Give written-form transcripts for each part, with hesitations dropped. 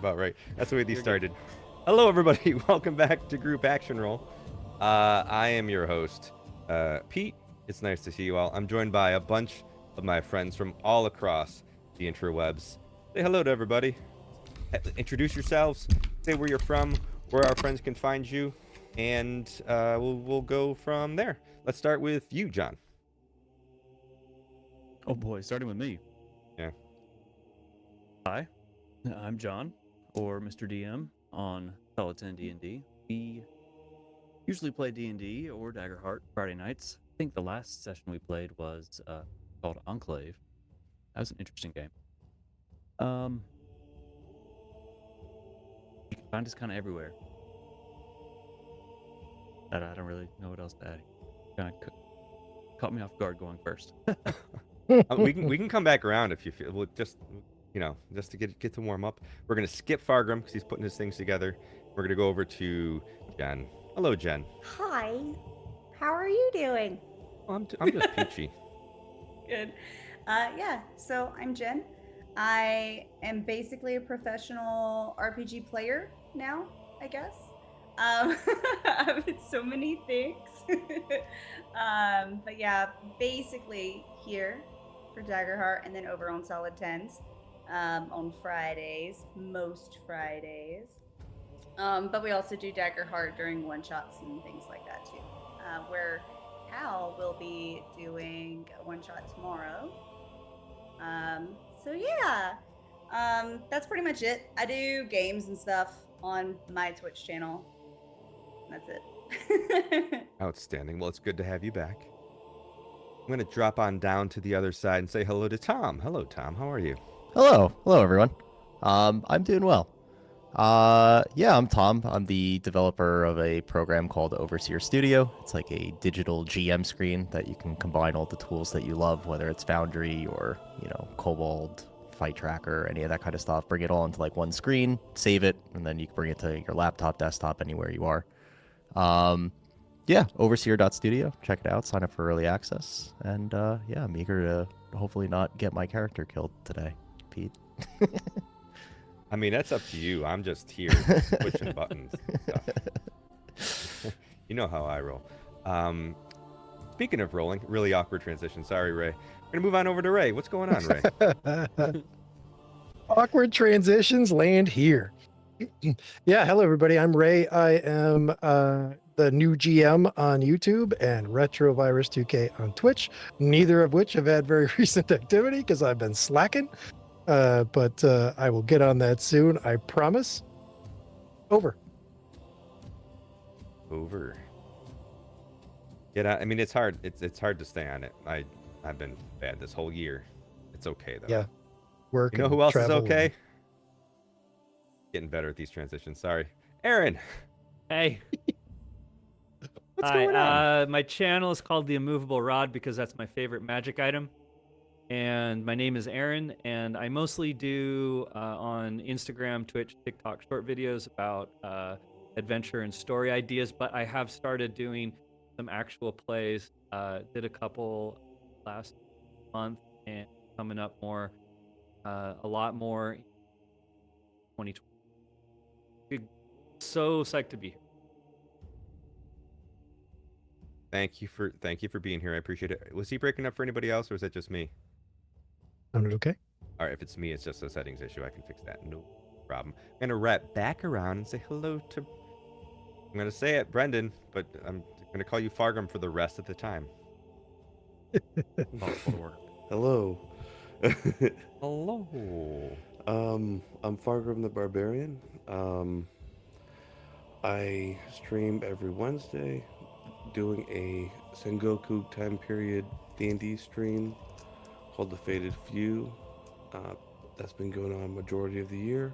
about right. That's the way these started. Hello, everybody. Welcome back to Group Action Roll. I am your host, Pete. It's nice to see you all. I'm joined by a bunch of my friends from all across the interwebs. Say hello to everybody. Introduce yourselves. Say where you're from, where our friends can find you, and we'll go from there. Let's start with you, John. Oh boy, starting with me. Yeah. Hi, I'm John, or Mr. DM on Peloton D&D. We usually play D&D or Daggerheart Friday nights. I think the last session we played was called Enclave. That was an interesting game. You can find us kind of everywhere. I don't really know what else to add. Kind of caught me off guard going first. We can come back around if you feel. We'll just just to get to warm up. We're gonna skip Fargrim because he's putting his things together. We're gonna go over to Jen. Hello, Jen. Hi. How are you doing? Oh, I'm just peachy. Good. Yeah. So I'm Jen. I am basically a professional RPG player now, I guess. I've been so many things. But yeah, basically here for Daggerheart and then over on Solid Tens on Fridays, most Fridays. But we also do Daggerheart during one-shots and things like that too. Where Hal will be doing a one-shot tomorrow. So yeah, that's pretty much it. I do games and stuff on my Twitch channel. That's it. Outstanding. Well, it's good to have you back. I'm gonna drop on down to the other side and say hello to Tom. Hello, Tom. How are you? Hello everyone. I'm doing well. Yeah, I'm Tom. I'm the developer of a program called Overseer Studio. It's like a digital GM screen that you can combine all the tools that you love, whether it's Foundry or, Cobalt, Fight Tracker, any of that kind of stuff. Bring it all into like one screen, save it, and then you can bring it to your laptop, desktop, anywhere you are. Yeah, overseer.studio. Check it out. Sign up for early access. And yeah, I'm eager to hopefully not get my character killed today, Pete. I mean, that's up to you. I'm just here pushing buttons and stuff. You know how I roll. Speaking of rolling, really awkward transition. Sorry, Ray. We're gonna move on over to Ray. What's going on, Ray? Awkward transitions land here. Yeah, hello everybody. I'm Ray. I am the new GM on YouTube and Retrovirus 2K on Twitch. Neither of which have had very recent activity because I've been slacking. But I will get on that soon. I promise. Over. Get out. I mean, it's hard. It's hard to stay on it. I've been bad this whole year. It's okay though. Yeah. Work. You know who else is okay? Getting better at these transitions. Sorry, Aaron. Hey. What's going on? My channel is called The Immovable Rod because that's my favorite magic item. And my name is Aaron, and I mostly do on Instagram, Twitch, TikTok short videos about adventure and story ideas, but I have started doing some actual plays. Did a couple last month and coming up more, a lot more in 2020. So psyched to be here. Thank you for being here. I appreciate it. Was he breaking up for anybody else, or was that just me? Sounded okay. All right, if it's me, it's just a settings issue. I can fix that. No problem. I'm gonna wrap back around and say hello to. I'm gonna say it, Brendan, but I'm gonna call you Fargrim for the rest of the time. Hello. Hello. I'm Fargrim the Barbarian. I stream every Wednesday, doing a Sengoku time period D&D stream called The Faded Few. That's been going on majority of the year.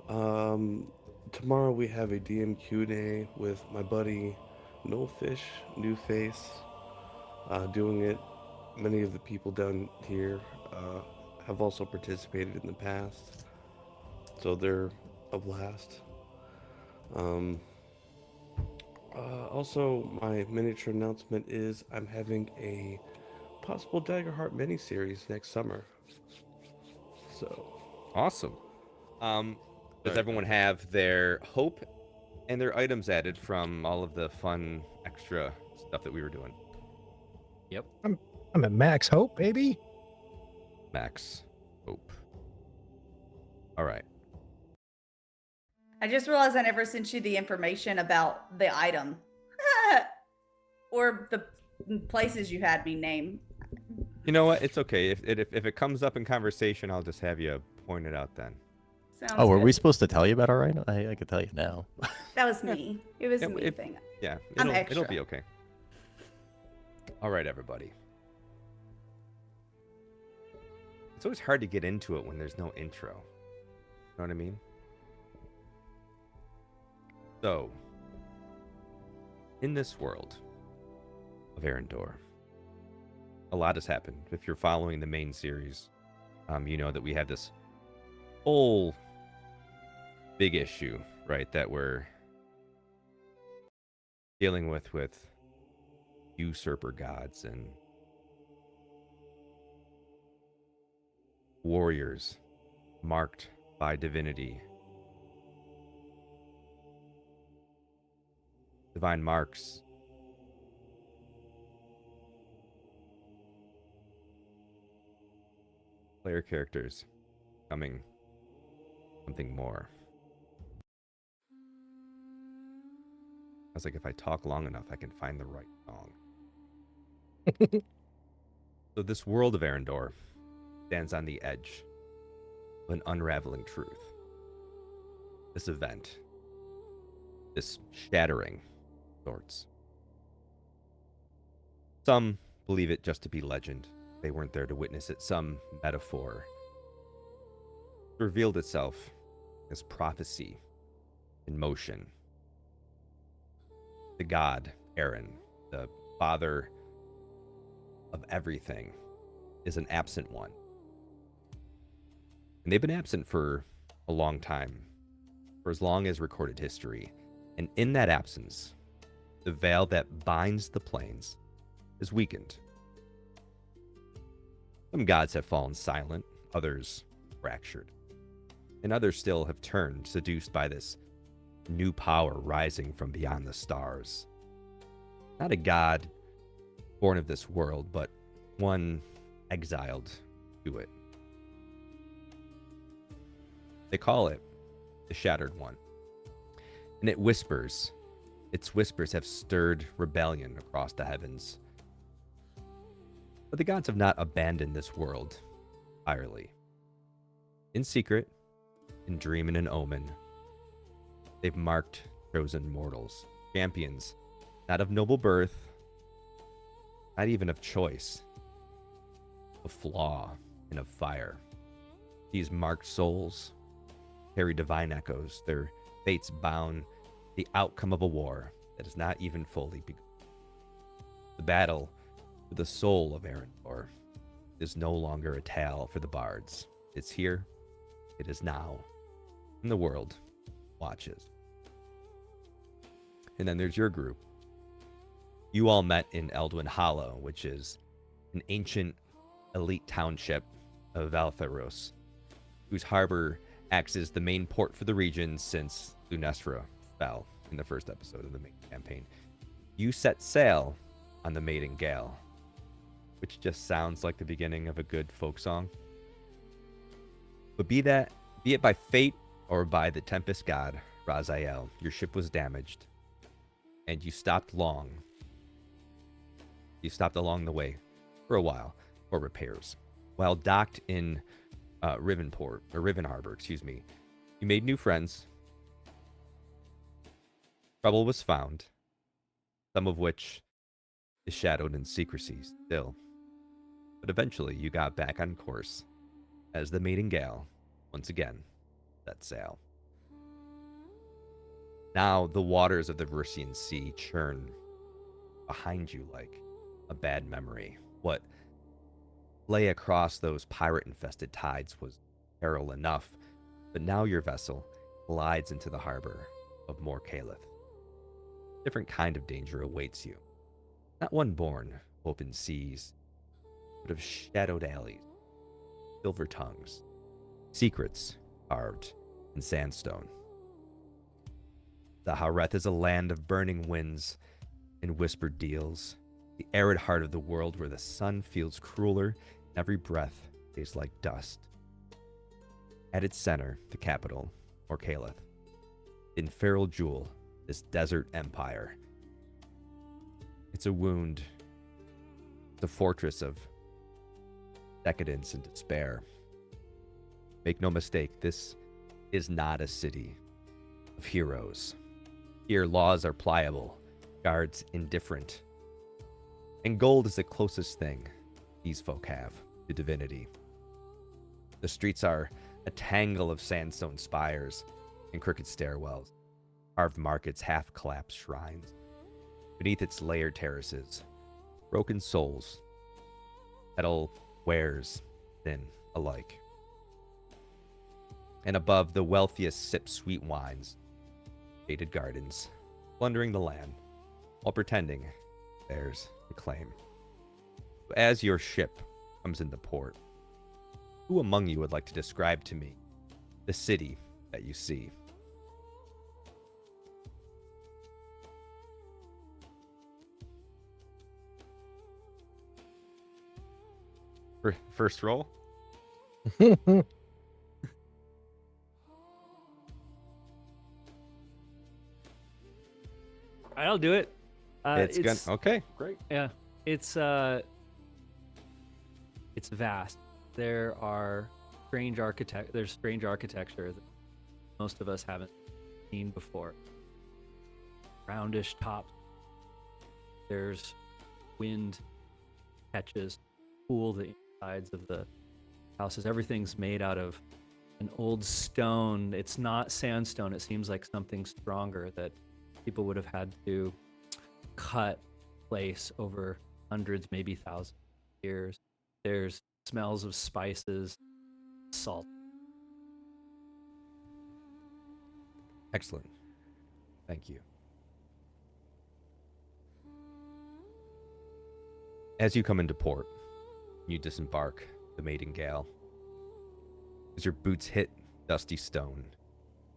Tomorrow we have a DMQ day with my buddy No Fish, New Face, doing it. Many of the people down here have also participated in the past, so they're a blast. Also, my miniature announcement is I'm having a possible Daggerheart miniseries next summer. So Awesome. Does everyone have their hope and their items added from all of the fun extra stuff that we were doing? Yep. I'm at max hope, baby. Max hope. All right. I just realized I never sent you the information about the item or the places you had me name. You know what? It's okay. If it comes up in conversation, I'll just have you point it out then. Sounds Oh, were good. we supposed to tell you about our item? I could tell you now. That was me. It was Yeah, me thing. Yeah, I'm it'll extra. be okay. All right, everybody. It's always hard to get into it when there's no intro. You know what I mean? So, in this world of Arendor, a lot has happened. If you're following the main series, you know that we have this whole big issue, right, that we're dealing with usurper gods and warriors marked by divinity. Divine marks. Player characters becoming something more. I was like, if I talk long enough, I can find the right song. So this world of Arendor stands on the edge of an unraveling truth. This event, this shattering sorts. Some believe it just to be legend. They weren't there to witness it. Some metaphor. It revealed itself as prophecy in motion. The god, Eren, the father of everything, is an absent one. And they've been absent for a long time, for as long as recorded history. And in that absence, the veil that binds the plains is weakened. Some gods have fallen silent, others fractured. And others still have turned, seduced by this new power rising from beyond the stars. Not a god born of this world, but one exiled to it. They call it the Shattered One. And it whispers. Its whispers have stirred rebellion across the heavens. But the gods have not abandoned this world entirely. In secret, in dream and in omen, they've marked chosen mortals, champions, not of noble birth, not even of choice, of flaw and of fire. These marked souls carry divine echoes, their fates bound the outcome of a war that has not even fully begun. The battle for the soul of Arendor is no longer a tale for the bards. It's here, it is now, and the world watches. And then there's your group. You all met in Eldwin Hollow, which is an ancient elite township of Valtheros, whose harbor acts as the main port for the region since Lunestra fell in the first episode of the main campaign. You set sail on the Maiden Gale, which just sounds like the beginning of a good folk song. But be it by fate or by the Tempest god, Raziel, your ship was damaged, and you stopped along the way for a while for repairs. While docked in Riven Harbor, you made new friends. Trouble was found, some of which is shadowed in secrecy still. But eventually you got back on course as the Maiden Gale once again set sail. Now the waters of the Versian Sea churn behind you like a bad memory. What lay across those pirate-infested tides was peril enough, but now your vessel glides into the harbor of Mor'kaleth. Different kind of danger awaits you. Not one born of open seas, but of shadowed alleys, silver tongues, secrets carved and sandstone. Za'hyreth is a land of burning winds and whispered deals, the arid heart of the world where the sun feels crueler and every breath tastes like dust. At its center, the capital, Mor'kaleth, in feral jewel, this desert empire. It's a wound, the fortress of decadence and despair. Make no mistake, this is not a city of heroes. Here, laws are pliable, guards indifferent, and gold is the closest thing these folk have to divinity. The streets are a tangle of sandstone spires and crooked stairwells, carved markets, half-collapsed shrines. Beneath its layered terraces, broken souls, metal wares thin alike. And above, the wealthiest sip sweet wines, shaded gardens, plundering the land, while pretending theirs to claim. As your ship comes into port, who among you would like to describe to me the city that you see? First roll? I'll do it. It's gonna. Okay, great. Yeah, it's vast. There are There's strange architecture that most of us haven't seen before. Roundish tops. There's wind catches, cool the insides of the houses. Everything's made out of an old stone. It's not sandstone. It seems like something stronger that people would have had to cut place over hundreds, maybe thousands of years. There's smells of spices, salt. Excellent. Thank you. As you come into port, you disembark the maiden gale. As your boots hit dusty stone,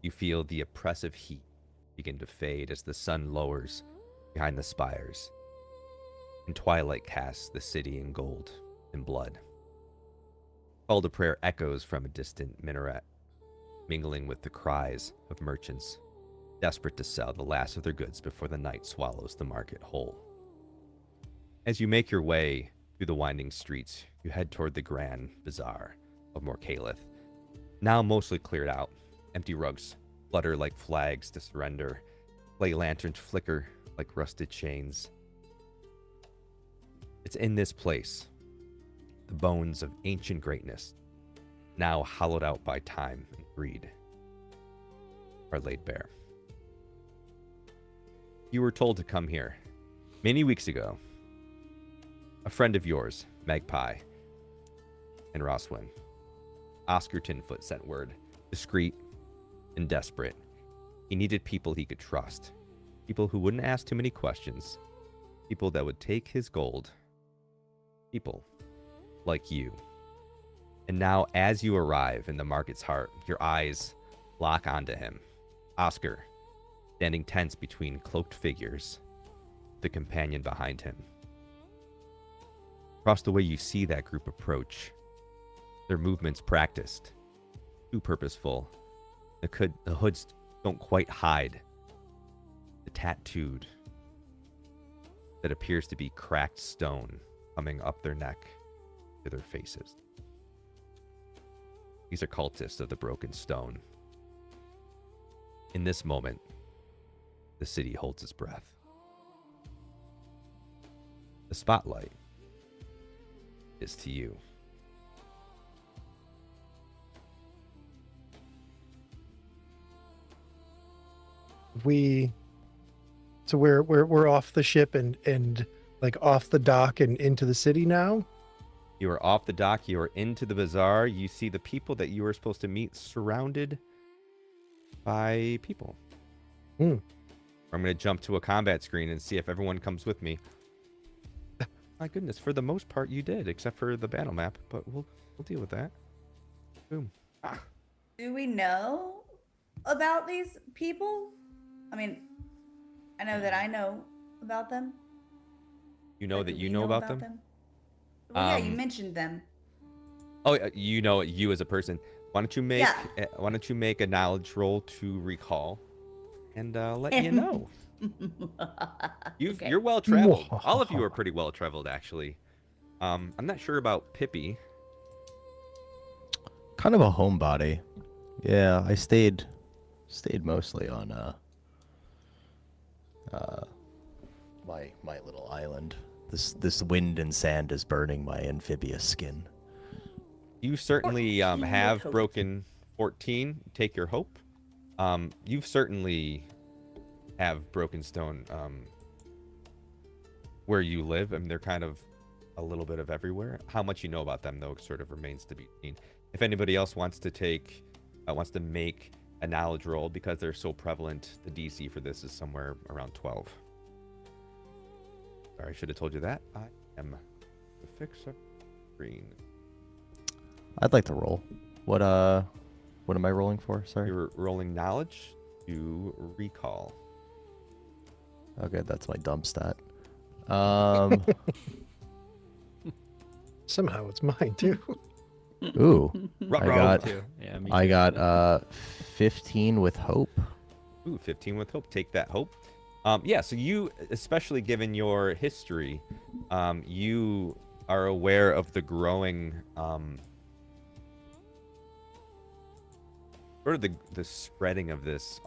you feel the oppressive heat begin to fade as the sun lowers behind the spires, and twilight casts the city in gold and blood. Call to prayer echoes from a distant minaret, mingling with the cries of merchants desperate to sell the last of their goods before the night swallows the market whole. As you make your way through the winding streets, you head toward the grand bazaar of Mor'kaleth, now mostly cleared out. Empty rugs flutter like flags to surrender. Clay lanterns flicker like rusted chains. It's in this place the bones of ancient greatness, now hollowed out by time and greed, are laid bare. You were told to come here many weeks ago. A friend of yours, Magpie, and Roswin, Oskar Tinfoot, sent word, discreet and desperate. He needed people he could trust, people who wouldn't ask too many questions, people that would take his gold, people like you. And now, as you arrive in the market's heart, your eyes lock onto him. Oskar, standing tense between cloaked figures, the companion behind him. Across the way, you see that group approach, their movements practiced, too purposeful. The hoods don't quite hide the tattooed that appears to be cracked stone coming up their neck to their faces. These are cultists of the broken stone. In this moment, the city holds its breath. The spotlight is to you. So we're off the ship and like off the dock and into the city now. You are off the dock. You are into the bazaar. You see the people that you were supposed to meet surrounded by people. I'm going to jump to a combat screen and see if everyone comes with me. My goodness, for the most part you did, except for the battle map, but we'll deal with that. Boom. Do we know about these people. I mean, I know that I know about them. You know But that do you we know about them? Well, yeah, you Um, mentioned them. Oh, you know you as a person. Yeah. Why don't you make a knowledge roll to recall, and let you And know. okay. You're well traveled. All of you are pretty well traveled, actually. I'm not sure about Pippi. Kind of a homebody. Yeah, I stayed mostly on uh my little island. This wind and sand is burning my amphibious skin. You certainly 14 with have hope. broken 14. Take your hope. You've certainly have broken stone where you live. I mean, they're kind of a little bit of everywhere. How much you know about them, though, sort of remains to be seen. If anybody else wants to make a knowledge roll, because they're so prevalent, the DC for this is somewhere around 12. Sorry, I should have told you that. I am the fixer green. I'd like to roll. What am I rolling for? Sorry. You're rolling knowledge to recall. Okay, that's my dumb stat. Somehow it's mine too. Ooh, Ruh-roh. Yeah, me I too. got 15 with hope. Ooh, 15 with hope. Take that hope. Yeah, so you, especially given your history, you are aware of the growing, sort of the spreading of this.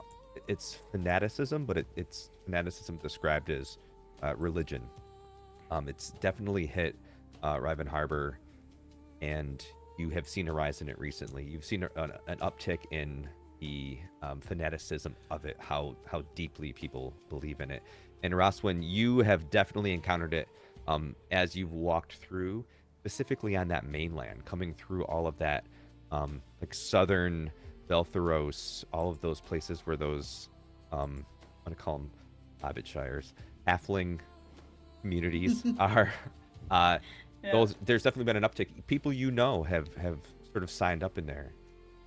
It's fanaticism, but it's fanaticism described as religion. It's definitely hit Riven Harbor, and you have seen a rise in it recently. You've seen an uptick in the fanaticism of it, how deeply people believe in it. And Roswin, you have definitely encountered it as you've walked through, specifically on that mainland, coming through all of that, like southern Beltheros, all of those places where those, I'm going to call them Hobbitshires, halfling communities are. There's definitely been an uptick. People you know have sort of signed up in there,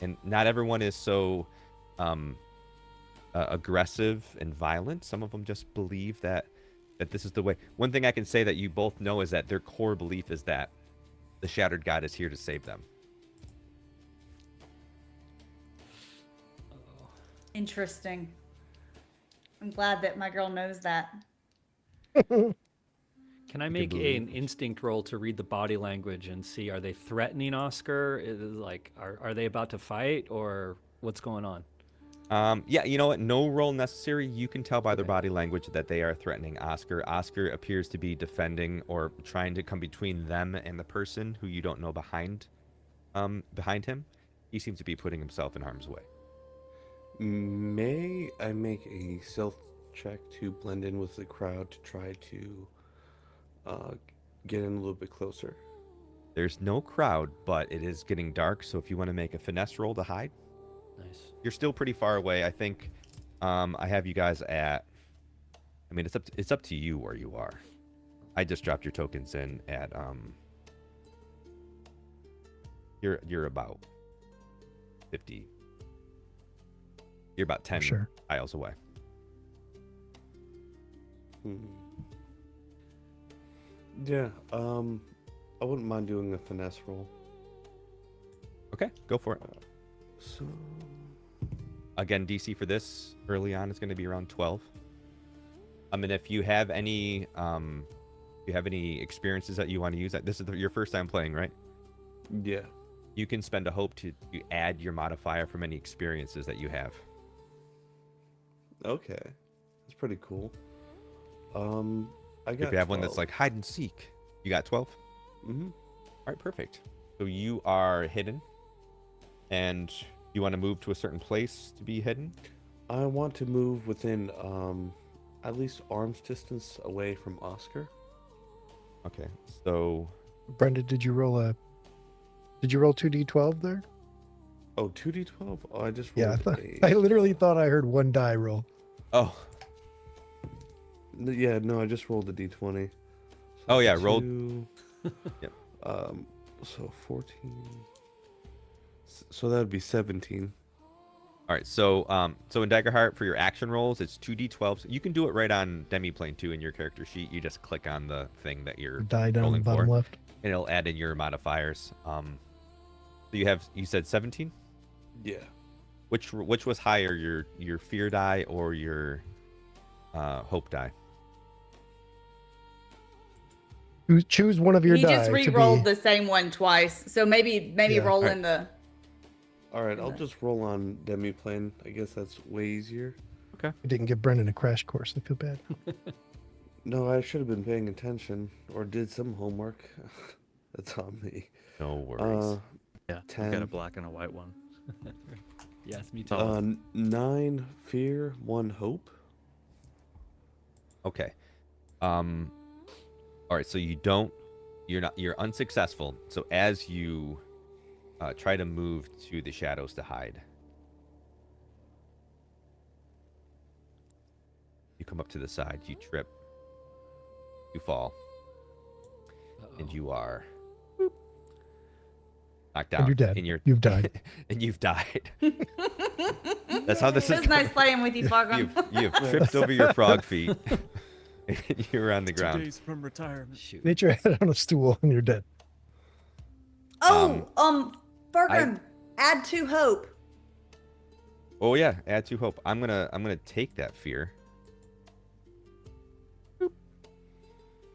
and not everyone is so aggressive and violent. Some of them just believe that this is the way. One thing I can say that you both know is that their core belief is that the Shattered God is here to save them. Interesting. I'm glad that my girl knows that. Can I make an instinct roll to read the body language and see, are they threatening Oskar? Is it like, are they about to fight, or what's going on? Yeah, you know what? No roll necessary. You can tell by their body language that they are threatening Oskar. Oskar appears to be defending or trying to come between them and the person who you don't know behind him. He seems to be putting himself in harm's way. May I make a stealth check to blend in with the crowd to try to get in a little bit closer? There's no crowd, but it is getting dark, so if you want to make a finesse roll to hide. Nice. You're still pretty far away. I think I have you guys at, I mean, it's up to you where you are. I just dropped your tokens in at you're about 50. You're about 10 Sure. miles away. Yeah, I wouldn't mind doing a finesse roll. Okay, go for it. So Again, DC for this early on is going to be around 12. I mean, if you have any experiences that you want to use, this is your first time playing, right? yeah. You can spend a hope to add your modifier from any experiences that you have. Okay, that's pretty cool. I got. If you have one that's 12. like hide and seek, you got 12? Mm-hmm. All right, perfect. So you are hidden, and you want to move to a certain place to be hidden? I want to move within at least arm's distance away from Oskar. Okay, so Brenda, did you roll 2d12 there? Oh, 2d12? Oh, I just Yeah, rolled I literally thought I heard one die roll. oh Yeah, no, I just rolled a d20. So Oh, yeah, that's roll- two, Yep. So 14. So that would be 17. All right, so so in Daggerheart for your action rolls, it's 2d12. You can do it right on Demiplane too in your character sheet. You just click on the thing that you're Die down rolling the bottom for, left. and it'll add in your modifiers. So you said 17. Yeah. Which was higher, your fear die or your hope die? Choose one of your He die. just to re-rolled be... the same one twice, so maybe Yeah. roll Alright. in the. All right, I'll just roll on Demiplane. I guess that's way easier. I didn't give Brendan a crash course. I feel bad. No, I should have been paying attention or did some homework. That's on me. No worries. Yeah, I've got a 10. black and a white one. Yes, me too. 9 fear, 1 hope. Okay. All right, so you're unsuccessful. So as you try to move to the shadows to hide, you come up to the side, you trip, you fall, and you are knocked down. And you're dead. And You've died. and you've died. That's how this It is was nice going. playing with you, Fargo. You've tripped over your frog feet. And you're on the 2 ground. days from retirement. Shoot. Hit your head on a stool and you're dead. Fargo, add 2 hope. Oh yeah, add 2 hope. I'm gonna take that fear. Boop.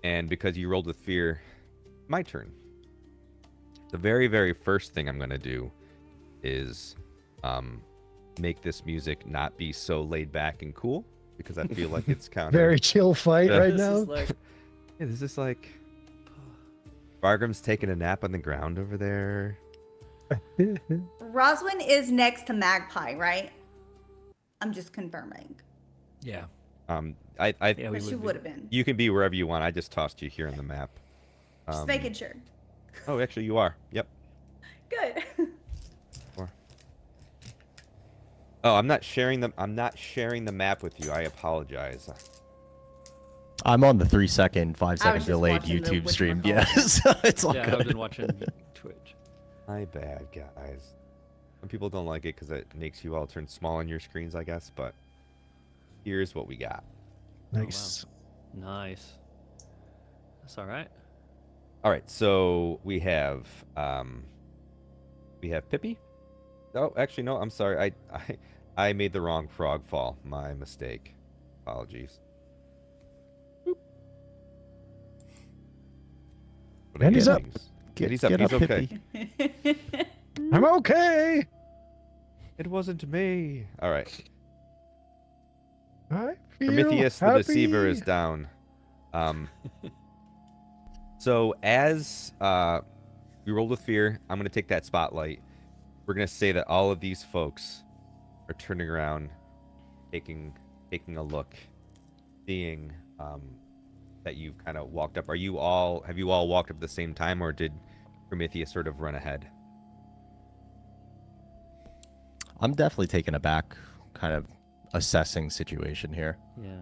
And because you rolled with fear, my turn. The very, very first thing I'm gonna do is make this music not be so laid back and cool, because I feel like it's kind of Very chill fight Yeah. right This now. is like Yeah, this is like Bargrim's taking a nap on the ground over there. Roswin is next to Magpie, right? I'm just confirming. yeah. I Yeah, we But would she be. would have been. You can be wherever you want. I just tossed you here on the map. Just making sure. Oh, actually, you are. Yep. Good. Oh, I'm not sharing the map with you. I apologize. I'm on the 3-second, 5-second just delayed watching the YouTube with stream. my Yeah, phone. so it's all Yeah, I've good. been watching Twitch. My bad, guys. Some people don't like it because it makes you all turn small on your screens, I guess. But here's what we got. Nice. Nice. That's all right. All right, so we have Pippi. Oh, actually, no. I'm sorry. I made the wrong frog fall. My mistake. Apologies. Boop. What are Andy's you up. doing? Get- Andy's up. get He's up, okay. Pippi. I'm okay. It wasn't me. All right. I feel Prometheus the happy. Deceiver is down. So as we rolled with fear, I'm gonna take that spotlight. We're gonna say that all of these folks are turning around, taking a look, seeing that you've kind of walked up. Have you all walked up at the same time, or did Prometheus sort of run ahead? I'm definitely taken aback, kind of assessing situation here. Yeah.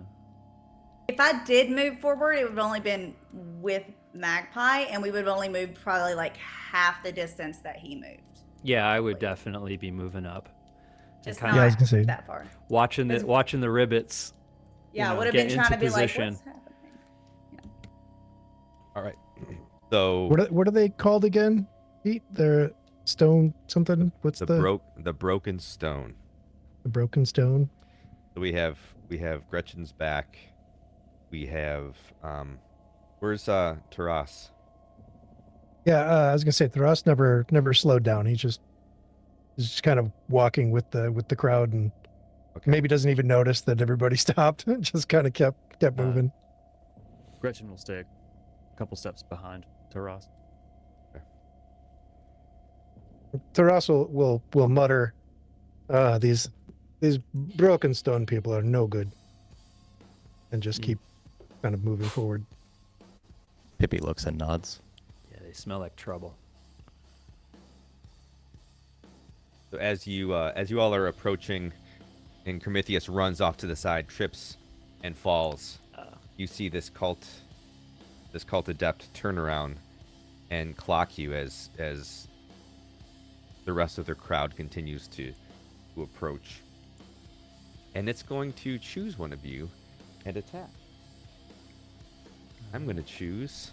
If I did move forward, it would have only been with Magpie, and we would have only moved probably like half the distance that he moved. Yeah, I would definitely be moving up. Just kinda- not Yeah, I was gonna say. that far. Watching the ribbits. Yeah, I know, would have get been trying to into be like, position. what's happening? All right. So What are they called again? Pete? They're stone something. What's the the broken stone. the broken stone? So we have Gretchen's back. We have where's Taras? Yeah, I was gonna say Tharas never slowed down. He's just kind of walking with the crowd and Okay. maybe doesn't even notice that everybody stopped. Just kind of kept moving. Gretchen will stay a couple steps behind Taras. Taras will mutter, these broken stone people are no good," and just keep kind of moving forward. Pippi looks and nods. Yeah, they smell like trouble. So as you all are approaching, and Prometheus runs off to the side, trips, and falls, you see this cult adept turn around and clock you as the rest of the crowd continues to to approach. And it's going to choose one of you and attack. I'm going to choose...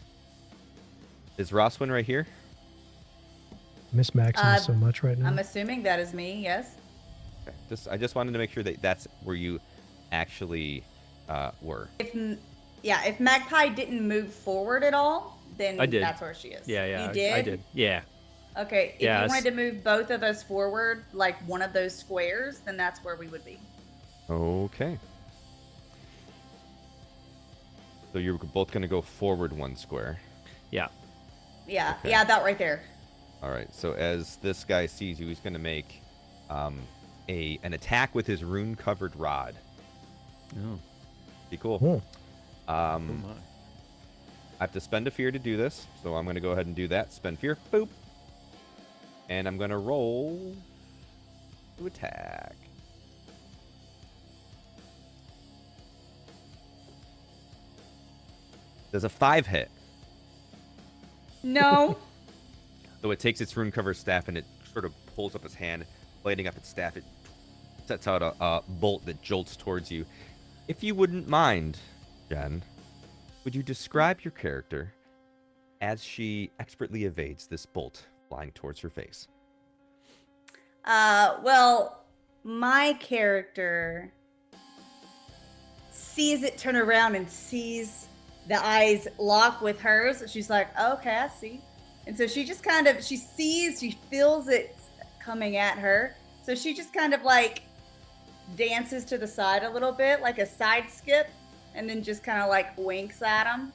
Is Roswin right here? Miss Maximus so much right now. I'm assuming that is me, yes. Okay. I just wanted to make sure that that's where you actually were. If Magpie didn't move forward at all, then I did. that's where she is. Yeah, You did? I did. Yeah. Okay, if Yeah, you wanted to move both of us forward, like one of those squares, then that's where we would be. Okay. So you're both going to go forward one square. Yeah. Yeah, Okay. yeah, that right there. All right. So as this guy sees you, he's going to make an attack with his rune-covered rod. Oh. Be cool. Oh. Oh my. I have to spend a fear to do this, so I'm going to go ahead and do that. Spend fear. Boop. And I'm going to roll to attack. Does a 5 hit? No. So it takes its rune-covered staff and it sort of pulls up its hand, blading up its staff. It sets out a bolt that jolts towards you. If you wouldn't mind, Jen, would you describe your character as she expertly evades this bolt flying towards her face? Well, my character sees it turn around and sees the eyes lock with hers. She's like, okay, I see. And so she just kind of, she feels it coming at her. So she just kind of like dances to the side a little bit, like a side skip, and then just kind of like winks at him.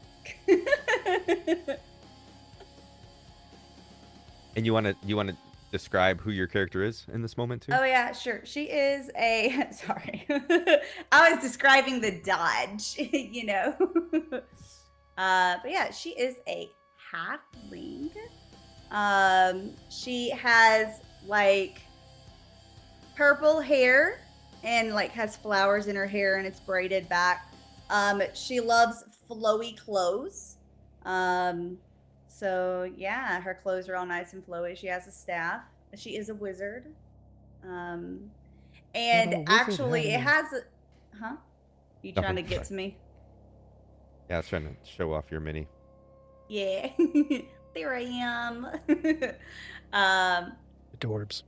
And you want to describe who your character is in this moment too? Oh yeah, sure. She is a sorry. I was describing the dodge, you know. But yeah, she is a halfling. She has like purple hair and like has flowers in her hair and it's braided back. She loves flowy clothes. So yeah, her clothes are all nice and flowy. She has a staff. She is a wizard. And wizard, actually it huh? has a huh? You trying to Nothing, get to me? Yeah, I was trying to show off your mini. Yeah. There I am. Adorbs.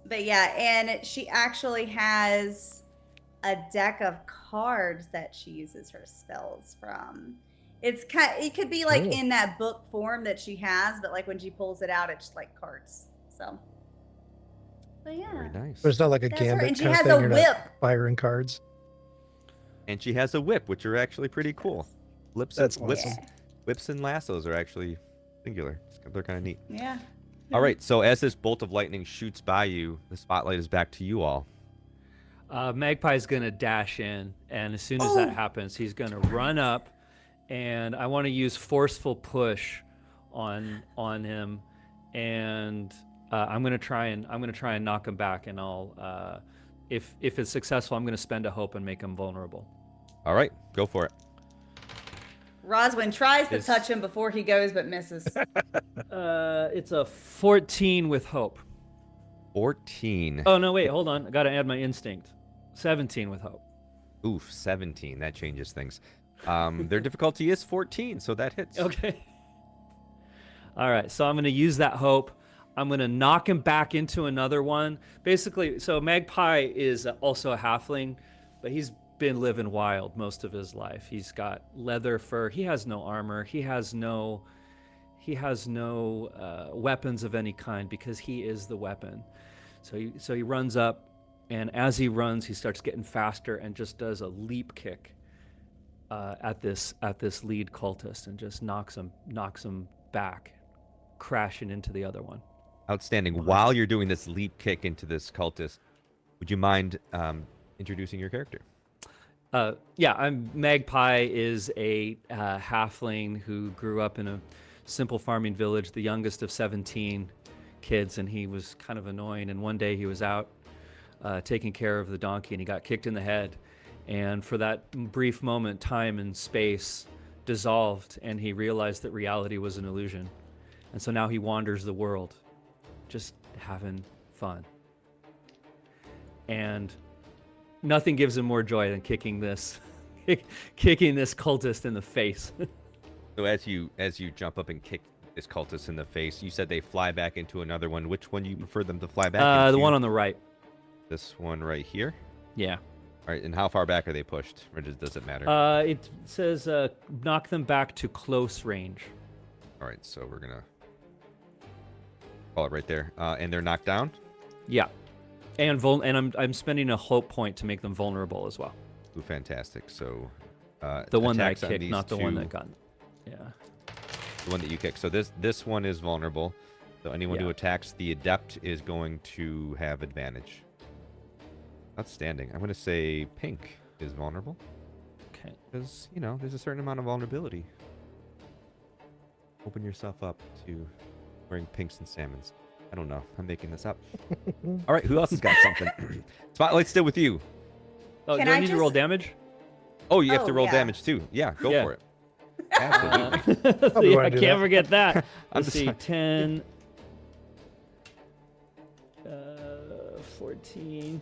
But yeah, and she actually has a deck of cards that she uses her spells from. It could be like Oh. in that book form that she has, but like when she pulls it out, it's just like cards. So, but yeah, Very nice. But it's not like a that's her. gambit And she kind of has thing. a You're not whip. firing cards. And she has a whip, which are actually pretty cool. That's whips, awesome. whips and lassos are actually singular. They're kind of neat. Yeah. All right, so as this bolt of lightning shoots by you, the spotlight is back to you all. Magpie's gonna dash in, and as soon as that happens, he's gonna run up, and I want to use forceful push on him, and I'm gonna try and knock him back, and I'll if it's successful, I'm gonna spend a hope and make him vulnerable. All right, go for it. Roswin tries to Is- touch him before he goes, but misses. It's a 14 with hope. 14. Oh no, wait, hold on. I gotta add my instinct. 17 with hope. Oof, 17. That changes things. Their difficulty is 14, so that hits. Okay. All right, so I'm going to use that hope. I'm going to knock him back into another one. Basically, so Magpie is also a halfling, but he's been living wild most of his life. He's got leather fur. He has no armor. He has no weapons of any kind because he is the weapon. So he runs up, and as he runs, he starts getting faster and just does a leap kick at this lead cultist and just knocks him back, crashing into the other one. Outstanding. While you're doing this leap kick into this cultist, would you mind introducing your character? Yeah, Magpie is a halfling who grew up in a simple farming village, the youngest of 17 kids, and he was kind of annoying. And one day he was out taking care of the donkey, and he got kicked in the head. And for that brief moment, time and space dissolved, and he realized that reality was an illusion. And so now he wanders the world, just having fun. and nothing gives him more joy than kicking this cultist in the face. So as you jump up and kick this cultist in the face, you said they fly back into another one. Which one do you prefer them to fly back into? The one on the right. This one right here? Yeah. All right, and how far back are they pushed? Or does it matter? It says knock them back to close range. All right, so we're going to call it right there. And they're knocked down? Yeah. And I'm spending a hope point to make them vulnerable as well. Ooh, fantastic. So the one that I attacks on kicked, these not the one two- that got. Yeah. The one that you kick. So this one is vulnerable. So anyone who Yeah. attacks attacks the adept is going to have advantage. Outstanding. I'm going to say pink is vulnerable. Okay. Because, there's a certain amount of vulnerability. Open yourself up to wearing pinks and salmons. I don't know. I'm making this up. All right, who else has got something? Spotlight's still with you. Oh, Can do I I need to roll just- damage? Oh, you have Oh, to roll yeah. damage too. Yeah, go Yeah. for it. Absolutely. Probably Yeah, wanna I do can't that. forget that. I'm Let's see, sorry. 10, 14,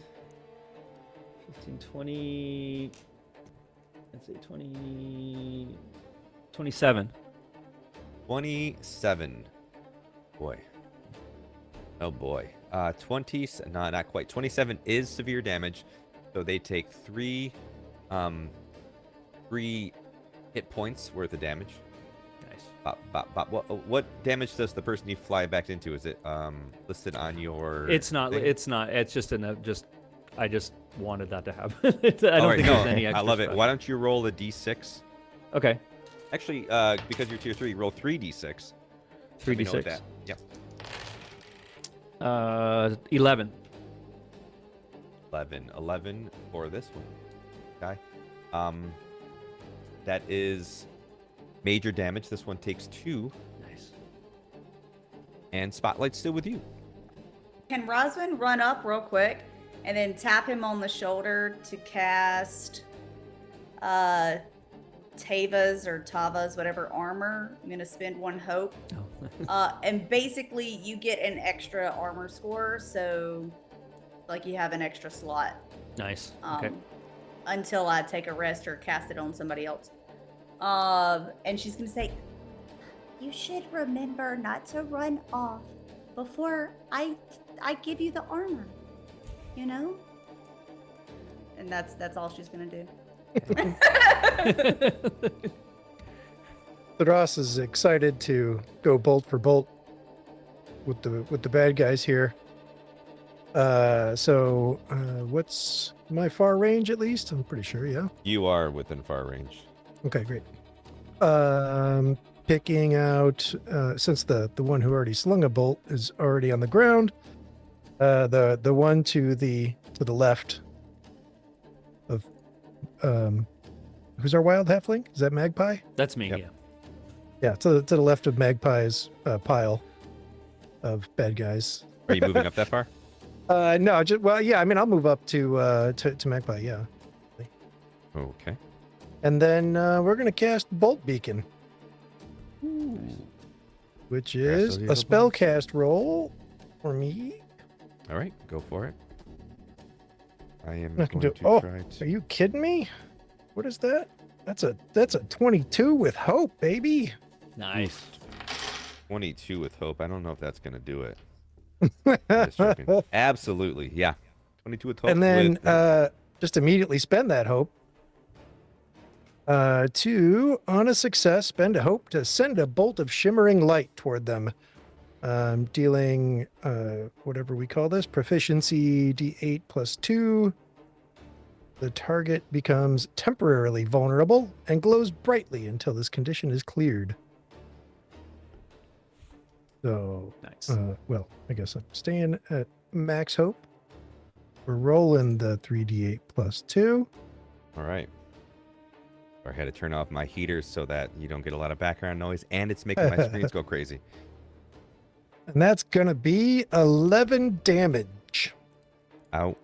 15, 20, let's say 20, 27. 27. Boy. Oh boy. 20. No, not quite. 27 is severe damage, so they take three hit points worth of damage. Nice. Bop, bop, bop. What damage does the person you fly back into? Is it listed on your? It's not. thing? It's not. It's just I just wanted that to happen. I don't All right, think no, there's any extra I love it. stuff. Why don't you roll a d6? Okay. Actually, because you're tier 3, roll 3d6. 3d6. Let me know what that- Yep. 11. 11 for this one. Guy. That is major damage. This one takes 2, Nice. and Spotlight's still with you. Can Roswin run up real quick and then tap him on the shoulder to cast Tava's or Tava's, whatever armor? I'm going to spend 1 hope. Oh. And basically, you get an extra armor score, so like you have an extra slot Nice. Okay. until I take a rest or cast it on somebody else. And she's going to say, you should remember not to run off before I give you the armor, And that's all she's gonna do. Thras is excited to go bolt for bolt with the bad guys here. So what's my far range at least? I'm pretty sure, yeah. You are within far range. Okay, great. Picking out since the one who already slung a bolt is already on the ground. The one to the left of who's our wild halfling? Is that Magpie? That's me. Yep. Yeah. Yeah, to the left of Magpie's pile of bad guys. Are you moving up that far? No, yeah. I mean, I'll move up to Magpie. Yeah, Okay. and then we're gonna cast Bolt Beacon, which is those a evil spell cast roll for me. All right, go for it. I am I can going do- to oh, try Are to. you kidding me? What is that? That's a 22 with hope, baby. Nice. 22 with hope. I don't know if that's going to do it. I'm just joking. Absolutely. Yeah. 22 with hope. And then with, just immediately spend that hope. To, on a success, spend a hope to send a bolt of shimmering light toward them. Dealing whatever we call this, proficiency D8 plus 2. The target becomes temporarily vulnerable and glows brightly until this condition is cleared. So, Nice. well, I guess I'm staying at max hope. We're rolling the 3d8 plus 2. all right. I had to turn off my heaters so that you don't get a lot of background noise, and it's making my screens go crazy. And that's going to be 11 damage. Outstanding.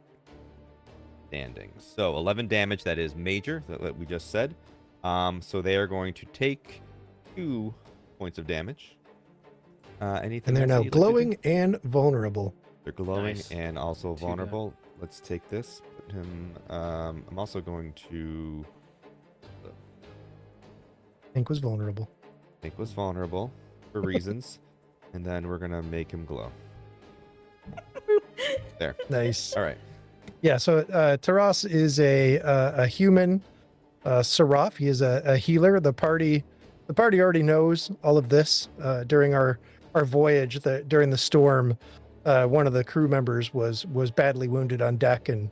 So 11 damage. That is major, that we just said. So they are going to take 2 points of damage. Anything And they're else now that you'd like to do? glowing and vulnerable. They're glowing Nice. and also Too bad. vulnerable. let's take this. Put him. I'm also going to. Ink was vulnerable. Nick was vulnerable for reasons, and then we're gonna make him glow. There. Nice. All right. Yeah, so Taras is a human Seraph. He is a healer. The party already knows all of this. During our voyage, during the storm, one of the crew members was badly wounded on deck, and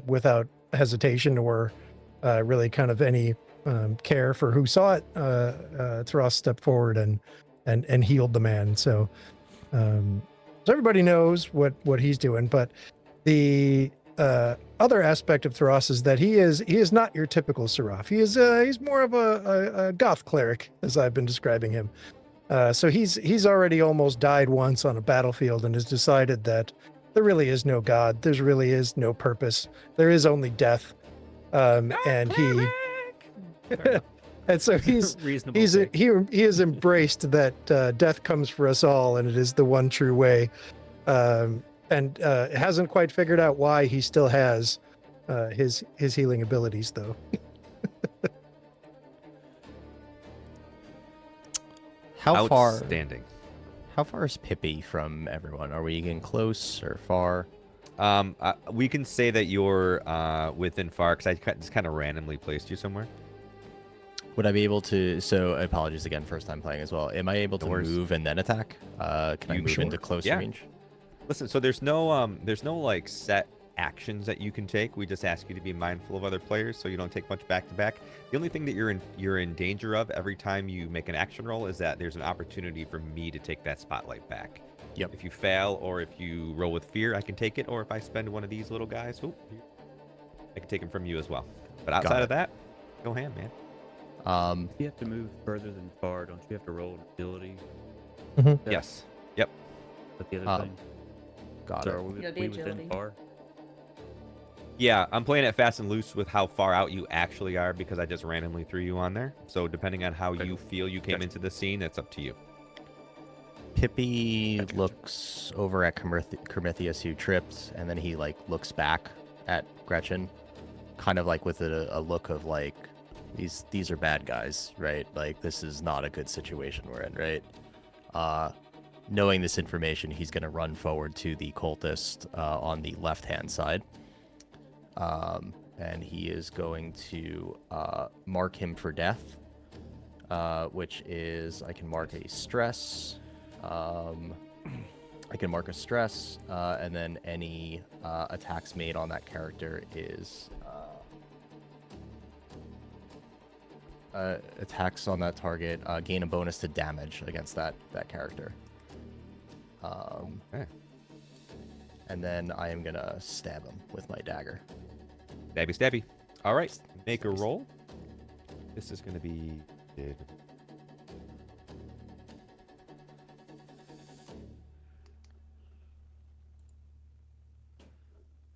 without hesitation or really kind of any care for who saw it, Taras stepped forward and healed the man. So everybody knows what he's doing, but the other aspect of Taras is that he is not your typical Seraph. He's more of a goth cleric, as I've been describing him. So he's already almost died once on a battlefield and has decided that there really is no God. There really is no purpose. There is only death. And he and so Reasonable. he has embraced that death comes for us all, and it is the one true way. And hasn't quite figured out why he still has his healing abilities, though. How far? Outstanding. How far is Pippi from everyone? Are we getting close or far? We can say that you're within far, because I just kind of randomly placed you somewhere. Would I be able to? So apologies again, first time playing as well. Am I able to move and then attack? Can I move into close range? Listen, so there's no like set actions that you can take. We just ask you to be mindful of other players, so you don't take much back to back. The only thing that you're in danger of every time you make an action roll is that there's an opportunity for me to take that spotlight back. Yep. If you fail, or if you roll with fear, I can take it. Or if I spend one of these little guys, I can take them from you as well. But outside of that, go ham, man. If you have to move further than far, don't you have to roll an ability? Yes. Yep. But the other thing. Got So it. are we, Yeah, the we within agility. far? Yeah, I'm playing it fast and loose with how far out you actually are, because I just randomly threw you on there. So depending on how you feel you came into the scene, that's up to you. Pippi looks over at Prometheus, who tripped, and then he like looks back at Gretchen, kind of like with a look of like, these are bad guys, right? Like, this is not a good situation we're in, right? Knowing this information, he's going to run forward to the cultist on the left-hand side. And he is going to mark him for death, which is, I can mark a stress. I can mark a stress, and then any attacks made on that character is... attacks on that target gain a bonus to damage against that character. Okay. And then I am gonna stab him with my dagger. Stabby, stabby. All right, make a roll. This is going to be good.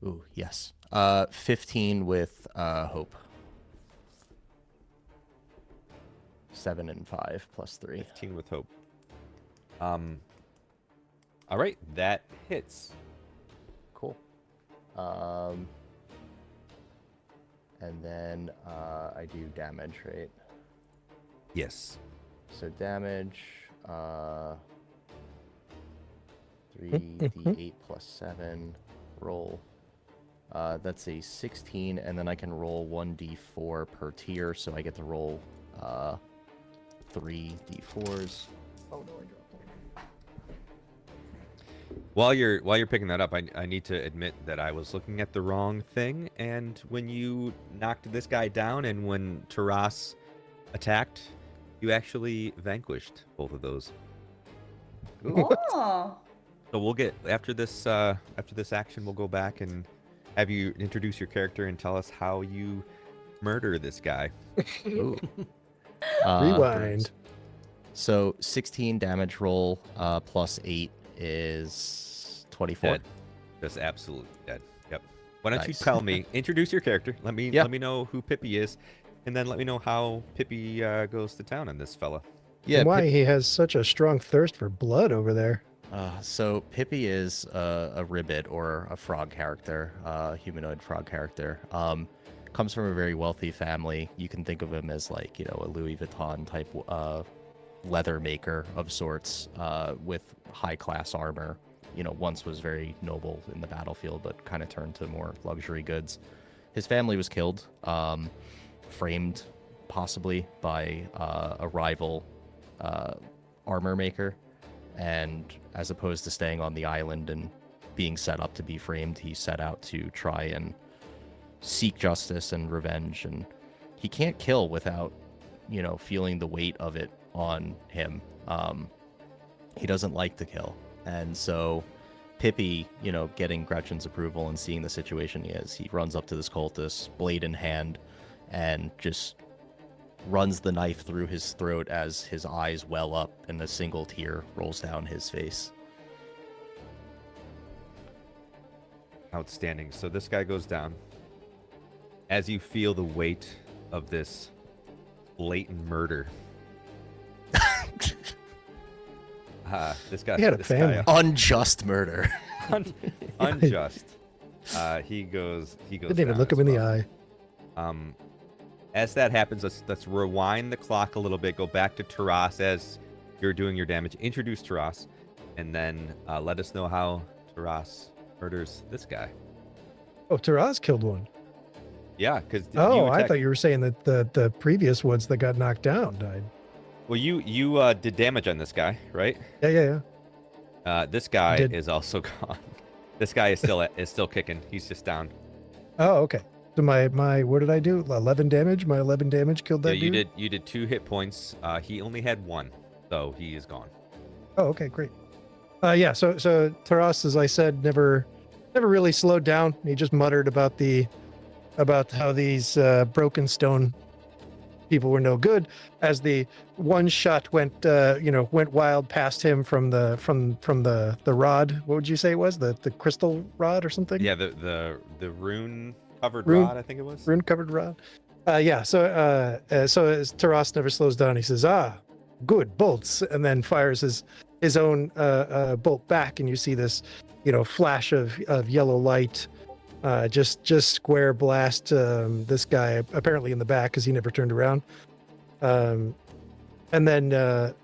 Ooh, yes. 15 with hope. 7 and 5 plus 3. 15 with hope. All right, that hits. Cool. And then I do damage, right? Yes. So damage, 3d8 plus 7, roll. That's a 16, and then I can roll 1d4 per tier, so I get to roll 3 d4s. Oh no, I dropped one. While you're picking that up, I need to admit that I was looking at the wrong thing, and when you knocked this guy down and when Taras attacked, you actually vanquished both of those. Oh. So we'll get after this action, we'll go back and have you introduce your character and tell us how you murder this guy. Ooh. Rewind. So 16 damage roll plus 8 is 24. Dead. Just absolutely dead. Yep. Why don't you Nice. tell me, introduce your character. Let me know who Pippi is, and then let me know how Pippi goes to town on this fella. Yeah, And why he has such a strong thirst for blood over there. So Pippi is a ribbit or a frog character, humanoid frog character. Comes from a very wealthy family. You can think of him as like, a Louis Vuitton type leather maker of sorts, with high class armor. Once was very noble in the battlefield, but kind of turned to more luxury goods. His family was killed, framed possibly by a rival armor maker. And as opposed to staying on the island and being set up to be framed, he set out to try and seek justice and revenge. And he can't kill without, feeling the weight of it on him. He doesn't like to kill. And so Pippi, getting Gretchen's approval and seeing the situation he runs up to this cultist, blade in hand, and just runs the knife through his throat as his eyes well up and a single tear rolls down his face. Outstanding. So this guy goes down. As you feel the weight of this blatant murder, this guy, He had a this family. guy, Unjust murder. unjust. He goes. Didn't even down look him as in the well. eye. As that happens, let's rewind the clock a little bit. Go back to Taras as you're doing your damage. Introduce Taras, and then let us know how Taras murders this guy. Oh, Taraz killed one. Yeah, because Oh, I thought you were saying that the previous ones that got knocked down died. Well, you did damage on this guy, right? Yeah. This guy Did- is also gone. This guy is still kicking. He's just down. Oh, okay. So my what did I do? 11 damage. My 11 damage killed that Yeah, dude. you did 2 hit points. He only had 1, so he is gone. Oh, okay, great. Yeah. So Taras, as I said, never really slowed down. He just muttered about how these broken stone people were no good. As the one shot went wild past him from the rod. What would you say it was? The crystal rod or something? Yeah, the rune covered Rune- rod, I think it was. Rune covered rod. Yeah. So as Taras never slows down, he says, good bolts, and then fires his own bolt back, and you see this, flash of yellow light, just square blast this guy apparently in the back because he never turned around, and then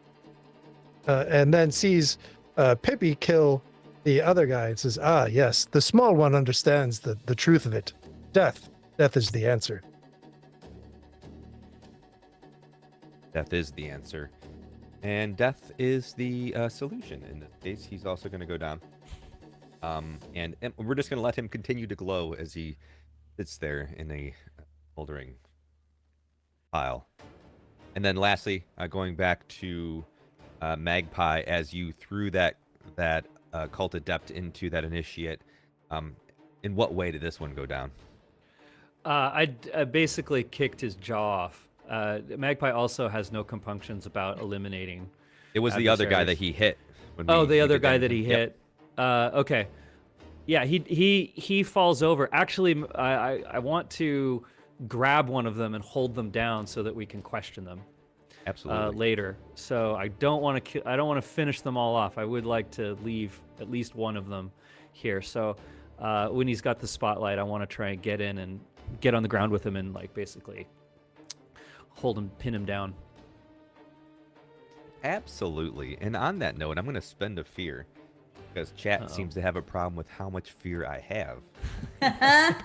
sees Pippi kill the other guy and says, yes, the small one understands the truth of it. Death is the answer. Death is the answer, and death is the solution in this case. He's also going to go down, and we're just going to let him continue to glow as he sits there in a smoldering pile. And then lastly, going back to Magpie, as you threw that cult adept into that initiate, in what way did this one go down? I basically kicked his jaw off. Magpie also has no compunctions about eliminating. It was the other guy that adversaries. he hit. when Oh, we the other did guy damage that he him. Yep. hit. Okay. Yeah, he falls over. Actually, I want to grab one of them and hold them down so that we can question them Absolutely. later. So I don't want to finish them all off. I would like to leave at least one of them here. So when he's got the spotlight, I want to try and get in and get on the ground with him and basically hold him, pin him down. Absolutely. And on that note, I'm going to spend a fear because chat Uh-oh. seems to have a problem with how much fear I have.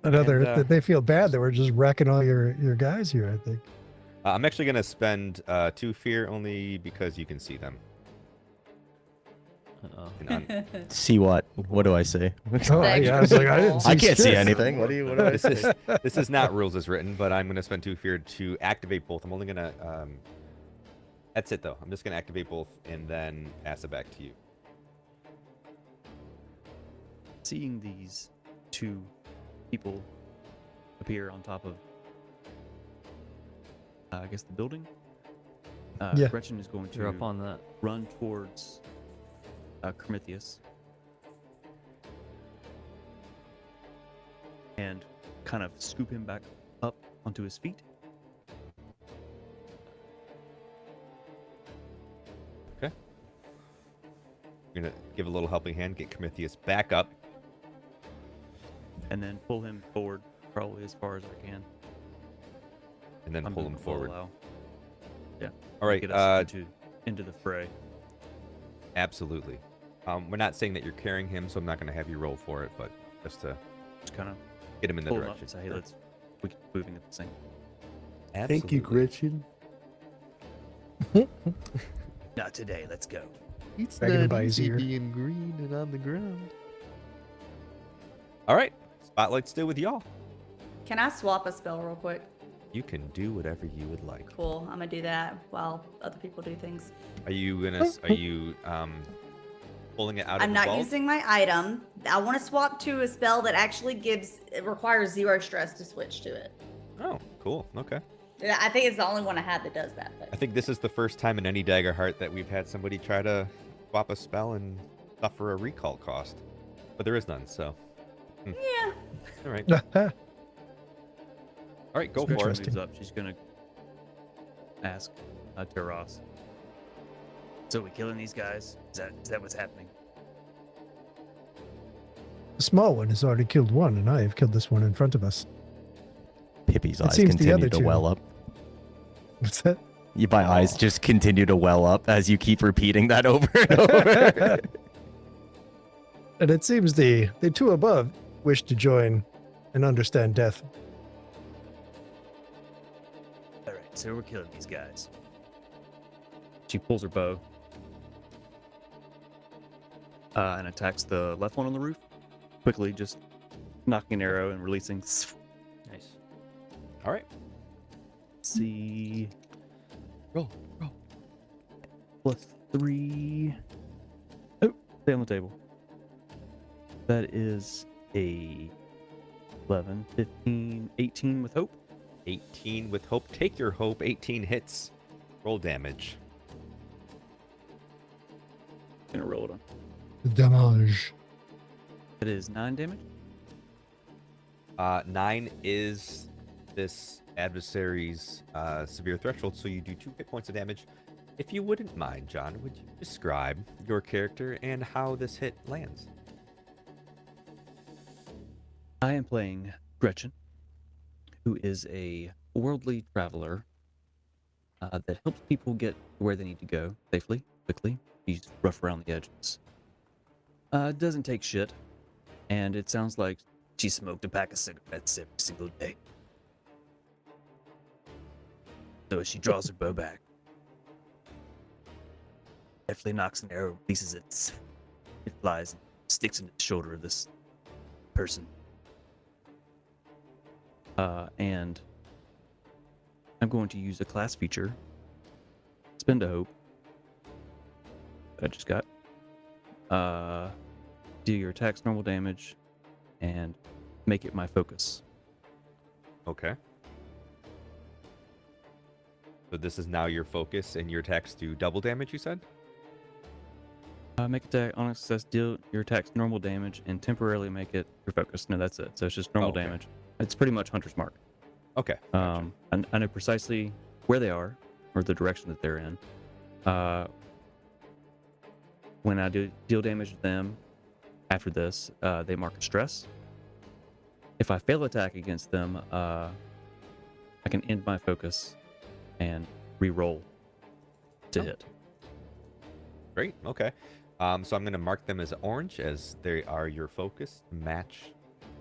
Another, And, they feel bad that we're just wrecking all your guys here, I think. I'm actually going to spend 2 fear only because you can see them. Uh-oh. And See what? What do I say? Oh, yeah, I was like, I didn't see I can't see shit. anything. What do I this say? is not rules as written, but I'm going to spend 2 fear to activate both. I'm only going to... that's it, though. I'm just going to activate both and then pass it back to you. Seeing these 2 people appear on top of, I guess, the building, Yeah. Gretchen is going You're to up on that. run towards Prometheus and kind of scoop him back up onto his feet. You're gonna give a little helping hand, get Prometheus back up. And then pull him forward, probably as far as I can. And then pull him Unmovable forward. allow. Yeah. All right. Get us into the fray. Absolutely. We're not saying that you're carrying him, so I'm not going to have you roll for it, but just to Just kind of get him in the pull him up direction. and say, hey, we keep moving at the same. Thank you, Gretchen. Not today. Let's go. It's Dragging him by his ear. being green and on the ground. All right. Spotlight's still with y'all. Can I swap a spell real quick? You can do whatever you would like. Cool. I'm gonna do that while other people do things. Are you pulling it out of I'm the not vault? using my item. I want to swap to a spell that actually it requires 0 stress to switch to it. Oh, cool. Okay. Yeah, I think it's the only one I have that does that. I But think this is the first time in any Daggerheart that we've had somebody try to swap a spell and suffer a recall cost. But there is none, so. yeah. All right. All right, go for it. Interesting. Moves up. She's gonna ask Taras. So we killing these guys? Is that what's happening? The small one has already killed one, and I have killed this one in front of us. Pippi's It eyes seems the continue other to two- well up. What's that? My eyes just continue to well up as you keep repeating that over and over. And it seems the two above wish to join and understand death. All right, so we're killing these guys. She pulls her bow and attacks the left one on the roof. Quickly, just knocking an arrow and releasing. Nice. All right. See. Roll. +3. Oh, stay on the table. That is a 11, 15, 18 with hope. 18 with hope. Take your hope. 18 hits. Roll damage. Gonna roll it on. Damage. That is 9 damage. 9 is this adversary's severe threshold, so you do 2 hit points of damage. If you wouldn't mind, John, would you describe your character and how this hit lands? I am playing Gretchen, who is a worldly traveler that helps people get where they need to go safely, quickly. She's rough around the edges. Doesn't take shit, and it sounds like she smoked a pack of cigarettes every single day. So as she draws her bow back, definitely knocks an arrow, releases it. It flies and sticks in the shoulder of this person. And I'm going to use a class feature, spend a hope that I just got. Do your attacks normal damage and make it my focus. Okay. So this is now your focus, and your attacks do double damage, you said? Make attack on success, deal your attacks normal damage and temporarily make it your focus. No, that's it. So it's just normal Okay. damage. It's pretty much Hunter's Mark. Okay. I know precisely where they are or the direction that they're in. When I do deal damage to them after this, they mark a stress. If I fail attack against them, I can end my focus and re-roll to hit. Great. Okay. So I'm going to mark them as orange as they are your focus. Match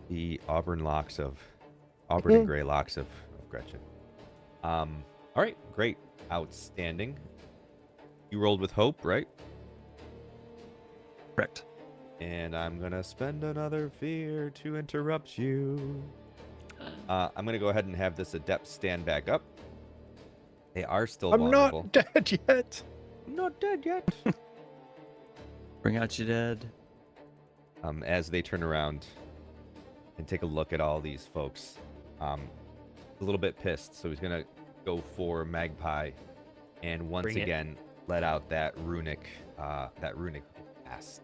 the auburn and gray locks of Gretchen. All right. Great. Outstanding. You rolled with hope, right? Correct. And I'm going to spend another fear to interrupt you. I'm going to go ahead and have this adept stand back up. They are still I'm vulnerable. not dead yet. I'm not dead yet. Bring out your dead. As they turn around and take a look at all these folks. A little bit pissed, so he's going to go for Magpie and once Bring it. again let out that runic blast.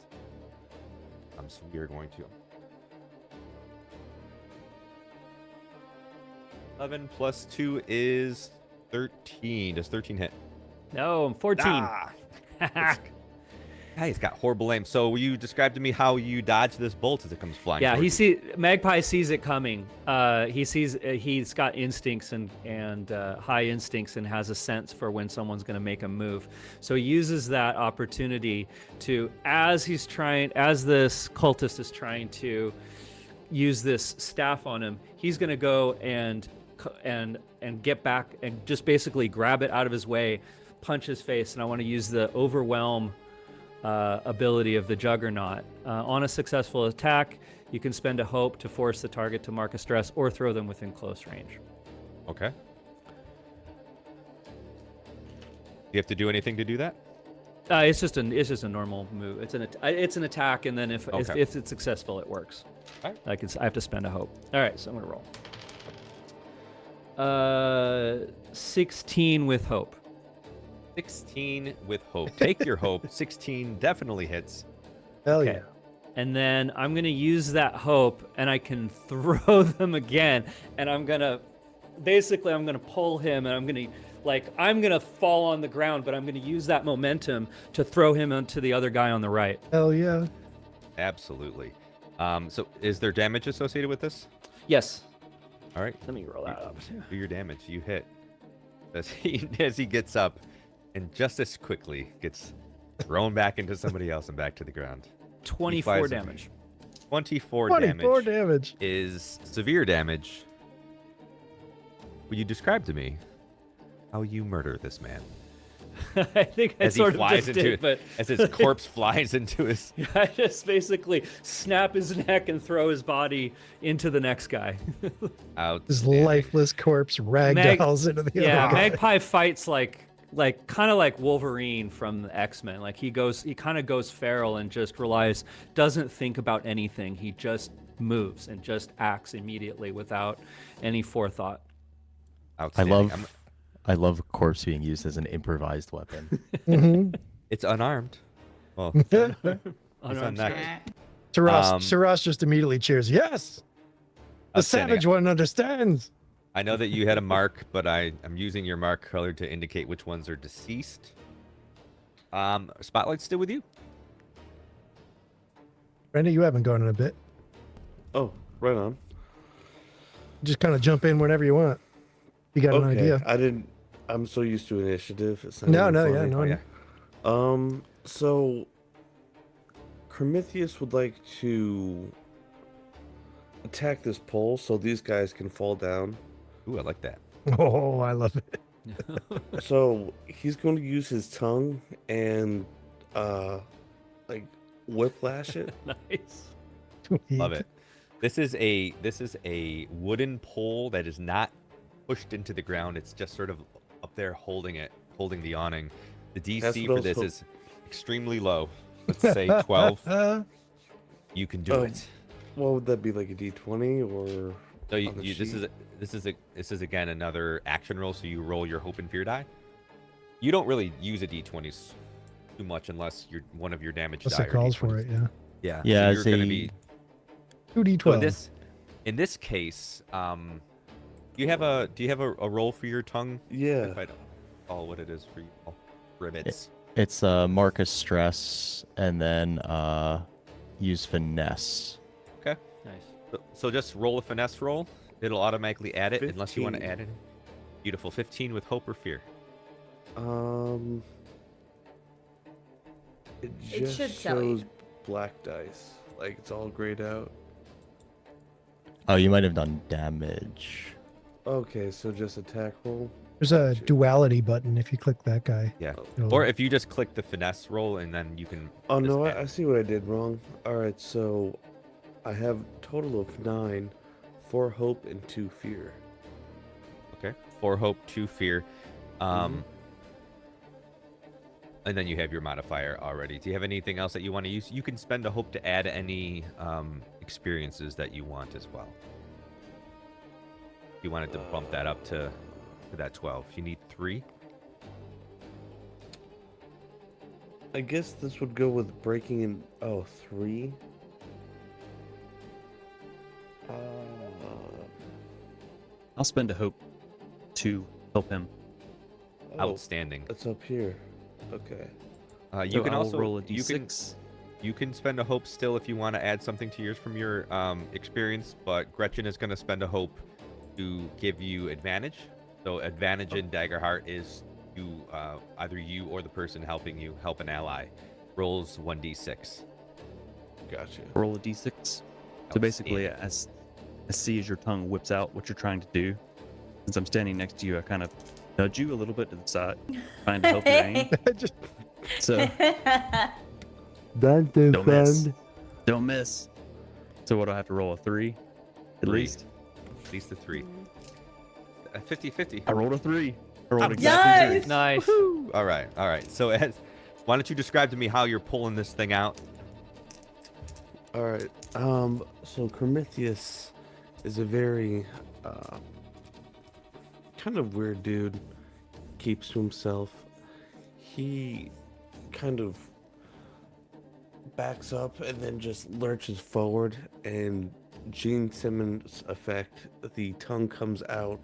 So we are going to 11 plus 2 is 13. Does 13 hit? No, I'm 14. Ah! Yeah, he's got horrible aim. So will you describe to me how you dodge this bolt as it comes flying? Yeah, towards you? Magpie sees it coming. He's got instincts and high instincts and has a sense for when someone's going to make a move. So he uses that opportunity to, as this cultist is trying to use this staff on him, he's going to go and get back and just basically grab it out of his way, punch his face, and I want to use the overwhelm ability of the Juggernaut. On a successful attack, you can spend a hope to force the target to mark a stress or throw them within close range. Okay. You have to do anything to do that? It's just a normal move. It's an attack, and then if it's successful, it works. All right. I have to spend a hope. All right, so I'm gonna roll. 16 with hope. 16 with hope. Take your hope. 16 definitely hits. Hell Okay. yeah. And then I'm going to use that hope, and I can throw them again. And I'm going to pull him, and I'm going to fall on the ground, but I'm going to use that momentum to throw him onto the other guy on the right. Hell yeah. Absolutely. So is there damage associated with this? Yes. All right. Let me roll that up. Do your damage. You hit. As he gets up and just as quickly gets thrown back into somebody else and back to the ground. 24 flies- damage. 24 24 damage damage. is severe damage. Will you describe to me how you murder this man? I think I As he sort of flies just into did, but as his corpse flies into his. I just basically snap his neck and throw his body into the next guy. His Outstanding. lifeless corpse ragdolls into the Yeah, other guy. Magpie fights like kind of like Wolverine from the X-Men. Like he kind of goes feral and just doesn't think about anything. He just moves and just acts immediately without any forethought. Outstanding. I love corpse being used as an improvised weapon. Mhm. It's unarmed. Well, it's Unarmed unnecked. Taras just immediately cheers. Yes! The Outstanding. savage one understands. I know that you had a mark, but I'm using your mark color to indicate which ones are deceased. Spotlight's still with you. Brenda, you haven't gone in a bit. Oh, right on. Just kind of jump in whenever you want. You got an idea. I didn't. I'm so used to initiative. It's not No, even no, yeah, funny. no. Oh, yeah. So Prometheus would like to attack this pole so these guys can fall down. Ooh, I like that. Oh, I love it. So he's going to use his tongue and like whiplash it. Nice. Love it. This is a wooden pole that is not pushed into the ground. It's just sort of up there holding the awning. The That's DC what I for was this hop- is extremely low. Let's say 12. You can do Oh. it. What would that be, like a D20 or? So on the this is again another action roll. So you roll your hope and fear die. You don't really use a D20 too much unless one of your damage Unless die. it or calls D20s. for it, yeah. Yeah. Yeah, So as you're going to a- be 2d12. so in this case, do you have a roll for your tongue? Yeah. If I don't recall what it is for you. Oh, ribbits. It's Marcus stress and then use finesse. Okay. Nice. So just roll a finesse roll. It'll automatically add it unless you want to 15. add it. Beautiful. 15 with hope or fear. It It just should tell you. shows black dice. Like it's all grayed out. Oh, you might have done damage. Okay, so just attack roll. There's a duality button. If you click that guy, Yeah. it'll- Or if you just click the finesse roll and then you can. Oh just no, add I see what I did wrong. All right, so I have total of 9, 4 hope and 2 fear. Okay. 4 hope, 2 fear. And then you have your modifier already. Do you have anything else that you want to use? You can spend a hope to add any experiences that you want as well. If you wanted to bump that up to that 12. You need 3. I guess this would go with breaking in. Oh, 3. I'll spend a hope to help him. Oh, Outstanding. it's up here. Okay. You So can I'll also roll a you can d6. you can spend a hope still if you want to add something to yours from your experience, but Gretchen is going to spend a hope to give you advantage. So advantage in Daggerheart is you either you or the person helping you help an ally rolls 1d6. Gotcha. Roll a d6. So basically, as I see as your tongue whips out what you're trying to do, since I'm standing next to you, I kind of nudge you a little bit to the side, trying to help you aim. Just So Don't don't miss. Don't miss. So what do I have to roll? A 3? At Three. least? At least a 3. 50-50. I rolled a 3. I rolled I'm exactly 3. Nice. Woohoo! All right. So why don't you describe to me how you're pulling this thing out? All right. So Prometheus is a very kind of weird dude. Keeps to himself. He kind of backs up and then just lurches forward, and Gene Simmons effect, the tongue comes out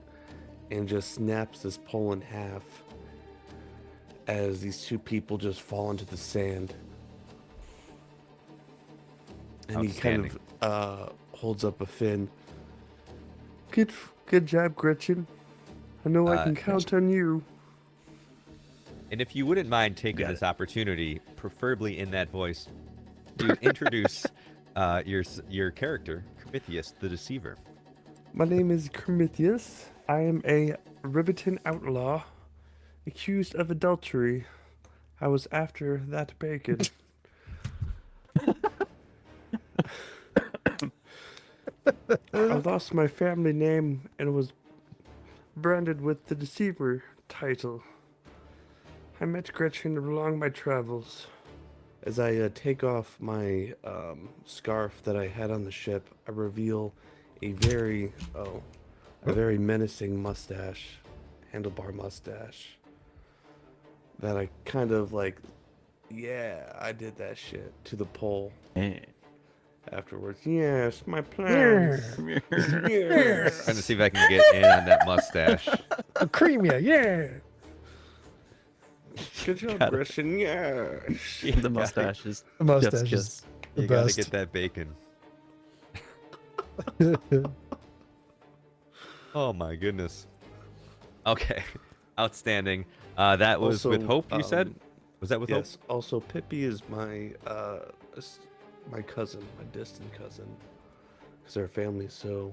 and just snaps this pole in half as these two people just fall into the sand. And he kind of holds up a fin. Good job, Gretchen. I know I can count on you. And if you wouldn't mind taking this opportunity, preferably in that voice, to introduce your character, Prometheus the Deceiver. My name is Prometheus. I am a Ribbiton outlaw, accused of adultery. I was after that bacon. I lost my family name and was branded with the Deceiver title. I met Gretchen along my travels. As I take off my scarf that I had on the ship, I reveal a very menacing mustache, handlebar mustache, that I kind of like, yeah, I did that shit to the pole. Afterwards, yes, my plans. Yes. Trying to see if I can get in on that mustache. I'll cream you, yeah. Good job, Gretchen. Yes. The mustache is The mustache chef's is kiss. the You gotta best. get that bacon. Oh my goodness. Okay, outstanding. That was with Also, Hope. You said? Was that with Hope? Yes. Also, Pippi is my cousin, my distant cousin, because our family's so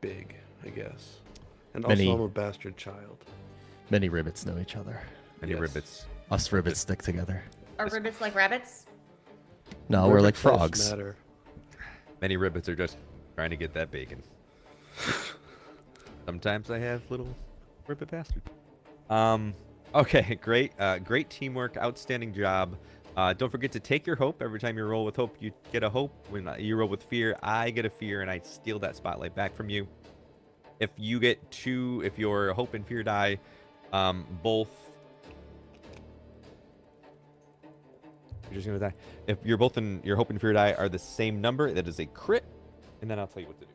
big, I guess. And Many- also, I'm a bastard child. Many ribbits know each other. Any Yes. ribbits? Us ribbits stick together. Are ribbits like rabbits? No, we're like Ribbit does frogs. matter. Many ribbits are just trying to get that bacon. Sometimes I have little ribbit bastards. Okay, great teamwork, outstanding job. Don't forget to take your hope. Every time you roll with hope, you get a hope. When you roll with fear, I get a fear, and I steal that spotlight back from you. If you get two, if your hope and fear die, both. You're just gonna die. If you're both in your hope and fear die are the same number, that is a crit, and then I'll tell you what to do.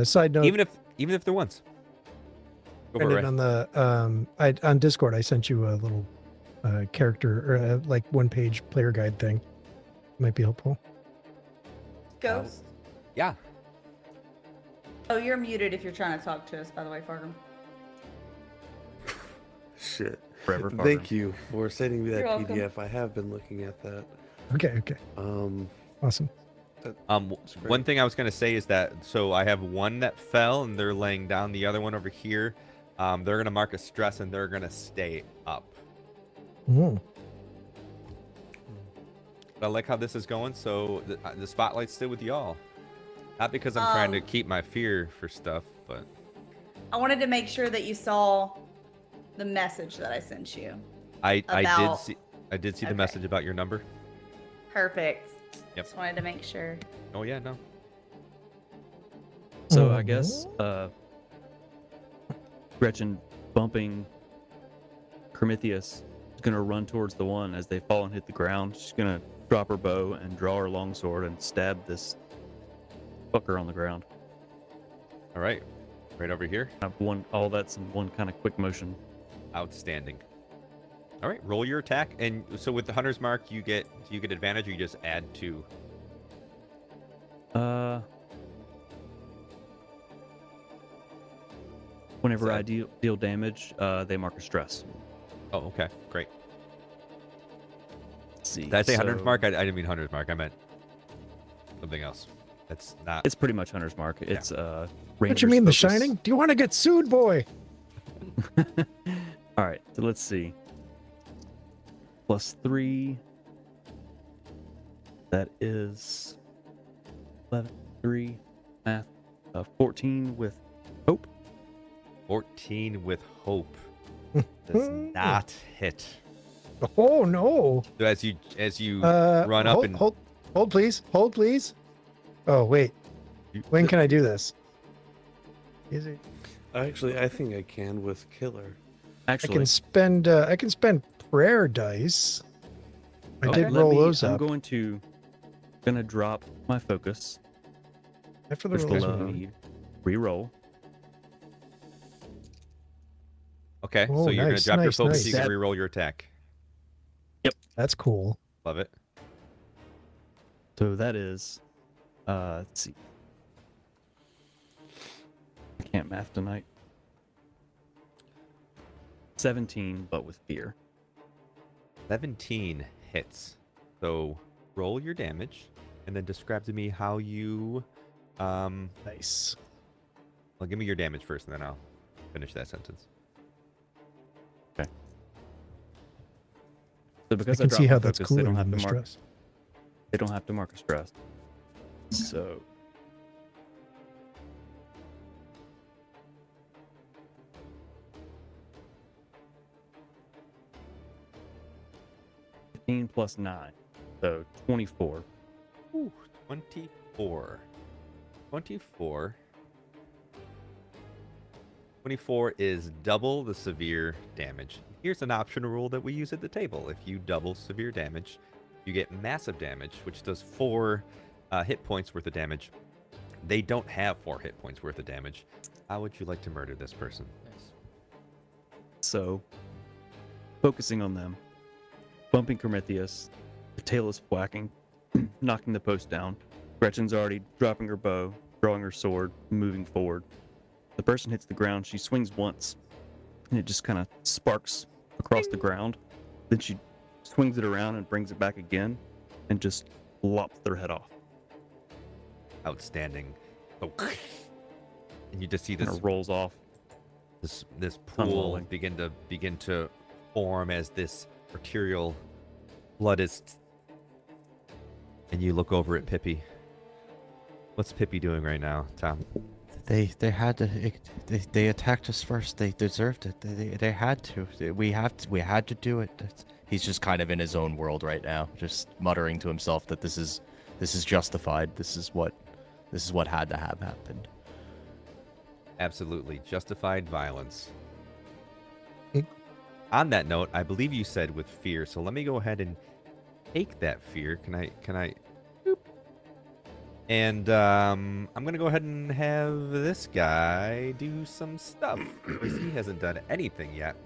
Side note, Even if they're ones. Go for it, Brendan, Ray. on the on Discord, I sent you a little character or like one-page player guide thing. Might be helpful. Ghost? Yeah. Oh, you're muted if you're trying to talk to us, by the way, Fargrim. Shit. Forever Thank you for sending me that You're welcome. PDF. I have been looking at that. Okay. Awesome. great. One thing I was gonna say is that so I have one that fell and they're laying down. The other one over here, they're gonna mark a stress and they're gonna stay up. Mm. But I like how this is going. So the spotlight's still with y'all. Not because I'm trying to keep my fear for stuff, but I wanted to make sure that you saw the message that I sent you. I About- did see the Okay. message about your number. Perfect. Yep. Just wanted to make sure. Oh yeah, no. So I guess Gretchen bumping Prometheus is gonna run towards the one as they fall and hit the ground. She's gonna drop her bow and draw her longsword and stab this fucker on the ground. All right, right over here. All that's in one kind of quick motion. Outstanding. All right, roll your attack. And so with the hunter's mark, do you get advantage, or you just add 2? Whenever I deal damage, they mark a stress. Oh, okay, great. Let's see. Did I say hunter's so- mark? I didn't mean hunter's mark. I meant something else. That's not. It's pretty much hunter's mark. It's What ranger's you mean, The focus. Shining? Do you want to get sued, boy? All right, so let's see. +3. That is 11, 3, math. 14 with hope. 14 with hope. Does not hit. Oh no! So as you run up and hold, please. Hold, please. Oh wait. When can I do this? Is it? Actually, I think I can with killer. Actually, I can spend prayer dice. I Okay. did roll those I'm up. gonna drop my focus. After the Which rolls will are allow done. me reroll. okay, Oh, so you're nice, gonna drop nice, your focus. nice. So you can reroll your attack. That's cool. Love it. So that is, let's see. I can't math tonight. 17, but with fear. 17 hits. So roll your damage, and then describe to me how you. Nice. Well, give me your damage first, and then I'll finish that sentence. So because I can dropped see my how that's focus, cooler they don't than have the to mark. stress. They don't have to mark a stress. So. +9, so 24. Ooh, 24. 24. 24 is double the severe damage. Here's an optional rule that we use at the table. If you double severe damage, you get massive damage, which does 4 hit points worth of damage. They don't have 4 hit points worth of damage. How would you like to murder this person? So, focusing on them, bumping Prometheus, the tail is whacking, knocking the post down. Gretchen's already dropping her bow, drawing her sword, moving forward. The person hits the ground, she swings once, and it just kind of sparks across the ground. Then she swings it around and brings it back again, and just lops their head off. Outstanding. Oh. And you just see Kind this of rolls off. this pool Unrolling. begin to form as this arterial blood is. And you look over at Pippi. What's Pippi doing right now, Tom? They had to. They attacked us first. They deserved it. They had to. We had to do it. He's just kind of in his own world right now, just muttering to himself that this is justified. This is what had to have happened. Absolutely justified violence. Mm. On that note, I believe you said with fear, so let me go ahead and take that fear. Can I? Boop. And I'm gonna go ahead and have this guy do some stuff because he hasn't done anything yet.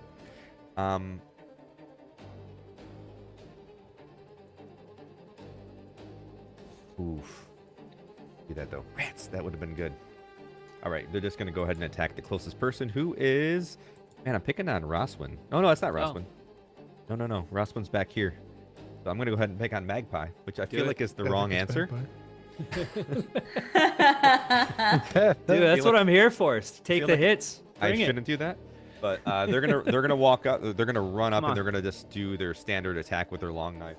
Oof. Do that though. Rats. That would have been good. All right, they're just gonna go ahead and attack the closest person, who is. Man, I'm picking on Roswin. Oh no, that's not Roswin. No. Roswin's back here. So I'm gonna go ahead and pick on Magpie, which I feel like is the wrong answer. Dude, that's what I'm here for. Is to take feel the like hits. I Bring it. shouldn't do that, but they're gonna walk up. They're gonna run up Come and on. they're gonna just do their standard attack with their long knife.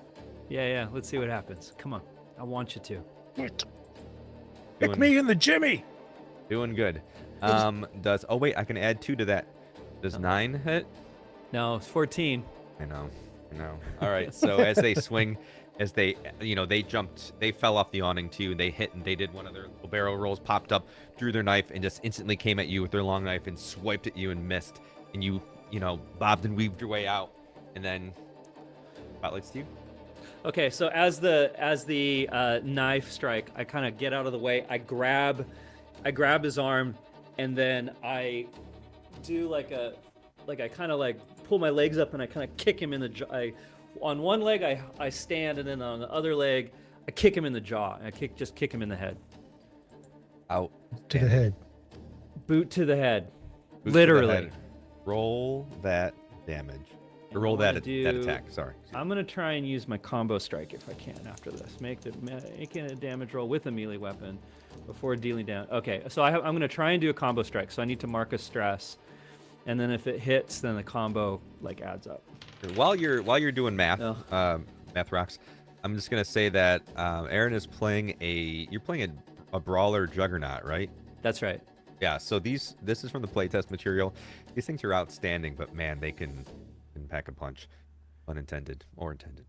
Yeah. Let's see what happens. Come on. I want you to. Pick Doing- me in the Jimmy. Doing good. Does oh wait, I can add 2 to that. Does 9 hit? No, it's 14. I know. All right. So as they swing, as they jumped, they fell off the awning too, and they hit, and they did one of their little barrel rolls, popped up, drew their knife, and just instantly came at you with their long knife and swiped at you and missed, and you bobbed and weaved your way out, and then spotlights to you. Okay, so as the knife strike, I kind of get out of the way. I grab his arm, and then I do like a I kind of like pull my legs up and I kind of kick him in the jaw. On one leg I stand, and then on the other leg I kick him in the jaw. And I just kick him in the head. Out. To the head. Boot to the head. Boot to the Literally. head. Roll that damage. Or roll that attack. Sorry. I'm gonna try and use my combo strike if I can after this. Making a damage roll with a melee weapon before dealing down. Okay, so I'm gonna try and do a combo strike. So I need to mark a stress, and then if it hits, then the combo like adds up. While you're doing math, Oh. math rocks, I'm just gonna say that Aaron is playing you're playing a brawler juggernaut, right? That's right. Yeah. So this is from the playtest material. These things are outstanding, but man, they can pack a punch, unintended or intended.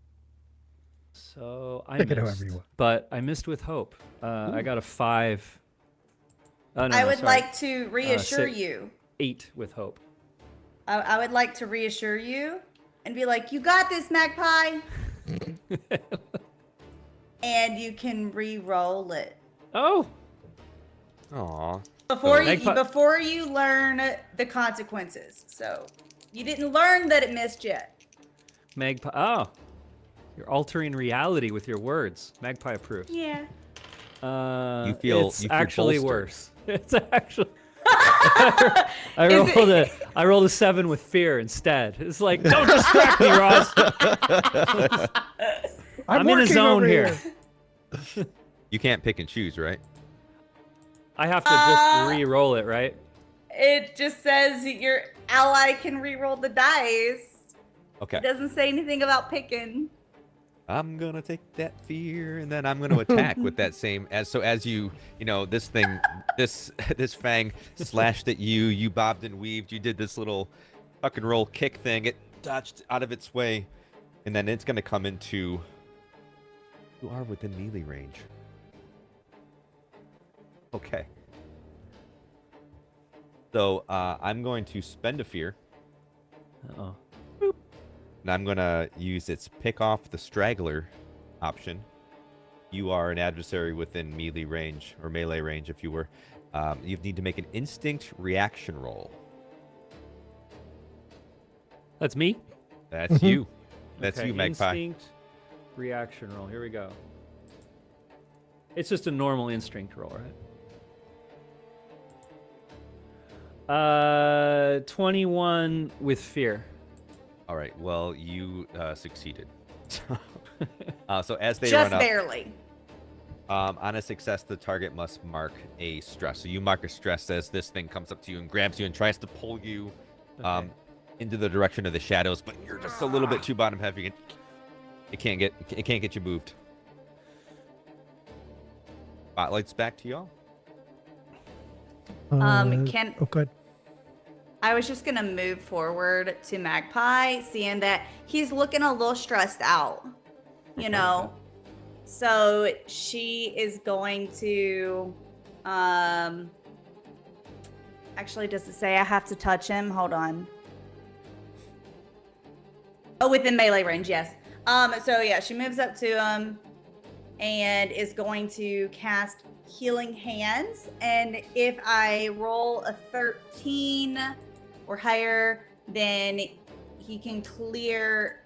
So I Pick missed, it however you want. but I missed with hope. I got a 5. Oh, no, I no, would sorry. like to reassure 6. you. 8 with hope. I would like to reassure you and be like, you got this, Magpie. And you can re-roll it. Oh, Aw. Before you learn the consequences. So you didn't learn that it missed yet. Magpie. Oh, you're altering reality with your words. Magpie approved. Yeah. You feel actually bolstered. worse. It's actually. I rolled a 7 with fear instead. It's like, don't distract me, Ross. I'm in a working zone over here. You can't pick and choose, right? I have to just re-roll it, right? It just says your ally can re-roll the dice. Okay. It doesn't say anything about picking. I'm gonna take that fear, and then I'm gonna attack with that same as you this thing, this fang slashed at you. You bobbed and weaved. You did this little tuck and roll kick thing. It dodged out of its way, and then it's gonna come into. You are within melee range. Okay. So I'm going to spend a fear. Uh-oh. And I'm going to use its pick off the straggler option. You are an adversary within melee range, or melee range if you were. You need to make an instinct reaction roll. That's me? That's you. That's Okay, you, Magpie. Instinct reaction roll. Here we go. It's just a normal instinct roll, right? 21 with fear. All right. Well, you succeeded. So as they Just run up, barely. on a success, the target must mark a stress. So you mark a stress as this thing comes up to you and grabs you and tries to pull you into the direction of the shadows, but you're just a little bit too bottom heavy, and it can't get you moved. Spotlight's back to y'all. Oh, good. I was just gonna move forward to Magpie, seeing that he's looking a little stressed out, you know. So she is going to actually, does it say I have to touch him? Hold on. Oh, within melee range, yes. So yeah, she moves up to him and is going to cast Healing Hands, and if I roll a 13 or higher, then he can clear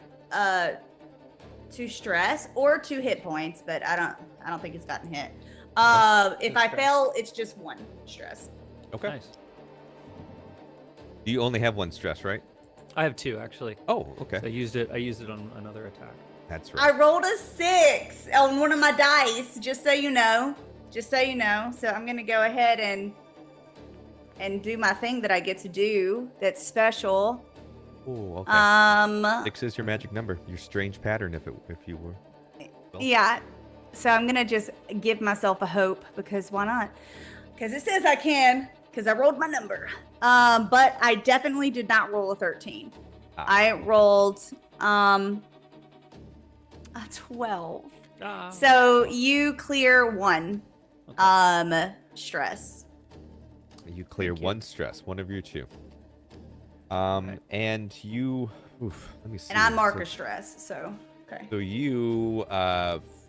2 stress or 2 hit points, but I don't think it's gotten hit. If I fail, it's just 1 stress. Okay. Nice. You only have 1 stress, right? I have 2 actually. Oh, okay. So I used it on another attack. That's right. I rolled a 6 on one of my dice, just so you know. Just so you know. So I'm gonna go ahead and do my thing that I get to do that's special. Oh, okay. 6 is your magic number. Your strange pattern, if you were. Well. Yeah. So I'm gonna just give myself a hope, because why not? Because it says I can, because I rolled my number. But I definitely did not roll a 13. I rolled a 12. So you clear 1 stress. You clear 1 stress, 1 of your 2. And you, let me see. And I mark a stress, so okay. So you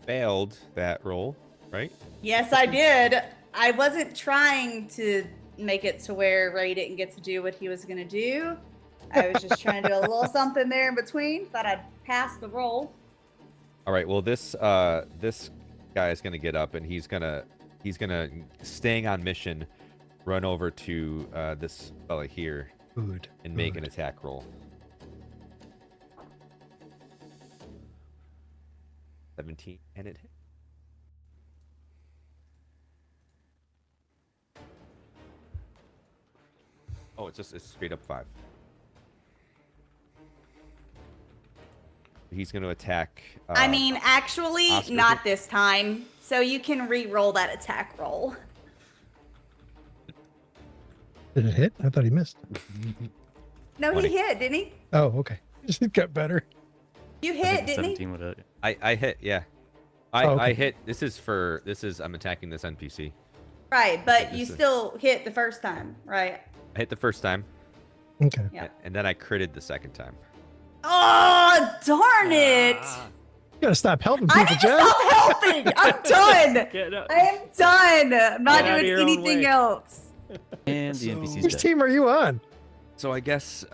failed that roll, right? Yes, I did. I wasn't trying to make it to where Ray didn't get to do what he was gonna do. I was just trying to do a little something there in between. Thought I'd pass the roll. All right. Well, this guy is gonna get up and he's gonna staying on mission, run over to this fella here Food. and make an attack roll. 17 and it hit. Oh, it's straight up 5. He's going to attack. I mean, actually, Oskar not here. this time. So you can re-roll that attack roll. Did it hit? I thought he missed. No, 20. he hit, didn't he? Oh, okay. It got better. You I hit, think didn't he? 17 would hit. I hit, yeah. I okay. hit. I'm attacking this NPC. Right, but This you is- still hit the first time, right? I hit the first time, Okay. Yeah. and then I critted the second time. Oh, darn it! You gotta stop helping I people, need to Jeff. stop helping! I'm done! Get up. I am done! I'm not Get out of doing your own anything way. else. And the NPC's Which dead. team are you on? So I guess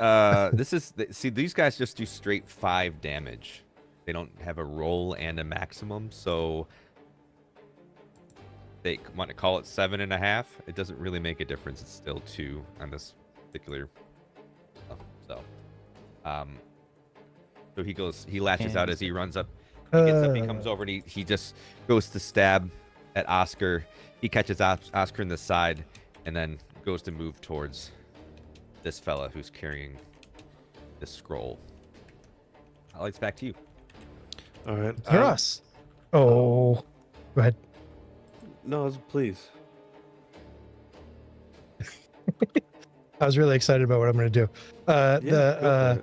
see, these guys just do straight 5 damage. They don't have a roll and a maximum, so they want to call it 7.5. It doesn't really make a difference. It's still 2 on this particular. So he latches out as he runs up. He gets up, he comes over, and he just goes to stab at Oskar. He catches Oskar in the side, and then goes to move towards this fella who's carrying this scroll. Alex, back to you. All right. You're us. Oh. Go ahead. No, please. I was really excited about what I'm going to do. Yeah, go for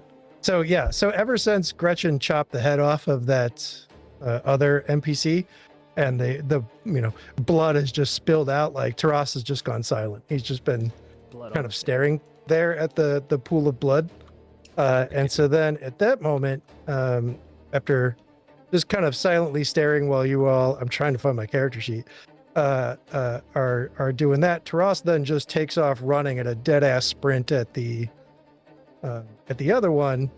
it. So ever since Gretchen chopped the head off of that other NPC, and the blood has just spilled out, like Taras has just gone silent. He's just been Blood kind on of the staring there at the pool of blood. And so then at that moment, after just kind of silently staring while you all, I'm trying to find my character sheet, are doing that, Taras then just takes off running at a dead ass sprint at the other one,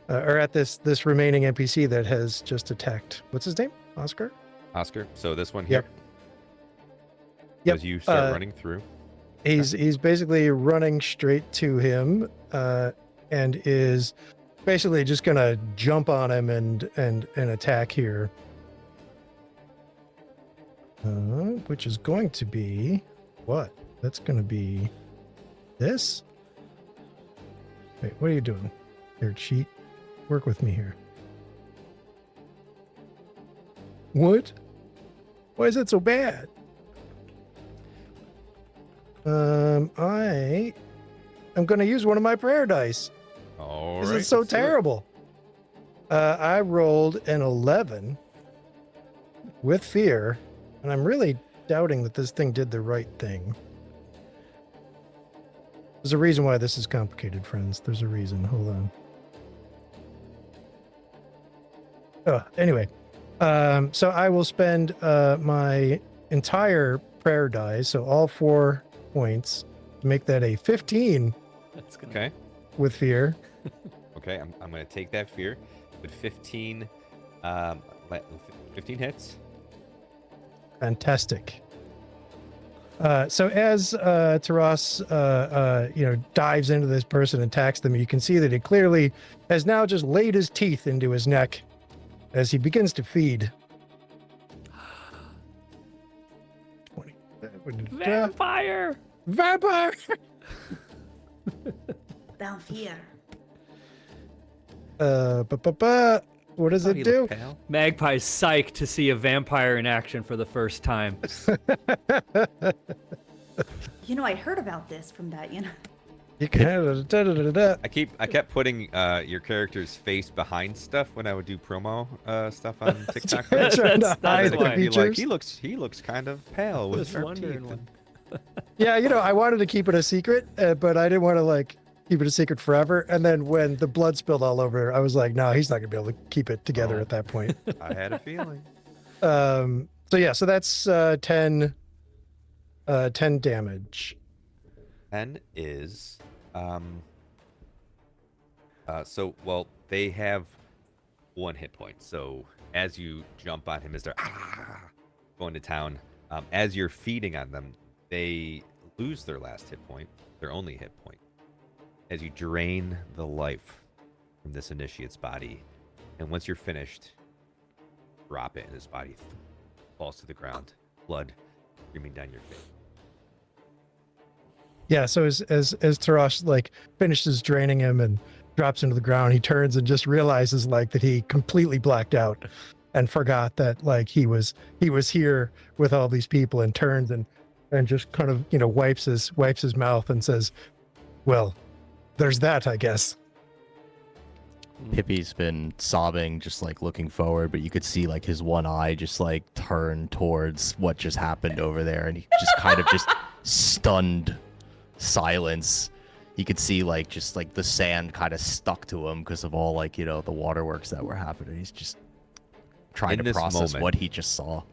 or at this remaining NPC that has just attacked. What's his name? Oskar? Oskar. So this one here. Yep. As you start running through. He's basically running straight to him, and is basically just gonna jump on him and attack here. Which is going to be what? That's going to be this. Wait, what are you doing? Here, cheat. Work with me here. What? Why is it so bad? I am going to use one of my prayer dice. All This right. is so let's do it. terrible. I rolled an 11 with fear, and I'm really doubting that this thing did the right thing. There's a reason why this is complicated, friends. There's a reason. Hold on. Anyway, so I will spend my entire prayer die, so all 4 points, to make that a 15 That's gonna Okay. with fear. Okay. I'm going to take that fear. With 15, 15 hits. Fantastic. So as Taras, dives into this person and attacks them, you can see that he clearly has now just laid his teeth into his neck as he begins to feed. 20. Vampire! Vampire! Down fear. What does Thought he it do? looked pale. Magpie's psyched to see a vampire in action for the first time. I heard about this from that, You can. I kept putting your character's face behind stuff when I would do promo stuff on TikTok. Trying to That's hide the why. Be like, features. he looks kind of pale with Just sharp wondering teeth. when- Yeah, I wanted to keep it a secret, but I didn't want to keep it a secret forever. And then when the blood spilled all over, I was like, no, he's not gonna be able to keep it together Oh. at that point. I had a feeling. So that's 10 damage. 10 is Well, they have 1 hit point. So as you jump on him as they're going to town, as you're feeding on them, they lose their last hit point, their only hit point. As you drain the life from this initiate's body, and once you're finished, drop it, and his body falls to the ground, blood streaming down your face. Yeah, so as Tarash like finishes draining him and drops into the ground, he turns and just realizes like that he completely blacked out and forgot that like he was here with all these people, and turns and just kind of, you know, wipes his mouth and says, "Well, there's that, I guess." Pippi's been sobbing, just like looking forward, but you could see like his one eye just like turn towards what just happened over there, and he just kind of just stunned silence. You could see like just like the sand kind of stuck to him because of all like, you know, the waterworks that were happening. He's just trying to process what he just saw.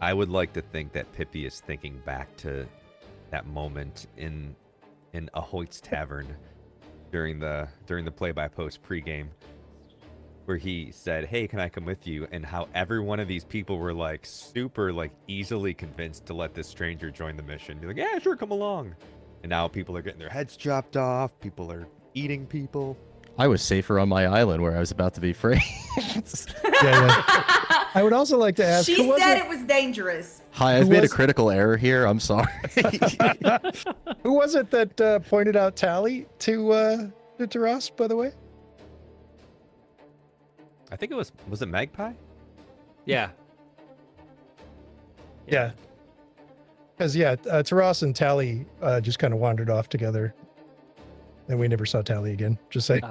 I would like to think that Pippi is thinking back to that moment in Ahoyt's Tavern during the play-by-post pregame, where he said, "Hey, can I come with you?" And how every one of these people were like super like easily convinced to let this stranger join the mission. Be like, "Yeah, sure, come along." And now people are getting their heads chopped off. People are eating people. I was safer on my island where I was about to be free. Yeah. I would also like to ask. She said it was dangerous. Hi, I've made a critical error here. I'm sorry. Who was it that pointed out Tally to Ross, by the way? I think it was it Magpie? Yeah. Yeah. Because Taras and Tally just kind of wandered off together, and we never saw Tally again. Just saying.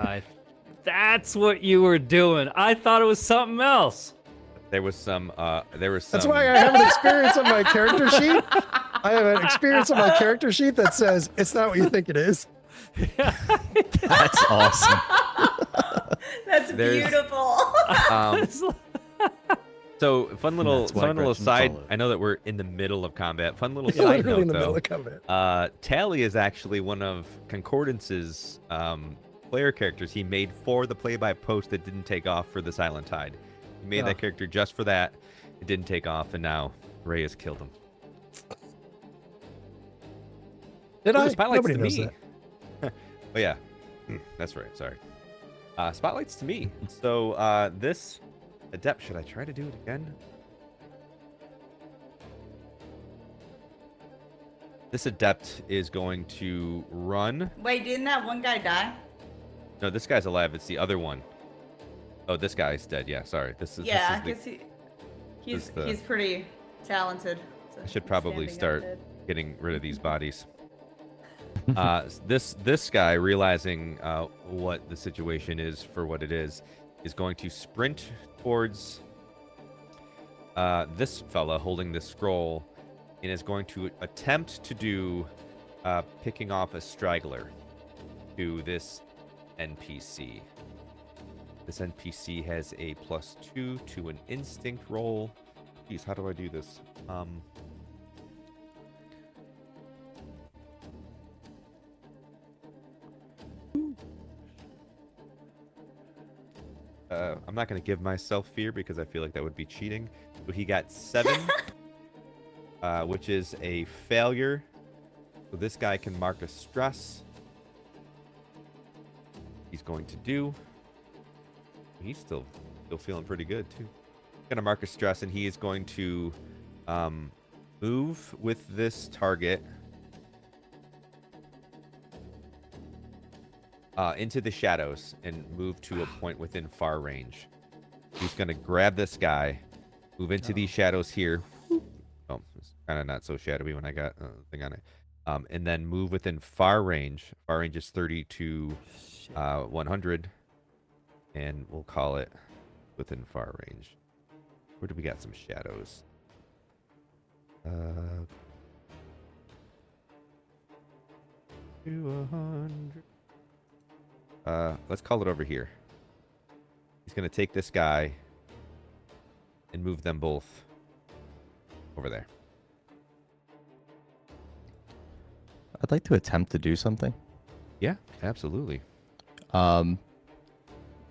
That's what you were doing. I thought it was something else. There was some. That's why I have an experience on my character sheet. I have an experience on my character sheet that says it's not what you think it is. That's awesome. That's beautiful. So fun little side. followed. I know that we're in the middle of combat. Fun little Yeah, side literally note in the middle though. of combat. Tally is actually one of Concordance's player characters he made for the play-by-post that didn't take off for the Silent Tide. He made that character just for that. It didn't take off, and now Ray has killed him. Did I? Spotlight's Nobody to knows me. that. Oh yeah, that's right. Sorry. Spotlight's to me. So this adept, should I try to do it again? This adept is going to run. Wait, didn't that one guy die? No, this guy's alive. It's the other one. Oh, this guy's dead. Yeah, sorry. This is because he's pretty talented. I should probably start getting rid of these bodies. This guy, realizing what the situation is for what it is going to sprint towards this fella holding this scroll, and is going to attempt to do picking off a straggler to this NPC. This NPC has a +2 to an instinct roll. Jeez, how do I do this? I'm not going to give myself fear because I feel like that would be cheating. But he got 7, which is a failure. So this guy can mark a stress. He's going to do. He's still feeling pretty good too. Gonna mark a stress, and he is going to move with this target into the shadows and move to a point within far range. He's gonna grab this guy, move into these shadows here. Oh, it's kind of not so shadowy when I got a thing on it. And then move within far range. Far range is 30 to 100. And we'll call it within far range. Where do we got some shadows? To 100. Let's call it over here. He's gonna take this guy and move them both over there. I'd like to attempt to do something. Yeah, absolutely.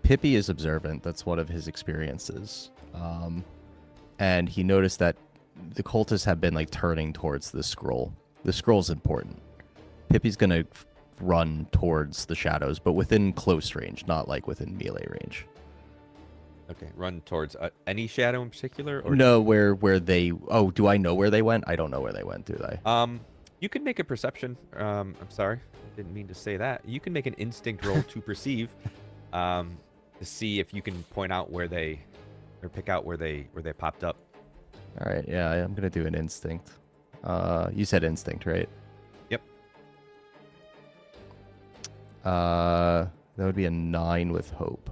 Pippi is observant. That's one of his experiences. And he noticed that the cultists have been like turning towards the scroll. The scroll's important. Pippi's gonna run towards the shadows, but within close range, not like within melee range. Okay, run towards any shadow in particular, or No, where they? Oh, do I know where they went? I don't know where they went. Do they? you can make a perception. I'm sorry, didn't mean to say that. You can make an instinct roll to perceive, to see if you can point out where they, or pick out where they popped up. All right. Yeah, I'm gonna do an instinct. You said instinct, right? Yep. That would be a 9 with hope.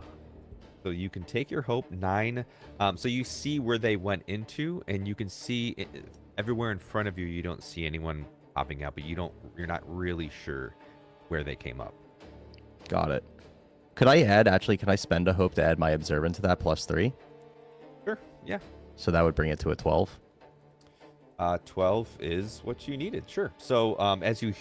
So you can take your hope 9. So you see where they went into, and you can see everywhere in front of you. You don't see anyone popping out, but you're not really sure where they came up. Got it. Could I add? Actually, can I spend a hope to add my observant to that +3? Sure. Yeah. So that would bring it to a 12. 12 is what you needed. Sure. So as you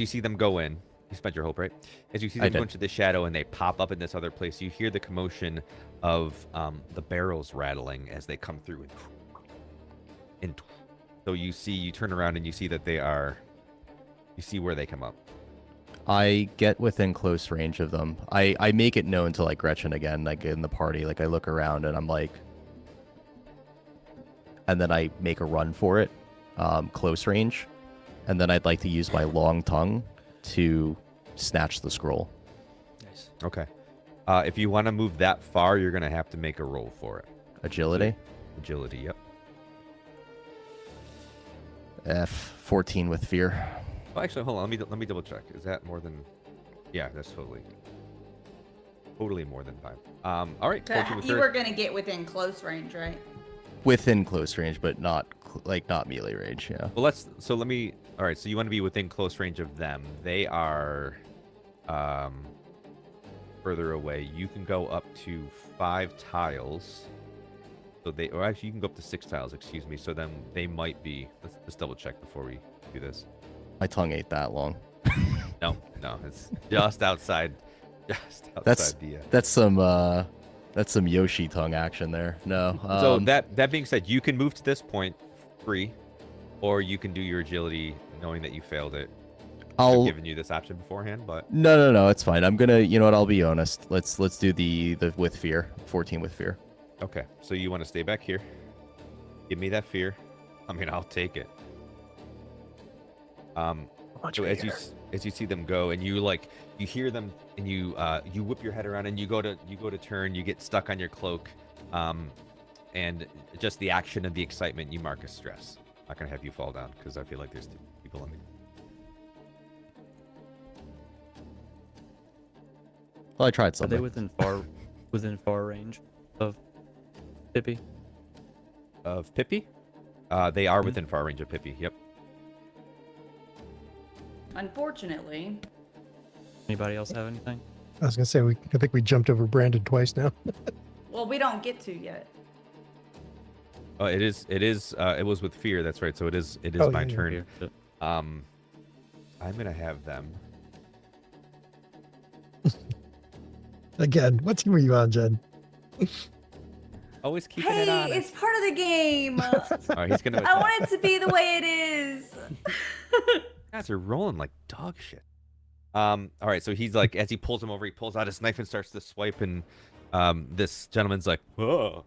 see them go in, you spent your hope, right? As you see them go into the shadow and they pop up in this other place, you hear the commotion of the barrels rattling as they come through. And so you turn around and you see that you see where they come up. I get within close range of them. I make it known to like Gretchen again, like in the party. Like I look around and I'm like, and then I make a run for it, close range, and then I'd like to use my long tongue to snatch the scroll. Nice. Okay. If you want to move that far, you're going to have to make a roll for it. Agility? Agility, yep. 14 with fear. Oh, actually, hold on. Let me double check. Is that more than... Yeah, that's totally more than 5. All right. 14 with You fear. were going to get within close range, right? Within close range, but not melee range, yeah. Well, all right, so you want to be within close range of them. They are further away. You can go up to 5 tiles. Or actually, you can go up to 6 tiles, excuse me. So then they might be, let's just double check before we do this. My tongue ain't that long. No, it's just outside. That's some Yoshi tongue action there. No. So that being said, you can move to this point free, or you can do your agility knowing that you failed it. I've given you this option beforehand, but No, it's fine. I'm gonna, you know what? I'll be honest. Let's do the with fear. 14 with fear. okay. So you want to stay back here? Give me that fear. I mean, I'll take it. So as you see them go, and you hear them, and you whip your head around, and you go to turn, you get stuck on your cloak, and just the action and the excitement, you mark as stress. I'm not gonna have you fall down because I feel like there's 2 people on me. Well, I tried Are something. they within far range of Pippi? Of Pippi? They are within far range of Pippi. Yep. Unfortunately. Anybody else have anything? I was gonna say I think we jumped over Brandon twice now. Well, we don't get to yet. Oh, it was with fear. That's right. So it is my yeah. turn. I'm gonna have them. Again, what team are you on, Jen? Always keeping it honest. It's part of the game. All right, he's gonna. I want it to be the way it is. Guys are rolling like dog shit. All right, so he's like, as he pulls him over, he pulls out his knife and starts to swipe, and this gentleman's like, whoa,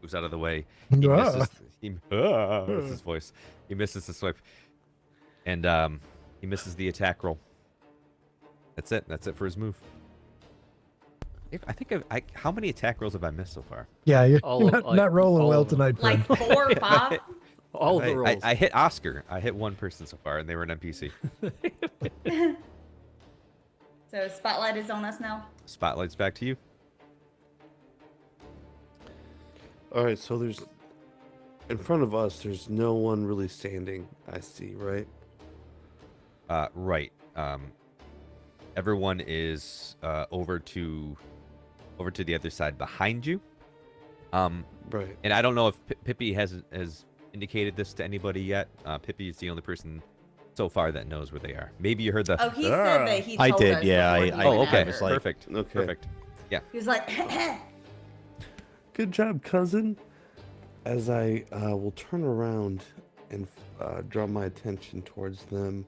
moves out of the way. He misses. That's his voice. He misses the swipe, and he misses the attack roll. That's it. That's it for his move. I think how many attack rolls have I missed so far? Yeah, you're All of- not rolling all well of them. tonight, friend. Like 4 or 5. All of the rolls. I hit Oskar. I hit 1 person so far, and they were an NPC. So spotlight is on us now. Spotlight's back to you. All right, so there's in front of us. There's no one really standing. I see, right? Right. Everyone is over to the other side behind you. Right. And I don't know if Pippi has indicated this to anybody yet. Pippi is the only person so far that knows where they are. Maybe you heard the. Oh, he said that he I told did, us yeah, before he I Oh, went okay. after. was like- Perfect. Okay. Perfect. Yeah. He was like, Good job, cousin. As I will turn around and draw my attention towards them.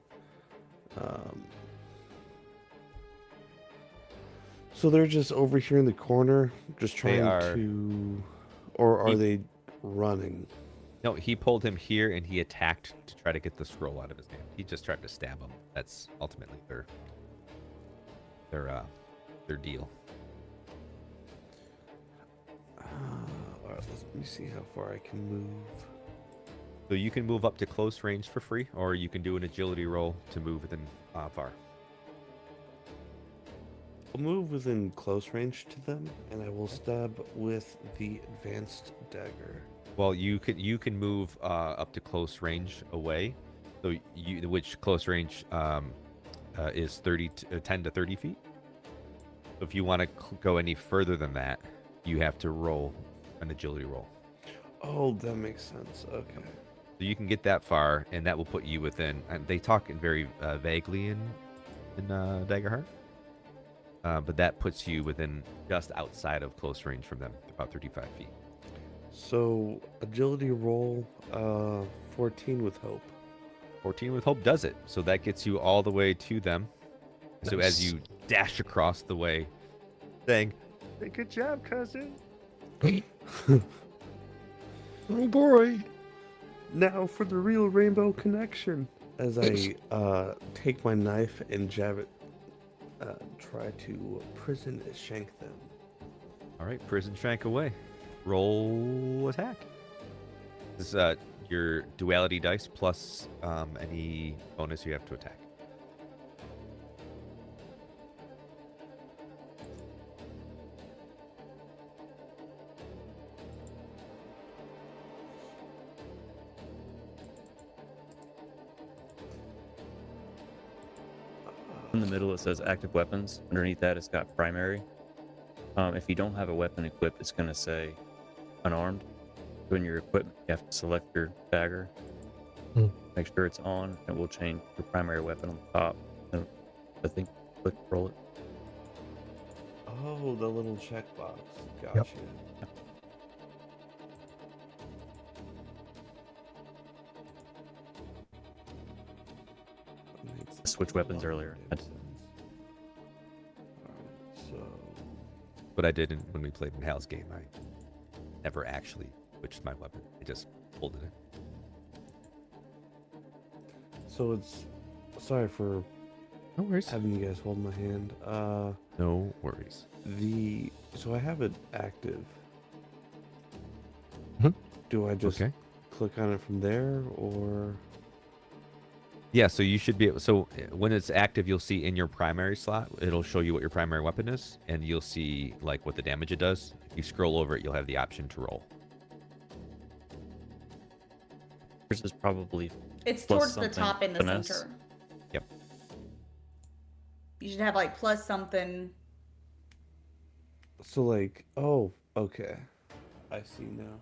So they're just over here in the corner, just They trying are- to, or are He- they running? No, he pulled him here and he attacked to try to get the scroll out of his hand. He just tried to stab him. That's ultimately their deal. All right, let me see how far I can move. So you can move up to close range for free, or you can do an agility roll to move within far. I'll move within close range to them, and I will stab with the advanced dagger. Well, you can move up to close range away. So which close range is 10 to 30 feet. So if you want to go any further than that, you have to roll an agility roll. Oh, that makes sense. Okay. So you can get that far, and that will put you within. And they talk in very vaguely in Daggerheart, but that puts you within just outside of close range from them, about 35 feet. So agility roll, 14 with hope. 14 with hope does it. So that gets you all the way to them. So as Nice. you dash across the way, saying, "Good job, cousin." Oh boy. Now for the real rainbow connection. As I take my knife and jab it, try to prison shank them. All right, prison shank away. Roll attack. This is your duality dice plus any bonus you have to attack. In the middle, it says active weapons. Underneath that, it's got primary. If you don't have a weapon equipped, it's going to say unarmed. So in your equipment, you have to select your dagger. Make sure it's on, and it will change your primary weapon on the top. And I think click roll it. Oh, the little checkbox. Gotcha. Switch weapons earlier. So What I did when we played in Hal's game, I never actually switched my weapon. I just pulled it in. So it's sorry for No worries. having you guys hold my hand. No worries. So I have it active. Mhm. Do I just Okay. click on it from there, or Yeah, so you should be able, so when it's active, you'll see in your primary slot, it'll show you what your primary weapon is, and you'll see like what the damage it does. If you scroll over it, you'll have the option to roll. Yours is probably it's Plus towards the something top in the finesse. center. Yep. You should have like plus something. so like? Oh, okay. I see now.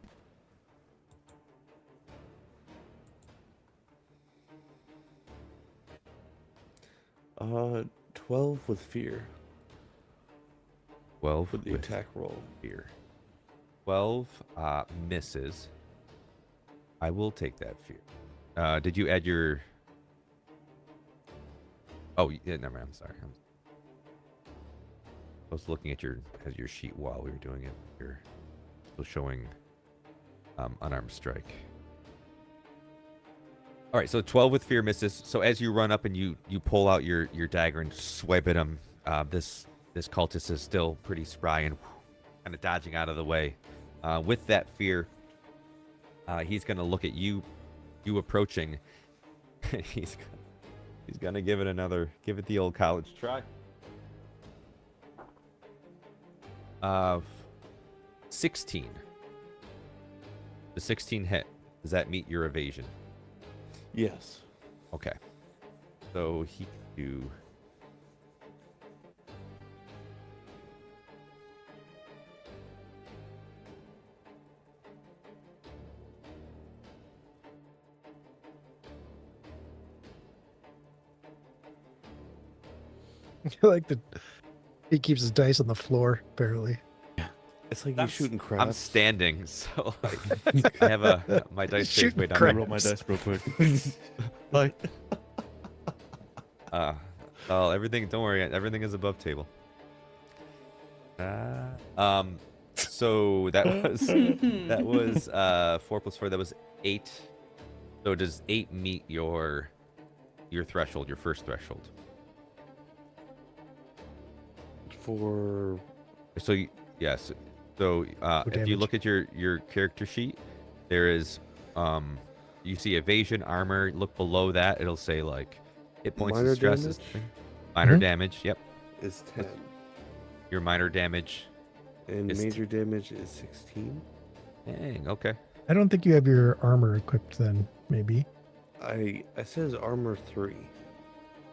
Uh, 12 with fear 12 for the with attack roll. fear. 12 misses. I will take that fear. Did you add your... Oh, yeah, never mind. I'm sorry. I was looking at your sheet while we were doing it. You're still showing unarmed strike. All right, so 12 with fear misses. So as you run up and you pull out your dagger and swipe at him, this cultist is still pretty spry and kind of dodging out of the way. With that fear, he's going to look at you approaching. he's going to give it the old college try. 16. The 16 hit. Does that meet your evasion? Yes. Okay. So he can do... Like he keeps his dice on the floor, apparently. It's like I'm you shooting crabs. I'm standing, so like, I have my dice stays Shooting way down. crabs. Roll my dice real quick. Like, Oh, everything. Don't worry, everything is above table. So that was 4 + 4. That was 8. So does 8 meet your threshold, your first threshold? For So yes. So if you damage. look at your character sheet, there is you see evasion, armor. Look below that. It'll say like hit points Minor and stress. damage? Minor Mhm. damage. Yep. is 10, Your minor damage. and Is major damage is 16. Dang. Okay. I don't think you have your armor equipped then, maybe. I says armor 3.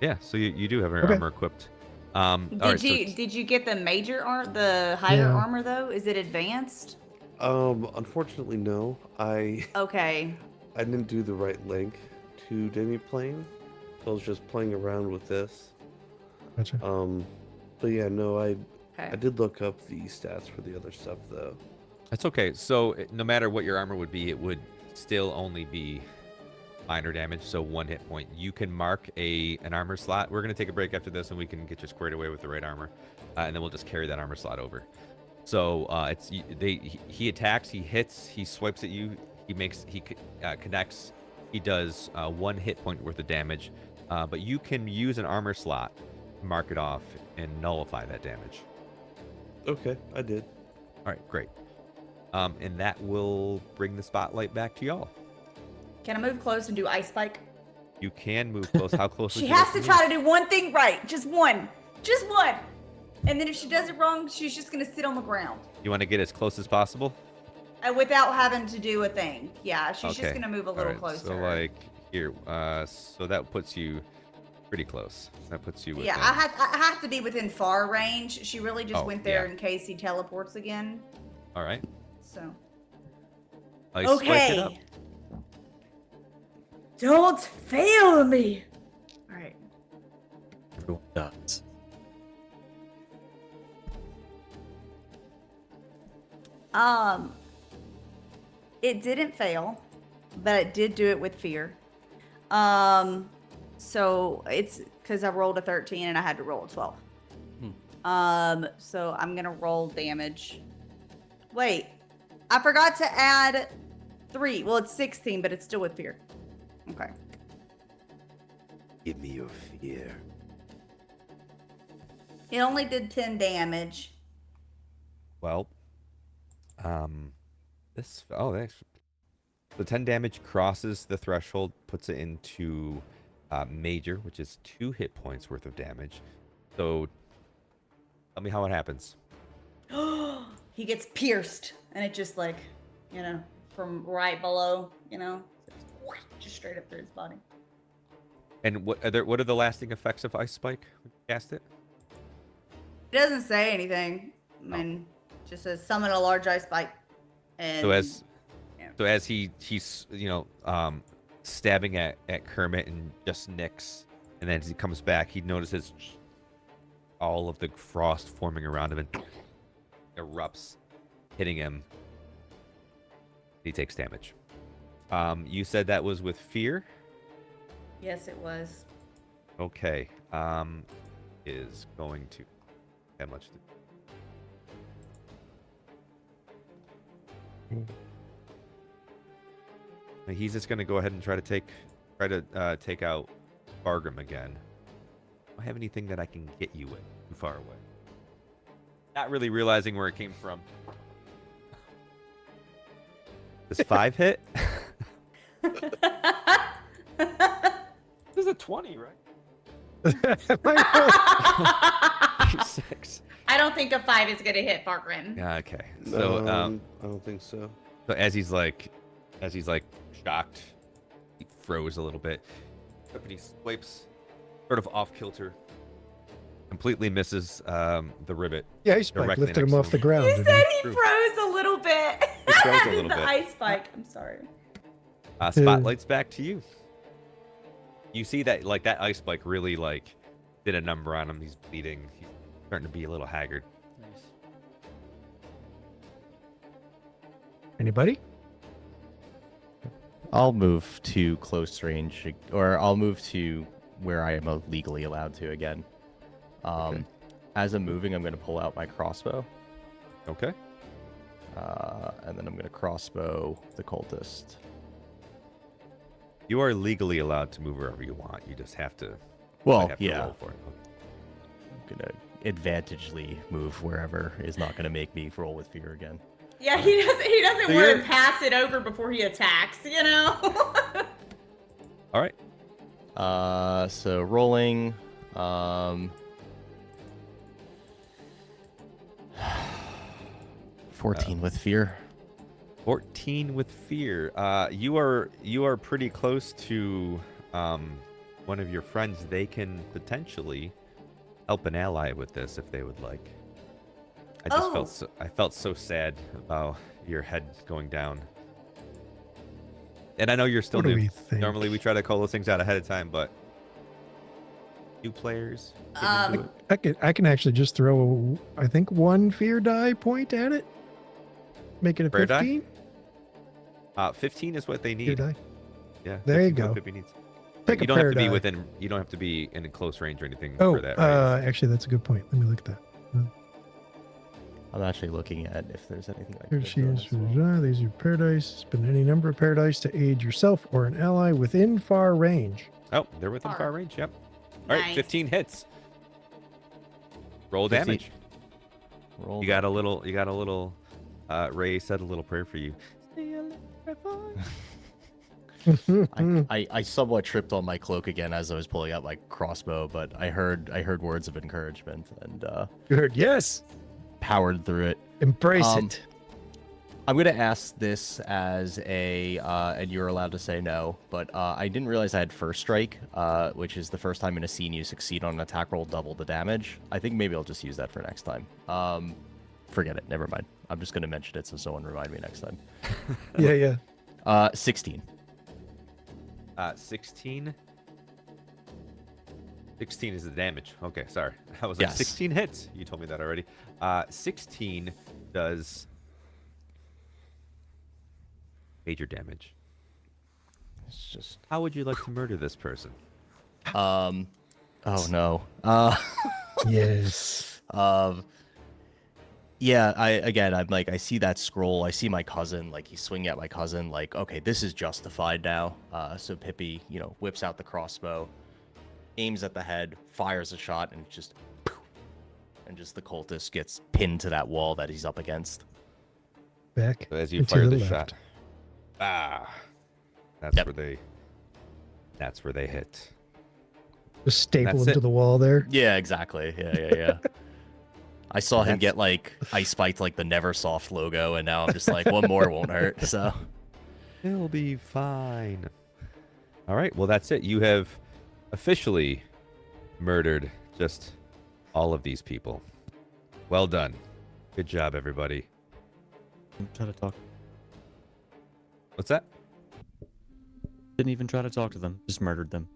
Yeah. So you do have your Okay. armor equipped. All right, so Did you get the the higher Yeah. armor though? Is it advanced? Unfortunately, no. Okay. I didn't do the right link to Demiplane, so I was just playing around with this. Gotcha. But yeah, no, I Okay. did look up the stats for the other stuff though. That's okay. So no matter what your armor would be, it would still only be minor damage, so 1 hit point. You can mark an armor slot. We're gonna take a break after this, and we can get you squared away with the right armor, and then we'll just carry that armor slot over. So he attacks, he hits, he swipes at you, he connects, he does 1 hit point worth of damage, but you can use an armor slot, mark it off, and nullify that damage. Okay, I did. All right, great. And that will bring the spotlight back to y'all. Can I move close and do ice spike? You can move close. How close? She has to try to do one thing right. Just one. Just one. And then if she does it wrong, she's just gonna sit on the ground. You want to get as close as possible? Without having to do a thing. Yeah, she's just Okay. gonna move a All little right, closer. So like here, so that puts you pretty close. That puts you within. Yeah, I have to be within far range. She really just Oh, went there yeah. in case he teleports again. All right. So I spike it up. okay. Don't fail me. All right. Everyone does. It didn't fail, but it did do it with fear. So it's because I rolled a 13 and I had to roll a 12. So I'm gonna roll damage. Wait, I forgot to add 3. Well, it's 16, but it's still with fear. Okay. Give me your fear. It only did 10 damage. Well, the 10 damage crosses the threshold, puts it into major, which is 2 hit points worth of damage. So, tell me how it happens. He gets pierced, and it just like, from right below, just straight up through his body. And what are the lasting effects of Ice Spike when you cast it? It doesn't say anything. I mean, just says summon a large ice spike. And So as he's stabbing at Kermit and just nicks, and then as he comes back, he notices all of the frost forming around him and erupts, hitting him. He takes damage. You said that was with fear? yes, it was. Okay. Is going to that much to... He's just gonna go ahead and try to take out Bargrim again. I don't have anything that I can get you with too far away. Not really realizing where it came from. Does 5 hit? This is a 20, right? 6. I don't think a 5 is gonna hit Bargrim. Yeah. Okay. So I don't think so. So as he's like shocked, he froze a little bit. And he swipes, sort of off kilter, completely misses the ribbit. Yeah, ice spike Directly lifted next him to off him. the ground. You didn't said he? he froze a little bit. He froze a little the bit. ice spike. I'm sorry. Spotlight's back to you. You see that that ice spike really did a number on him. He's bleeding. He's starting to be a little haggard. Nice. Anybody? I'll move to close range, or I'll move to where I am legally allowed to again. Okay. As I'm moving, I'm going to pull out my crossbow, Okay. and then I'm going to crossbow the cultist. You are legally allowed to move wherever you want. You just have to. Well, might have to yeah, roll for it. I'm going to advantagely move wherever is not going to make me roll with fear again. Yeah, he doesn't So want you're- to pass it over before he attacks, you know? All right. So rolling, 14 with fear. 14 with fear. You are pretty close to one of your friends. They can potentially help an ally with this if they would like. I felt so sad about your head going down. And I know you're still What do new. we think? Normally we try to call those things out ahead of time, but new players. get into it. I can actually just throw, I think, one fear die point at it. Make it a Prayer die? 15? 15 is what they Fear need. die. Yeah. There you 15 is what go. Pippi needs. Pick You a don't have prayer to be die. within. You don't have to be in close range or anything Oh, for that. Right? actually, that's a good point. Let me look at that. I'm actually looking at if there's anything I Here can she do. is. These are paradise. Spend any number of paradise to aid yourself or an ally within far range. Oh, they're within Far. far range. Yep. All right, Nice. 15 hits. Roll 15. damage. Roll You got a little. Ray said a little prayer for you. I somewhat tripped on my cloak again as I was pulling out my crossbow, but I heard words of encouragement and Good. Yes. powered through it. Embrace Um, it. I'm gonna ask this as a, and you're allowed to say no, but I didn't realize I had first strike, which is the first time in a scene you succeed on an attack roll, double the damage. I think maybe I'll just use that for next time. Forget it. Never mind. I'm just gonna mention it so someone remind me next time. Yeah. 16. 16. 16 is the damage. Okay, sorry. I was like Yes. 16 hits. You told me that already. 16 does major damage. It's just. How would you like to murder this person? Oh no. Yes. Yeah, I'm like, I see that scroll, I see my cousin, like he's swinging at my cousin, like, okay, this is justified now. So Pippi, whips out the crossbow, aims at the head, fires a shot, and just the cultist gets pinned to that wall that he's up against. Back. So as you and to fire the the left. shot, that's Yep. where they hit. Just staple That's him to it. the wall there. Yeah, exactly. Yeah. I saw him That's- get like ice spiked like the Neversoft logo, and now I'm just like, one more won't hurt. So He'll be fine. All right, well that's it. You have officially murdered just all of these people. Well done. Good job, everybody. Try to talk. What's that? Didn't even try to talk to them. Just murdered them.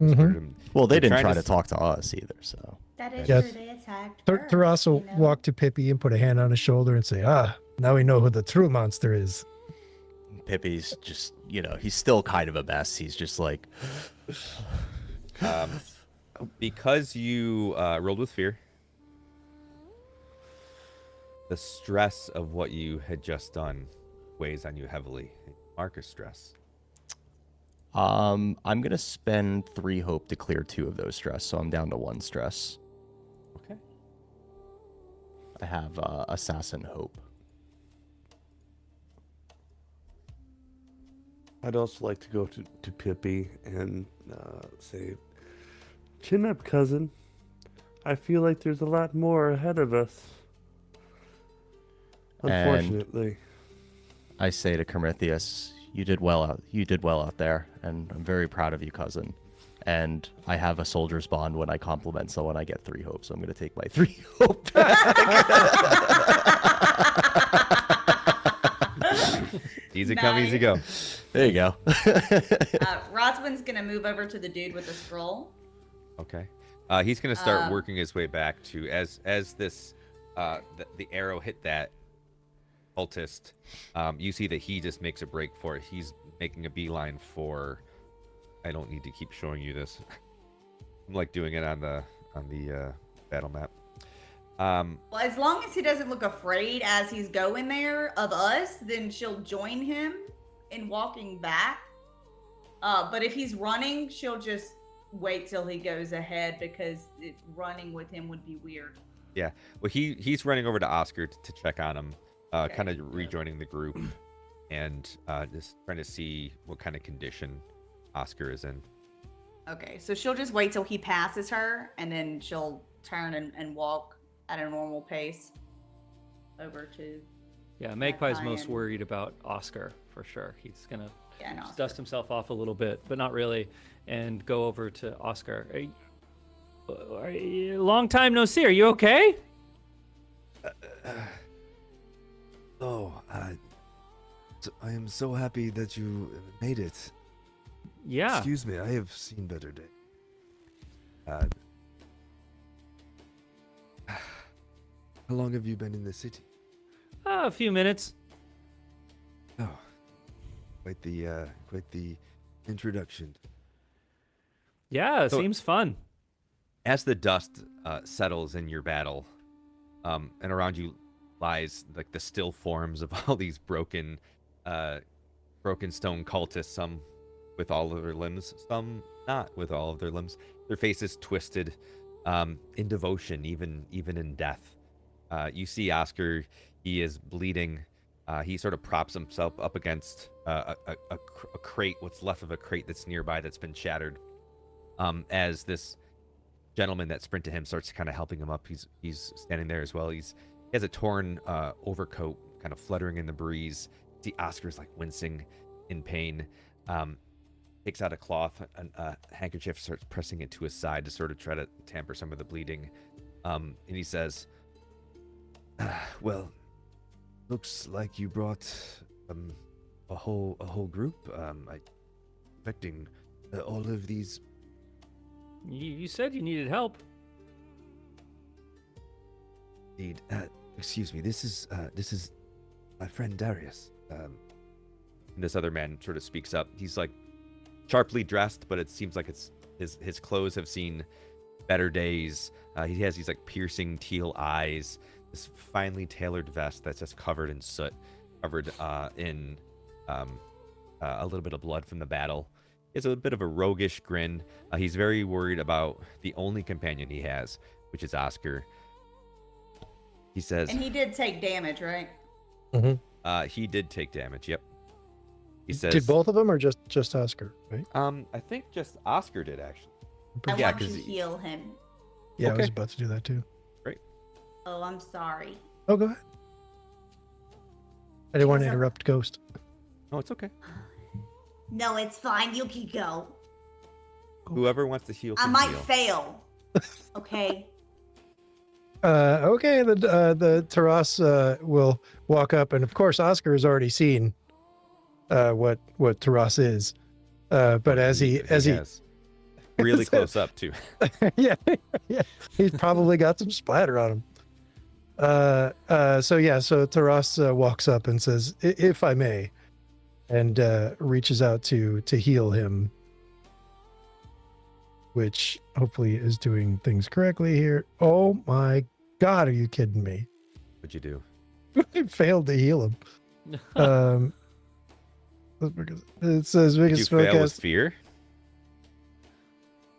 Mhm. Murdered him. well, they They're didn't trying try to to talk to us either. So That is Yes. true. They attacked. Thrasso walked to Pippi and put a hand on his shoulder and say, now we know who the true monster is. Pippi's just, he's still kind of a mess. He's just like, Because you rolled with fear, the stress of what you had just done weighs on you heavily. Marcus stress. I'm gonna spend 3 hope to clear 2 of those stress, so I'm down to 1 stress. Okay. I have assassin hope. I'd also like to go to Pippi and say, chin up, cousin. I feel like there's a lot more ahead of us. And- Unfortunately. I say to Prometheus, you did well out there, and I'm very proud of you, cousin. And I have a soldier's bond. When I compliment someone, I get 3 hope, so I'm gonna take my 3 hope Easy come, easy go. There you go. Roswin's gonna move over to the dude with the scroll. Okay. He's gonna start Um, working his way back to as this the arrow hit that cultist. You see that he just makes a break for it. He's making a beeline for. I don't need to keep showing you this. I'm like doing it on the battle map. Well, as long as he doesn't look afraid as he's going there of us, then she'll join him in walking back. But if he's running, she'll just wait till he goes ahead because running with him would be weird. Yeah. Well, he's running over to Oskar to check on him, Okay. kind of rejoining the group, and just trying to see what kind of condition Oskar is in. Okay, so she'll just wait till he passes her, and then she'll turn and walk at a normal pace over to. Yeah, Magpie's most Ryan. worried about Oskar for sure. He's gonna Yeah, no. dust himself off a little bit, but not really, and go over to Oskar. Long time no see. Are you okay? I am so happy that you made it. Yeah. Excuse me, I have seen better days. How long have you been in the city? A few minutes. Oh, quite the introduction. Yeah, it So- seems fun. As the dust settles in your battle, and around you lies like the still forms of all these broken stone cultists, some with all of their limbs, some not with all of their limbs. Their faces twisted in devotion, even in death. You see Oskar; he is bleeding. He sort of props himself up against a crate, what's left of a crate that's nearby that's been shattered. As this gentleman that sprint to him starts kind of helping him up, he's standing there as well. He has a torn overcoat kind of fluttering in the breeze. See Oscar's like wincing in pain. Takes out a cloth, a handkerchief, starts pressing it to his side to sort of try to tamper some of the bleeding. And he says, Well, looks like you brought a whole group. I expecting all of these. You said you needed help. Indeed. Excuse me. This is my friend Darius. and this other man sort of speaks up. He's like sharply dressed, but it seems like it's his clothes have seen better days. He has these like piercing teal eyes, this finely tailored vest that's just covered in soot, covered in a little bit of blood from the battle. He has a bit of a roguish grin. He's very worried about the only companion he has, which is Oskar. He says, And he did take damage, right? he did take damage. Yep. He says, Did both of them or just Oskar? Right? I think just Oskar did actually. I Yeah, want to 'cause heal him. Yeah, I was Okay. about to do that too. Oh, I'm sorry. Oh, go ahead. I didn't want to interrupt Ghost. Oh, it's okay. No, it's fine. You can go. Whoever wants to heal I can might heal. fail. Okay. Okay, the Taras will walk up, and of course, Oskar has already seen what Taras is. But as he has. Really close up too. yeah, he's probably got some splatter on him. So Taras walks up and says, "If I may," and reaches out to heal him, which hopefully is doing things correctly here. Oh my God, are you kidding me? What'd you do? I failed to heal him. It says we Did can you spell fail with cast. fear?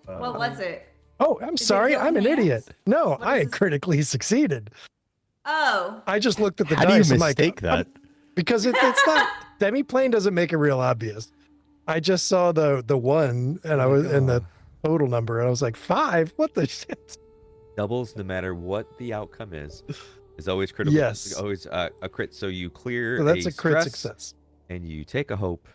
What was it? Oh, I'm Is it sorry. healing I'm an hands? idiot. No, What I is this? critically succeeded. Oh. I just looked at the How do you dice. I'm like, mistake that? because it's not demiplane doesn't make it real obvious. I just saw the one and I was in the total number and I was like 5. What the shit? Doubles, no matter what the outcome is always critical. Yes. Always a crit. So you clear So that's a crit stress, success. and you take a hope,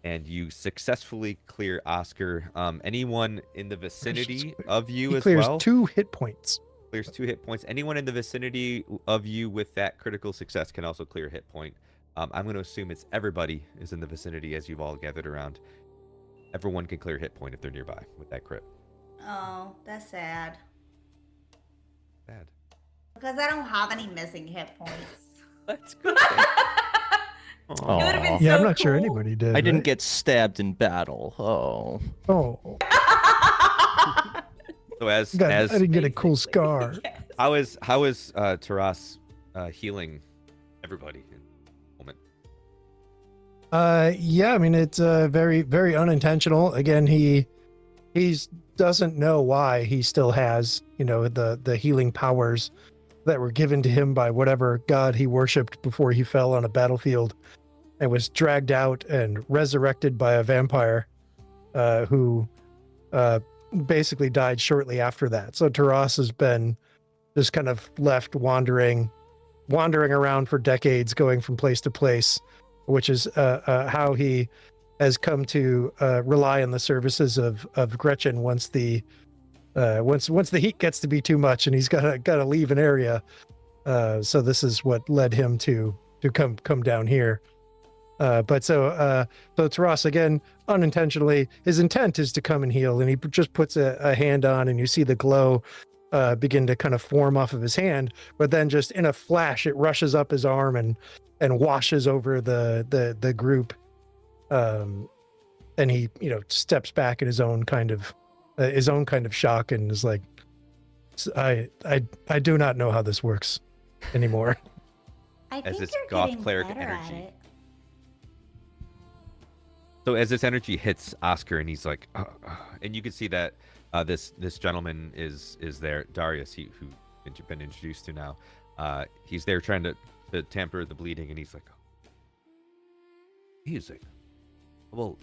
and you successfully clear Oskar. Anyone in the vicinity of you He as clears well 2 hit points. clears 2 hit points. Anyone in the vicinity of you with that critical success can also clear a hit point. I'm going to assume it's everybody is in the vicinity as you've all gathered around. Everyone can clear a hit point if they're nearby with that crit. Oh, that's sad. Bad. Because I don't have any missing hit points. That's good. It would have been Aw. so Yeah, I'm not sure cool. anybody did. I didn't right? get stabbed in battle. Oh. Oh, So as I didn't get a cool Basically, scar. yes. how is Taras healing everybody in the moment? Yeah, I mean it's very very unintentional. Again, he's doesn't know why he still has, the healing powers that were given to him by whatever god he worshipped before he fell on a battlefield and was dragged out and resurrected by a vampire who basically died shortly after that. So Taras has been just kind of left wandering around for decades, going from place to place, which is how he has come to rely on the services of Gretchen once the heat gets to be too much and he's got to leave an area. So this is what led him to come down here. So Taras, again, unintentionally, his intent is to come and heal, and he just puts a hand on, and you see the glow begin to kind of form off of his hand, but then just in a flash, it rushes up his arm and washes over the group. And he, steps back in his own kind of shock and is like, I do not know how this works anymore. I As think this you're goth getting cleric better at energy. it. So as this energy hits Oskar, and he's like, and you can see that this gentleman is there, Darius, who you've been introduced to now. He's there trying to tamper the bleeding, and he's like, music. Well,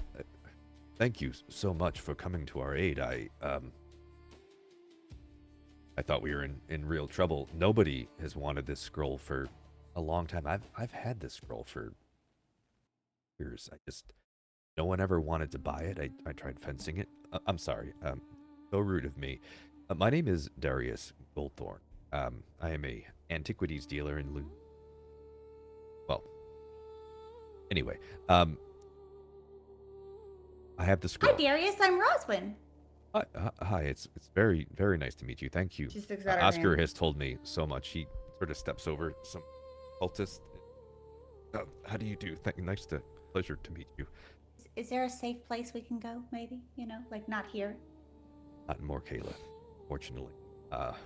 thank you so much for coming to our aid. I thought we were in real trouble. Nobody has wanted this scroll for a long time. I've had this scroll for years. No one ever wanted to buy it. I tried fencing it. I'm sorry. So rude of me. My name is Darius Goldthorn. I am a antiquities dealer in Well, anyway, I have the scroll. Hi, Darius. I'm Roswin. Hi, it's very, very nice to meet you. Thank you. She sticks out her Oskar hand. has told me so much. He sort of steps over some cultist. How do you do? Pleasure to meet you. Is there a safe place we can go, maybe? Like not here? Not in Mor'kaleth, fortunately.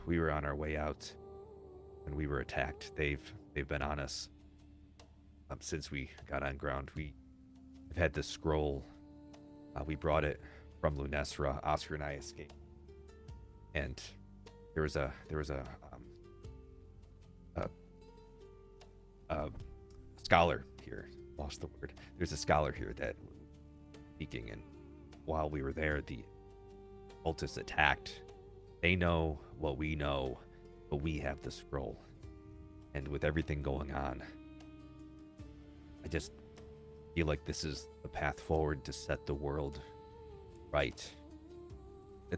We were on our way out, and we were attacked. They've been on us since we got on ground. We've had this scroll. We brought it from Lunesra. Oskar and I escaped, and there was a scholar here. Lost the word. There's a scholar here that was speaking, and while we were there, the cultists attacked. They know what we know, but we have the scroll. And with everything going on, I just feel like this is the path forward to set the world right.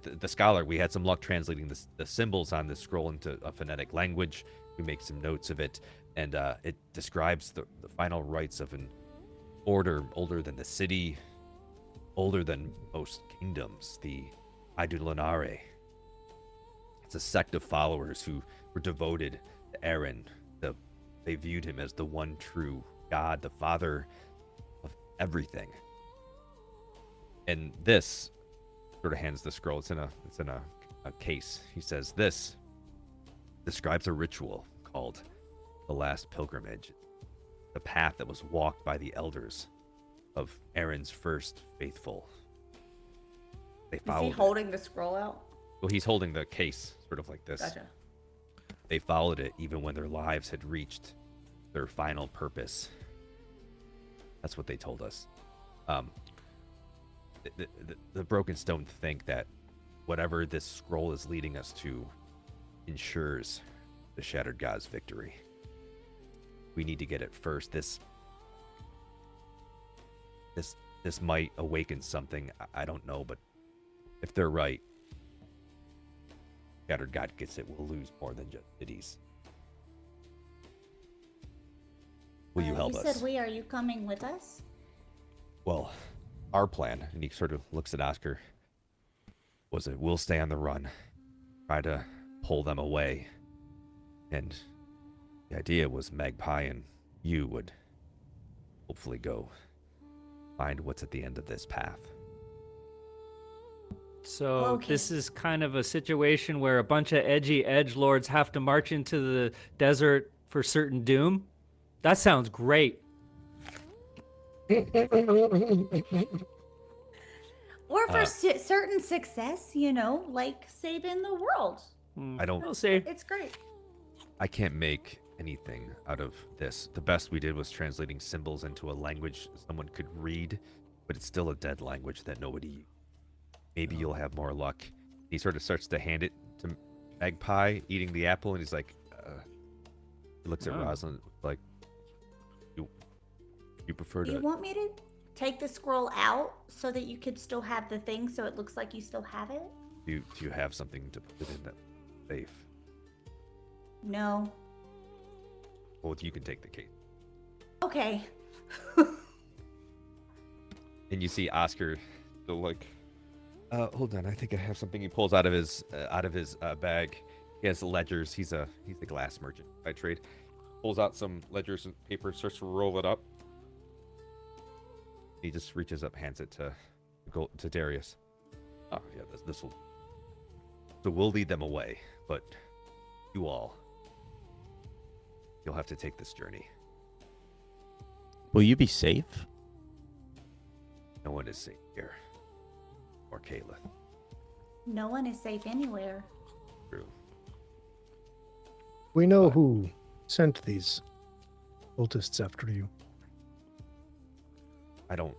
The scholar, we had some luck translating the symbols on this scroll into a phonetic language. We make some notes of it, and it describes the final rites of an order older than the city, older than most kingdoms, the Idulanare. It's a sect of followers who were devoted to Aaron. They viewed him as the one true God, the father of everything. And this sort of hands the scroll. It's in a case. He says, this describes a ritual called the Last Pilgrimage, the path that was walked by the elders of Aaron's first faithful. They Is followed he holding the scroll out? Well, he's holding the case, sort of like this. Gotcha. They followed it even when their lives had reached their final purpose. That's what they told us. The Broken Stone think that whatever this scroll is leading us to ensures the Shattered God's victory. We need to get it first. This might awaken something. I don't know, but if they're right, Shattered God gets it. We'll lose more than just cities. Will you help us? You said we. Are you coming with us? Well, our plan, and he sort of looks at Oskar, was it? We'll stay on the run, try to pull them away. And the idea was Magpie and you would hopefully go find what's at the end of this path. So Okay. this is kind of a situation where a bunch of edgy edgelords have to march into the desert for certain doom. That sounds great. Or for certain success, you know, like saving the world. I don't- We'll see. It's great. I can't make anything out of this. The best we did was translating symbols into a language someone could read, but it's still a dead language that nobody. Maybe you'll have more luck. He sort of starts to hand it to Magpie, eating the apple, and he's like, he looks at Oh. Rosalind like, you prefer Do you to. want me to take the scroll out so that you could still have the thing so it looks like you still have it? Do you have something to put in that safe? No. Well, you can take the case. Okay. And you see Oskar, still like, hold on, I think I have something. He pulls out of his bag. He has ledgers. He's a glass merchant by trade. Pulls out some ledgers and paper, starts to roll it up. He just reaches up, hands it to Darius. Oh yeah, this will. So we'll lead them away, but you'll have to take this journey. Will you be safe? No one is safe here. Mor'kaleth. No one is safe anywhere. True. We know who sent these cultists after you. I don't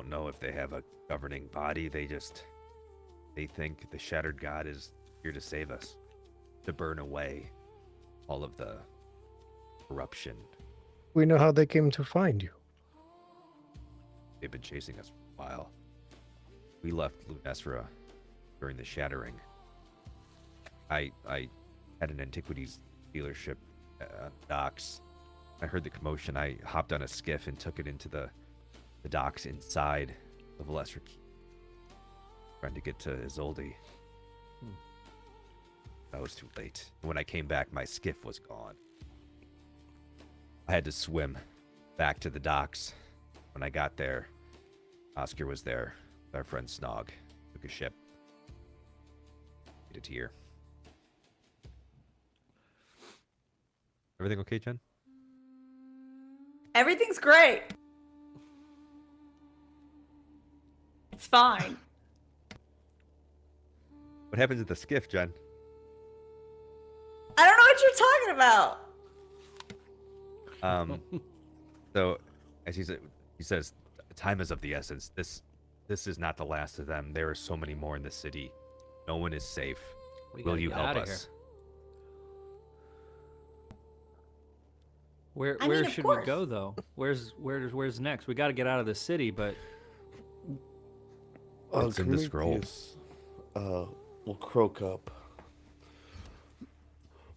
know if they have a governing body. They think the Shattered God is here to save us, to burn away all of the corruption. We know how they came to find you. They've been chasing us for a while. We left Lunesfera during the Shattering. I had an antiquities dealership docks. I heard the commotion. I hopped on a skiff and took it into the docks inside of Lesser Key, trying to get to Isolde. I was too late. When I came back, my skiff was gone. I had to swim back to the docks. When I got there, Oskar was there. Our friend Snog took a ship. Made it here. Everything okay, Jen? Everything's great. It's fine. What happens at the skiff, Jen? I don't know what you're talking about. So, as he says, time is of the essence. This is not the last of them. There are so many more in the city. No one is safe. We Will gotta you get help outta us? Where I mean, of should course. we go though? Where's next? We got to get out of the city, but It's in the scroll. Will croak up.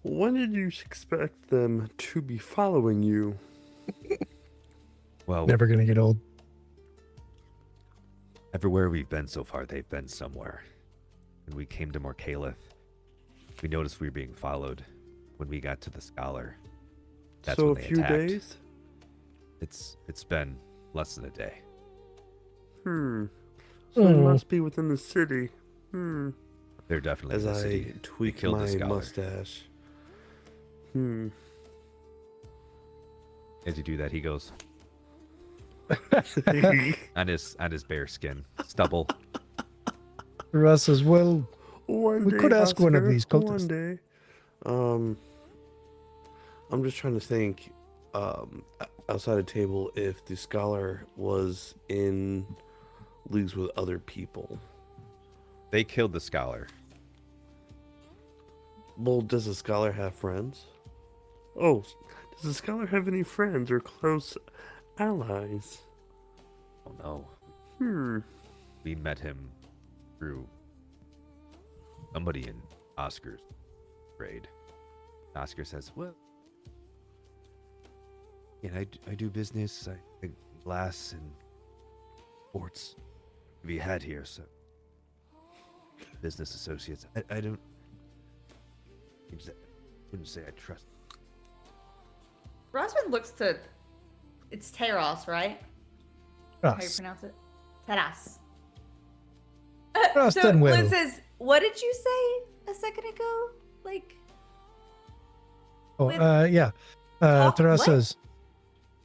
When did you expect them to be following you? Well, Never gonna get old. everywhere we've been so far, they've been somewhere. When we came to Mor'kaleth, we noticed we were being followed. When we got to the Scholar, that's so when a they few attacked. days? It's been less than a day. So they must be within the city. They're definitely As in the I city. tweak killed the my Scholar. mustache. As you do that, he goes on his bare skin, stubble. Russ says, well, One We day, could ask one of Oskar, these cultists. One day. I'm just trying to think, outside of table, if the Scholar was in leagues with other people. They killed the Scholar. Well, does the Scholar have friends? Oh, does the Scholar have any friends or close allies? Oh no. We met him through somebody in Oscar's grade. Oskar says, well, yeah, I do business, I glass and sports to be had here, so business associates. I wouldn't say I trust. Rosman looks to. It's Teros, right? How you Us. pronounce it? Teras. Trust So and will. Liz says, what did you say a second ago? Like, Oh, with- yeah. Talk Taras what? says,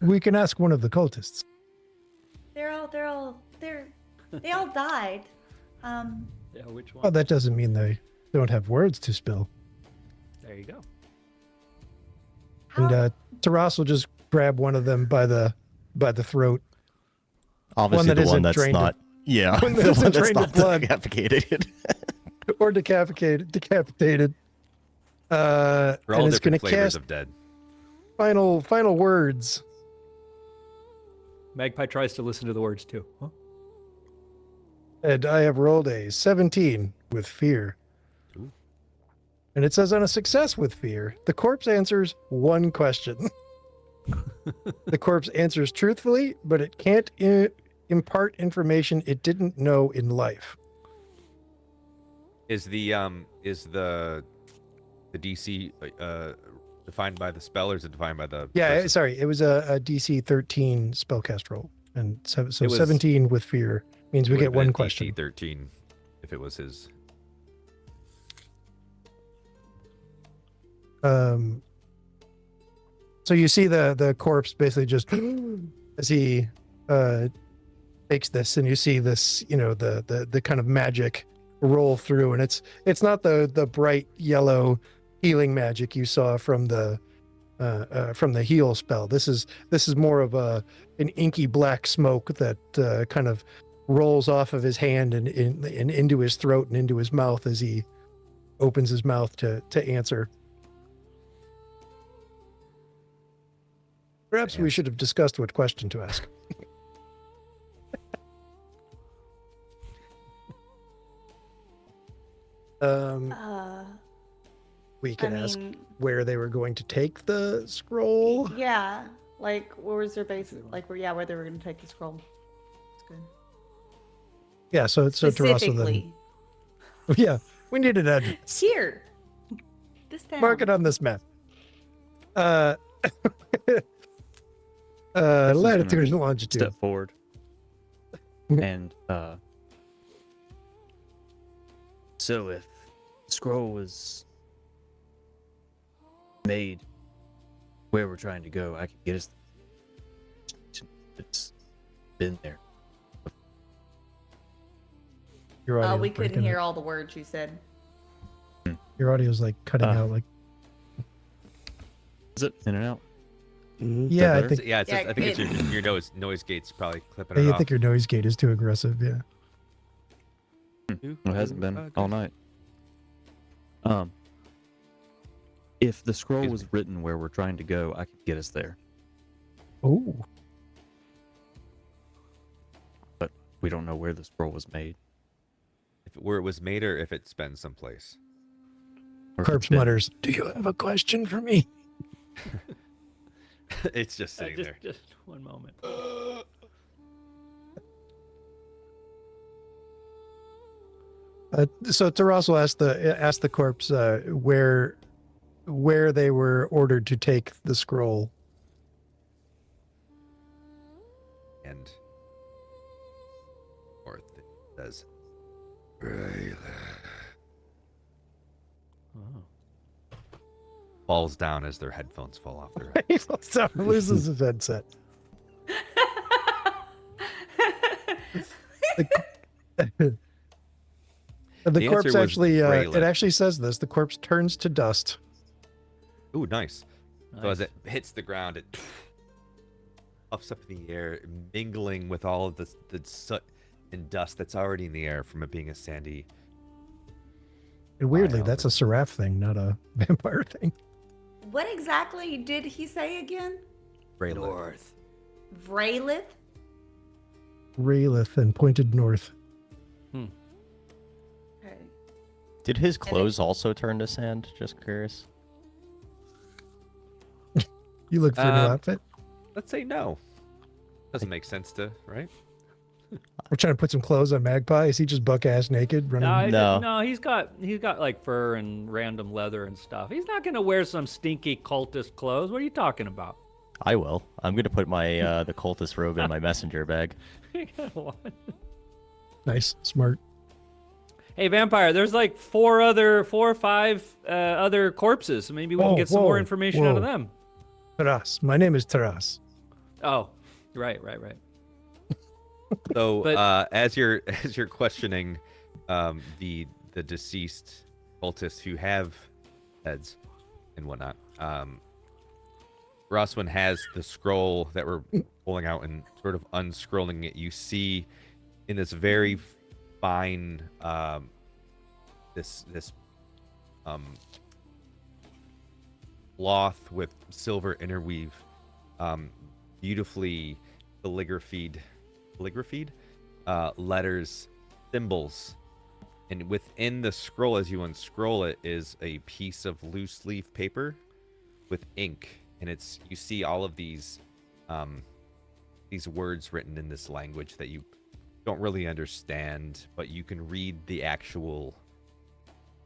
we can ask one of the cultists. they all died. Yeah, which one? Well, that doesn't mean they don't have words to spill. There you go. How, And Taras will just grab one of them by the throat. Obviously, that the isn't one that's drained of- not. Yeah, one that the isn't one that's drained of not blood. decapitated. Or decapitated. For all And it's going different to flavors cast of dead. final words. Magpie tries to listen to the words too. Huh? And I have rolled a 17 with fear. Ooh. And it says on a success with fear, the corpse answers one question. The corpse answers truthfully, but it can't impart information it didn't know in life. Is the DC defined by the spell, or is it defined by the? Yeah, person? sorry, it was a DC 13 spellcast roll, and so It was- 17 with fear means It we would've get been one a question. DC 13 if it was his. So you see the corpse basically just as he takes this, and you see this, the kind of magic roll through, and it's not the bright yellow healing magic you saw from the heal spell. This is more of an inky black smoke that kind of rolls off of his hand and into his throat and into his mouth as he opens his mouth to answer. Perhaps we should have discussed what question to ask. We can ask where they were going to take the scroll. Yeah, like where was their base? Like where they were going to take the scroll. That's good. Yeah, so Tarasso then. Specifically, Yeah, we need an address. here. This town. Mark it on this map. Latitude and longitude. Step forward. And so if the scroll was made where we're trying to go, I could get us. It's been there. Your audio We is couldn't breaking hear up. all the words you said. Your audio's like cutting out. Like, Is it in and out? yeah, I better? think. Yeah, it's just, Yeah, I think it- it's your noise gate's probably clipping it I off. think your noise gate is too aggressive. Yeah. It hasn't been all night. If the scroll Excuse was written where we're trying to go, I could get us there. Oh, But we don't know where the scroll was made. Where it was made, or if it's been someplace. Or if it's corpse been- mutters. Do you have a question for me? It's just sitting there. Just one moment. So Taras will ask the corpse where they were ordered to take the scroll. And or it says, Oh. falls down as their headphones fall off their head. So he loses his headset. The The corpse answer was actually it Braylon. actually says this. The corpse turns to dust. Ooh, nice. So as Nice. it hits the ground, it puffs up in the air, mingling with all of the soot and dust that's already in the air from it being a sandy. And weirdly, Wow. that's a seraph thing, not a vampire thing. What exactly did he say again? Braylon. Vraylith? Raylith and pointed north. Okay. Did his clothes also turn to sand? Just curious. You look for a new outfit? Let's say no. Doesn't make sense to, right? We're trying to put some clothes on Magpie. Is he just buck ass naked running? No, he's got like fur and random leather and stuff. He's not gonna wear some stinky cultist clothes. What are you talking about? I will. I'm gonna put my the cultist robe in my messenger bag. Nice, smart. Hey, vampire, there's like four or five other corpses. So maybe we can Whoa, get some more whoa, information out of whoa. them. Taras. My name is Taras. Oh, right. So But- as you're questioning the deceased cultists who have heads and whatnot, Roswin has the scroll that we're pulling out and sort of unscrolling it. You see in this very fine this cloth with silver interweave, beautifully calligraphied letters, symbols, and within the scroll, as you unscroll it, is a piece of loose leaf paper with ink, and you see all of these words written in this language that you don't really understand, but you can read the actual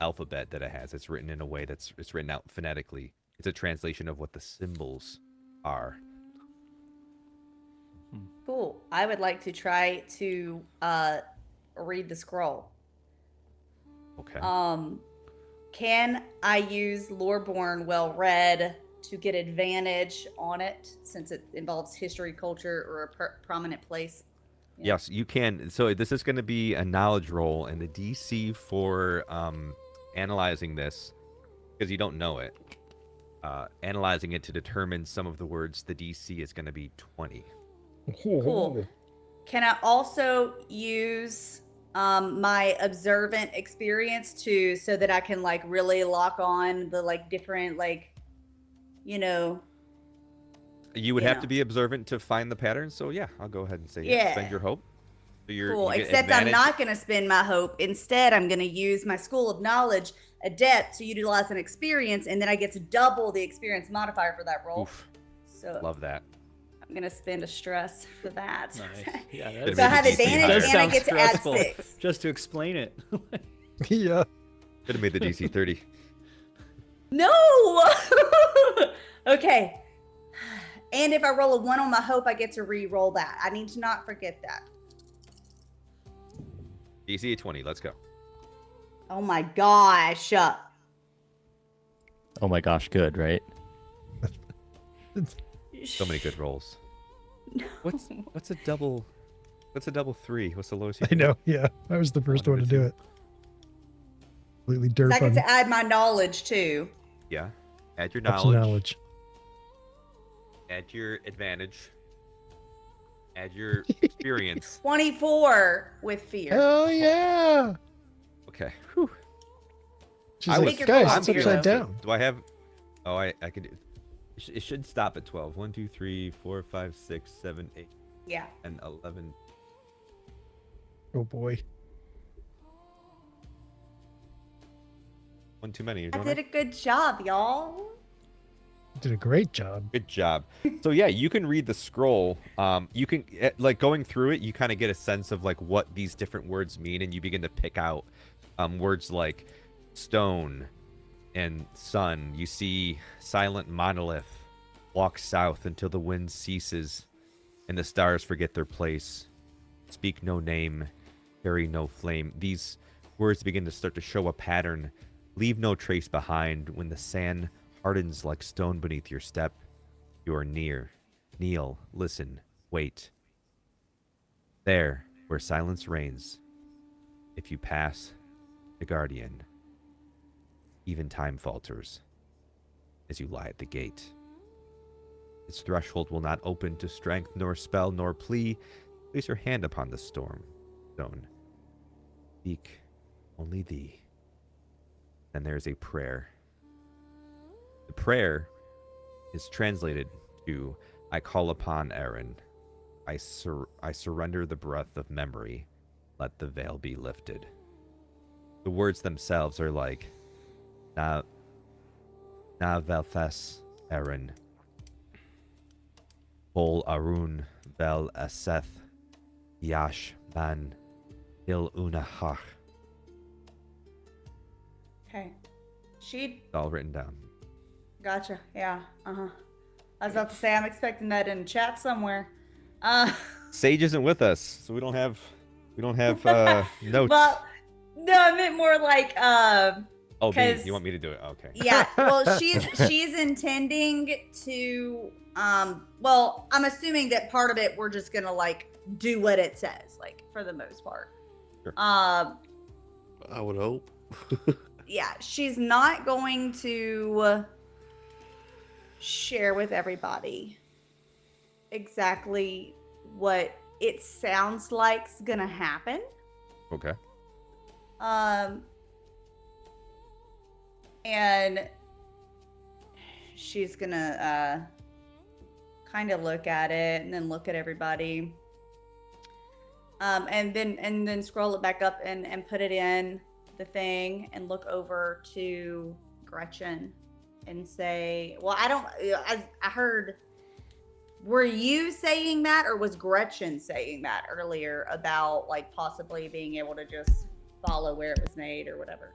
alphabet that it has. It's written in a way it's written out phonetically. It's a translation of what the symbols are. Cool. I would like to try to read the scroll. Okay. Can I use Loreborn Well Read to get advantage on it since it involves history, culture, or a prominent place? Yeah. Yes, you can. So this is going to be a knowledge roll, and the DC for analyzing this, because you don't know it, analyzing it to determine some of the words, the DC is going to be 20. Cool. Can I also use my observant experience so that I can like really lock on the like different You would have to be observant to find the pattern. So yeah, I'll go ahead and say Yeah. spend your hope. So cool. you get Except I'm advantage. not going to spend my hope. Instead, I'm going to use my School of Knowledge Adept to utilize an experience, and then I get to double the experience modifier for that roll. Oof, So love that. I'm going to spend a stress for that. Nice. Yeah, Could've So I made have the DC advantage higher. and I sound get to add stressful. 6. Just to explain it. Yeah. Could have made the DC 30. No! Okay. And if I roll a 1 on my hope, I get to re-roll that. I need to not forget that. DC 20. Let's go. Oh my gosh. Oh my gosh, good, right? So many good rolls. What's a double? What's a double 3? What's the lowest? You I can know. Yeah. I was the first one to do it. Completely derp I get on to add my knowledge too. do? Yeah. Add your ups and knowledge. knowledge. Add your advantage. Add your experience. 24 with fear. Hell yeah. Okay. Whew. She's I like, think you're guys, going it's zero. upside down. Do I have? Oh, I can do. It should stop at 12. 1, 2, 3, 4, 5, 6, 7, 8, Yeah. and 11. Oh boy. One too many. You're I doing did a right? good job, y'all. You did a great job. Good job. So yeah, you can read the scroll. You can like going through it. You kind of get a sense of like what these different words mean, and you begin to pick out words like stone and sun. You see silent monolith. Walk south until the wind ceases, and the stars forget their place. Speak no name, carry no flame. These words begin to start to show a pattern. Leave no trace behind. When the sand hardens like stone beneath your step, you are near. Kneel, listen, wait. There, where silence reigns, if you pass the guardian, even time falters as you lie at the gate. Its threshold will not open to strength, nor spell, nor plea. Place your hand upon the storm stone. Speak only thee. Then there is a prayer. The prayer is translated to, I call upon Aaron. I surrender the breath of memory. Let the veil be lifted. The words themselves are like, Na velfes Aaron. Bol Arun Vel Aseth Yash van il unahach. Okay. She It's all written down. gotcha. Yeah. Uh-huh. I was about to say I'm expecting that in chat somewhere. Sage isn't with us, so we don't have notes. Well, no, I meant more like Oh, me. 'cause- You want me to do it? Okay. yeah. Well, she's intending to well, I'm assuming that part of it we're just gonna like do what it says, like for the most part. Sure. I would hope. Yeah, she's not going to share with everybody exactly what it sounds like's gonna happen. Okay. And she's gonna kind of look at it and then look at everybody. And then scroll it back up and put it in the thing and look over to Gretchen and say, well, I heard, were you saying that or was Gretchen saying that earlier about like possibly being able to just follow where it was made or whatever?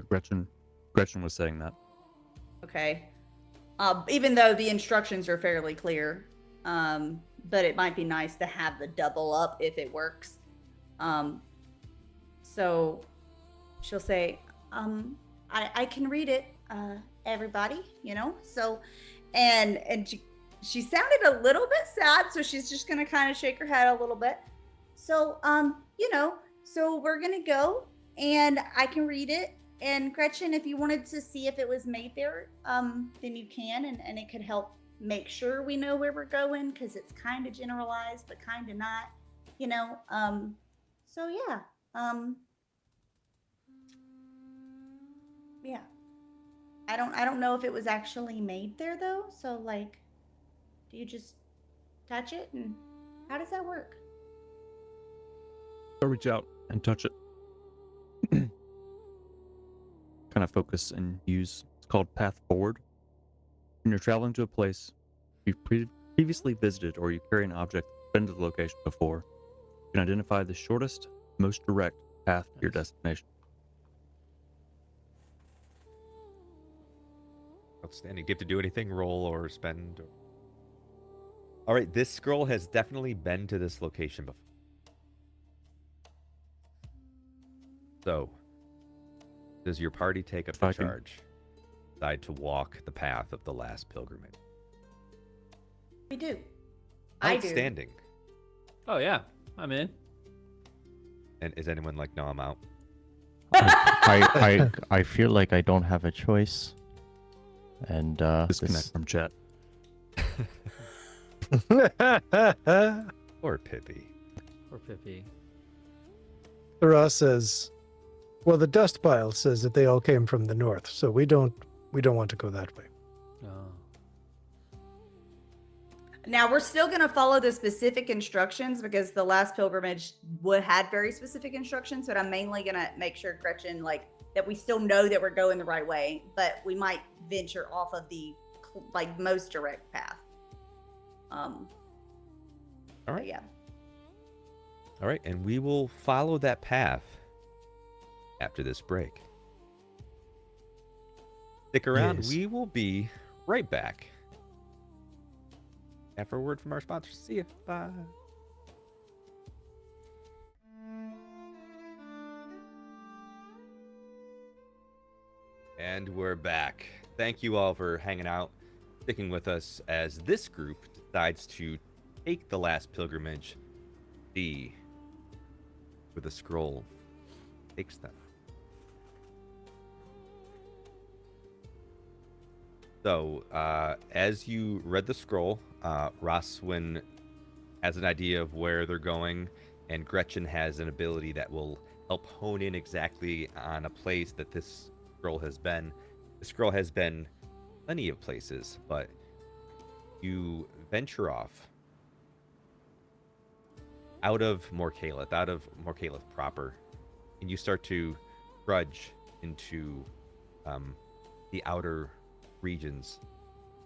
Gretchen was saying that. Okay. Even though the instructions are fairly clear, but it might be nice to have the double up if it works. So she'll say, I can read it, everybody, you know? So, and she sounded a little bit sad, so she's just gonna kind of shake her head a little bit. So, you know, so we're gonna go and I can read it. And Gretchen, if you wanted to see if it was made there, then you can, and it could help make sure we know where we're going, because it's kind of generalized, but kind of not, you know. So yeah, yeah. I don't know if it was actually made there though. So like, do you just touch it, and how does that work? I'll reach out and touch it. Kind of focus and use. It's called Path Forward. When you're traveling to a place you've previously visited, or you carry an object that's been to the location before, you can identify the shortest, most direct path to your destination. Outstanding. Do you have to do anything? Roll or spend? All right. This scroll has definitely been to this location before. So, does your party take up the Viking. charge? Decide to walk the path of the last pilgrimage? We do. I do. Outstanding. Oh yeah, I'm in. And is anyone like, no, I'm out? I feel like I don't have a choice. And Disconnect from chat. Or Pippi. Or Pippi. Sarah says, well, the dust pile says that they all came from the north, so we don't want to go that way. Oh. Now we're still going to follow the specific instructions because the last pilgrimage had very specific instructions, but I'm mainly going to make sure, Gretchen, like that we still know that we're going the right way, but we might venture off of the like most direct path. All right. Yeah. All right, and we will follow that path after this break. Stick around. Yes. We will be right back after a word from our sponsors. See ya. Bye. And we're back. Thank you all for hanging out, sticking with us as this group decides to take the last pilgrimage, see where the scroll takes them. So, as you read the scroll, Roswin has an idea of where they're going, and Gretchen has an ability that will help hone in exactly on a place that this scroll has been. The scroll has been plenty of places, but you venture off out of Mor'kaleth proper, and you start to trudge into the outer regions.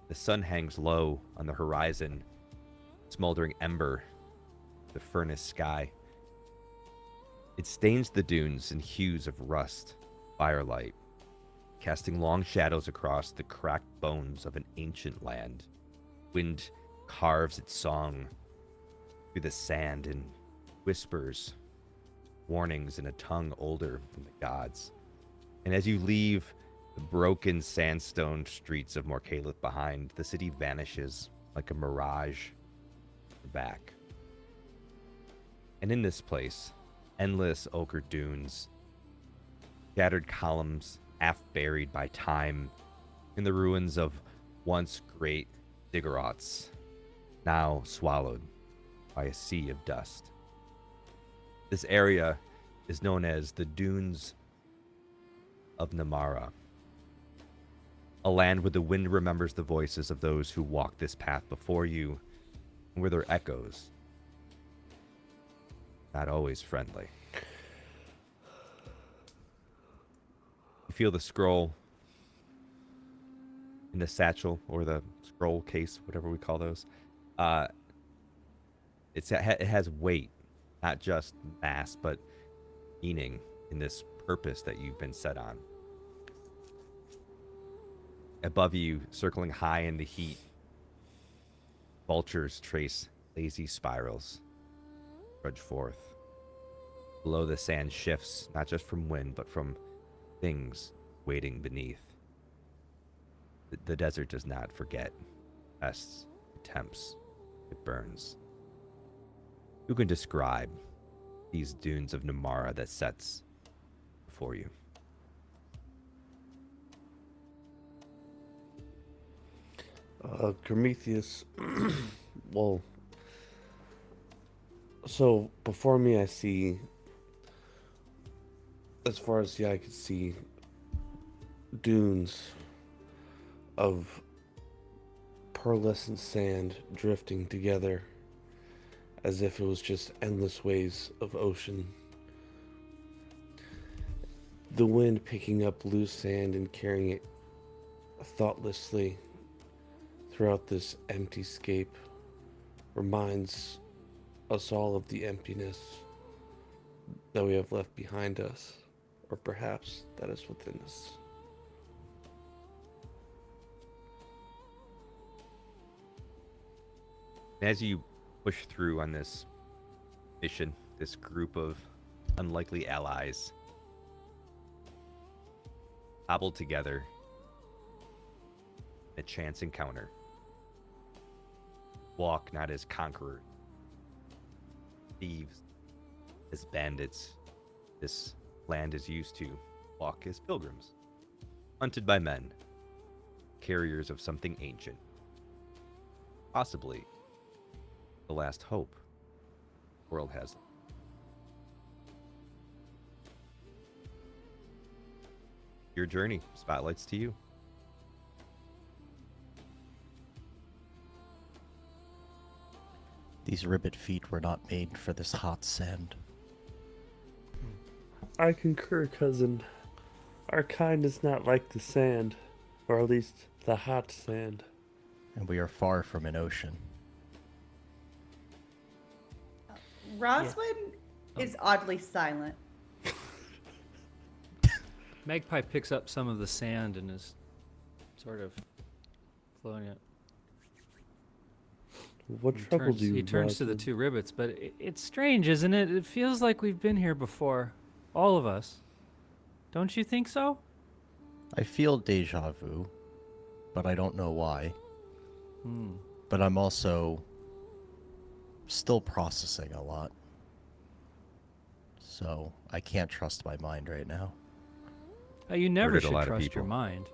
The sun hangs low on the horizon, smoldering ember the furnace sky. It stains the dunes in hues of rust, firelight, casting long shadows across the cracked bones of an ancient land. Wind carves its song through the sand and whispers warnings in a tongue older than the gods. And as you leave the broken sandstone streets of Mor'kaleth behind, the city vanishes like a mirage back. And in this place, endless ochre dunes, shattered columns half buried by time in the ruins of once great ziggurats, now swallowed by a sea of dust. This area is known as the Dunes of Namarra, a land where the wind remembers the voices of those who walked this path before you, and where their echoes not always friendly. You feel the scroll in the satchel, or the scroll case, whatever we call those. It has weight, not just mass, but meaning in this purpose that you've been set on. Above you, circling high in the heat, vultures trace lazy spirals, trudge forth. Below, the sand shifts, not just from wind, but from things waiting beneath. The desert does not forget. Pests, it tempts, it burns. Who can describe these dunes of Namarra that sets before you? Prometheus, well, so before me I see, as far as the eye could see, dunes of pearlescent sand drifting together as if it was just endless waves of ocean. The wind picking up loose sand and carrying it thoughtlessly throughout this empty scape reminds us all of the emptiness that we have left behind us, or perhaps that is within us. As you push through on this mission, this group of unlikely allies hobbled together in a chance encounter. Walk not as conquerors, thieves, as bandits. This land is used to walk as pilgrims, hunted by men, carriers of something ancient, possibly the last hope the world has. Your journey, spotlights to you. These ribbit feet were not made for this hot sand. I concur, cousin. Our kind is not like the sand, or at least the hot sand. And we are far from an ocean. Roswin is oddly silent. Magpie picks up some of the sand and is sort of floating it. What troubles you? He turns to the two ribbits, but it's strange, isn't it? It feels like we've been here before, all of us. Don't you think so? I feel deja vu, but I don't know why. But I'm also still processing a lot. So I can't trust my mind right now. You never Murdered a should lot of trust your people. mind.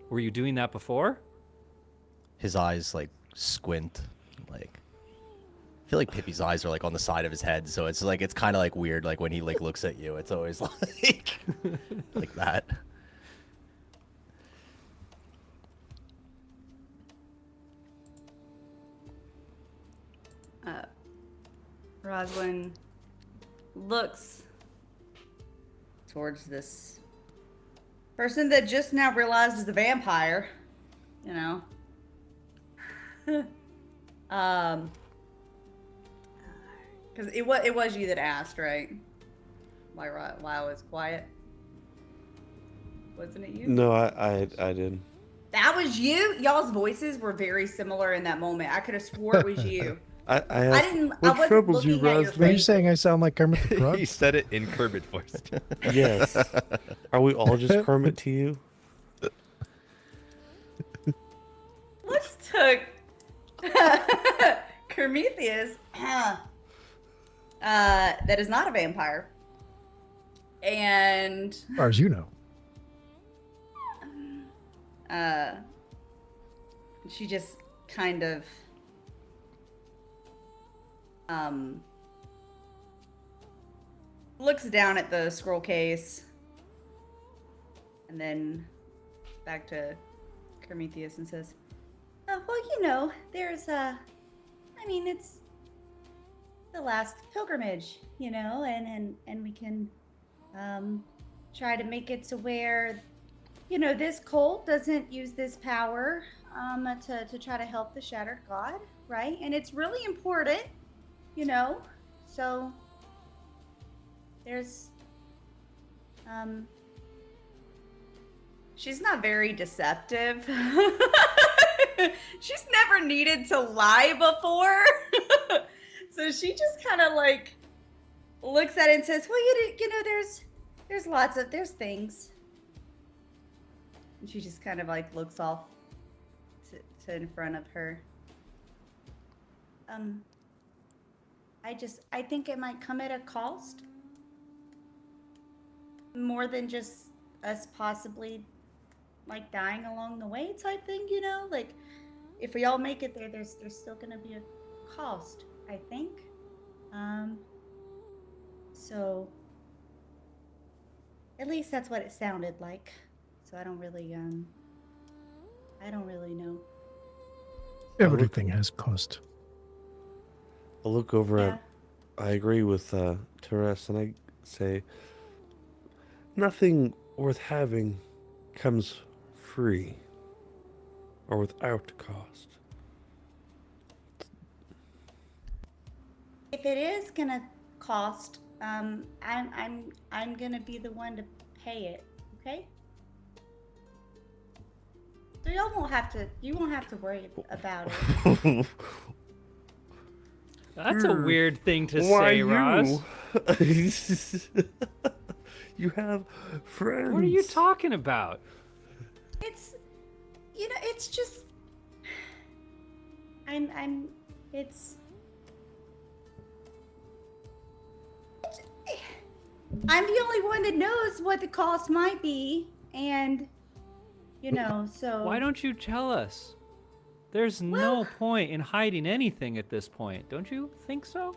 Were you doing that before? His eyes like squint, like I feel like Pippi's eyes are like on the side of his head, so it's like it's kind of like weird. Like when he like looks at you, it's always like like that. Roswin looks towards this person that just now realized is a vampire, you know. Because it was you that asked, right? Why I was quiet? Wasn't it you? No, I did. That was you? Y'all's voices were very similar in that moment. I could have swore it was you. I asked, I what wasn't troubles you, looking at your Roslyn? Are you face. saying I sound like Kermit the Frog? He said it in Kermit voice. Yes. Are we all just Kermit to you? Let's take Prometheus. That is not a vampire. And As far as you know. she just kind of looks down at the scroll case and then back to Prometheus and says, well, you know, there's I mean, it's the last pilgrimage, you know, and we can try to make it to where, you know, this cult doesn't use this power to try to help the Shattered God, right? And it's really important, you know, so there's she's not very deceptive. She's never needed to lie before. So she just kind of like looks at it and says, well, you know, there's things. And she just kind of like looks off to in front of her. I think it might come at a cost. More than just us possibly like dying along the way type thing, you know? Like if we all make it there, there's still gonna be a cost, I think. So at least that's what it sounded like. So I don't really know. Everything has cost. I look over Yeah. at, I agree with Teres, and I say, nothing worth having comes free or without cost. If it is gonna cost, I'm gonna be the one to pay it. Okay. So you won't have to worry about it. That's a weird thing to Why say, you? Ross. You have friends. What are you talking about? It's, you know, it's just, I'm the only one that knows what the cost might be, and, you know, so. Why don't you tell us? There's no point in hiding anything at this point. Don't you think so?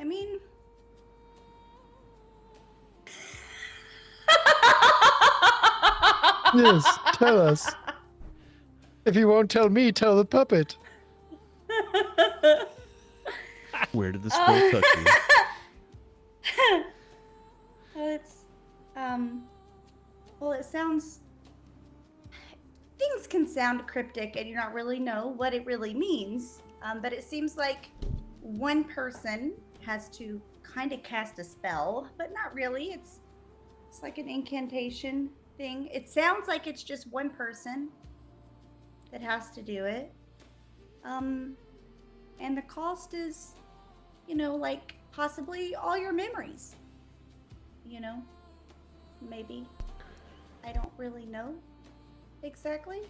I mean. Yes, tell us. If you won't tell me, tell the puppet. Where did the scroll touch you? Well, it's, well, it sounds, things can sound cryptic and you don't really know what it really means. But it seems like one person has to kind of cast a spell, but not really. It's like an incantation thing. It sounds like it's just one person that has to do it. And the cost is, you know, like possibly all your memories. You know, maybe. I don't really know exactly.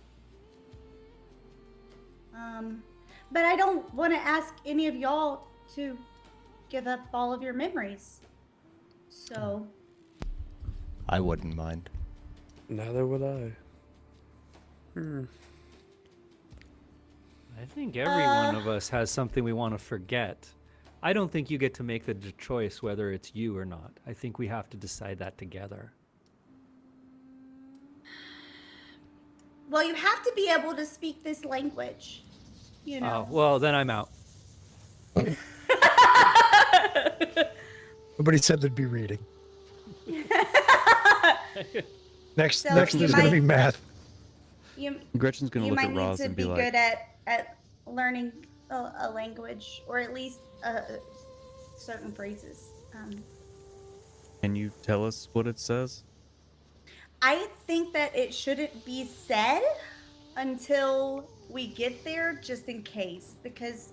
But I don't want to ask any of y'all to give up all of your memories. So. I wouldn't mind. Neither would I. I think every one of us has something we want to forget. I don't think you get to make the choice whether it's you or not. I think we have to decide that together. Well, you have to be able to speak this language. You know. Oh, well, then I'm out. Nobody said there'd be reading. Next, So next you there's going to might- be math. Gretchen's gonna You look might at need Roz to and be be like, good at learning a language, or at least certain phrases. Can you tell us what it says? I think that it shouldn't be said until we get there, just in case, because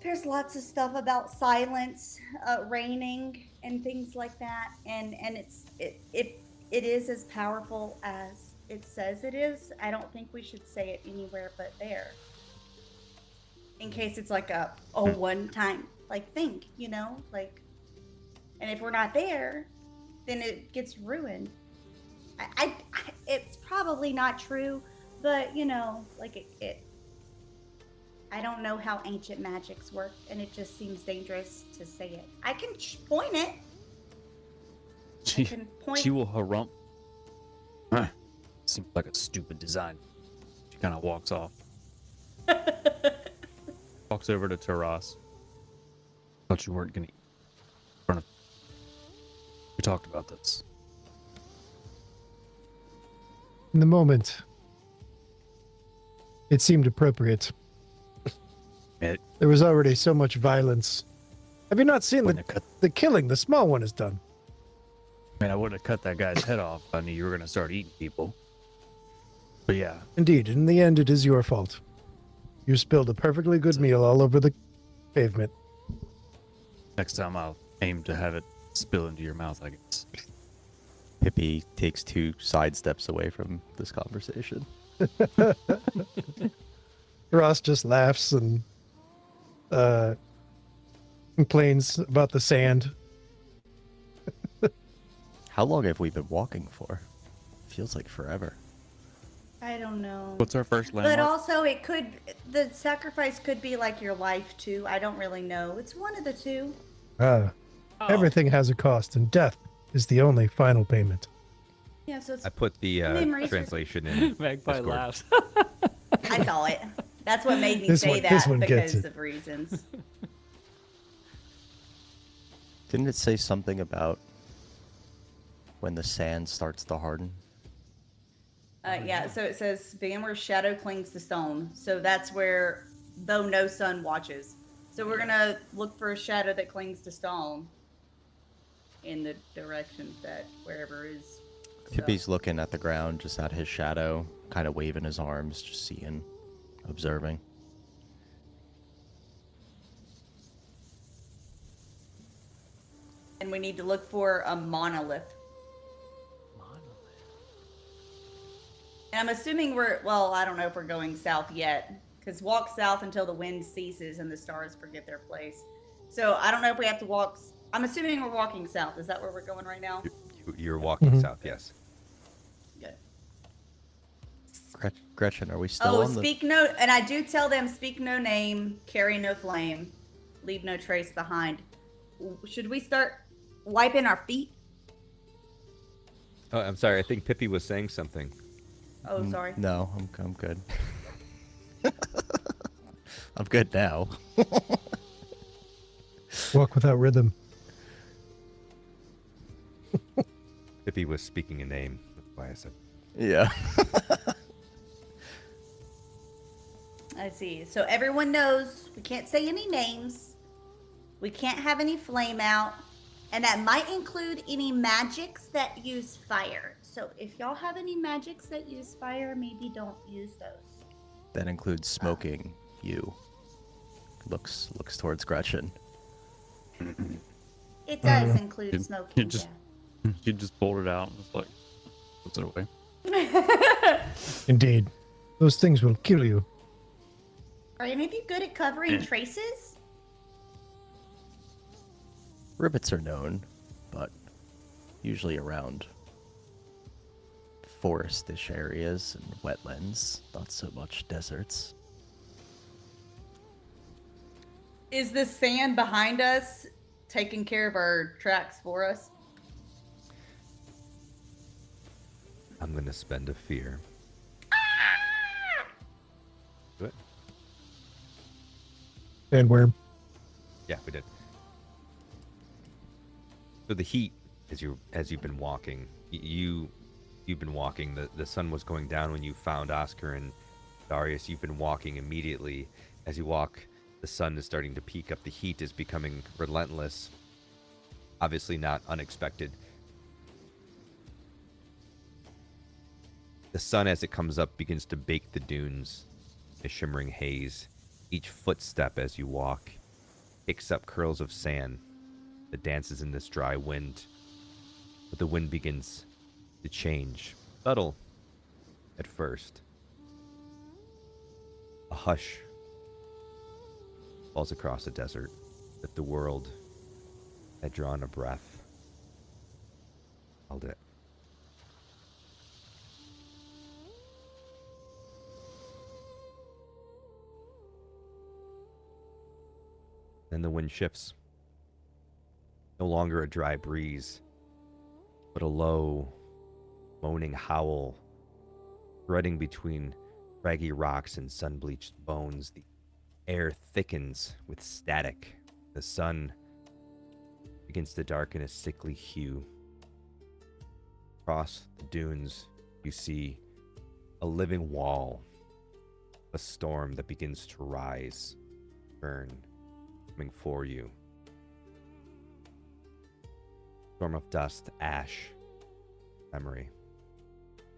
there's lots of stuff about silence reigning and things like that, and if it is as powerful as it says it is, I don't think we should say it anywhere but there, in case it's like a one time like thing, like, and if we're not there, then it gets ruined. I it's probably not true, but like it I don't know how ancient magics work, and it just seems dangerous to say it. I can point it. She will harump. Huh. Seems like a stupid design. She kind of walks off. Walks over to Taras. Thought you weren't gonna eat in front of. We talked about this. In the moment, it seemed appropriate. There was already so much violence. Have you not seen the killing the small one has done? I wouldn't have cut that guy's head off. I knew you were gonna start eating people. But yeah. Indeed, in the end, it is your fault. You spilled a perfectly good meal all over the pavement. Next time I'll aim to have it spill into your mouth, I guess. Pippi takes 2 side steps away from this conversation. Ross just laughs and complains about the sand. How long have we been walking for? Feels like forever. I don't know. What's our first landmark? But also, the sacrifice could be like your life too. I don't really know. It's one of the two. Everything has a cost, and death is the only final payment. Yeah, so it's. I put the translation in. Magpie Discord. laughs. I saw it. That's what made me This say one that gets because it. of reasons. Didn't it say something about when the sand starts to harden? Yeah, so it says, begin where shadow clings to stone. So that's where, though no sun watches. So we're going to look for a shadow that clings to stone in the direction that wherever is. Pippi's looking at the ground, just at his shadow, kind of waving his arms, just seeing, observing. And we need to look for a monolith. And I'm assuming I don't know if we're going south yet, because walk south until the wind ceases and the stars forget their place. So I don't know if we have to walk. I'm assuming we're walking south. Is that where we're going right now? You're walking south, yes. Good. Gretchen, are we still on speak no, and I do tell them, speak no name, carry no flame, leave no trace behind. Should we start wiping our feet? Oh, I'm sorry. I think Pippi was saying something. Oh, sorry. No, I'm good. I'm good now. Walk without rhythm. Pippi was speaking a name. That's why I said. Yeah. I see. So everyone knows we can't say any names. We can't have any flame out. And that might include any magics that use fire. So if y'all have any magics that use fire, maybe don't use those. That includes smoking you. Looks towards Gretchen. It does include smoking. She just pulled it out and was like, puts it away. Indeed. Those things will kill you. Are you maybe good at covering traces? Ribbits are known, but usually around forestish areas and wetlands, not so much deserts. Is the sand behind us taking care of our tracks for us? I'm going to spend a fear. Do it. Sandworm. Yeah, we did. So the heat, as you've been walking, you've been walking. The sun was going down when you found Oskar and Darius. You've been walking immediately. As you walk The sun is starting to peak up. The heat is becoming relentless. Obviously not unexpected. The sun, as it comes up, begins to bake the dunes, a shimmering haze. Each footstep as you walk kicks up curls of sand that dances in this dry wind. But the wind begins to change. Subtle at first. A hush falls across the desert, if the world had drawn a breath. Held it. Then the wind shifts. No longer a dry breeze, but a low, moaning howl, threading between craggy rocks and sun-bleached bones. The air thickens with static. The sun begins to darken a sickly hue. Across the dunes, you see a living wall, a storm that begins to rise, turn, coming for you. Storm of dust, ash, memory.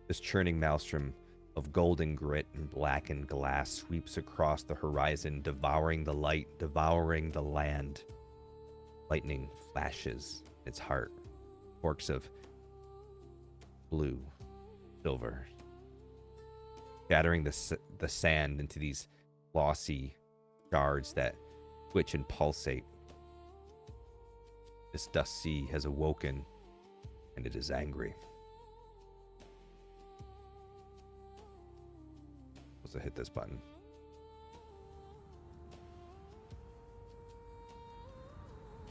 This churning maelstrom of golden grit and blackened glass sweeps across the horizon, devouring the light, devouring the land. Lightning flashes its heart, forks of blue, silver, scattering the sand into these glossy shards that twitch and pulsate. This dust sea has awoken, and it is angry. Supposed to hit this button.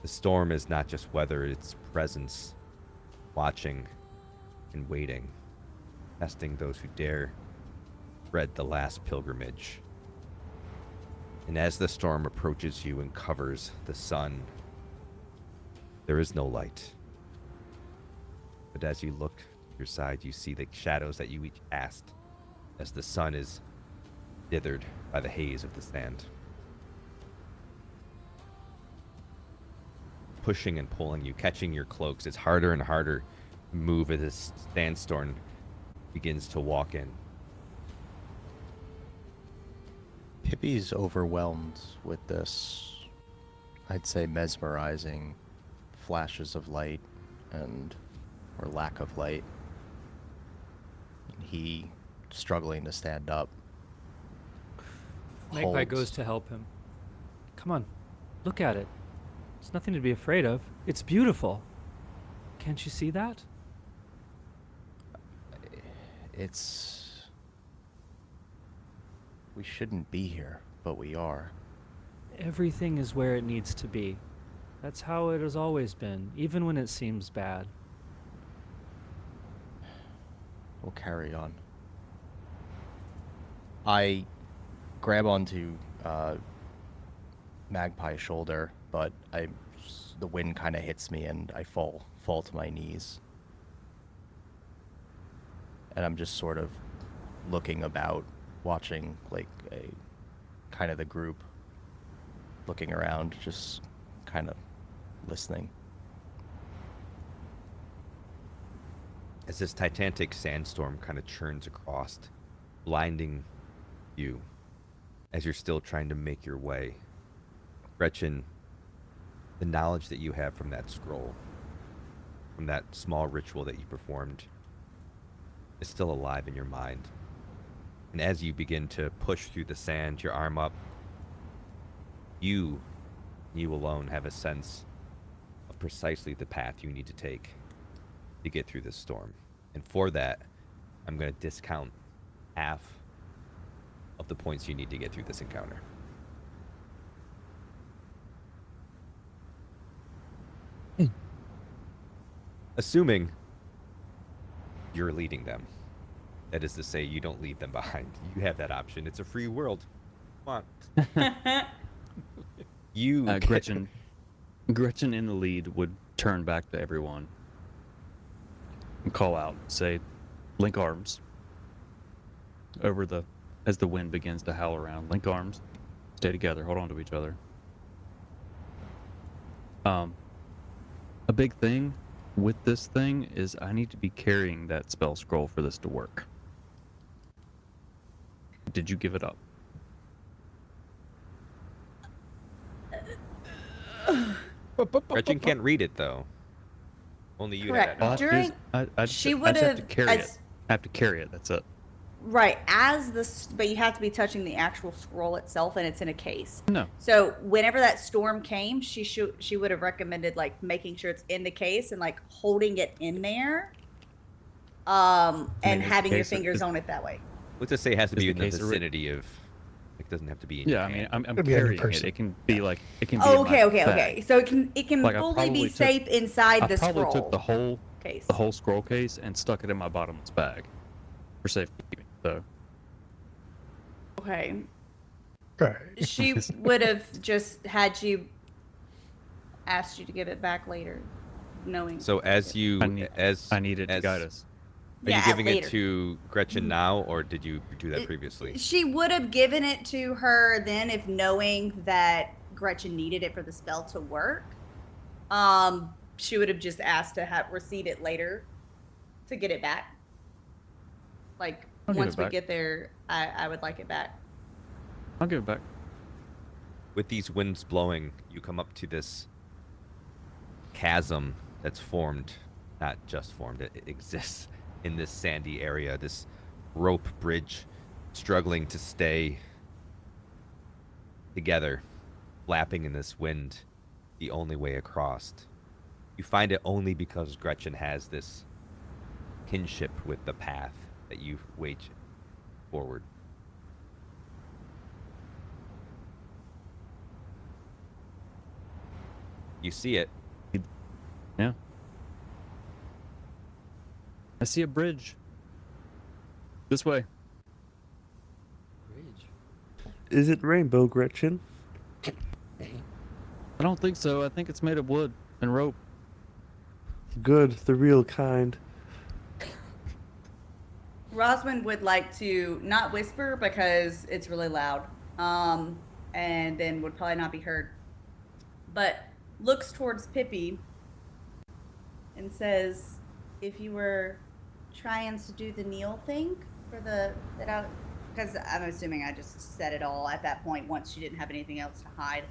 The storm is not just weather, it's presence, watching and waiting, testing those who dare tread the last pilgrimage. And as the storm approaches you and covers the sun, there is no light. But as you look to your side, you see the shadows that you each cast as the sun is dithered by the haze of the sand. Pushing and pulling you, catching your cloaks. It's harder and harder to move as this sandstorm begins to walk in. Pippi's overwhelmed with this, I'd say, mesmerizing flashes of light or lack of light. He struggling to stand up. Magpie goes to help him. Come on, look at it. It's nothing to be afraid of. It's beautiful. Can't you see that? We shouldn't be here, but we are. Everything is where it needs to be. That's how it has always been, even when it seems bad. We'll carry on. I grab onto Magpie's shoulder, but the wind kind of hits me and I fall to my knees. And I'm just sort of looking about, watching like a kind of the group looking around, just kind of listening. As this titanic sandstorm kind of churns across, blinding you as you're still trying to make your way. Gretchen, the knowledge that you have from that scroll, from that small ritual that you performed, is still alive in your mind. And as you begin to push through the sand, your arm up, you alone have a sense of precisely the path you need to take to get through this storm. And for that, I'm going to discount half of the points you need to get through this encounter. Assuming you're leading them. That is to say, you don't leave them behind. You have that option. It's a free world. Come on. Gretchen in the lead would turn back to everyone and call out, say, link arms as the wind begins to howl around. Link arms. stay together, hold on to each other. A big thing with this thing is I need to be carrying that spell scroll for this to work. Did you give it up? Gretchen can't read it though. Only you Correct. had it. During- I she just would have to have carry it. I have to carry it. That's it. Right, but you have to be touching the actual scroll itself, and it's in a case. No. So whenever that storm came, she would have recommended like making sure it's in the case and like holding it in there, and is the having your case- fingers is- on it that way. Let's just say it has to Is be the in the case a vicinity of. It doesn't have to be in your Yeah, I mean, hand. I'm Could be any carrying it. person. It can be like it can be. Oh, in my okay. bag. So it can Like, I fully probably be took- safe inside I the probably scroll took the case. whole scroll case and stuck it in my bottomless bag for safekeeping. So Okay. Okay. She would have just had you asked you to give it back later, knowing. So as you I need it to as- guide us. Are Yeah, you giving later. it to Gretchen now, or did you do that previously? She would have given it to her then if knowing that Gretchen needed it for the spell to work. She would have just asked to receive it later to get it back. Like I'll give once it we back. get there, I would like it back. I'll give it back. With these winds blowing, you come up to this chasm that's formed, not just formed, it exists in this sandy area, this rope bridge struggling to stay together, flapping in this wind, the only way across. You find it only because Gretchen has this kinship with the path that you wage forward. You see it. Yeah. I see a bridge. This way. Is it rainbow, Gretchen? I don't think so. I think it's made of wood and rope. Good, the real kind. Rosalind would like to not whisper because it's really loud, and then would probably not be heard. But looks towards Pippi and says, "If you were trying to do the kneel thing for because I'm assuming I just said it all at that point once she didn't have anything else to hide,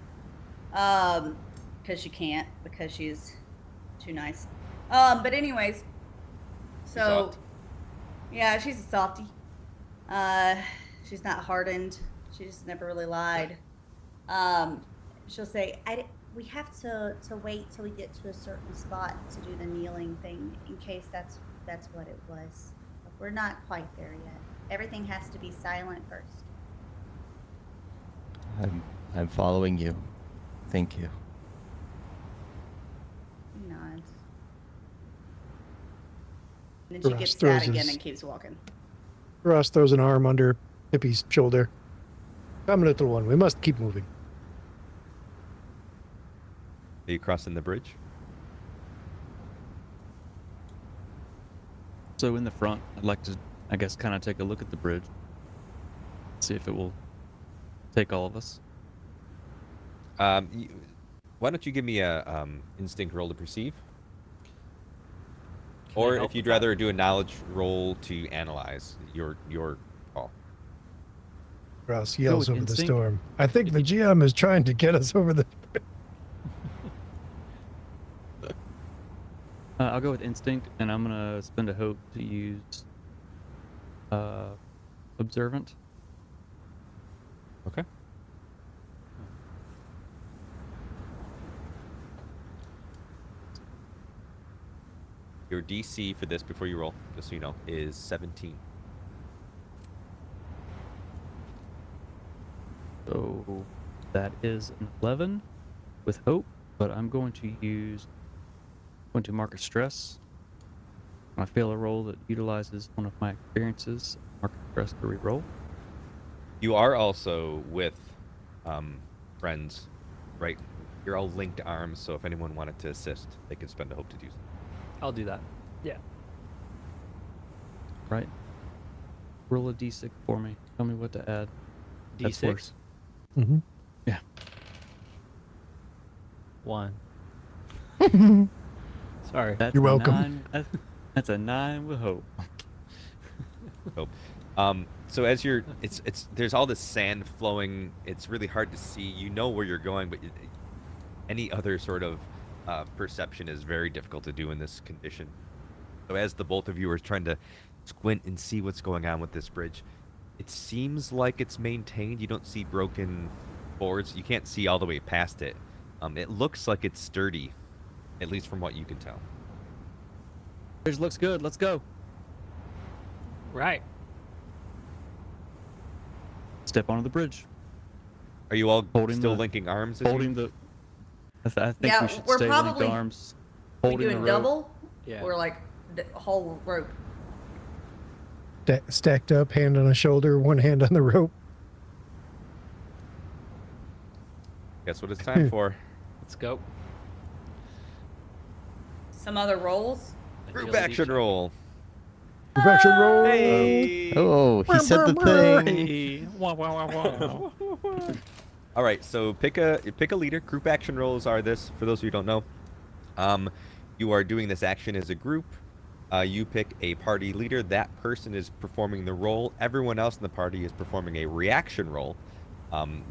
because she can't because she's too nice. But anyways, so." Soft. Yeah, she's a softie. She's not hardened. She just never really lied. She'll say, we have to wait till we get to a certain spot to do the kneeling thing in case that's what it was. But we're not quite there yet. Everything has to be silent first." I'm following you. Thank you. He nods. And then she Ross gets throws sad again his- and keeps walking. Ross throws an arm under Pippi's shoulder. Come, little one. We must keep moving. Are you crossing the bridge? So in the front, I'd like to, I guess, kind of take a look at the bridge. See if it will take all of us. Why don't you give me a instinct roll to perceive? Can I Or help if you'd with that? rather do a knowledge roll to analyze your call. Ross yells with over the instinct. storm. I think the GM is trying to get us over the. I'll go with instinct, and I'm gonna spend a hope to use observant. Okay. Your DC for this, before you roll, just so you know, is 17. So that is an 11 with hope, but I'm going to mark a stress. When I fail a roll that utilizes one of my experiences, mark a stress to reroll. You are also with friends, right? You're all linked arms, so if anyone wanted to assist, they can spend a hope to do so. I'll do that. Yeah. Right. Roll a d6 for me. Tell me what to add. That's D6. worse. Mm-hmm. 1. Sorry. That's You're a welcome. 9 that's a 9 with hope. So as you're, there's all this sand flowing. It's really hard to see. You know where you're going, but any other sort of perception is very difficult to do in this condition. So as the both of you are trying to squint and see what's going on with this bridge, it seems like it's maintained. You don't see broken boards. You can't see all the way past it. It looks like it's sturdy, at least from what you can tell. Bridge looks good. Let's go. Right. Step onto the bridge. Are you all Holding still the- linking arms? as you- Holding the. I think Yeah, we should we're stay probably- linked arms. We Holding doing the rope. double Yeah. or like the whole rope? Stacked up, hand on a shoulder, one hand on the rope. Guess what it's time for? Let's go. Some other rolls? Group Agility action check. roll. Group action roll. Hey. Oh, he said the thing. Hey. Wah, wah, wah, wah. All right, so pick a leader. Group action rolls are this. For those of you who don't know, you are doing this action as a group. You pick a party leader. That person is performing the role. Everyone else in the party is performing a reaction roll.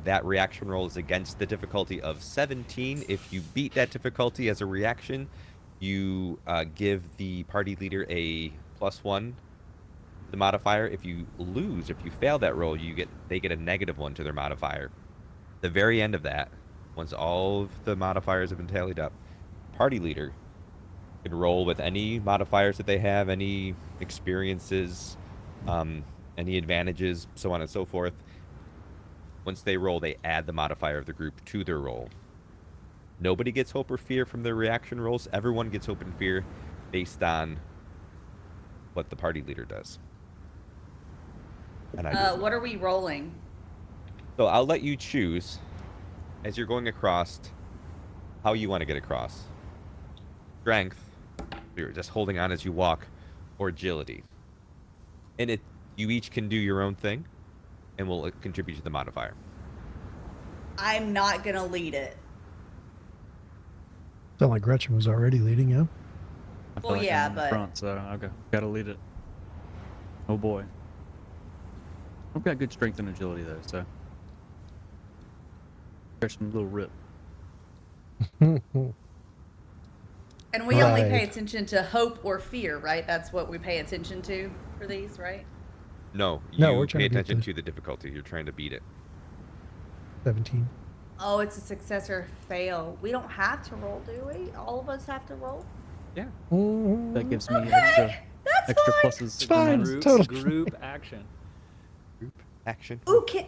That reaction roll is against the difficulty of 17. If you beat that difficulty as a reaction, you give the party leader a +1, the modifier. If you lose, if you fail that roll, they get a -1 to their modifier. The very end of that, once all of the modifiers have been tallied up, party leader can roll with any modifiers that they have, any experiences, any advantages, so on and so forth. Once they roll, they add the modifier of the group to their roll. Nobody gets hope or fear from their reaction rolls. Everyone gets hope and fear based on what the party leader does. And I What are we rolling? So I'll let you choose, as you're going across, how you want to get across. Strength, you're just holding on as you walk, or agility. And you each can do your own thing, and will contribute to the modifier. I'm not gonna lead it. Sound like Gretchen was already leading, yeah? I feel Well, like yeah, I'm in but- front, so I've got to lead it. Oh boy. I've got good strength and agility though, so. Christian, little rip. And we only pay Right. attention to hope or fear, right? That's what we pay attention to for these, right? No, No, you we're trying pay to beat attention the- to the difficulty. You're trying to beat it. 17. Oh, it's a success or fail. We don't have to roll, do we? All of us have to roll? Yeah. That gives me Okay, that's extra fine. pluses. It's fine. Group, Totally group action. Group action. Ooh, can,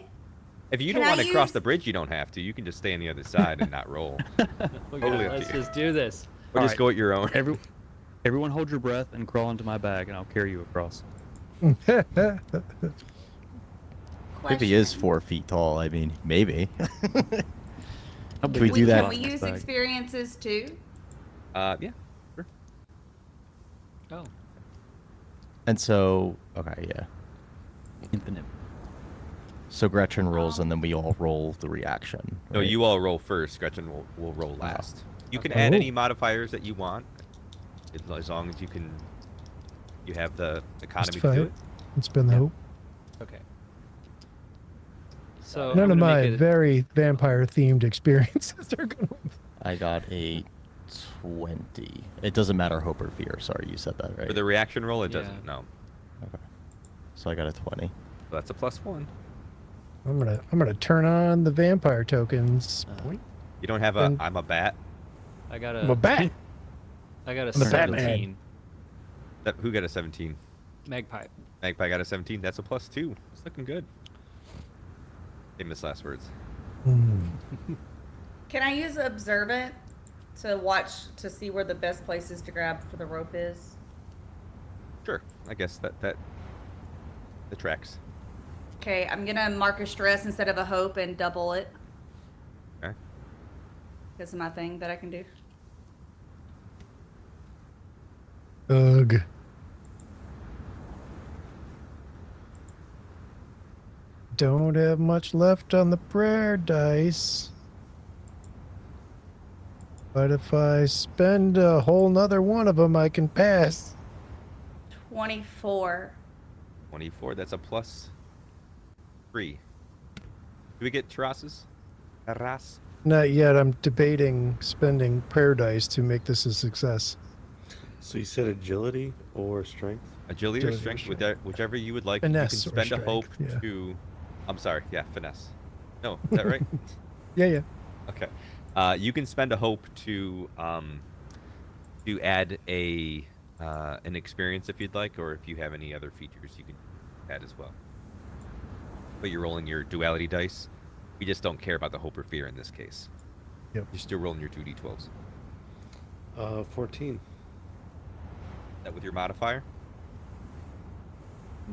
If you can don't I want to cross use- the bridge, you don't have to. You can just stay on the other side and not roll. Look Totally at up it. Let's to you. just do this. Or just Alright. go at your own. Everyone hold your breath and crawl into my bag, and I'll carry you across. If he is question. 4 feet tall, I mean, maybe. How big we is do the that- Can we box use bag? experiences too? Yeah. Oh. And so, okay, yeah. Infinite. So Gretchen rolls, and then we all roll the reaction. No, right? you all roll first. Gretchen will roll last. You can Okay. add Oh. any modifiers that you want, as long as you have the economy to Justify do it. it. Let's spin the hope. Okay. So None I'm of gonna my make it- very vampire-themed experiences are going to... I got a 20. It doesn't matter hope or fear. Sorry, you said that, right? For the reaction roll, it Yeah. doesn't. No. Okay. So I got a 20. So that's a +1. I'm gonna turn on the vampire tokens. Point. You don't have a And- I'm a bat. I got I'm a bat. I got a I'm the Batman. 17. Who got a 17? Magpie. Magpie got a 17. That's a +2. It's looking good. Famous last words. Can I use observant to watch to see where the best places to grab for the rope is? Sure. I guess that the tracks. Okay, I'm gonna mark a stress instead of a hope and double it. Okay. This is my thing that I can do. Ugh. Don't have much left on the prayer dice. But if I spend a whole nother one of them, I can pass. 24. 24. That's a +3. Do we get terraces? Terras? Not yet. I'm debating spending prayer dice to make this a success. So you said agility or strength? Agility or Agility or strength, strength. whichever you would like. Finesse you or can spend a strength, hope yeah. to. I'm sorry. Yeah, finesse. No, is that right? Yeah. Okay. You can spend a hope to add an experience if you'd like, or if you have any other features, you can add as well. But you're rolling your duality dice. We just don't care about the hope or fear in this case. Yep. You're still rolling your 2d12s. 14. Is that with your modifier?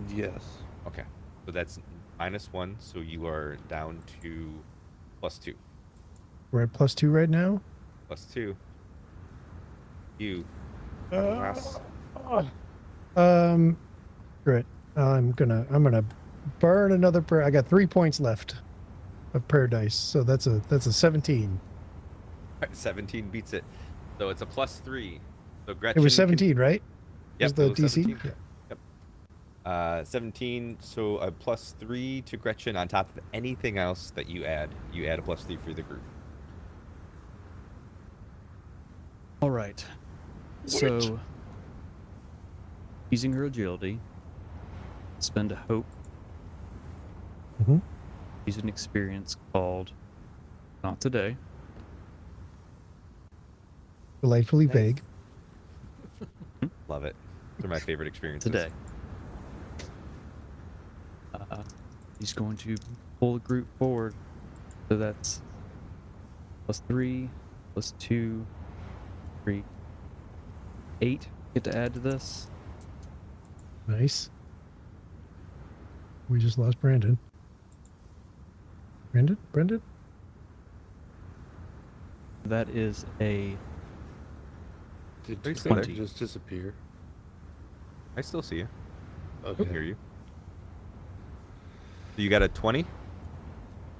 Yes. Okay. So that's -1, so you are down to +2. We're at +2 right now. +2. You. Great. I'm gonna burn another prayer. I got 3 points left of prayer dice, so that's a 17. 17 beats it. So it's a +3. So It Gretchen. was 17, right? Yep, Was the it was DC? 17. Yep. 17. So a +3 to Gretchen on top of anything else that you add. You add a +3 for the group. All right. So, using her agility, spend a hope. Mhm. Use an experience called Not Today. Delightfully vague. Love it. They're my favorite experiences. Today. He's going to pull the group forward. So that's +3, +2, 3, 8. Get to add to this. Nice. We just lost Brandon. Brendan? That is a Did Very Tiffany similar. just disappear? I still see you. I Okay. can hear you. So you got a 20?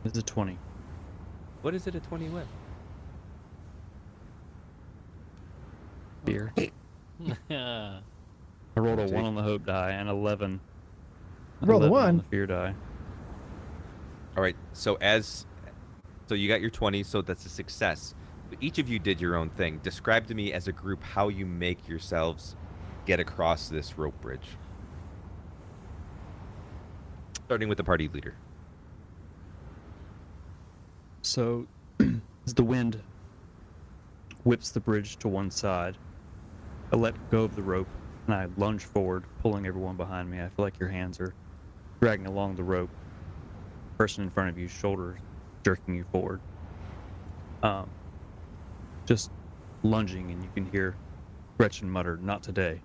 It's a 20. What is it a 20 with? Fear. I rolled a 1 on the hope die and 11. Roll the 11 on one. the fear die. All right. So you got your 20, so that's a success. But each of you did your own thing. Describe to me as a group how you make yourselves get across this rope bridge. Starting with the party leader. So, as the wind whips the bridge to one side, I let go of the rope and I lunge forward, pulling everyone behind me. I feel like your hands are dragging along the rope. Person in front of you, shoulders jerking you forward. Just lunging, and you can hear Gretchen mutter, "Not today."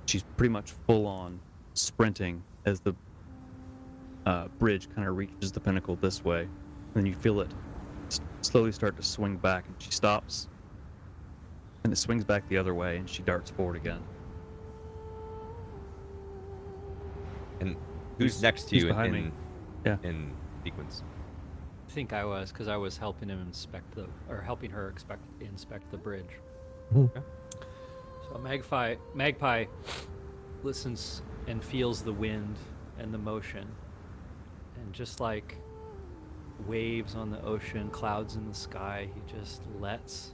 She's pretty much full on sprinting as the bridge kind of reaches the pinnacle this way. Then you feel it slowly start to swing back, and she stops. And it swings back the other way, and she darts forward again. And who's next to who's you behind me? in Yeah. in sequence? I think I was, because I was helping him helping her inspect the bridge. Mhm. So Magpie listens and feels the wind and the motion, and just like waves on the ocean, clouds in the sky, he just lets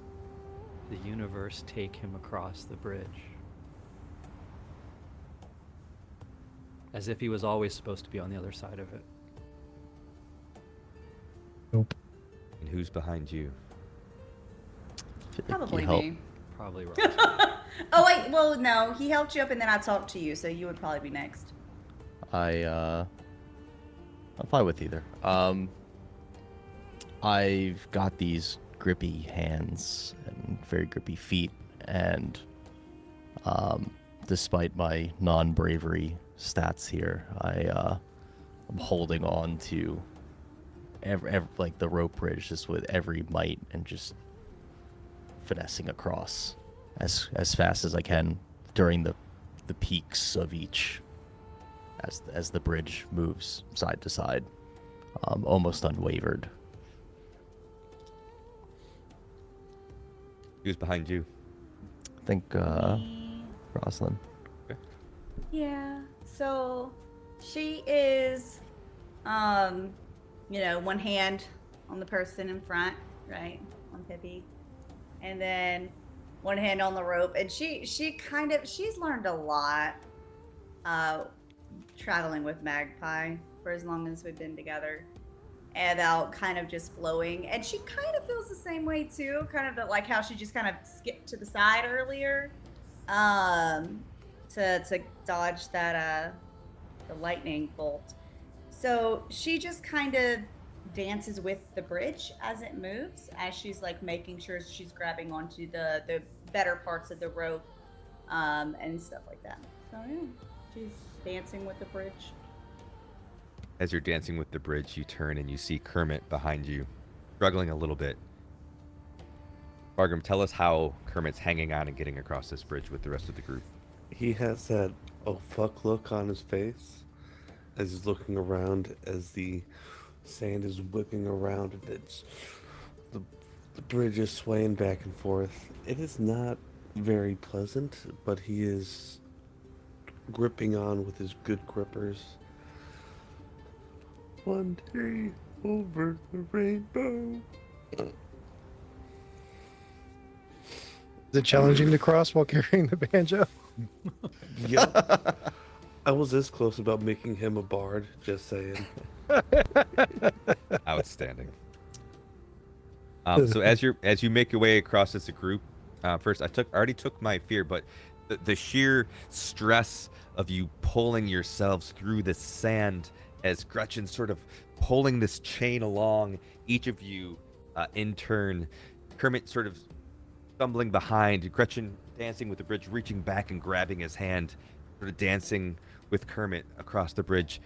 the universe take him across the bridge, as if he was always supposed to be on the other side of it. Nope. And who's behind you? Probably help. me. Probably Ross. Oh wait, well no, he helped you up and then I talked to you, so you would probably be next. I'm fine with either. I've got these grippy hands and very grippy feet, and despite my non-bravery stats here, I'm holding on to like the rope bridge just with every might and just finessing across as fast as I can during the peaks of each as the bridge moves side to side, almost unwavered. Who's behind you? I think Me. Rosalind. Yeah. So she is, one hand on the person in front, right, on Pippi, and then one hand on the rope. And she's learned a lot, traveling with Magpie for as long as we've been together, about kind of just flowing. And she kind of feels the same way too, kind of like how she just kind of skipped to the side earlier, to dodge that the lightning bolt. So she just kind of dances with the bridge as it moves, as she's like making sure she's grabbing onto the better parts of the rope, and stuff like that. So yeah, she's dancing with the bridge. As you're dancing with the bridge, you turn and you see Kermit behind you, struggling a little bit. Bargrim, tell us how Kermit's hanging on and getting across this bridge with the rest of the group. He has that oh fuck look on his face as he's looking around as the sand is whipping around and the bridge is swaying back and forth. It is not very pleasant, but he is gripping on with his good grippers. One day over the rainbow. Is it challenging to cross while carrying the banjo? Yep. I was this close about making him a bard, just saying. Outstanding. So as you make your way across as a group, first I already took my fear, but the sheer stress of you pulling yourselves through the sand as Gretchen's sort of pulling this chain along, each of you in turn, Kermit sort of stumbling behind, Gretchen dancing with the bridge, reaching back and grabbing his hand, sort of dancing with Kermit across the bridge,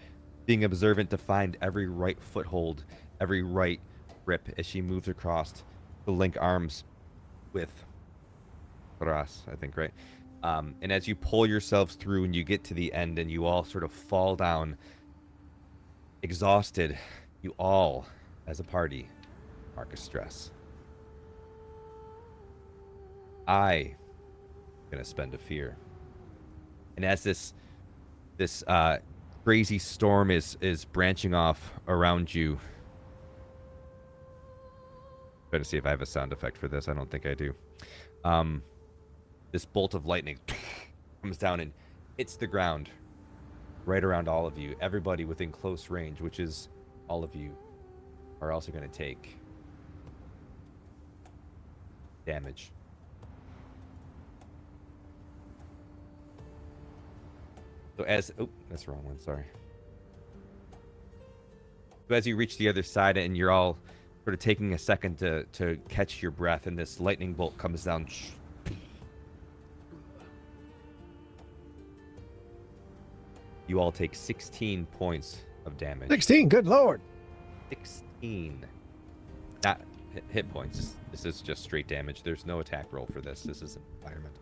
being observant to find every right foothold, every right grip as she moves across to link arms with Ras, I think, right? And as you pull yourselves through and you get to the end and you all sort of fall down, exhausted, you all, as a party, mark a stress. I gonna spend a fear. And as this crazy storm is branching off around you, try to see if I have a sound effect for this. I don't think I do. This bolt of lightning comes down and hits the ground right around all of you. Everybody within close range, which is all of you, are also going to take damage. So that's the wrong one, sorry. So as you reach the other side and you're all sort of taking a second to catch your breath, and this lightning bolt comes down. You all take 16 points of damage. 16, good lord. 16. Not hit points. This is just straight damage. There's no attack roll for this. This is an environment.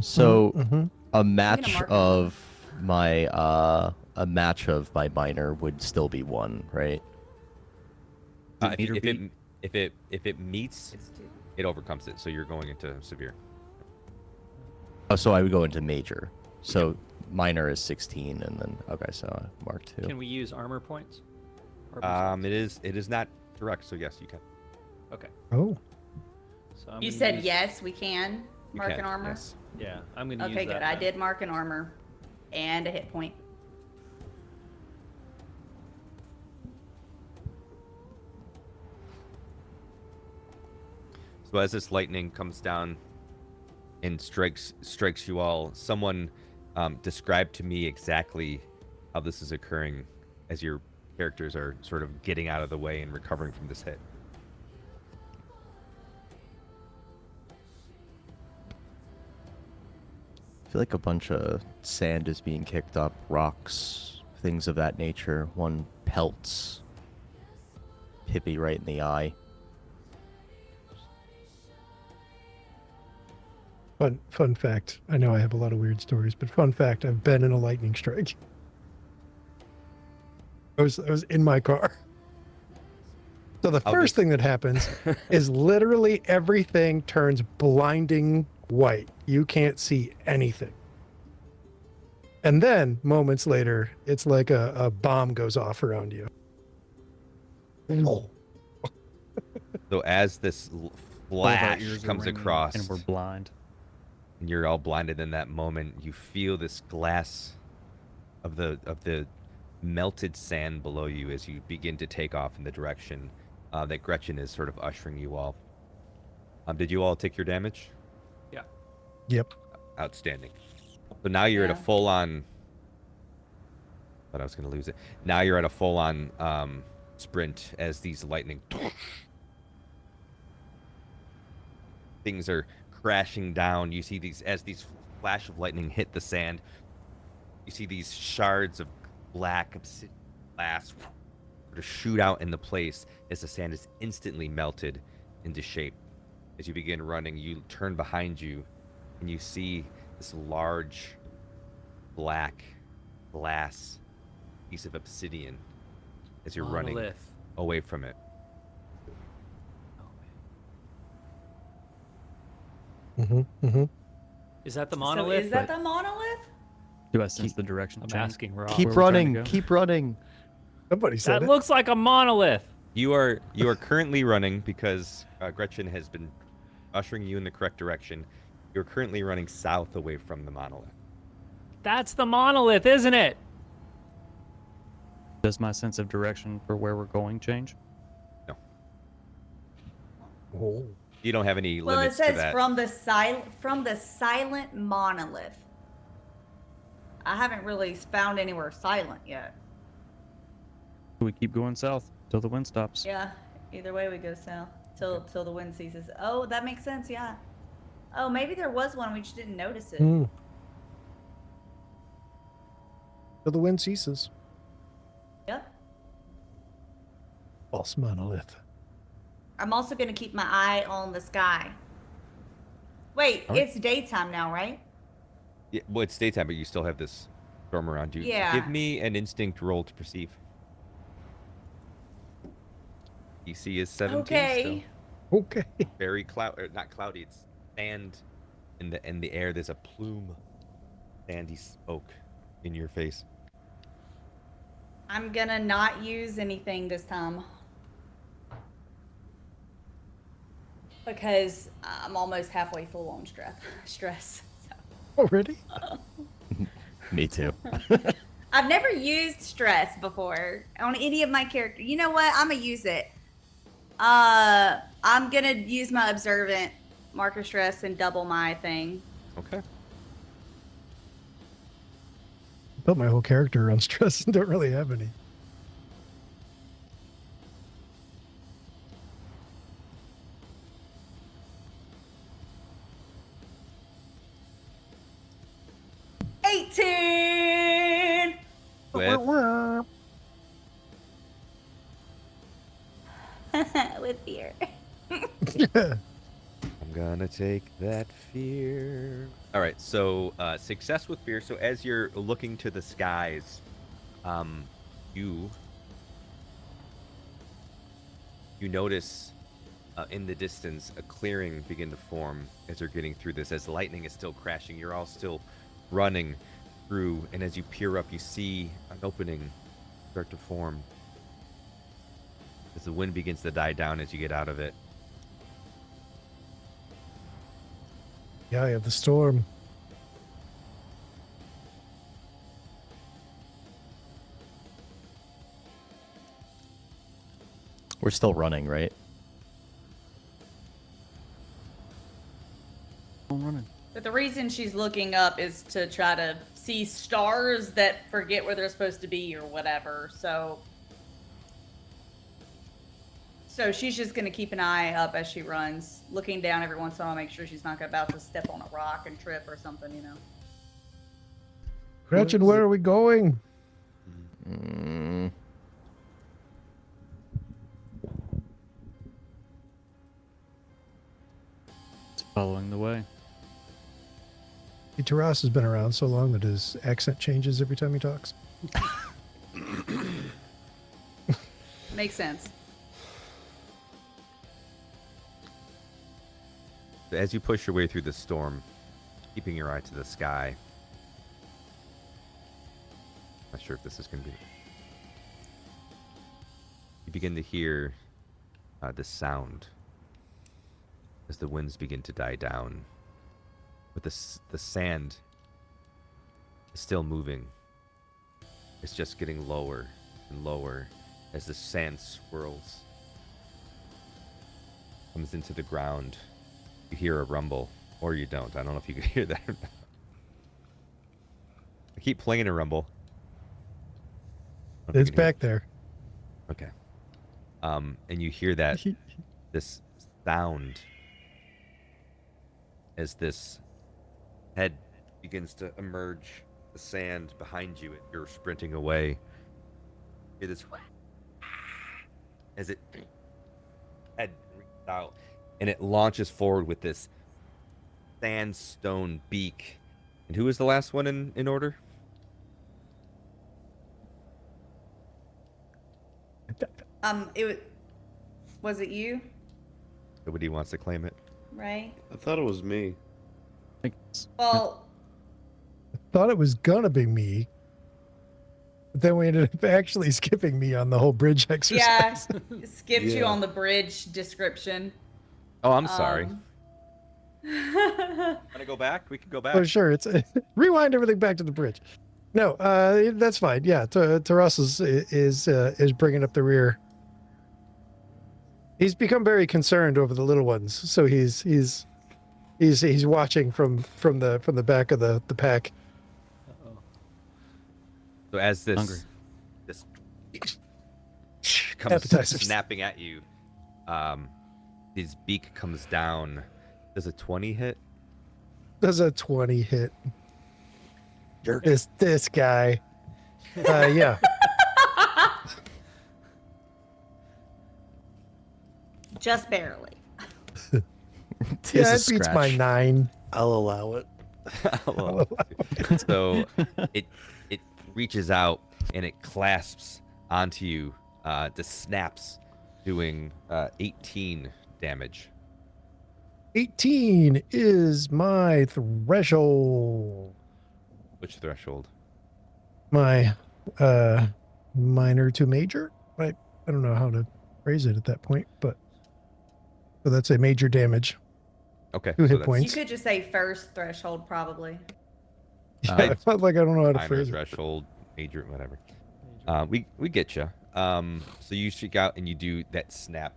So Mhm. a match mark it of my minor would still be 1, right? If it meets, It's two. it overcomes it. So you're going into severe. Oh, so I would go into major. So minor is 16, and then okay, so mark 2. Can we use armor points? Or It is not direct, so yes, you can. Okay. Oh, So I'm You gonna said use- yes, we can You mark can, an armor. yes. Yeah, I'm gonna use Okay, that. good. I then. did mark an armor and a hit point. So as this lightning comes down and strikes you all, someone describe to me exactly how this is occurring as your characters are sort of getting out of the way and recovering from this hit. I feel like a bunch of sand is being kicked up, rocks, things of that nature. One pelts Pippi right in the eye. fun fact. I know I have a lot of weird stories, but fun fact, I've been in a lightning strike. I was in my car. So the I'll first just- thing that happens is literally everything turns blinding white. You can't see anything. And then moments later, it's like a bomb goes off around you. So as this All of our flash ears are comes ringing across, and we're blind. and you're all blinded in that moment, you feel this glass of the melted sand below you as you begin to take off in the direction that Gretchen is sort of ushering you all. Did you all take your damage? Yep. Outstanding. So now you're at a Yeah. full-on. Thought I was going to lose it. Now you're at a full-on sprint as these lightning. Things are crashing down. You see these as these flash of lightning hit the sand. You see these shards of black obsidian glass sort of shoot out into place as the sand is instantly melted into shape. As you begin running, you turn behind you and you see this large black glass piece of obsidian as you're running Monolith. away from it. Is that the So monolith? is that the monolith? Do I sense the direction I'm change? asking Rob. Keep where we're trying to running. go? Keep running. Somebody said That it. looks like a monolith. You are currently running because Gretchen has been ushering you in the correct direction. You're currently running south away from the monolith. That's the monolith, isn't it? Does my sense of direction for where we're going change? Oh. You don't have any Well, it limits to says that. from the silent monolith. I haven't really found anywhere silent yet. We keep going south till the wind stops. Yeah. Either way, we go south till the wind ceases. Oh, that makes sense. Yeah. Oh, maybe there was one. We just didn't notice it. Mm. Till the wind ceases. Yep. False monolith. I'm also gonna keep my eye on the sky. Wait, All right. it's daytime now, right? Yeah, well, it's daytime, but you still have this storm around you. Yeah. Give me an instinct roll to perceive. DC is 17 Okay. Okay. still. Very not cloudy. It's sand in the air. There's a plume of sandy smoke in your face. I'm gonna not use anything this time. Because I'm almost halfway full on stress. So. Already? Me too. I've never used stress before on any of my characters. You know what? I'm gonna use it. I'm gonna use my observant marker stress and double my thing. Okay. Built my whole character on stress and don't really have any. With With fear. I'm gonna take that fear. All right, so success with fear. So as you're looking to the skies, you notice in the distance a clearing begin to form as you're getting through this. As lightning is still crashing, you're all still running through, and as you peer up, you see an opening start to form. As the wind begins to die down as you get out of it. Yeah, I have the storm. We're still running, right? I'm running. But the reason she's looking up is to try to see stars that forget where they're supposed to be or whatever. So she's just gonna keep an eye up as she runs, looking down every once in a while, make sure she's not about to step on a rock and trip or something, you know. Gretchen, where are we going? Mm, It's following the way. Taras has been around so long that his accent changes every time he talks. Makes sense. As you push your way through the storm, keeping your eye to the sky. Not sure if this is going to be. You begin to hear the sound as the winds begin to die down. But the sand is still moving. It's just getting lower and lower as the sand swirls. Comes into the ground. You hear a rumble, or you don't. I don't know if you could hear that or not. I keep playing a rumble. I don't know if It's you can hear back there. it. Okay. And you hear that this sound as this head begins to emerge the sand behind you and you're sprinting away. You hear this as it head reaches out and it launches forward with this sandstone beak. And who is the last one in order? Was it you, Nobody wants to claim it. Ray? I thought it was me. Well, Thought it was gonna be me. But then we ended up actually skipping me on the whole bridge exercise. yeah, skipped you Yeah. on the bridge description. Oh, I'm sorry. Um, Want to go back? We can go back. Oh, sure. It's rewind everything back to the bridge. No, that's fine. Yeah, Taras is bringing up the rear. He's become very concerned over the little ones, so he's watching from the back of the pack. So as Hungry. this comes Appetizers. snapping at you, his beak comes down. Does a 20 hit? Does a 20 hit? This guy. Yeah. just barely. Yeah, it beats my 9. I'll allow it. Well, so it reaches out and it clasps onto you. The snaps, doing 18 damage. 18 is my threshold. Which threshold? My minor to major. I don't know how to phrase it at that point, but so that's a major damage. Okay. 2 hit that's points. You could just say first threshold, probably. I felt like I don't know how to Minor phrase it. threshold, major, whatever. We get you. So you streak out and you do that snap.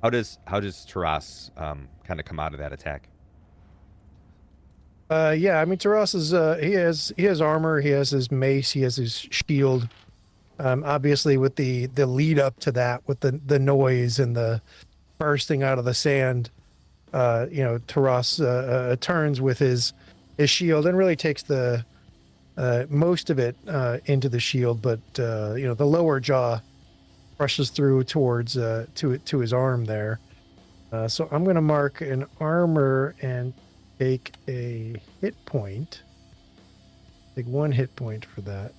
How does Taras kind of come out of that attack? Yeah, I mean Taras is he has armor, he has his mace, he has his shield. Obviously with the lead up to that, with the noise and the bursting out of the sand, Taras turns with his shield and really takes the most of it into the shield, but the lower jaw rushes through towards to his arm there. So I'm going to mark an armor and take a hit point. Take 1 hit point for that.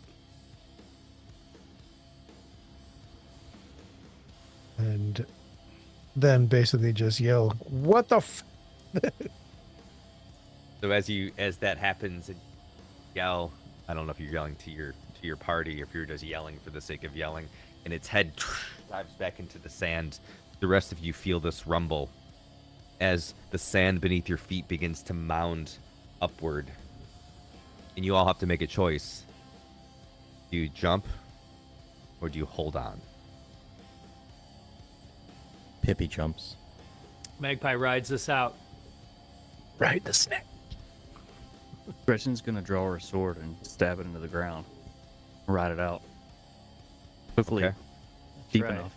And then basically just yell, "What the f-" So as that happens and yell, I don't know if you're yelling to your party or if you're just yelling for the sake of yelling, and its head dives back into the sand. The rest of you feel this rumble as the sand beneath your feet begins to mound upward. And you all have to make a choice. Do you jump or do you hold on? Pippi jumps. Magpie rides us out. Right, the snake. Gretchen's gonna draw her sword and stab it into the ground. Ride it out. Hopefully Okay. deep right. enough.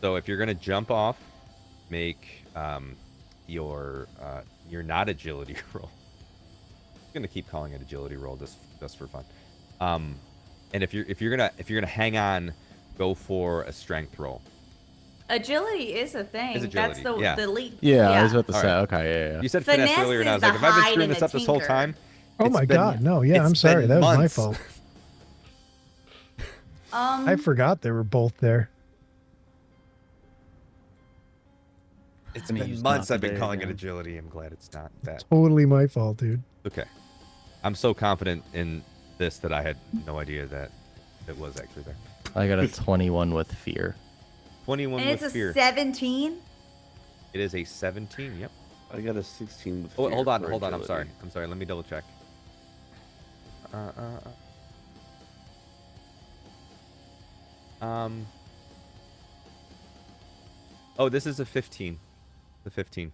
So if you're gonna jump off, make your not agility roll. I'm gonna keep calling it agility roll just for fun. And if you're gonna hang on, go for a strength roll. Agility is a thing. Is agility, That's yeah. the leap. Yeah, I was about to All say. right. Okay, yeah. You said Finesse finesse earlier, and I is was like, the have I been hide screwing and this the up this whole tinker. time? Oh It's my been- god, no, yeah, it's I'm sorry. been That was my months. fault. Um, I forgot they were both there. It's Gonna been use months not I've been today calling it again. agility. I'm glad it's not that. Totally my fault, dude. Okay. I'm so confident in this that I had no idea that it was actually there. I got a 21 with fear. 21 And with it's a fear. 17. It is a 17. Yep. I got a 16 with Oh, fear hold on. for I'm sorry. agility. I'm sorry. Let me double check. Oh, this is a 15. The 15.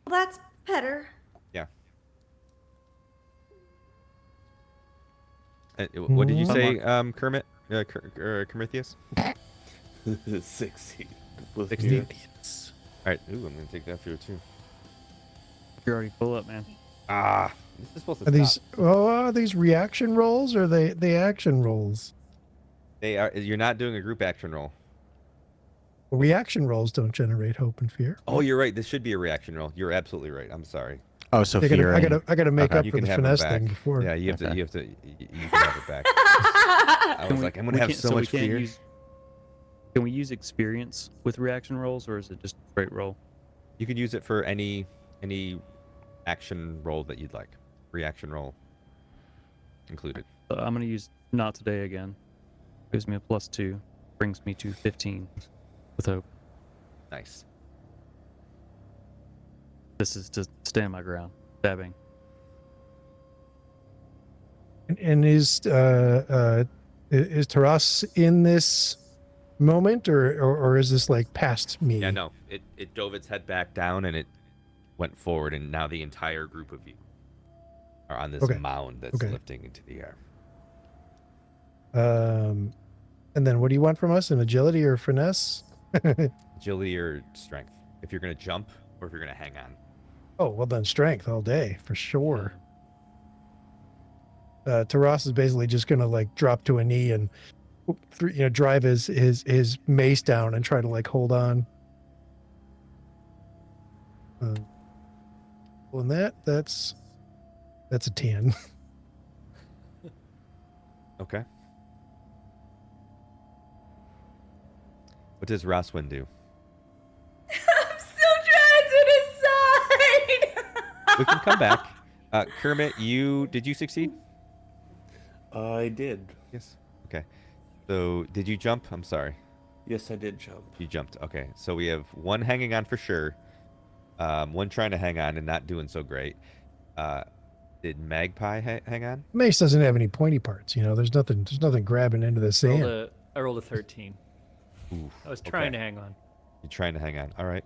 Well, that's better. Yeah. What did you say, Kermit? Kermithius? 16 with 16. fear. All right. Ooh, I'm gonna take that fear too. You're already full up, man. Ah, this is supposed to Are stop. are these reaction rolls or are they action rolls? They are. You're not doing a group action roll. Reaction rolls don't generate hope and fear. Oh, you're right. This should be a reaction roll. You're absolutely right. I'm sorry. Oh, so I fear. gotta make Okay. up You for can the have them finesse back. thing before. Yeah, you have to. Okay. You have to. You can have it back. I was like, I'm gonna have so much fear. Can we use experience with reaction rolls, or is it just straight roll? You could use it for any action roll that you'd like. Reaction roll included. So I'm gonna use not today again. Gives me a +2, brings me to 15 with hope. Nice. This is to stand my ground. Stabbing. And is Taras in this moment, or is this like past me? Yeah, no. It dove its head back down and it went forward, and now the entire group of you are on this Okay. mound that's Okay. lifting into the air. And then what do you want from us? An agility or finesse? Agility or strength. If you're gonna jump or if you're gonna hang on. Oh, well then strength all day for sure. Taras is basically just gonna like drop to a knee and drive his mace down and try to like hold on. Well, and that's a 10. Okay. What does Roswin do? I'm still trying to decide. We can come back. Kermit, did you succeed? I did. Yes. Okay. So did you jump? I'm sorry. Yes, I did jump. You jumped. Okay. So we have one hanging on for sure. One trying to hang on and not doing so great. Did Magpie hang on? Mace doesn't have any pointy parts. There's nothing grabbing into the sand. I rolled a 13. Ooh, I was trying to hang on. You're trying to hang on. All right.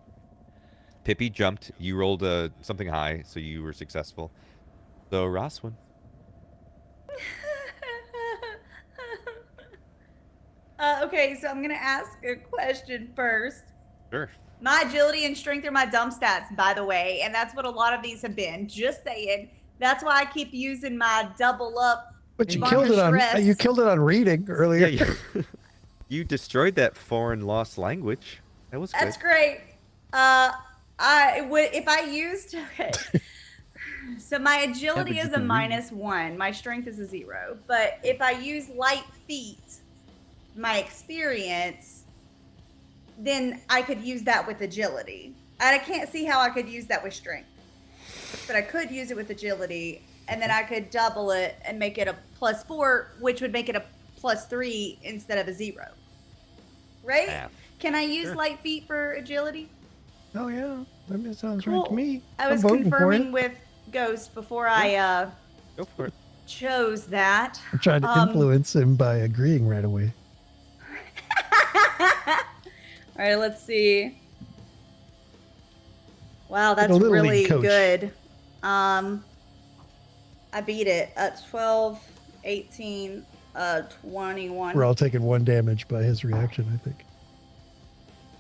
Pippi jumped. You rolled something high, so you were successful. So Roswin. Okay, so I'm gonna ask a question first. Sure. My agility and strength are my dumb stats, by the way, and that's what a lot of these have been. Just saying. That's why I keep using my double up. But you Mark killed the it on stress. reading earlier. Yeah, you destroyed that foreign lost language. That was That's good. great. I would if I used. Okay. So my agility you is a can read. -1. My strength is a 0. But if I use light feet, my experience, then I could use that with agility. And I can't see how I could use that with strength. But I could use it with agility, and then I could double it and make it a +4, which would make it a +3 instead of a 0. Right? Math. Can I use Sure. light feet for agility? Oh yeah, that sounds right Cool. to me. I was I'm voting for confirming it. with Ghost before I Go for it. chose that. I'm trying to influence him by agreeing right away. All right, let's see. Wow, a that's little league really coach. good. I beat it at 12, 18, 21. We're all taking 1 damage by his reaction, I think.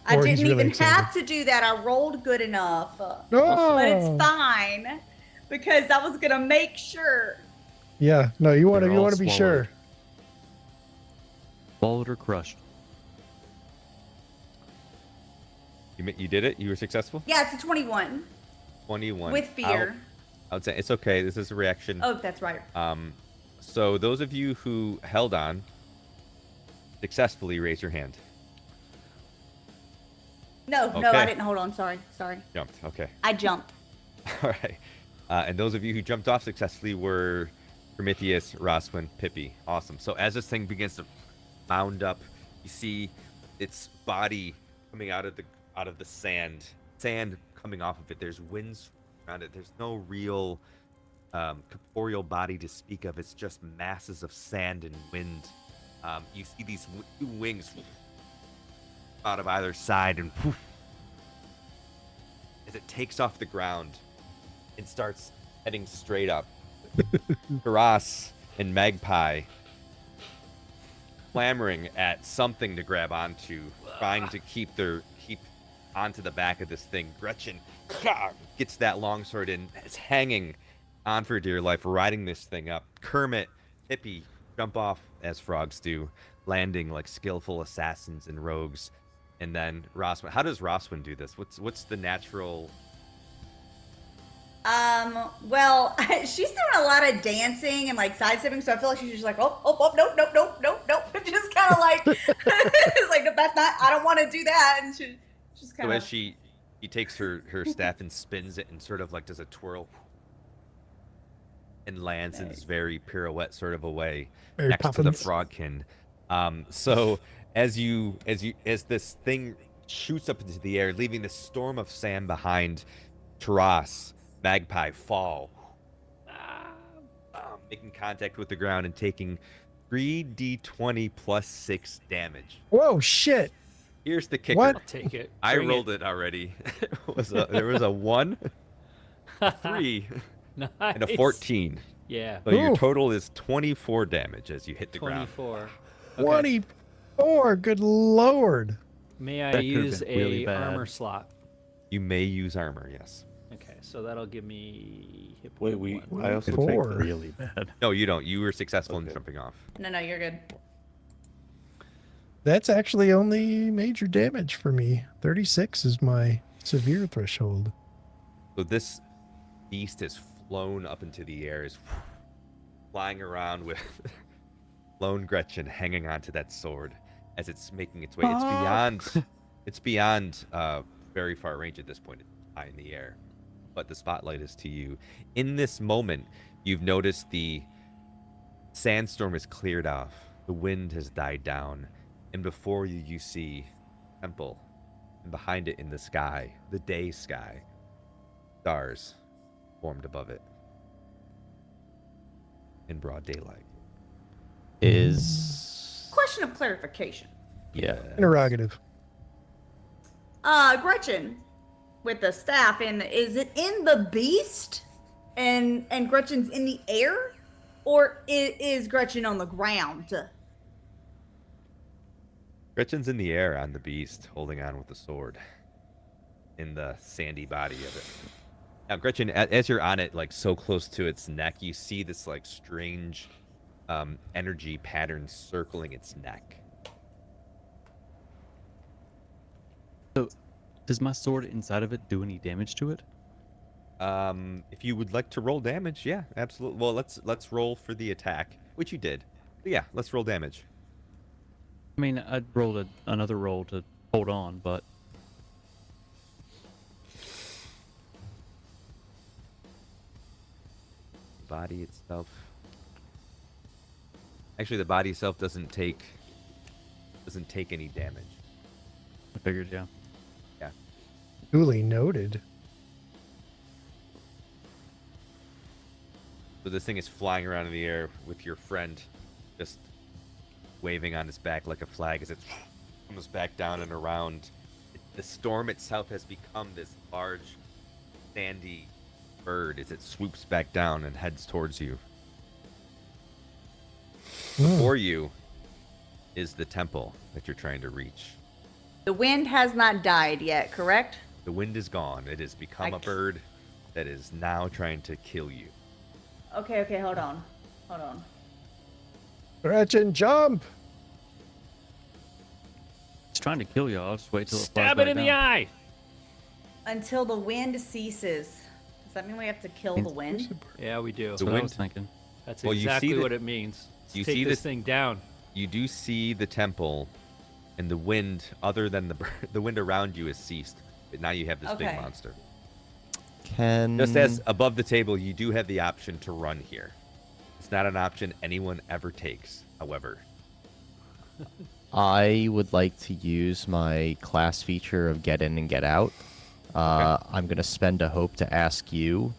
I or he's didn't really even have to do that. I rolled good enough. But No. it's fine because I was gonna make sure. Yeah, no, you want They're to all be swallowed. sure. Swallowed or crushed. You did it. You were successful. Yeah, it's a 21 21. with fear. I would say it's okay. This is a reaction. Oh, that's right. So those of you who held on successfully, raise your hand. No, I Okay. didn't. Hold on. Sorry. Jumped. Okay. I jumped. All right. And those of you who jumped off successfully were Prometheus, Roswin, Pippi. Awesome. So as this thing begins to mound up, you see its body coming out of the sand coming off of it. There's winds around it. There's no real corporeal body to speak of. It's just masses of sand and wind. You see these two wings out of either side, and poof, as it takes off the ground and starts heading straight up. Taras and Magpie clamoring at something to grab onto, trying to keep onto the back of this thing. Gretchen gets that longsword and is hanging on for dear life, riding this thing up. Kermit, Pippi jump off as frogs do, landing like skillful assassins and rogues. And then Roswin. How does Roswin do this? What's the natural? Well, she's doing a lot of dancing and like sidestepping, so I feel like she's just like, nope, just kind of like, it's like, no, that's not. I don't want to do that, and she's kind So of. as she takes her staff and spins it and sort of like does a twirl and lands in this very pirouette sort of a way Mary next to the Poppins. frogkin. So as this thing shoots up into the air, leaving this storm of sand behind, Taras, Magpie fall, making contact with the ground and taking 3d20 plus 6 damage. Whoa, shit. Here's the kicker. What? I'll take it. I Bring rolled it already. There was a 1, a 3, Nice. and a 14. Yeah. So your Ooh. total is 24 damage as you hit the ground. 24. Okay. 24. Good lord. May I That could've use been really a bad. armor slot? You may use armor, yes. Okay, so that'll give me hit Wait, point one. I also Four. take Really bad. No, you don't. You were successful in Okay. jumping off. No, you're good. That's actually only major damage for me. 36 is my severe threshold. So this beast has flown up into the air, is flying around with lone Gretchen hanging onto that sword as it's making its way. It's beyond very far range at this point. It's high in the air, but the spotlight is to you. In this moment, you've noticed the sandstorm is cleared off. The wind has died down, and before you, you see temple, and behind it in the sky, the day sky, stars formed above it in broad daylight. Is Question of clarification. yeah. Interrogative. Gretchen, with the staff, is it in the beast, and Gretchen's in the air, or is Gretchen on the ground? Gretchen's in the air on the beast, holding on with the sword in the sandy body of it. Now, Gretchen, as you're on it, like so close to its neck, you see this like strange energy pattern circling its neck. So, does my sword inside of it do any damage to it? If you would like to roll damage, yeah, absolutely. Well, let's roll for the attack, which you did. But yeah, let's roll damage. I mean, I rolled another roll to hold on, but Body itself. Actually, the body itself doesn't take any damage. I figured, yeah. Yeah. Duly noted. So this thing is flying around in the air with your friend just waving on its back like a flag as it comes back down and around. The storm itself has become this large, sandy bird as it swoops back down and heads towards you. Before you is the temple that you're trying to reach. The wind has not died yet, correct? The wind is gone. It has become a bird that is now trying to kill you. Okay, hold on. Gretchen, jump! It's trying to kill y'all. I'll just wait till it flies Stab it back in the down. eye. Until the wind ceases. Does that mean we have to kill the wind? Yeah, we do. That's The what I wind- was thinking. That's Well, you see exactly that- what it means. Let's you take see this this- thing down. You do see the temple and the wind, other than the wind around you, has ceased. But now you have this big Okay. monster. Just as above the table, you do have the option to run here. It's not an option anyone ever takes, however. I would like to use my class feature of get in and get out. I'm going to spend a hope to ask you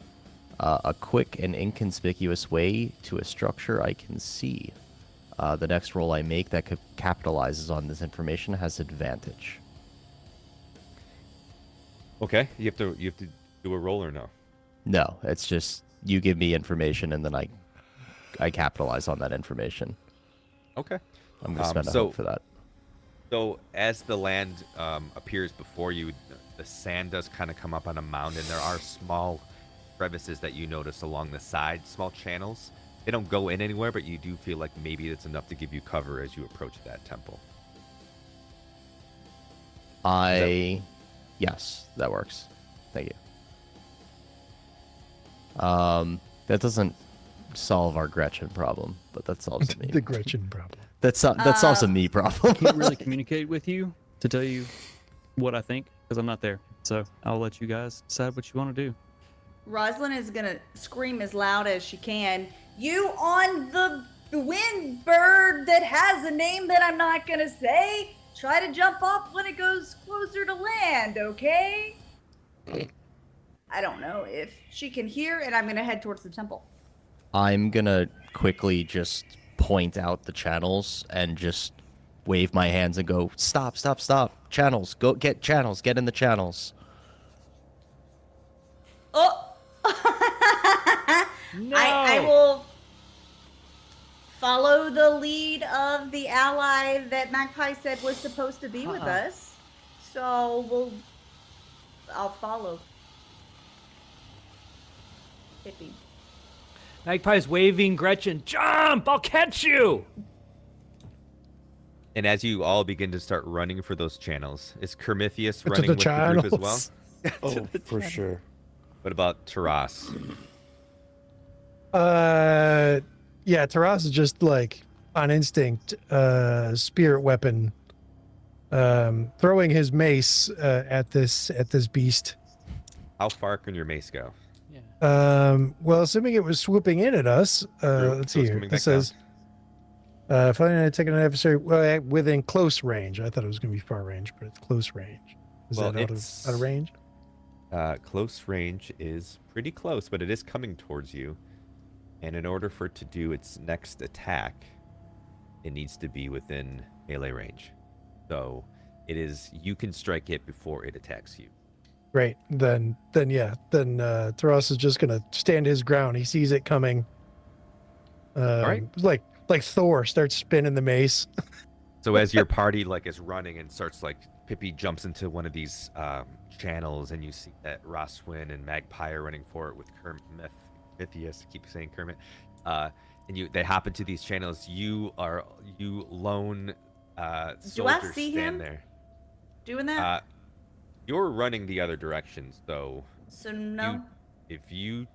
a quick and inconspicuous way to a structure I can see. The next roll I make that capitalizes on this information has advantage. Okay, you have to do a roll or no? No, it's just you give me information and then I capitalize on that information. Okay. I'm going to spend a hope for that. So as the land appears before you, the sand does kind of come up on a mound, and there are small crevices that you notice along the side, small channels. They don't go in anywhere, but you do feel like maybe it's enough to give you cover as you approach that temple. Yes, that works. Thank you. That doesn't solve our Gretchen problem, but that solves me. The Gretchen problem. That solves a me problem. I can't really communicate with you to tell you what I think because I'm not there. So I'll let you guys decide what you want to do. Rosalind is gonna scream as loud as she can. You on the wind bird that has a name that I'm not gonna say. Try to jump off when it goes closer to land, okay? I don't know if she can hear, and I'm gonna head towards the temple. I'm gonna quickly just point out the channels and just wave my hands and go, stop, stop, stop. Channels, go get channels, get in the channels. Oh! No. I will follow the lead of the ally that Magpie said was supposed to be with us. So I'll follow. Hippie. Magpie's waving Gretchen. Jump! I'll catch you! And as you all begin to start running for those channels, is Kermithius To running the with the group as well? channels. Oh, for sure. What about Taras? Yeah, Taras is just like on instinct, spirit weapon, throwing his mace at this beast. How far can your mace go? Well, assuming it was swooping in at us, True. let's So see it's here. coming It back says, finding and attacking an adversary within close range. I thought it was going to be far range, but it's close range. Is Well, that out it's- of range? Close range is pretty close, but it is coming towards you. And in order for it to do its next attack, it needs to be within melee range. So you can strike it before it attacks you. Great. Then Taras is just going to stand his ground. He sees it coming. right. Like Thor starts spinning the mace. So as your party is running and starts Pippi jumps into one of these channels, and you see that Roswin and Magpie are running for it with Kermithius. Keep saying Kermit. And they hop into these channels. You lone soldiers see stand him? there. Doing that? You're running the other direction, so So no. if you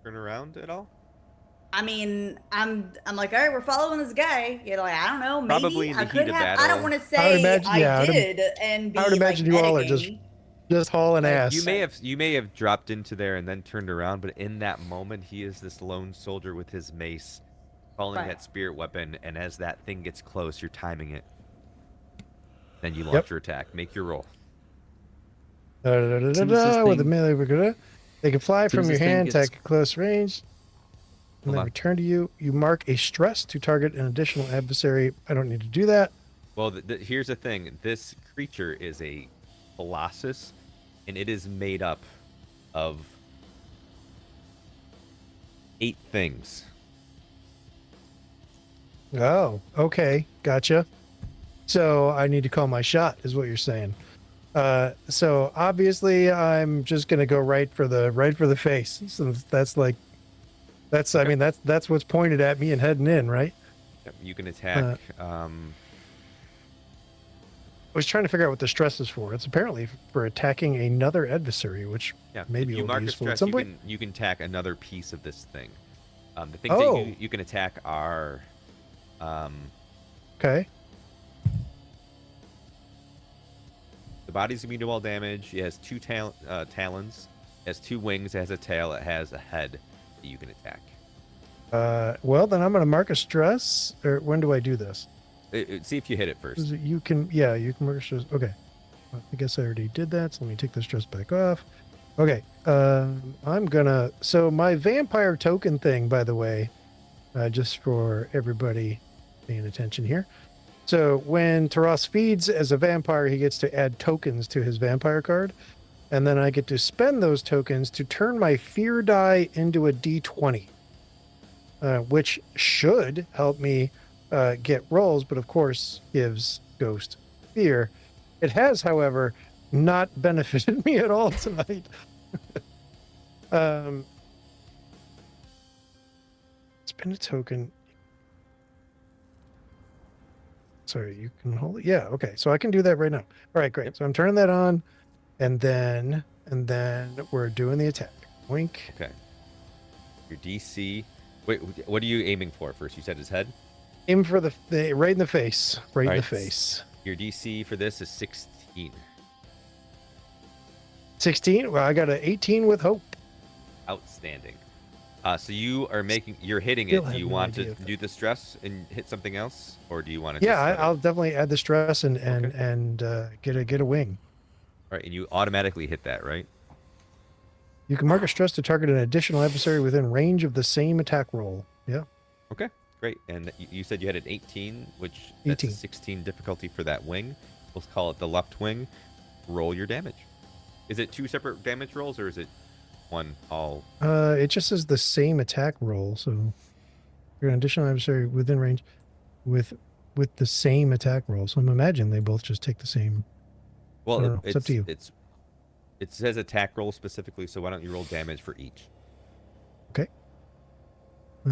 turn around at all, I mean, I'm like, all right, we're following this guy. I don't know, maybe Probably in the I heat could of have. I don't battle. want to I would say imagine- yeah, I I would- did, and be I would imagine you all are mitigating. just hauling ass. you may have dropped into there and then turned around, but in that moment, he is this lone soldier with his mace, calling Right. that spirit weapon, and as that thing gets close, you're timing it. Then you Yep. launch your attack. Make your roll. Soon as this With a thing- melee, they can fly soon from as your this thing hand, gets- attack at close range, and Hold then on. return to you. You mark a stress to target an additional adversary. I don't need to do that. Well, here's the thing. This creature is a colossus, and it is made up of 8 things. Oh, okay, gotcha. So I need to call my shot, is what you're saying. So obviously I'm just gonna go right for the face. So that's I mean that's what's pointed at me and heading in, right? Yep, you can attack. I was trying to figure out what the stress is for. It's apparently for attacking another adversary, which Yeah, maybe if you will mark be a useful stress, at some you point. can attack another piece of this thing. The things Oh. that you can attack are Okay. The body's immune to all damage. It has two talons. It has 2 wings. It has a tail. It has a head that you can attack. Well, then I'm going to mark a stress. Or when do I do this? See if you hit it first. You can mark a stress. Okay. Well, I guess I already did that. So let me take the stress back off. Okay. I'm going to. So my vampire token thing, by the way, just for everybody paying attention here. So when Taras feeds as a vampire, he gets to add tokens to his vampire card. And then I get to spend those tokens to turn my fear die into a d20, which should help me get rolls, but of course gives Ghost fear. It has, however, not benefited me at all tonight. Spend a token. Sorry, you can hold it. Yeah, okay. So I can do that right now. All right, great. Yep. So I'm turning that on, and then we're doing the attack. Wink. Okay. Your DC. Wait, what are you aiming for first? You said his head? Aim for the right in the face. Right in the Alright. face. Your DC for this is 16. 16. Well, I got an 18 with hope. Outstanding. So you're hitting Still it. Do have you no want idea to if do the stress and hit something else, or do you want to? Yeah, just let it- I'll definitely add the stress and get a wing. All right, and you automatically hit that, right? You can mark a stress to target an additional adversary within range of the same attack roll. Yeah. Okay, great. And you said you had an 18, which that's 18. a 16 difficulty for that wing. Let's call it the left wing. Roll your damage. Is it 2 separate damage rolls, or is it one all? It just says the same attack roll, so you're an additional adversary within range with the same attack roll. So I'm imagining they both just take the same. I don't Well, know. It's up to you. It says attack roll specifically, so why don't you roll damage for each?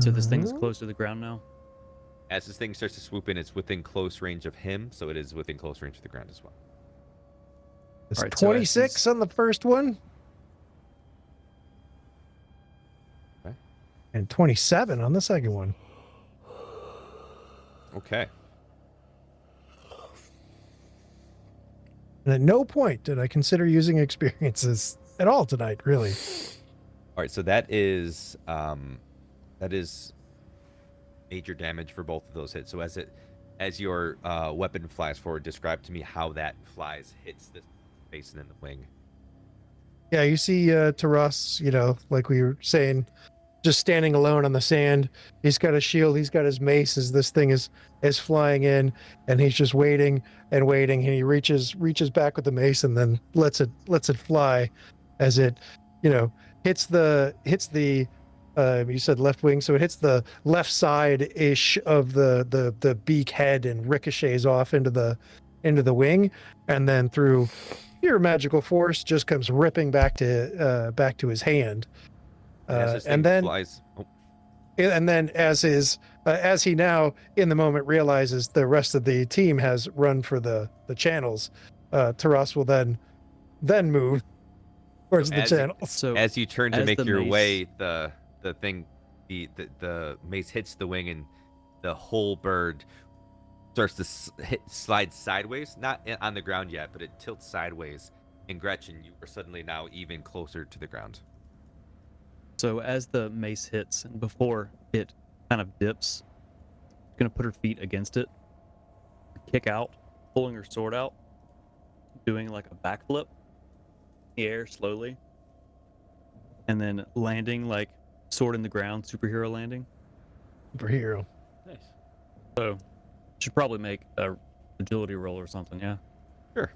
So this thing is Uh-huh. close to the ground now. As this thing starts to swoop in, it's within close range of him, so it is within close range of the ground as well. It's All right, so as 26 on the first one. Okay. And 27 on the second one. Okay. And at no point did I consider using experiences at all tonight, really. All right, so that is major damage for both of those hits. So as your weapon flies forward, describe to me how that hits the basin in the wing. Yeah, you see Taras, like we were saying, just standing alone on the sand. He's got a shield, he's got his mace as this thing is flying in, and he's just waiting and waiting, and he reaches back with the mace and then lets it fly as it, hits the you said left wing, so it hits the left side ish of the beak head and ricochets off into the wing, and then through pure magical force just comes ripping back to his hand. As this thing And then flies. Oh, and then as he now in the moment realizes the rest of the team has run for the channels, Taras will then move towards the as channels. So as you turn to as make the your mace- way, the mace hits the wing, and the whole bird starts to slide sideways, not on the ground yet, but it tilts sideways. And Gretchen, you are suddenly now even closer to the ground. So as the mace hits, and before it kind of dips, she's gonna put her feet against it, kick out, pulling her sword out, doing like a backflip in the air slowly, and then landing like sword in the ground, superhero landing. Superhero. Nice. So should probably make a agility roll or something, yeah. Sure.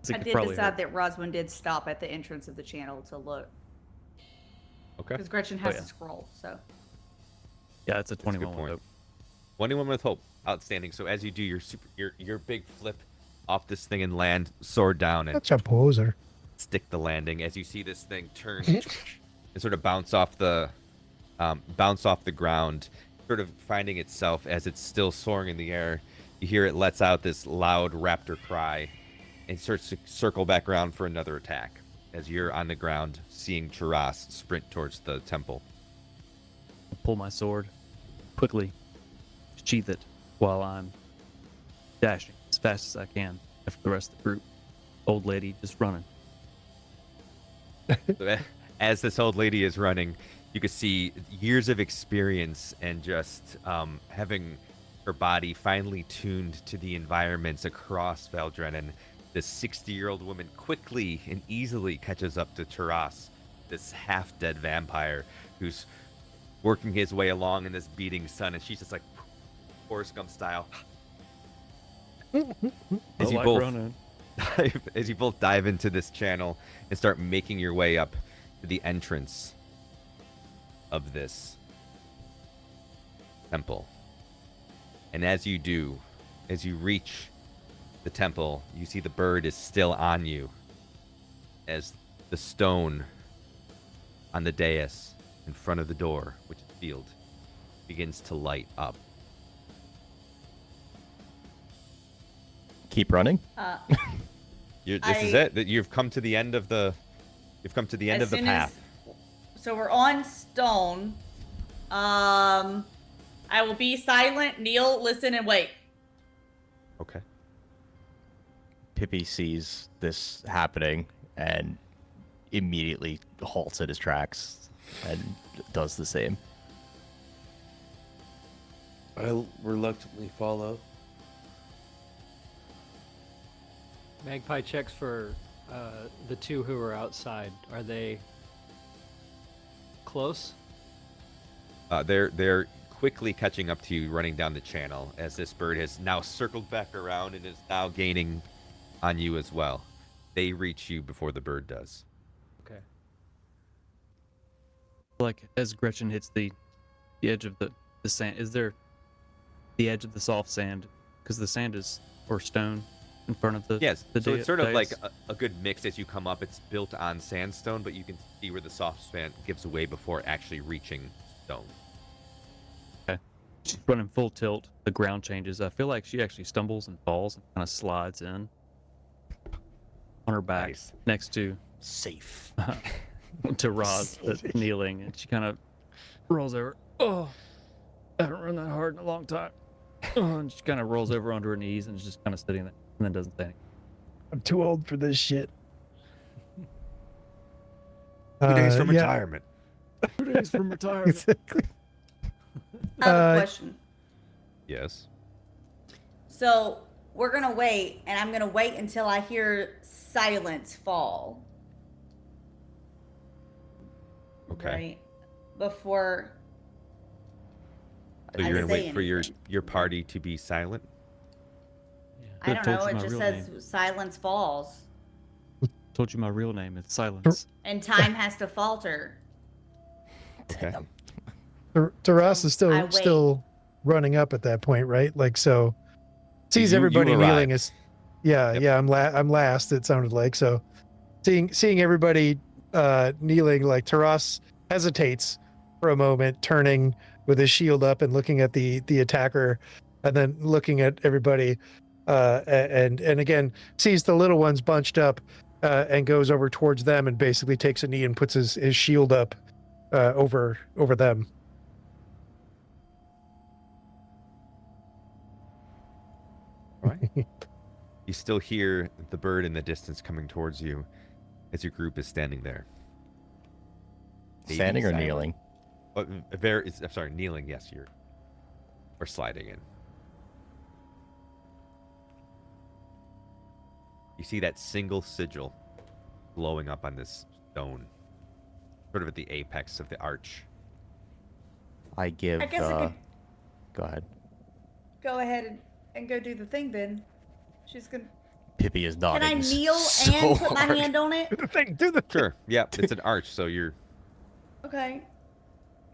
It I could did probably decide hurt. that Roswin did stop at the entrance of the channel to look, Okay. because Gretchen has yeah. to scroll. So Yeah, it's a That's a good 21 with point. hope. 21 with hope. Outstanding. So as you do your big flip off this thing and land, sword down, and That's a poser. stick the landing, as you see this thing turn and sort of bounce off the ground, sort of finding itself as it's still soaring in the air. You hear it lets out this loud raptor cry and starts to circle back around for another attack as you're on the ground, seeing Taras sprint towards the temple. Pull my sword quickly, sheath it while I'm dashing as fast as I can After the rest of the group, old lady just running. As this old lady is running, you can see years of experience and just having her body finely tuned to the environments across Valdrennen. This 60-year-old woman quickly and easily catches up to Taras, this half-dead vampire who's working his way along in this beating sun, and she's just like Forrest Gump style. As you both dive into this channel and start making your way up to the entrance of this temple. And as you do, as you reach the temple, you see the bird is still on you as the stone on the dais in front of the door, which is sealed, begins to light up. Keep running. This is it. That you've come to the end of the. You've come to the end of the path. So we're on stone. I will be silent, kneel, listen, and wait. Okay. Pippi sees this happening and immediately halts at his tracks and does the same. I reluctantly follow. Magpie checks for the two who are outside. Are they close? They're quickly catching up to you, running down the channel as this bird has now circled back around and is now gaining on you as well. They reach you before the bird does. Okay. Like as Gretchen hits the edge of the sand, is there the edge of the soft sand? Because the sand is or stone in front of the Yes, the so it's sort of dais? like a good mix as you come up. It's built on sandstone, but you can see where the soft sand gives away before actually reaching stone. She's running full tilt. The ground changes. I feel like she actually stumbles and falls and kind of slides in on her back Nice. next to Safe. to Rod that's kneeling, and she kind of rolls over. Oh, I haven't run that hard in a long time. Oh, and she kind of rolls over onto her knees and is just kind of sitting there and then doesn't say anything. I'm too old for this shit. 2 days from yeah. retirement. 2 days from retirement. Exactly. I have a question. Yes. So we're gonna wait, and I'm gonna wait until I hear silence fall. Okay. Right before. So you're I gonna say wait for anything. your party to be silent? I don't know. Told you It my just real says name. silence falls, Told you my real name. It's Silence. and time has to falter. Okay. Taras is I wait. still running up at that point, right? Like, so sees You everybody kneeling. arrived. Is yeah, Yep. yeah. I'm last. It sounded like so. Seeing everybody kneeling, like Taras hesitates for a moment, turning with his shield up and looking at the attacker, and then looking at everybody, and again sees the little ones bunched up, and goes over towards them and basically takes a knee and puts his shield up over them. All right. You still hear the bird in the distance coming towards you as your group is standing there. Maybe Standing or silent. kneeling? I'm sorry, kneeling, yes, or sliding in. You see that single sigil blowing up on this stone, sort of at the apex of the arch. I give. I guess I could Go ahead. go ahead and go do the thing then. She's gonna. Pippi is Can nodding. I kneel so and put my hard. hand on it? Do the thing. Do the Sure, yeah, it's an arch, so you're... Okay.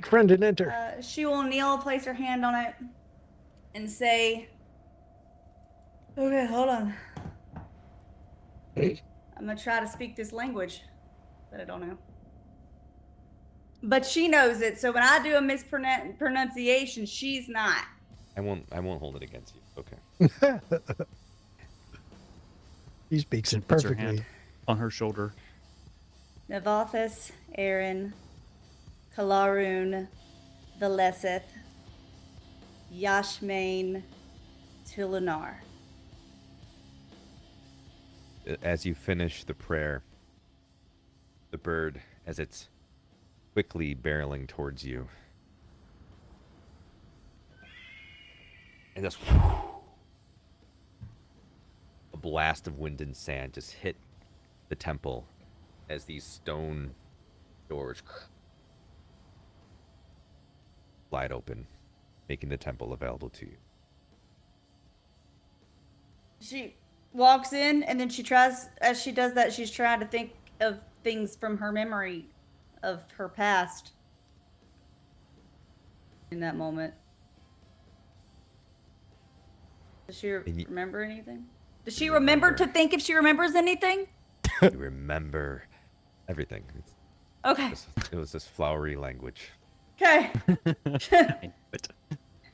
friend and enter. She will kneel, place her hand on it, and say, "Okay, hold on. I'm gonna try to speak this language that I don't know." But she knows it, so when I do a mispronunciation, she's not. I won't hold it against you. Okay. He speaks She it puts her perfectly. hand on her shoulder. Navathus, Aaron, Kalarun, Veleseth, Yashmain, Tulunar. as you finish the prayer, the bird, as it's quickly barreling towards you, and just a blast of wind and sand just hit the temple as these stone doors slide open, making the temple available to you. She walks in, and then she tries, as she does that, she's trying to think of things from her memory of her past in that moment. Does she remember anything? Does she remember to think if she remembers anything? You remember everything. Okay. It was this flowery language. Okay.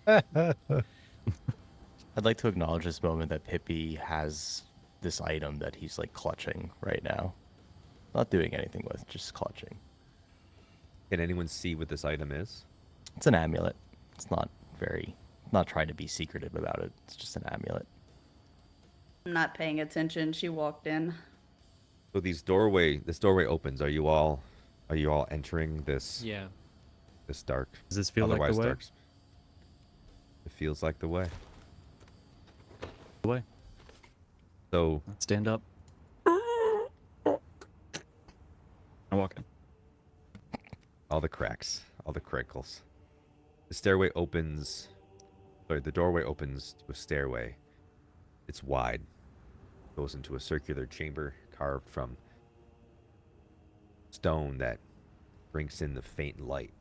I'd like to acknowledge this moment that Pippi has this item that he's like clutching right now. Not doing anything with, just clutching. Can anyone see what this item is? It's an amulet. It's not trying to be secretive about it. It's just an amulet. I'm not paying attention. She walked in. So this doorway opens. Are you all entering this? Yeah. This dark. Does this feel like the way? Dark. It feels like the way. The way. So Stand up. I walk in. all the cracks, all the crinkles. The doorway opens to a stairway. It's wide. Goes into a circular chamber carved from stone that brings in the faint light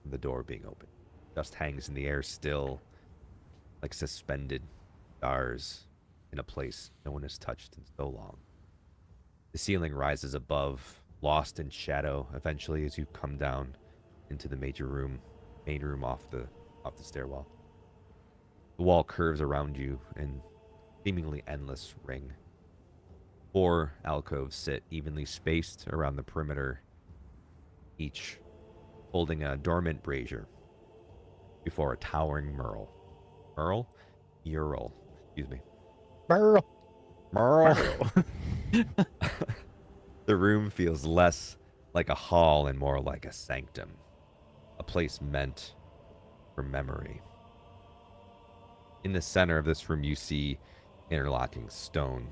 from the door being open. Dust hangs in the air still, like suspended stars in a place no one has touched in so long. The ceiling rises above, lost in shadow eventually as you come down into the main room off the stairwell. The wall curves around you in seemingly endless ring. 4 alcoves sit evenly spaced around the perimeter, each holding a dormant brazier before a towering mural. Excuse me. Burl. The room feels less like a hall and more like a sanctum, a place meant for memory. In the center of this room, you see interlocking stone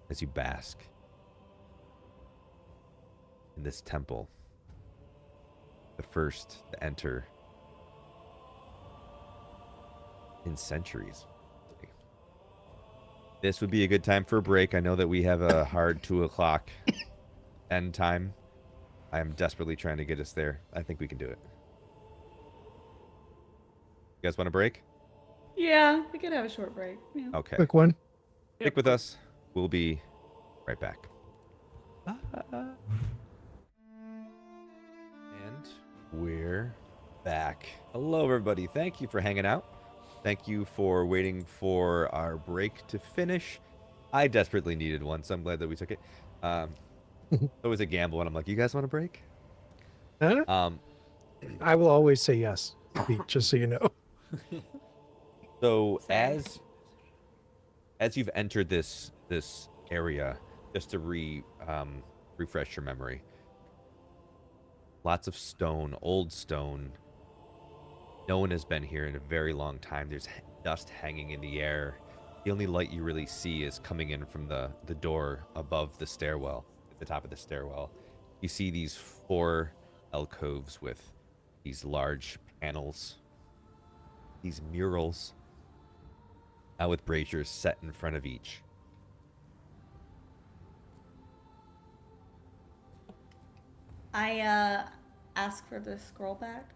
as you bask in this temple, the first to enter in centuries. This would be a good time for a break. I know that we have a hard 2 o'clock end time. I am desperately trying to get us there. I think we can do it. You guys want a break? Yeah, we could have a short break. Yeah. Okay. Quick one. Stick with us. We'll be right back. And we're back. Hello, everybody. Thank you for hanging out. Thank you for waiting for our break to finish. I desperately needed one, so I'm glad that we took it. It was a gamble, and I'm like, you guys want a break? Huh? I will always say yes, Pete, just so you know. So as you've entered this area, just to refresh your memory, lots of stone, old stone. No one has been here in a very long time. There's dust hanging in the air. The only light you really see is coming in from the door above the stairwell, at the top of the stairwell. You see these 4 alcoves with these large panels, these murals, with braziers set in front of each. I ask for the scroll back.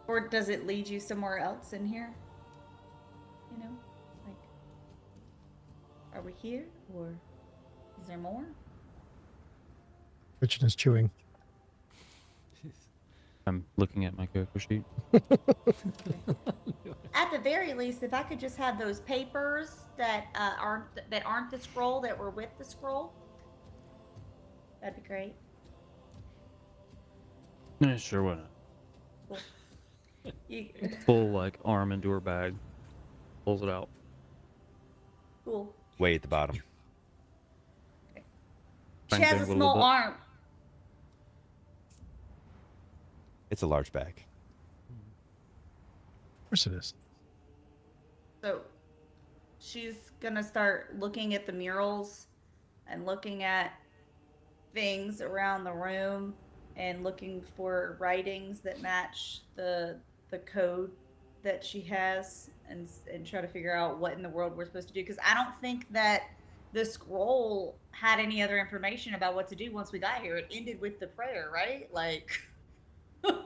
Or does it lead you somewhere else in here? You know? Like, are we here? Or is there more? Richard is chewing. I'm looking at my character sheet. At the very least, if I could just have those papers that aren't the scroll that were with the scroll, that'd be great. Yeah, sure, why not? Cool. You, Full like arm into her bag. Pulls it out. Cool. Way at the bottom. She Bang, has bang, a little small bit. arm. It's a large bag. Of course it is. So she's gonna start looking at the murals and looking at things around the room and looking for writings that match the code that she has and try to figure out what in the world we're supposed to do, because I don't think that the scroll had any other information about what to do once we got here. It ended with the prayer, right? Like I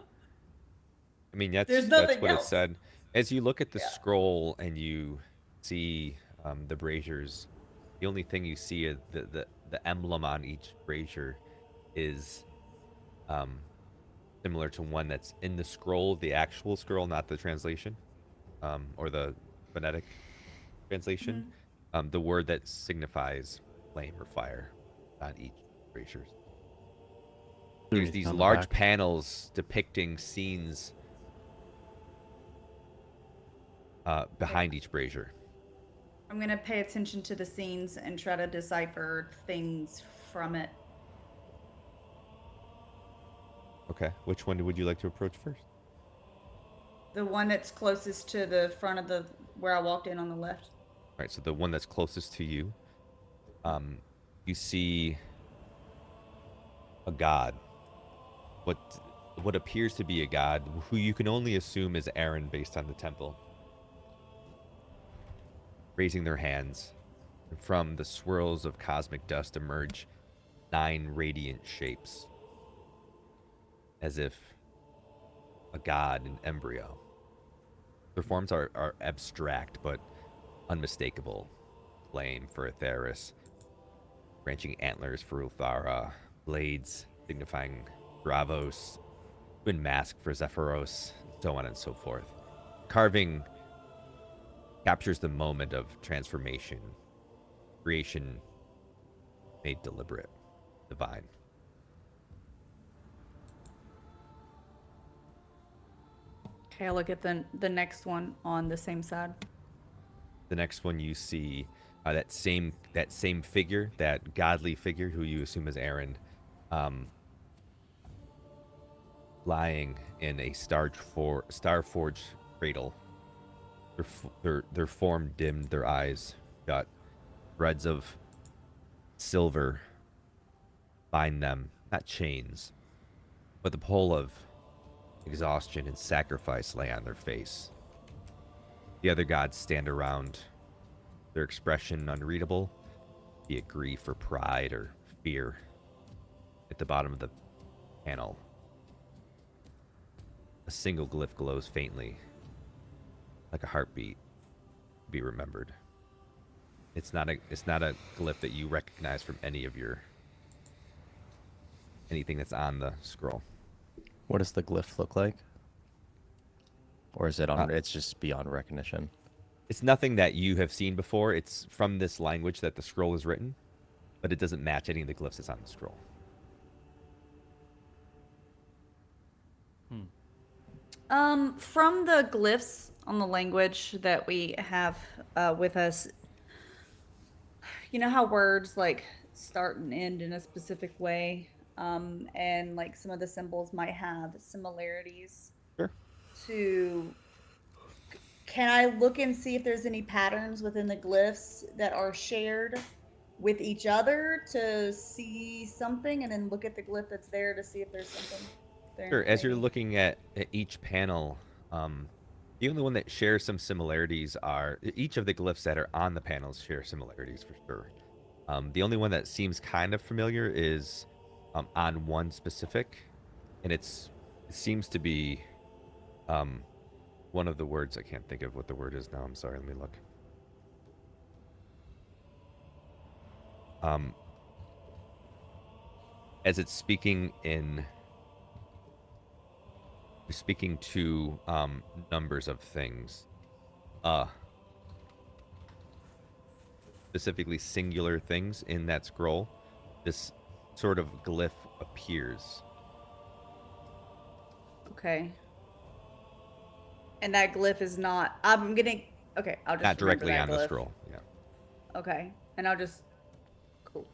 mean, there's that's nothing what it else. said. As you look at the Yeah. scroll and you see the braziers, the only thing you see is the emblem on each brazier is similar to one that's in the scroll, the actual scroll, not the translation, or the phonetic translation. The word that signifies flame or fire on each braziers. There's these On the large back. panels depicting scenes behind each brazier. I'm gonna pay attention to the scenes and try to decipher things from it. Okay, which one would you like to approach first? The one that's closest to the front of the where I walked in on the left. All right, so the one that's closest to you, you see a god. What appears to be a god, who you can only assume is Aaron based on the temple, raising their hands. And from the swirls of cosmic dust emerge 9 radiant shapes, as if a god in embryo. Their forms are abstract but unmistakable. Flame for Atheris, branching antlers for Ulthara, blades signifying Bravos, twin mask for Zephyros, so on and so forth. Carving captures the moment of transformation, creation made deliberate, divine. Okay, I'll look at the next one on the same side. The next one you see that same figure, that godly figure who you assume is Aaron, lying in a star-forged cradle. Their form dimmed, their eyes shut. Threads of silver bind them, not chains, but the pull of exhaustion and sacrifice lay on their face. The other gods stand around, their expression unreadable, be it grief or pride or fear. At the bottom of the panel, a single glyph glows faintly, like a heartbeat to be remembered. It's not a glyph that you recognize from anything that's on the scroll. What does the glyph look like? Or is it on? It's just beyond recognition. It's nothing that you have seen before. It's from this language that the scroll is written, but it doesn't match any of the glyphs that's on the scroll. From the glyphs on the language that we have with us, you know how words like start and end in a specific way, and like some of the symbols might have similarities. Sure. Can I look and see if there's any patterns within the glyphs that are shared with each other to see something, and then look at the glyph that's there to see if there's something there? Sure. As you're looking at each panel, the only one that shares some similarities are each of the glyphs that are on the panels share similarities for sure. The only one that seems kind of familiar is on one specific, and it seems to be one of the words. I can't think of what the word is now. I'm sorry. Let me look. As it's speaking to numbers of things, specifically singular things in that scroll, this sort of glyph appears. Okay. And that glyph is not. I'm gonna Okay, I'll just Not remember directly that on the glyph. scroll. Yeah. Okay, and I'll just cool.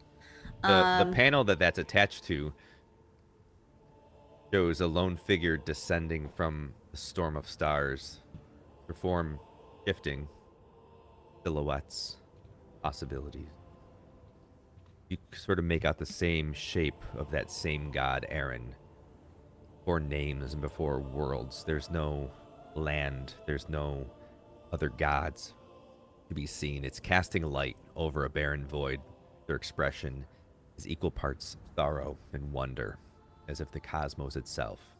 The panel that's attached to shows a lone figure descending from the storm of stars, perform shifting silhouettes, possibilities. You sort of make out the same shape of that same god, Aaron. Before names and before worlds, there's no land, there's no other gods to be seen. It's casting light over a barren void. Their expression is equal parts sorrow and wonder, as if the cosmos itself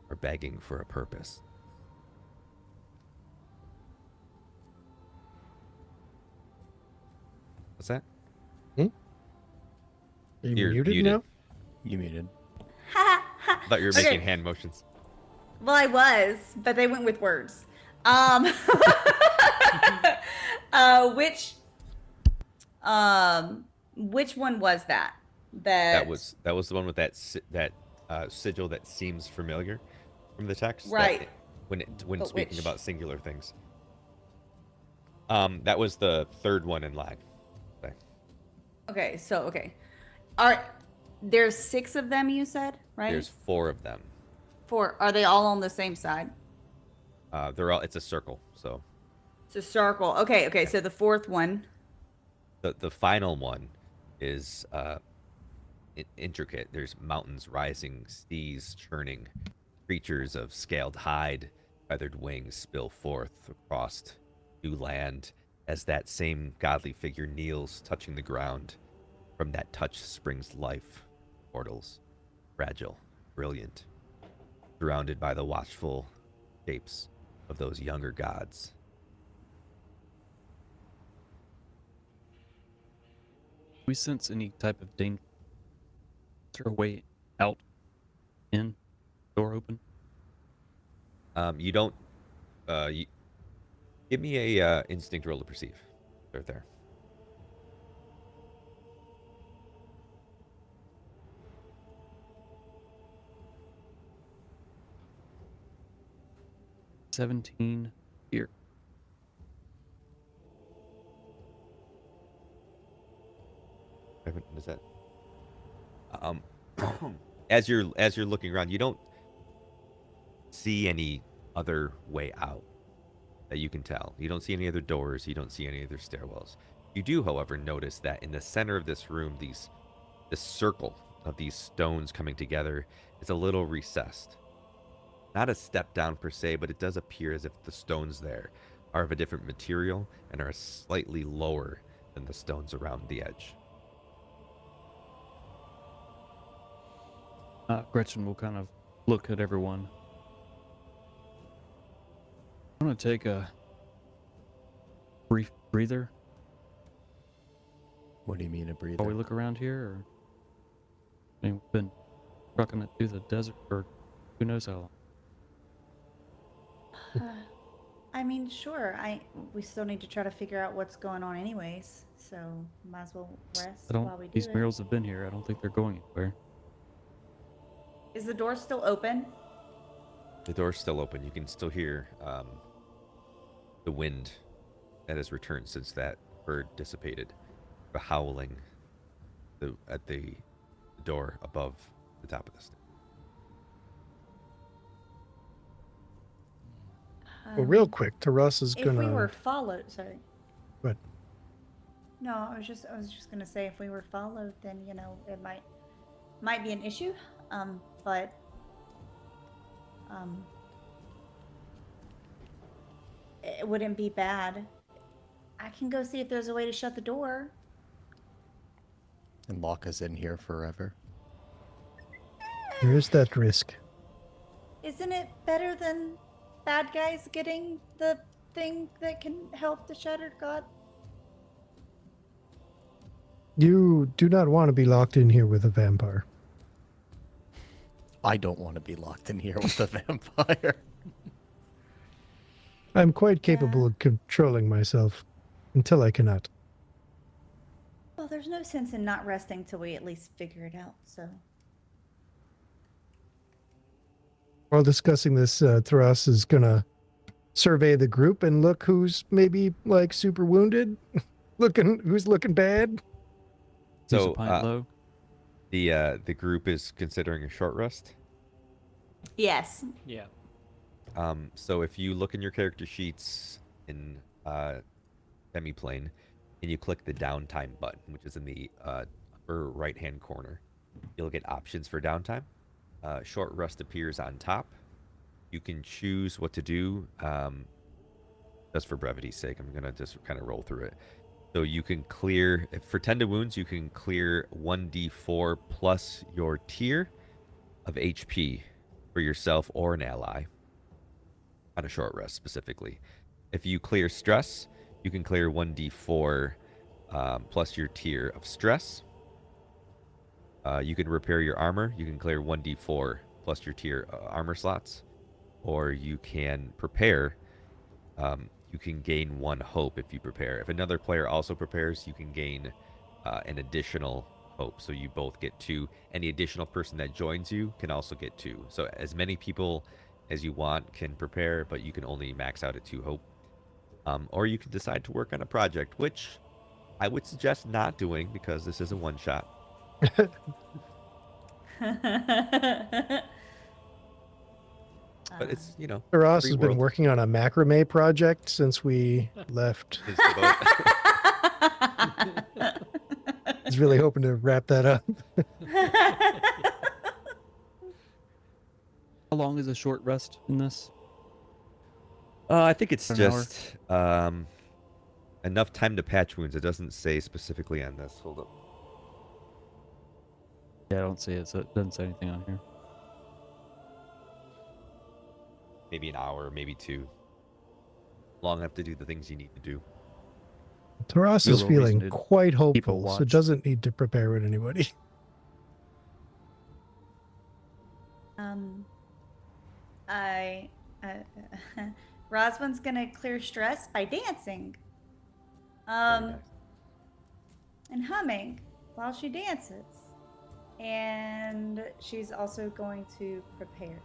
are begging for a purpose. What's that? Are you You're muted, muted. now? You muted. I thought you were Okay. making hand motions. Well, I was, but they went with words. Which one was that? That was the one with that sigil that seems familiar from the text. Right. When But speaking which? about singular things. That was the third one in line. Okay. There's 6 of them, you said, right? There's 4 of them. 4. Are they all on the same side? They're all. It's a circle. So It's a circle. Okay. So the 4th one. the final one is intricate. There's mountains rising, seas churning, creatures of scaled hide, feathered wings spill forth across new land as that same godly figure kneels, touching the ground. From that touch springs life, portals, fragile, brilliant, surrounded by the watchful shapes of those younger gods. Do we sense any type of danger? Is there a way out? In? Door open? You don't. Give me a instinct roll to perceive. Right there. $17 here. Is that? As you're looking around, you don't see any other way out that you can tell. You don't see any other doors. You don't see any other stairwells. You do, however, notice that in the center of this room, this circle of these stones coming together is a little recessed. Not a step down per se, but it does appear as if the stones there are of a different material and are slightly lower than the stones around the edge. Gretchen will kind of look at everyone. I'm going to take a brief breather What do you mean a breather? while we look around here. Or, I mean, we've been trucking it through the desert for who knows how long. I mean, sure. We still need to try to figure out what's going on anyways. So might as well rest while we do These it. murals have been here. I don't think they're going anywhere. Is the door still open? The door's still open. You can still hear the wind that has returned since that bird dissipated. The howling at the door above the top of the stairs. Well, real quick, Taras is If gonna. we were followed, sorry. What? No, I was just gonna say if we were followed, then it might be an issue. But it wouldn't be bad. I can go see if there's a way to shut the door. And lock us in here forever. There is that risk. Isn't it better than bad guys getting the thing that can help the Shattered God? You do not want to be locked in here with a vampire. I don't want to be locked in here with a vampire. I'm quite capable of controlling myself until I cannot. Well, there's no sense in not resting till we at least figure it out, so. While discussing this, Taras is gonna survey the group and look who's maybe like super wounded, who's looking bad. Who's a So pint low? the group is considering a short rest. Yes. Yeah. So if you look in your character sheets in Demiplane, and you click the downtime button, which is in the upper right-hand corner, you'll get options for downtime. Short rest appears on top. You can choose what to do. Just for brevity's sake, I'm gonna just kind of roll through it. So you can clear, for tended wounds, you can clear 1d4 plus your tier of HP for yourself or an ally on a short rest specifically. If you clear stress, you can clear 1d4 plus your tier of stress. You can repair your armor. You can clear 1d4 plus your tier armor slots. Or you can prepare. You can gain 1 hope if you prepare. If another player also prepares, you can gain an additional hope. So you both get 2. Any additional person that joins you can also get 2. So as many people as you want can prepare, but you can only max out at 2 hope. Or you can decide to work on a project, which I would suggest not doing because this is a one-shot. But it's, you know, Ross free has been world. working on a macrame project since we left. Is the boat. He's really hoping to wrap that up. How long is a short rest in this? I think it's An hour? just enough time to patch wounds. It doesn't say specifically on this. Hold up. Yeah, I don't see it. So it doesn't say anything on here. Maybe an hour, maybe 2. Long enough to do the things you need to do. Taras Real is reason feeling to quite keep a hopeful, so watch. doesn't need to prepare with anybody. Roswin's gonna clear stress by dancing. Very nice. And humming while she dances. And she's also going to prepare.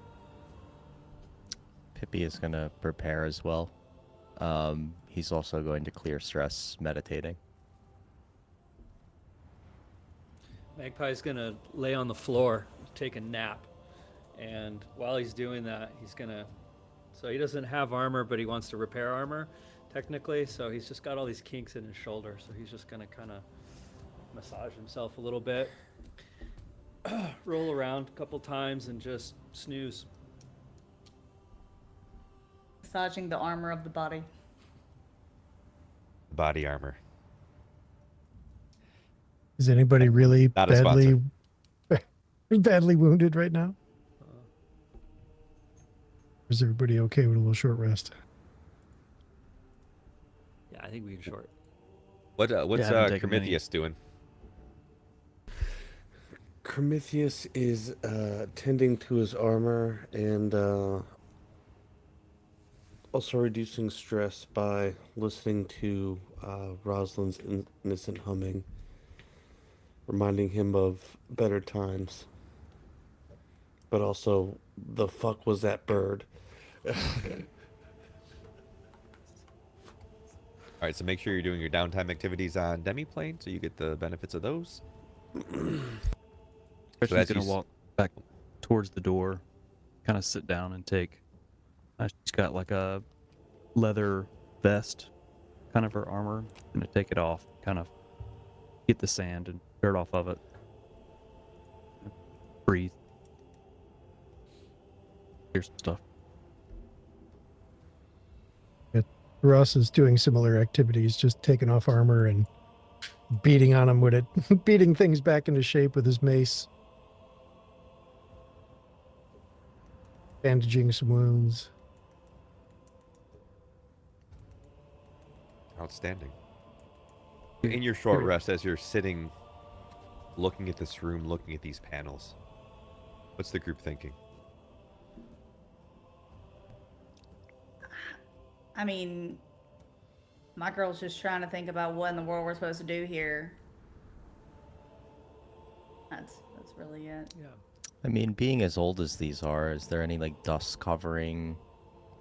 Pippi is going to prepare as well. He's also going to clear stress meditating. Magpie's gonna lay on the floor, take a nap, and while he's doing that, he's gonna. So he doesn't have armor, but he wants to repair armor, technically. So he's just got all these kinks in his shoulder. So he's just gonna kind of massage himself a little bit, roll around a couple times, and just snooze. Massaging the armor of the body. Body armor. Is anybody really Not a badly wounded right now? Or is everybody okay with a little short rest? Yeah, I think we can short. What's I haven't taken any. Prometheus doing? Prometheus is tending to his armor and also reducing stress by listening to Rosalind's innocent humming, reminding him of better times. But also, the fuck was that bird? All right, so make sure you're doing your downtime activities on Demiplane so you get the benefits of those. She's as gonna you s- walk back towards the door, kind of sit down and take. She's got like a leather vest, kind of her armor. Gonna take it off, kind of get the sand and dirt off of it. Breathe. Here's some stuff. Russ is doing similar activities, just taking off armor and beating on him with it, beating things back into shape with his mace. Bandaging some wounds. Outstanding. In your short rest, as you're sitting, looking at this room, looking at these panels, what's the group thinking? I mean, my girl's just trying to think about what in the world we're supposed to do here. That's really it. Yeah. I mean, being as old as these are, is there any like dust covering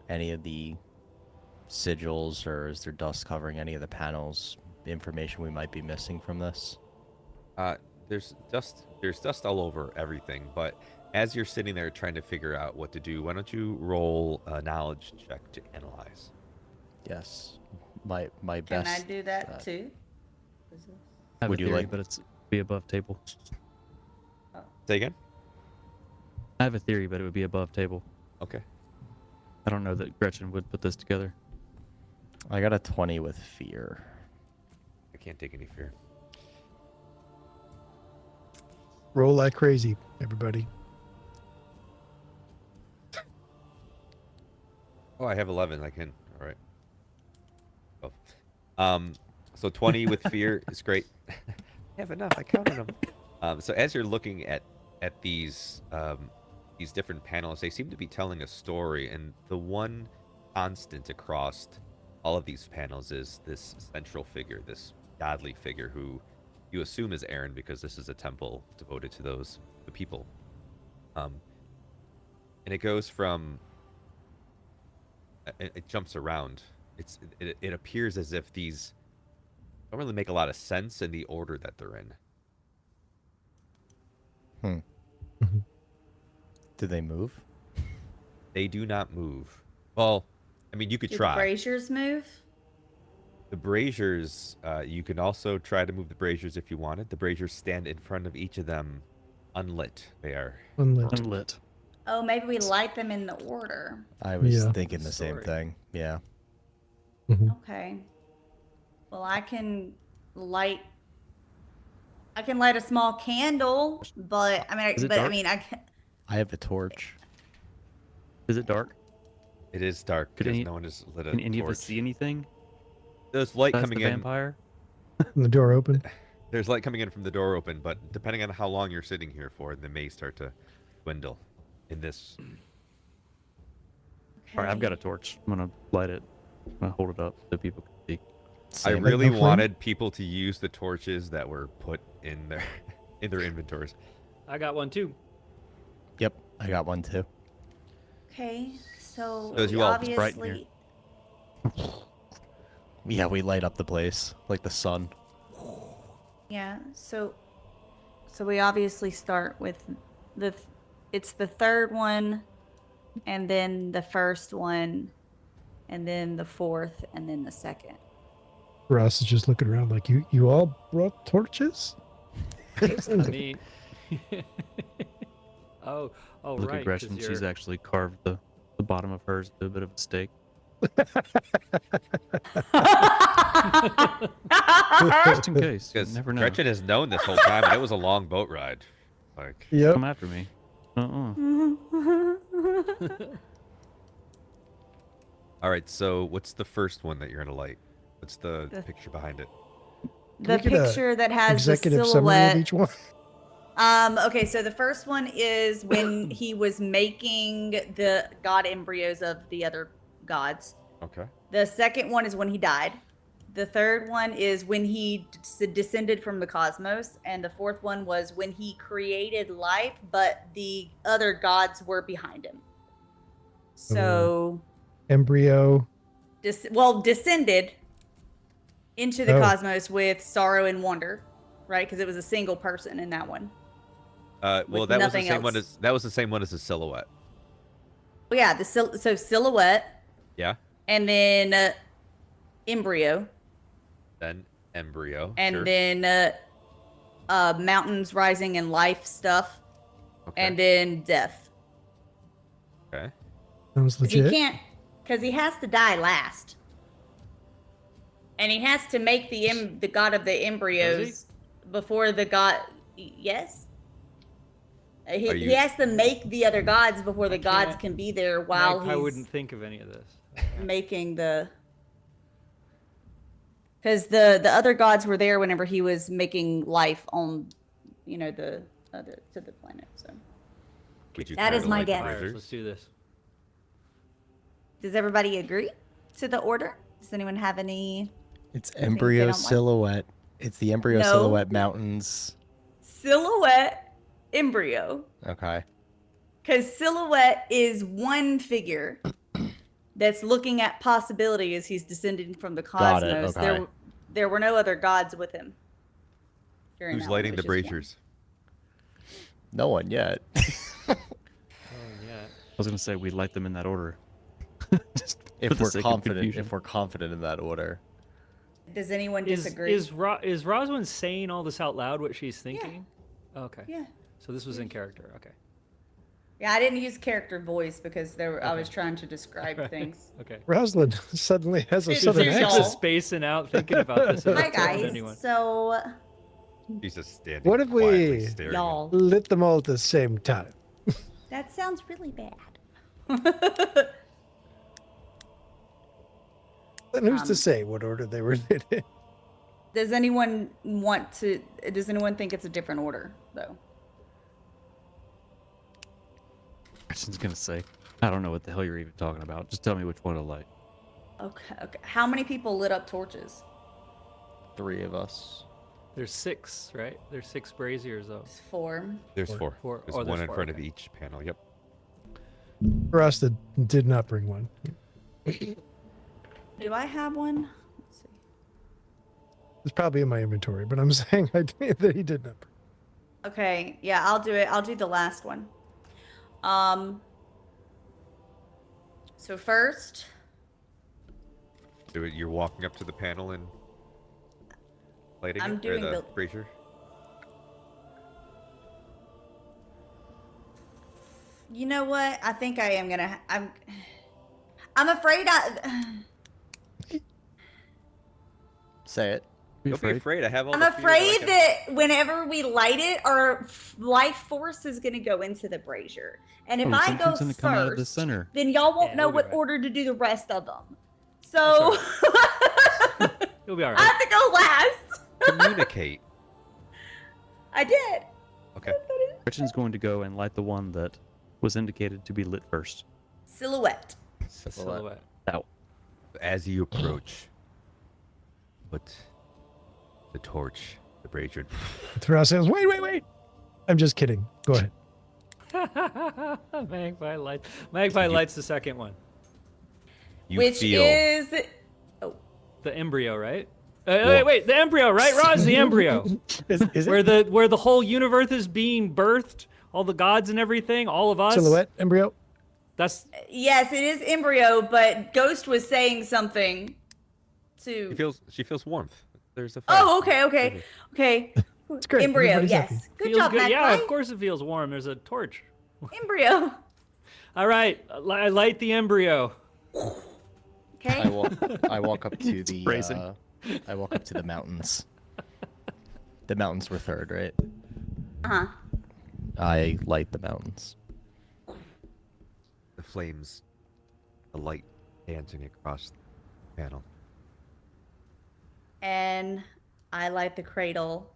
any of the sigils or is there dust covering any of the panels? Information we might be missing from this? There's dust all over everything, but as you're sitting there trying to figure out what to do, why don't you roll a knowledge check to analyze? Yes. My Can best. I do that too? I have Would a you theory, like- but it's be above table. Say again? I have a theory, but it would be above table. Okay. I don't know that Gretchen would put this together. I got a 20 with fear. I can't take any fear. Roll like crazy, everybody. Oh, I have 11. I can. All right. Oh. So 20 with fear is great. I have enough. I counted them. So as you're looking at these different panels, they seem to be telling a story, and the one constant across all of these panels is this central figure, this godly figure who you assume is Aaron because this is a temple devoted to the people. And it goes from it jumps around. It appears as if these don't really make a lot of sense in the order that they're in. Do they move? They do not move. Well, I mean, you could Do try. the braziers move? The braziers, you can also try to move the braziers if you wanted. The braziers stand in front of each of them, unlit. They are. Unlit. Unlit. Oh, maybe we light them in the order. I was Yeah. thinking the same Story. thing. Yeah. Okay. Well, I can light a small candle, but I Is it mean, dark? I can. I have a torch. Is it dark? It is dark Could because any- no one has lit a Can any of torch. us see anything? There's light That's coming the in. vampire? And the door open. There's light coming in from the door open, but depending on how long you're sitting here for, they may start to dwindle. In this, All right, I've got a Okay. torch. I'm gonna light it. I'm gonna hold it up so people can see. I Same. really enough room? wanted people to use the torches that were put in their inventories. I got one too. Yep, I got one too. Okay, so Those we you all- It's bright in here. obviously, Yeah, we light up the place like the sun. yeah. So we obviously start with it's the third one, and then the first one, and then the fourth, and then the second. Ross is just looking around like, you all brought torches? I mean, oh, Look right. at Gretchen. 'cause She's you're- actually carved the bottom of hers to a bit of a stake. Just in case. You Because never know. Gretchen has known this whole time, and it was a long boat ride. Like, Yep. Come after me. all right. So, what's the first one that you're gonna light? What's the The- picture behind it? The Can we get a picture that has the Executive summary of silhouette. each one. Okay, so the first one is when he was making the god embryos of the other gods. Okay. The second one is when he died. The third one is when he descended from the cosmos. And the fourth one was when he created life, but the other gods were behind him. So, Embryo. descended into the Oh. cosmos with sorrow and wonder, right? Because it was a single person in that one. Well, With that was the nothing same one else. as that was the same one as the silhouette. Well, yeah, so silhouette, Yeah. and then embryo, Then embryo. and sure. then mountains rising and life stuff, Okay. and then death. Okay. That was 'Cause he legit. can't, because he has to die last, and he has to make the god of the embryos before the god. Yes. He, Are he you- has to make the other gods before the gods can't- can be there while I he's wouldn't think of any of this. making the. Because the other gods were there whenever he was making life on, the other to the planet. So Would you That care is to my light the guess. Alright, braziers? let's do this. does everybody agree to the order? Does anyone have any It's they embryo don't like? silhouette. It's the embryo No. silhouette mountains. silhouette embryo? Okay. Because silhouette is one figure, that's looking at possibility as he's descending from the Got it, cosmos. okay. There were no other gods with him. during Who's that one, lighting it the was just one. braziers? No one yet. Oh yeah. I was gonna say we light them in that order. Just for if the we're sake of confident, confusion. if we're confident in that order. Does anyone Is disagree? is Rosalind saying all this out loud? What she's thinking? Okay. Yeah. So this was in character. Okay. Yeah, I didn't use character voice because I Okay. was trying to describe Right. things. Okay. Rosalind suddenly has a It's southern just She's y'all. accent. just spacing out, thinking about this. and Hi not telling guys. anyone. So She's just standing What if quietly we- staring. y'all, Lit them all at the same time. that sounds really bad. Then who's Um, to say what order they were lit in? Does anyone want to? Does anyone think it's a different order though? Christian's gonna say, I don't know what the hell you're even talking about. Just tell me which one to light. Okay. Okay. How many people lit up torches? 3 of us. There's 6, right? There's 6 braziers though. It's 4. There's 4. Four. There's Oh, one there's in 4, front of okay. each panel. Yep. Rasta did not bring one. Do I have one? Let's see. It's probably in my inventory, but I'm saying that he did not. Okay. Yeah, I'll do it. I'll do the last one. So first, So you're walking up to the panel and lighting I'm it, doing or the the- brazier. you know what? I think I am gonna. I'm afraid Say it. Don't be afraid. I have all. I'm the fear afraid I can- that whenever we light it, our life force is gonna go into the brazier, and if Oh, I go something's gonna come out of the first, center. then y'all won't Yeah, know we'll be what right. order to do the rest of them. So You'll be all I right. have to go last. communicate. I did. Okay. Christian's going to go and light the one that was indicated to be lit first. Silhouette. Silhouette. That As you approach, put the torch, the brazier. Rasta says, wait. I'm just kidding. Go ahead. Magpie lights. Magpie lights the second one. You Which feel is The embryo, right? Wait, the embryo, right? Roz, the embryo. Is where it the whole universe is being birthed, all the gods and everything, all of us. silhouette embryo? That's yes, it is embryo, but Ghost was saying something to. she feels warmth. There's a. Oh, fire. okay. It's great. Embryo, Everybody's yes. happy. Good feels job, good. Yeah, Magpie. of course it feels warm. There's a torch. Embryo. All right, I light the embryo. Okay. I walk up to the bracing. I walk up to the mountains. The mountains were 3rd, right? Uh-huh. I light the mountains. The flames, the light dancing across the panel. And I light the cradle.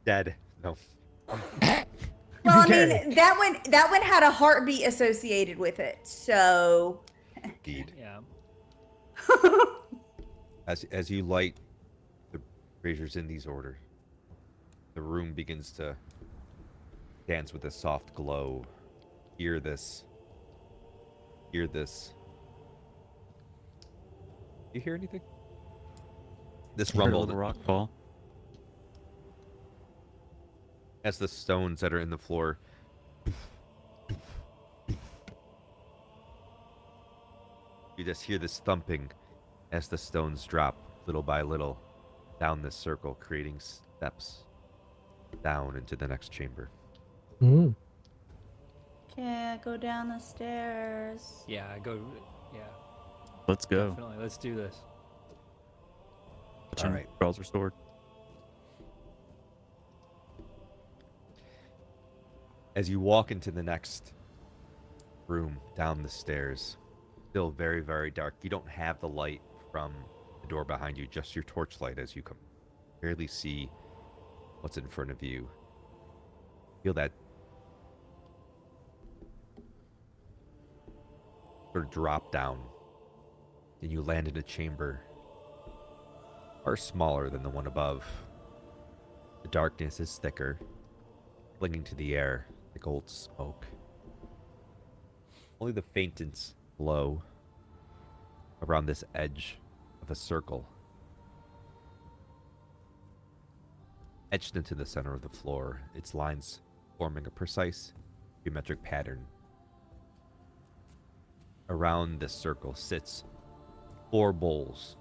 Dead. No. Well, I Okay. mean, that one had a heartbeat associated with it. So Indeed. Yeah. As you light the braziers in these orders, the room begins to dance with a soft glow. Hear this. Hear this. You hear anything? This rumble the rock fall. as the stones that are in the floor you just hear this thumping as the stones drop little by little down this circle, creating steps down into the next chamber. Mm. can't go down the stairs. Yeah, yeah, Let's go. definitely. Let's do this. Christian right. draws her sword. As you walk into the next room down the stairs, still very, very dark. You don't have the light from the door behind you, just your torchlight as you come. Barely see what's in front of you. Feel that sort of drop down. And you land in a chamber far smaller than the one above. The darkness is thicker, clinging to the air like old smoke. only the faintest glow around this edge of a circle. Etched into the center of the floor, its lines forming a precise geometric pattern. Around this circle sits 4 bowls,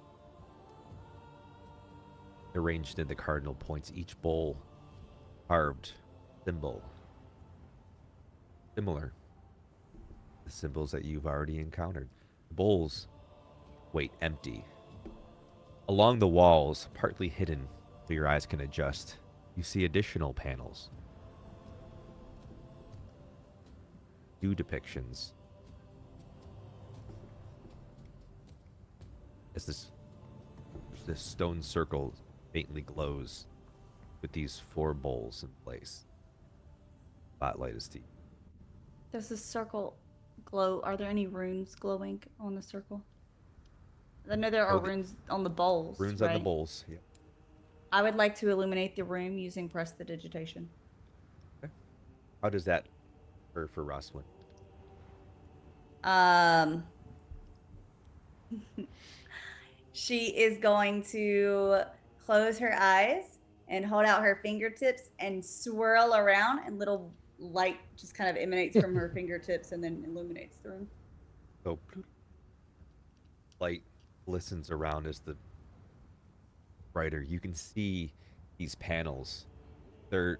arranged in the cardinal points, each bowl carved symbol similar to the symbols that you've already encountered. The bowls wait empty. Along the walls, partly hidden so your eyes can adjust, you see additional panels. 2 depictions. As this stone circle faintly glows with these 4 bowls in place. Spotlight is deep. Does the circle glow? Are there any runes glowing on the circle? I know there are runes on the bowls. Runes right? on the bowls. Yeah. I would like to illuminate the room using prestidigitation. Okay. How does that for Roswin? She is going to close her eyes and hold out her fingertips and swirl around, and little light just kind of emanates from her fingertips and then illuminates the room. So light glistens around as the brighter. You can see these panels. They're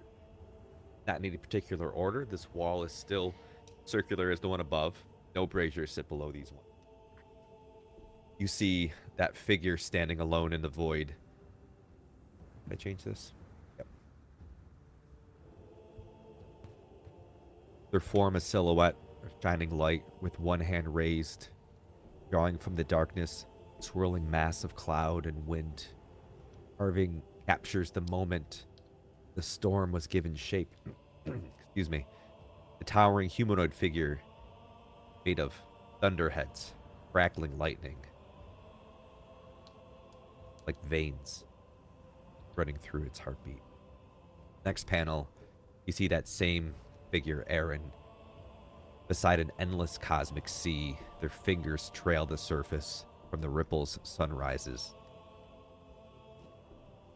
not in any particular order. This wall is still circular as the one above. No braziers sit below these ones. You see that figure standing alone in the void. Can I change this? Yep. Their form a silhouette, a shining light with one hand raised, drawing from the darkness, swirling mass of cloud and wind. Carving captures the moment the storm was given shape. Excuse me. The towering humanoid figure made of thunderheads, crackling lightning, like veins running through its heartbeat. Next panel, you see that same figure, Aaron, beside an endless cosmic sea. Their fingers trail the surface from the ripples sunrises.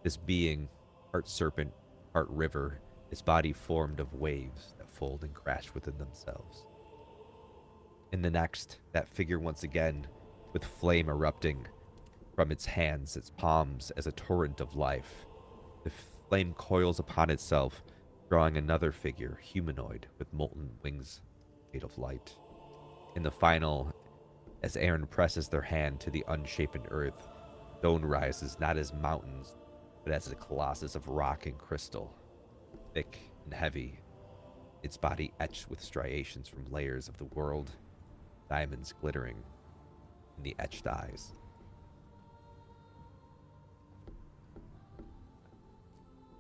This being, part serpent, part river, its body formed of waves that fold and crash within themselves. In the next, that figure once again, with flame erupting from its hands, its palms, as a torrent of life. The flame coils upon itself, drawing another figure, humanoid, with molten wings made of light. In the final, as Aaron presses their hand to the unshapen earth, stone rises not as mountains, but as a colossus of rock and crystal, thick and heavy, its body etched with striations from layers of the world, diamonds glittering in the etched eyes.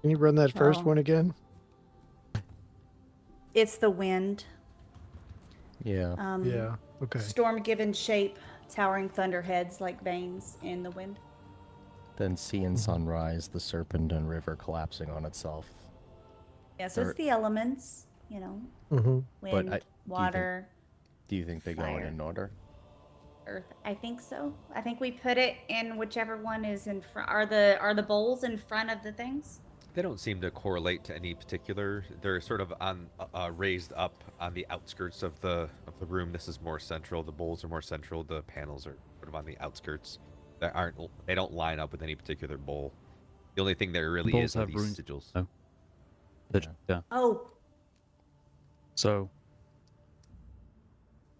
Can you run that first one again? It's the wind. Yeah. Yeah. Okay. Storm given shape, towering thunderheads like veins in the wind. Then sea and sunrise, the serpent and river collapsing on itself. Yeah, so Or- it's the elements, Mm-hmm. wind, water, Do you think they go Fire. in order? earth. I think so. I think we put it in whichever one is in front. Are the bowls in front of the things? They don't seem to correlate to any particular. They're sort of on raised up on the outskirts of the room. This is more central. The bowls are more central. The panels are sort of on the outskirts. They don't line up with any particular bowl. The only thing there really Bowls is are have these runes. sigils. Oh. Yeah. Oh, So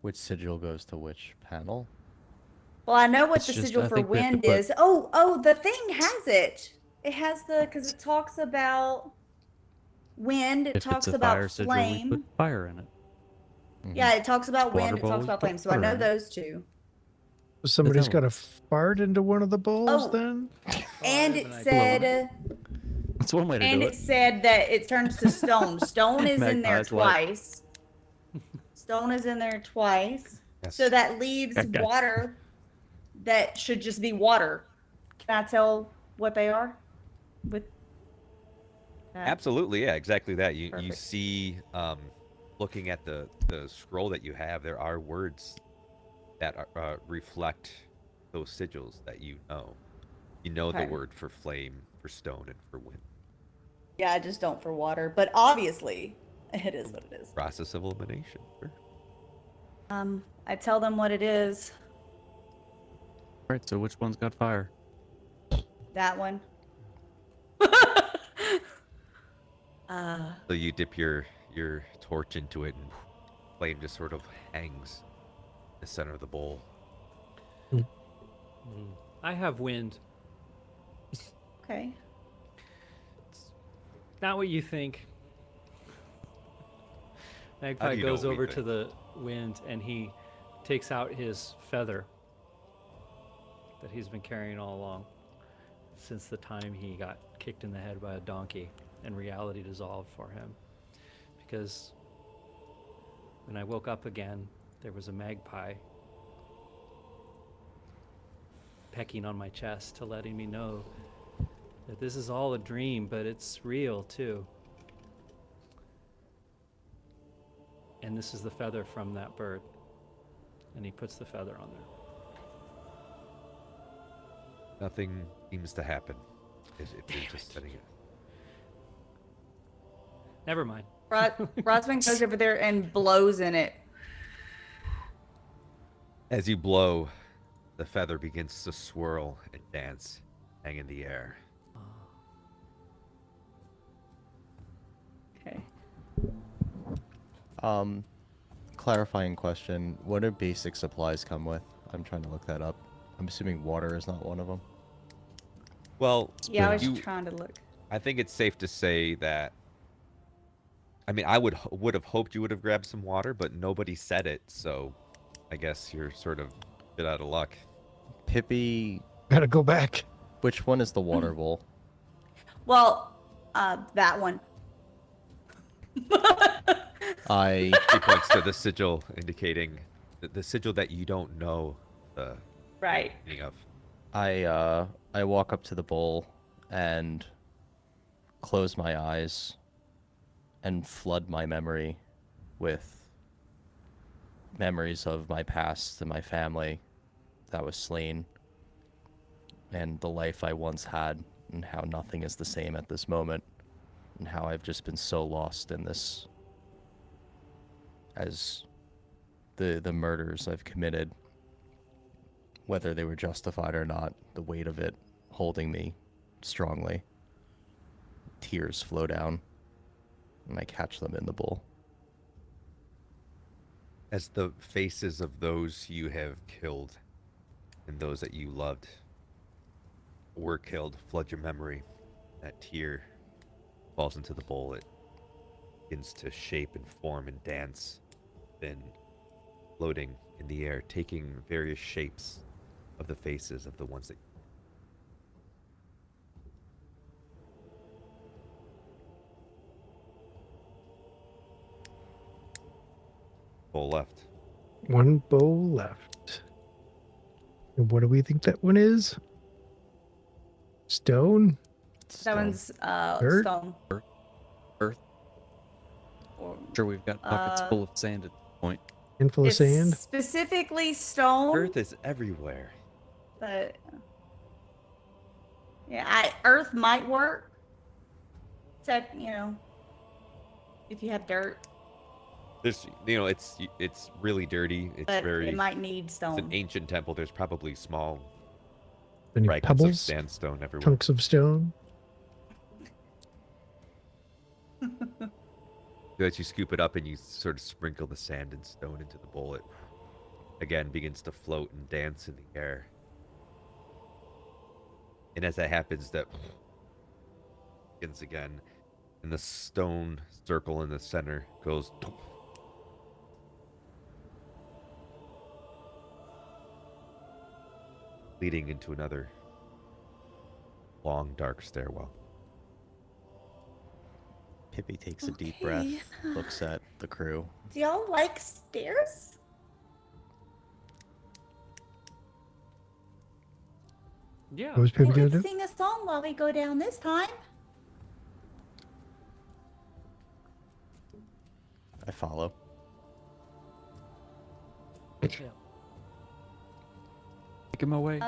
Which sigil goes to which panel? well, I know what It's the just- sigil I for think we have to wind put- is. Oh, the thing has it. It has because it talks about wind. It if talks it's a about fire sigil, we flame. put fire in it. Yeah, it talks about Water wind. It talks bowls, about put flame. So I water know in it. those two. Somebody's that got to fart into one of the bowls Oh. then? And I it have an said. That's one way to And do it it. said that it turns to stone. Stone is in there Magpie's light. twice. Stone is in there twice. Yes. So that leaves Okay. water that should just be water. Can I tell what they are? With that? Absolutely, yeah, exactly that. You Perfect. see looking at the scroll that you have, there are words that reflect those sigils that you know. You know the Okay. word for flame, for stone, and for wind. Yeah, I just don't for water, but obviously it is what it is. Process of elimination. Sure. I tell them what it is. Right, so which one's got fire? That one. So you dip your torch into it, and flame just sort of hangs in the center of the bowl. I have wind. Okay. Not what you think. How Magpie do you know goes what we over to think? the wind and he takes out his feather that he's been carrying all along since the time he got kicked in the head by a donkey and reality dissolved for him. Because when I woke up again, there was a magpie pecking on my chest to letting me know that this is all a dream, but it's real too. And this is the feather from that bird. And he puts the feather on there. Nothing seems to happen if you're just setting it. Never mind. Rosman goes over there and blows in it. As you blow, the feather begins to swirl and dance, hang in the air. Okay. Clarifying question. What do basic supplies come with? I'm trying to look that up. I'm assuming water is not one of them. Well, Yeah, I was you, trying to look. I think it's safe to say that. I mean, I would have hoped you would have grabbed some water, but nobody said it, so I guess you're sort of a bit out of luck. Pippi, Gotta go back. which one is the water bowl? Well, that one. I He points to the sigil, indicating the sigil that you don't know the Right. meaning of. I walk up to the bowl and close my eyes and flood my memory with memories of my past and my family that was slain and the life I once had and how nothing is the same at this moment and how I've just been so lost in this as the murders I've committed, whether they were justified or not, the weight of it holding me strongly. Tears flow down, and I catch them in the bowl. As the faces of those you have killed and those that you loved were killed flood your memory, that tear falls into the bowl. It begins to shape and form and dance, then floating in the air, taking various shapes of the faces of the ones that. Bowl left. One bowl left. And what do we think that one is? Stone? That Stone. one's Dirt? stone. Earth. Or, Sure, we've got buckets Uh, full of sand at this point. Handful of it's sand? specifically stone. Earth is everywhere. But yeah, earth might work. Except, if you have dirt, There's, it's really dirty. It's but very. it might need It's an stone. ancient temple. There's probably small Any fragments of pebbles? sandstone everywhere. Chunks of stone? As you scoop it up and you sort of sprinkle the sand and stone into the bowl, it again begins to float and dance in the air. And as that happens, that begins again, and the stone circle in the center goes. Leading into another long, dark stairwell. Pippi takes a deep breath, Okay. looks at the crew. Do y'all like stairs? Yeah. What was Pippi Well, gonna let's do? sing a song while we go down this time. I follow. Take him away.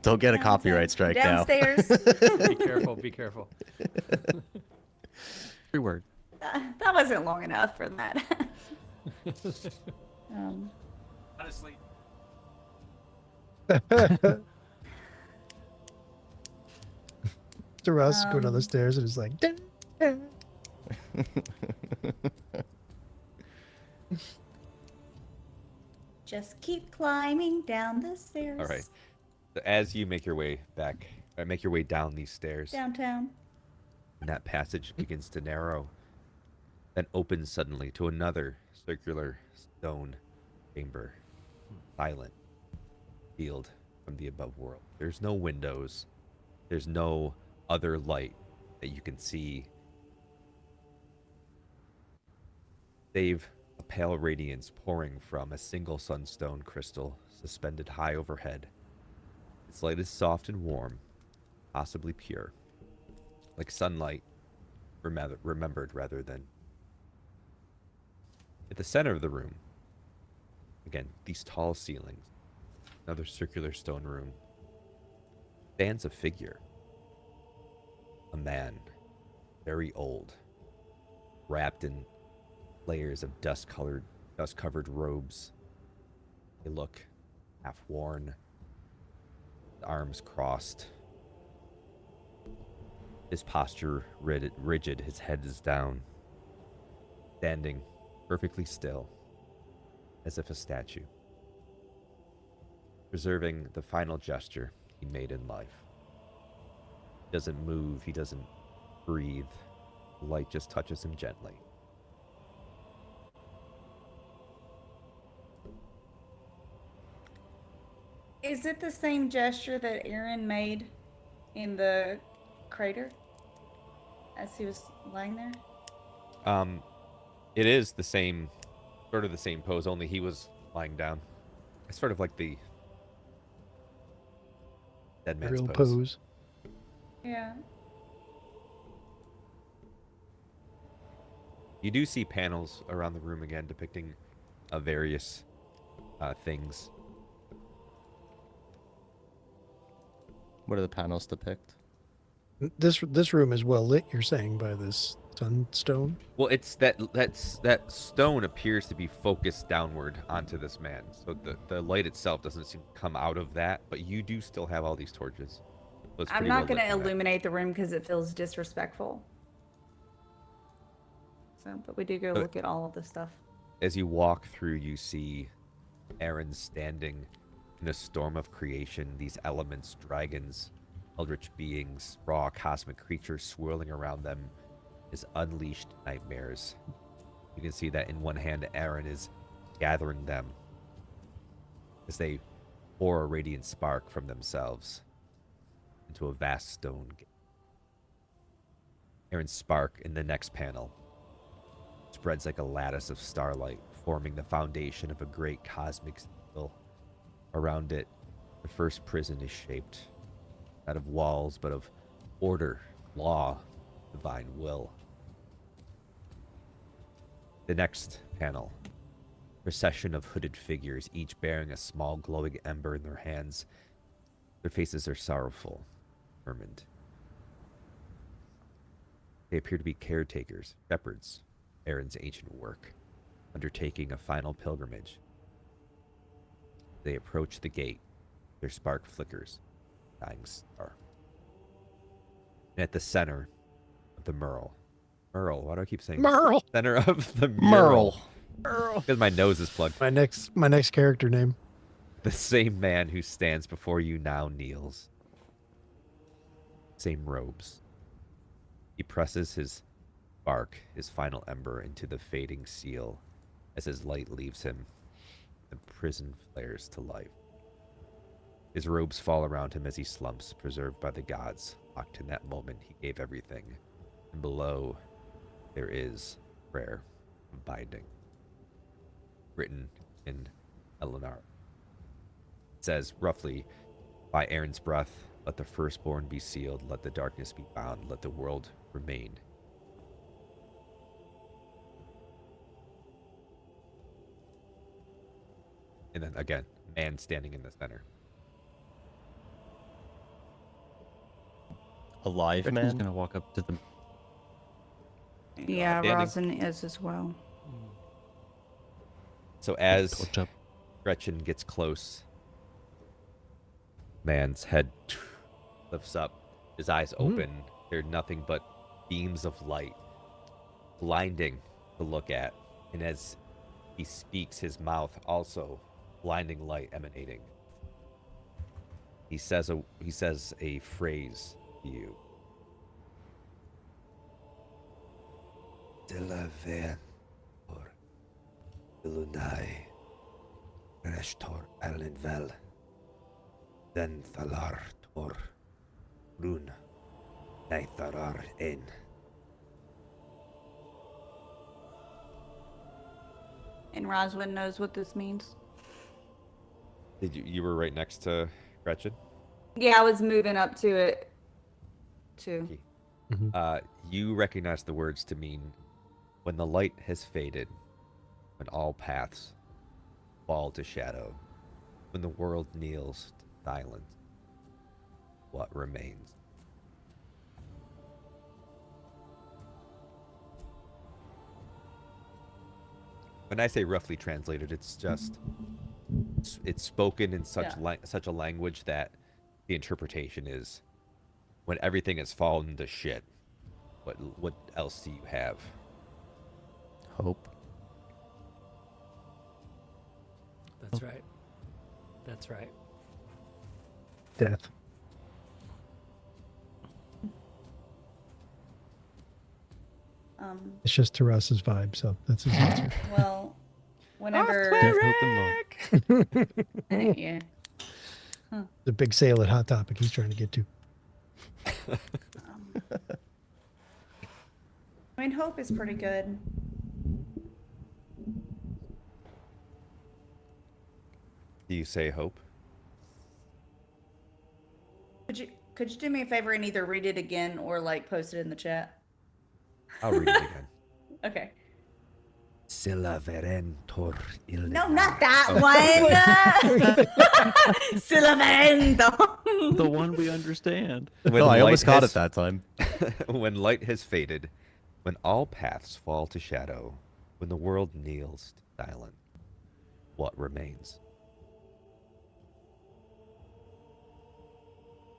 Don't get a copyright strike downstairs. Be careful. Be careful. Every word. That wasn't long enough for that. Honestly. To Russ go down the stairs and it's like, "Dun, dun." Just keep climbing down the stairs. All right. So as you make your way back, make your way down these stairs, Downtown. and that passage begins to narrow, then opens suddenly to another circular stone chamber, silent, sealed from the above world. There's no windows. There's no other light that you can see, save a pale radiance pouring from a single sunstone crystal suspended high overhead. Its light is soft and warm, possibly pure, like sunlight remembered rather than. At the center of the room, again, these tall ceilings, another circular stone room, stands a figure. A man, very old, wrapped in layers of dust-covered robes. They look half worn, arms crossed. His posture rigid, his head is down, standing perfectly still, as if a statue, preserving the final gesture he made in life. He doesn't move, he doesn't breathe. The light just touches him gently. Is it the same gesture that Aaron made in the crater as he was lying there? It is the same, sort of the same pose, only he was lying down. It's sort of like the dead man's Real pose. pose. Yeah. You do see panels around the room again depicting various things. What do the panels depict? This room is well lit, you're saying, by this sunstone? Well, it's that stone appears to be focused downward onto this man. So the light itself doesn't seem to come out of that, but you do still have all these torches. So it's I'm pretty not well going lit to from that. illuminate the room because it feels disrespectful. So, but we do go But- look at all of the stuff. As you walk through, you see Aaron standing in a storm of creation, these elements, dragons, eldritch beings, raw cosmic creatures swirling around them as unleashed nightmares. You can see that in one hand, Aaron is gathering them as they pour a radiant spark from themselves into a vast stone gate. Aaron's spark in the next panel spreads like a lattice of starlight, forming the foundation of a great cosmic seal. Around it, the first prison is shaped, not of walls, but of order, law, divine will. The next panel, procession of hooded figures, each bearing a small glowing ember in their hands. Their faces are sorrowful, determined. They appear to be caretakers, shepherds, Aaron's ancient work, undertaking a final pilgrimage. They approach the gate. Their spark flickers, dying star. And at the center of the Merle. Why do I keep saying Merle. Center of the mural. Merle. Because my nose is plugged. My next character name. The same man who stands before you now kneels. Same robes. He presses his spark, his final ember, into the fading seal as his light leaves him. The prison flares to life. His robes fall around him as he slumps, preserved by the gods. Locked in that moment, he gave everything. And below, there is prayer of binding, written in Eleanor. It says, roughly, by Aaron's breath, let the firstborn be sealed, let the darkness be bound, let the world remain And then again, man standing in the center. Alive Gretchen's man. gonna walk up to the. Yeah, Standing. Rosin is as well. So as Torch up. Gretchen gets close, man's head lifts up, his eyes open. They're nothing but beams of light, blinding to look at. And as he speaks, his mouth also blinding light emanating. He says a phrase to you. Delaven or Ilunai Reshtor Alinvel Den Thalar Tor Run Naitharar En. And Roswin knows what this means. Did you were right next to Gretchen? Yeah, I was moving up to it too. You recognize the words to mean when the light has faded, when all paths fall to shadow, when the world kneels to silence, what remains? When I say roughly translated, it's just it's spoken in such such a language that the interpretation is when everything has fallen to shit. What else do you have? Hope. That's right. That's right. Death. It's just Terrace's vibe, so that's his answer. Well, whenever Death, hope, and love. yeah. The big sale at Hot Topic he's trying to get to. I mean, hope is pretty good. Do you say hope? Could you do me a favor and either read it again or like post it in the chat? I'll read it again. Okay. Silla Veren Tor Ilunai. No, not that one. Silavento. The one we understand. When No, I almost light got has- it that time. When light has faded, when all paths fall to shadow, when the world kneels to silence, what remains?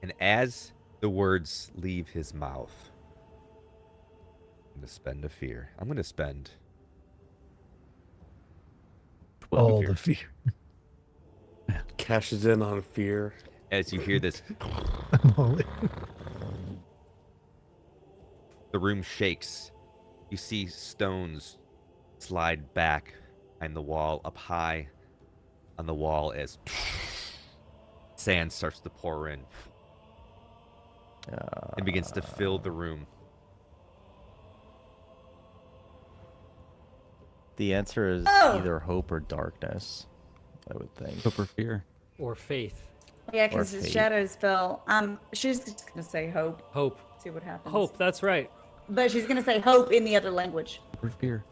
And as the words leave his mouth, I'm going to spend a fear. I'm going to spend All fear. the fear. Cashes in on fear. As you hear this, I'm all in. the room shakes. You see stones slide back behind the wall, up high on the wall as sand starts to pour in and begins to fill the room. The answer is Oh! either hope or darkness, I would think. Hope or fear. Or faith. Yeah, Or because his fate. shadows fell. She's just gonna say hope. Hope. See what happens. Hope, that's right. But she's gonna say hope in the other language. Hope or fear.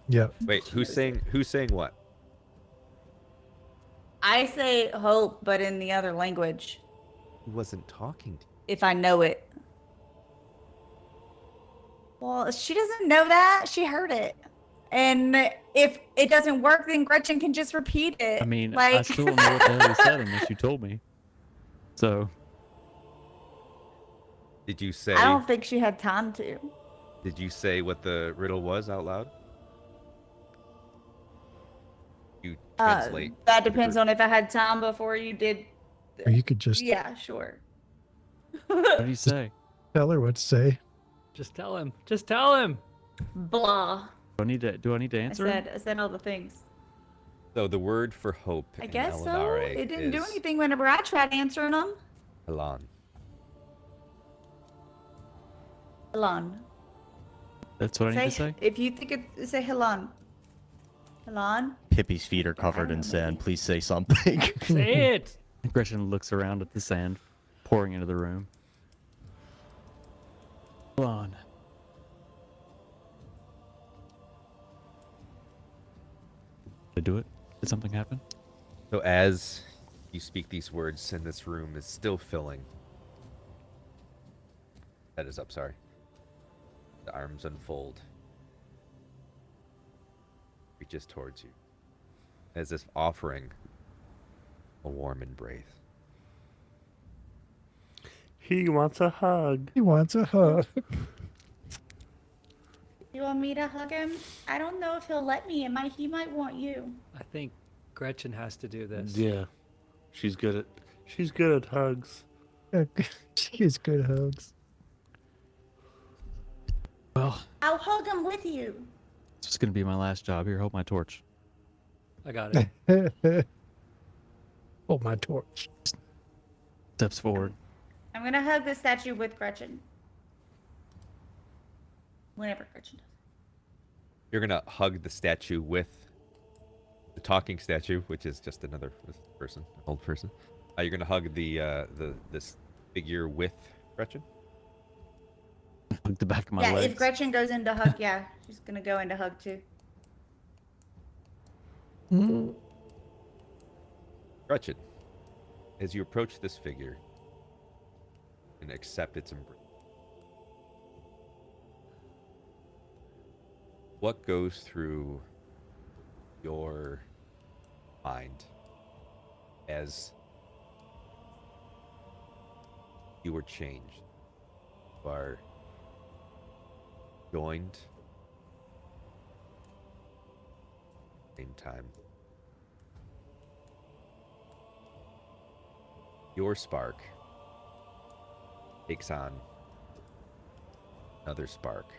Yeah. Wait, who's saying what? I say hope, but in the other language, Who wasn't talking to you? if I know it. Well, she doesn't know that. She heard it. And if it doesn't work, then Gretchen can just repeat it. I mean, like, I still don't know what the hell he said unless you told me. So, Did you say I don't think she had time to. Did you say what the riddle was out loud? You translate. That depends on if I had time before you did. Or you could just Yeah, sure. what did he say? tell her what to say. Just tell him. Just tell him. Blah. Do I need to I answer? him? said all the things. So the word for hope I in guess so. Elinare It didn't do is anything whenever I tried answering them. Elan. Elan. That's what I need to say. If you think it, say Helan. Helan. Hippie's feet are covered in sand. Please say something. Say it. Gretchen looks around at the sand pouring into the room. Hold on. Did I do it? Did something happen? So as you speak these words and this room is still filling. That is up, sorry. The arms unfold. Reaches towards you. As if offering a warm embrace. He wants a hug. He wants a hug. You want me to hug him? I don't know if he'll let me. He might want you. I think Gretchen has to do this. Yeah, she's good at hugs. She gives good hugs. Well, I'll hug him with you. this is going to be my last job. Here, hold my torch. I got it. Hold my torch. Steps forward. I'm gonna hug the statue with Gretchen. Whenever Gretchen does. You're gonna hug the statue with the talking statue, which is just another person, old person. You're gonna hug this figure with Gretchen. Hug the back of my Yeah, legs. if Gretchen goes into hug, yeah, she's gonna go into hug too. Gretchen, as you approach this figure and accept its embrace, what goes through your mind as you were changed? You are joined same time. Your spark takes on another spark.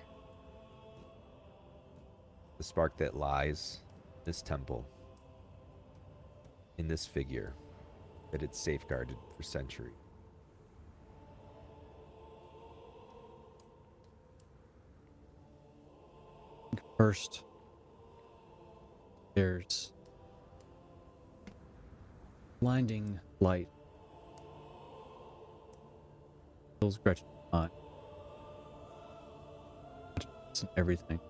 The spark that lies in this temple, in this figure that it's safeguarded for centuries. First, there's blinding light. Fills Gretchen's mind. It's everything.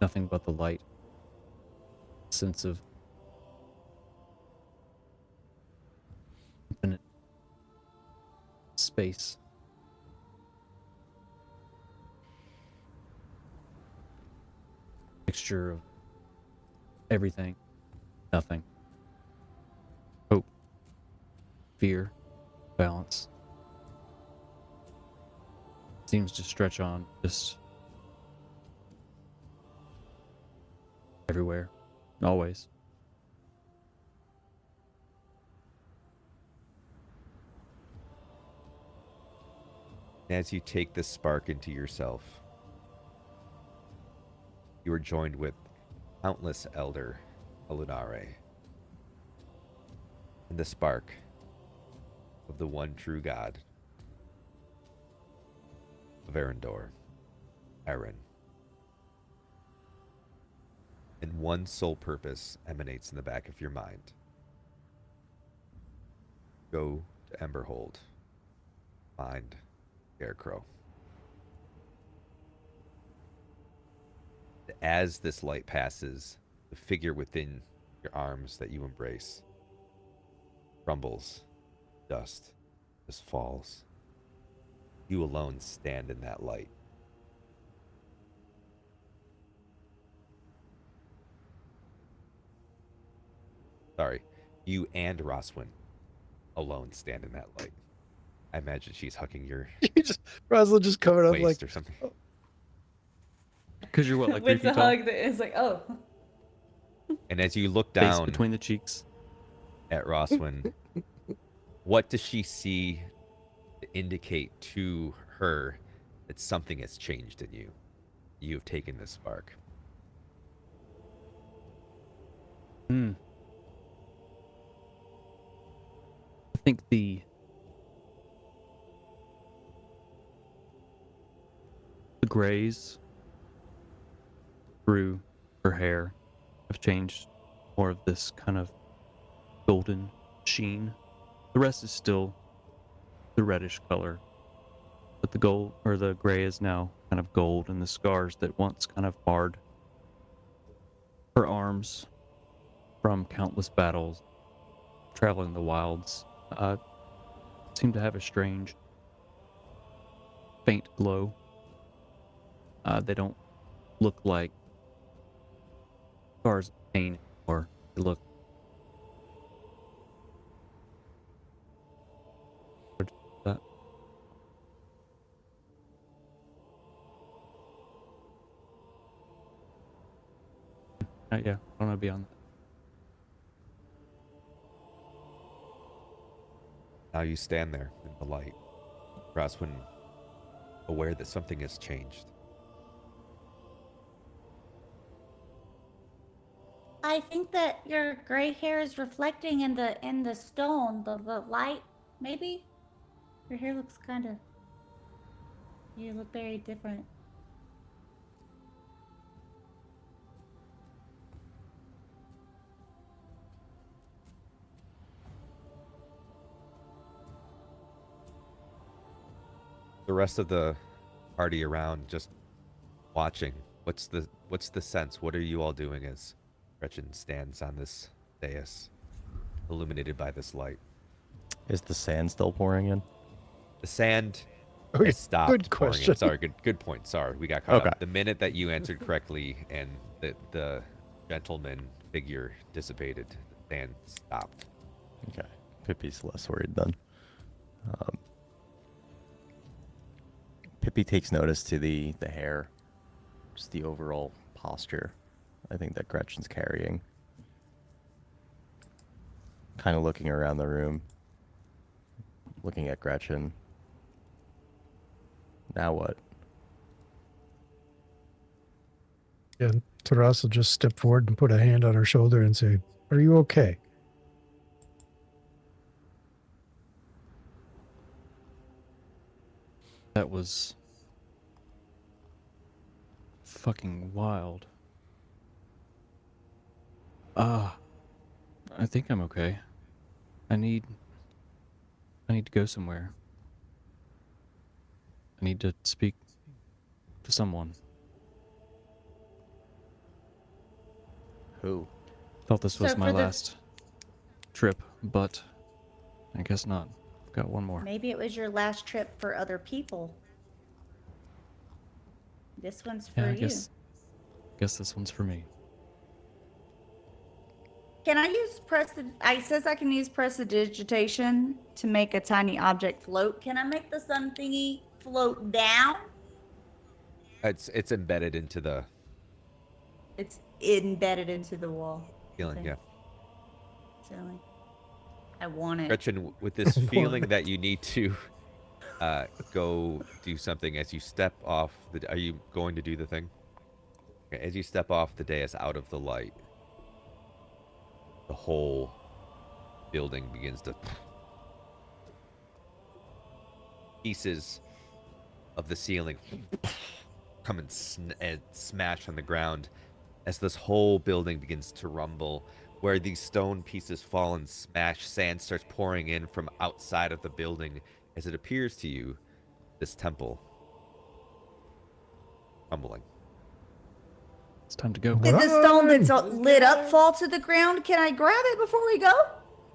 Nothing but the light. Sense of infinite space. Mixture of everything, nothing. Hope, fear, balance. Seems to stretch on just everywhere, always. As you take this spark into yourself, you are joined with countless elder Alunare and the spark of the one true God of Arendor, Eren. And one sole purpose emanates in the back of your mind. Go to Emberhold. Find Scarecrow. As this light passes, the figure within your arms that you embrace crumbles, dust just falls. You alone stand in that light. Sorry, you and Roswin alone stand in that light. I imagine she's hugging your Rosalind just covered up waist like or something. Because you're what, like 3 with feet the tall? hug that is like, oh. And as you look Space down between the cheeks. at Roswin, what does she see to indicate to her that something has changed in you? You have taken this spark. I think the grays through her hair have changed more of this kind of golden sheen. The rest is still the reddish color, but the gold or the gray is now kind of gold, and the scars that once kind of marred her arms from countless battles, traveling the wilds, seem to have a strange, faint glow. They don't look like scars of pain anymore. They look that. Yeah, I don't know beyond that. Now you stand there in the light, Roswin, aware that something has changed. I think that your gray hair is reflecting in the stone, the light. Maybe your hair looks kind of. You look very different. The rest of the party around just watching. What's the sense? What are you all doing as Gretchen stands on this dais, illuminated by this light? Is the sand still pouring in? The sand Oh, yeah, has stopped good pouring in. question. Sorry, good point. Sorry, we got caught Okay. up. The minute that you answered correctly and the gentleman figure dissipated, the sand stopped. Okay. Pippi's less worried then. Pippi takes notice to the hair, just the overall posture, I think, that Gretchen's carrying. Kind of looking around the room, looking at Gretchen. Now what? Yeah, Taras will just step forward and put a hand on her shoulder and say, "Are you okay?" That was fucking wild. I think I'm okay. I need to go somewhere. I need to speak to someone. Who? Thought this was So my for the- last trip, but I guess not. Got one more. Maybe it was your last trip for other people. This one's for Yeah, I you. guess this one's for me. Can I use it says I can use prestidigitation to make a tiny object float. Can I make the sun thingy float down? It's embedded into the It's embedded into the wall. feeling. Okay. Yeah. Silly. I want it. Gretchen, with this feeling that you need to go do something as you step off are you going to do the thing? Okay, as you step off the dais out of the light, the whole building begins to pieces of the ceiling come and smash on the ground as this whole building begins to rumble. Where these stone pieces fall and smash, sand starts pouring in from outside of the building as it appears to you this temple crumbling. It's time to go. Did the stone that's lit up fall to the ground? Can I grab it before we go?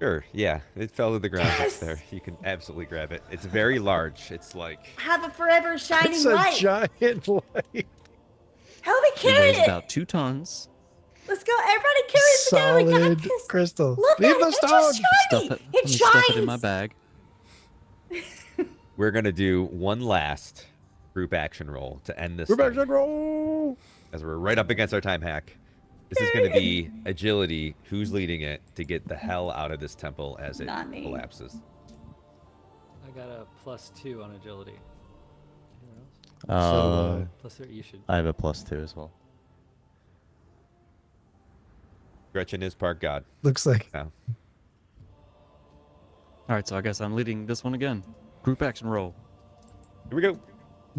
Sure, yeah, it fell to the ground. Yes! It's there. You can absolutely grab it. It's very large. It's like Have a forever shining It's a light. giant light. Help me It carry weighs it. about 2 tons. Let's go. Everybody carry it together. We got Solid this. crystal. Look Leave at the it. It's stone. just Stuff shiny. it. Let It me stuff shines. it in my bag. we're gonna do one last group action roll to end this Group thing, action roll. as we're right up against our time hack. This is going to be agility. Who's leading it to get the hell out of this temple as it Not me. collapses? I got a +2 on agility. Anyone else? Uh, +3. You should. I have a +2 as well. Gretchen is part god. Looks like Now, All right, so I guess I'm leading this one again. Group action roll. here we go.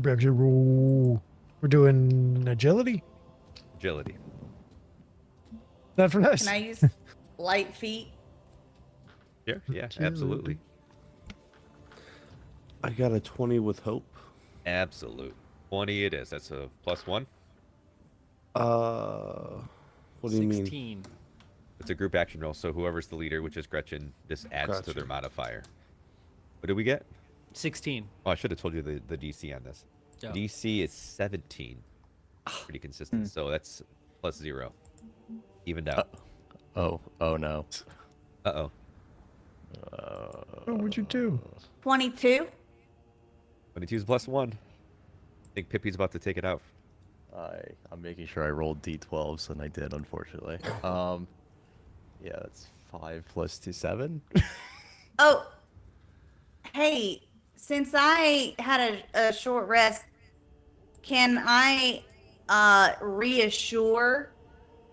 group action roll. We're doing agility. Agility. Not for us. Can I use light feet? Yeah, absolutely. I got a 20 with hope. Absolute. 20 it is. That's a +1. What do you mean? 16. It's a group action roll, so whoever's the leader, which is Gretchen, this adds to their Gotcha. modifier. What did we get? 16. Oh, I should have told you the DC on this. Yeah. DC is 17. Pretty consistent, so that's +0. Evened out. Oh no. Uh-oh. Oh, what'd you do? 22. 22 is +1. I think Pippi's about to take it out. I'm making sure I rolled d12s, and I did, unfortunately. Yeah, that's 5 plus 2, 7. Oh, hey, since I had a short rest, can I reassure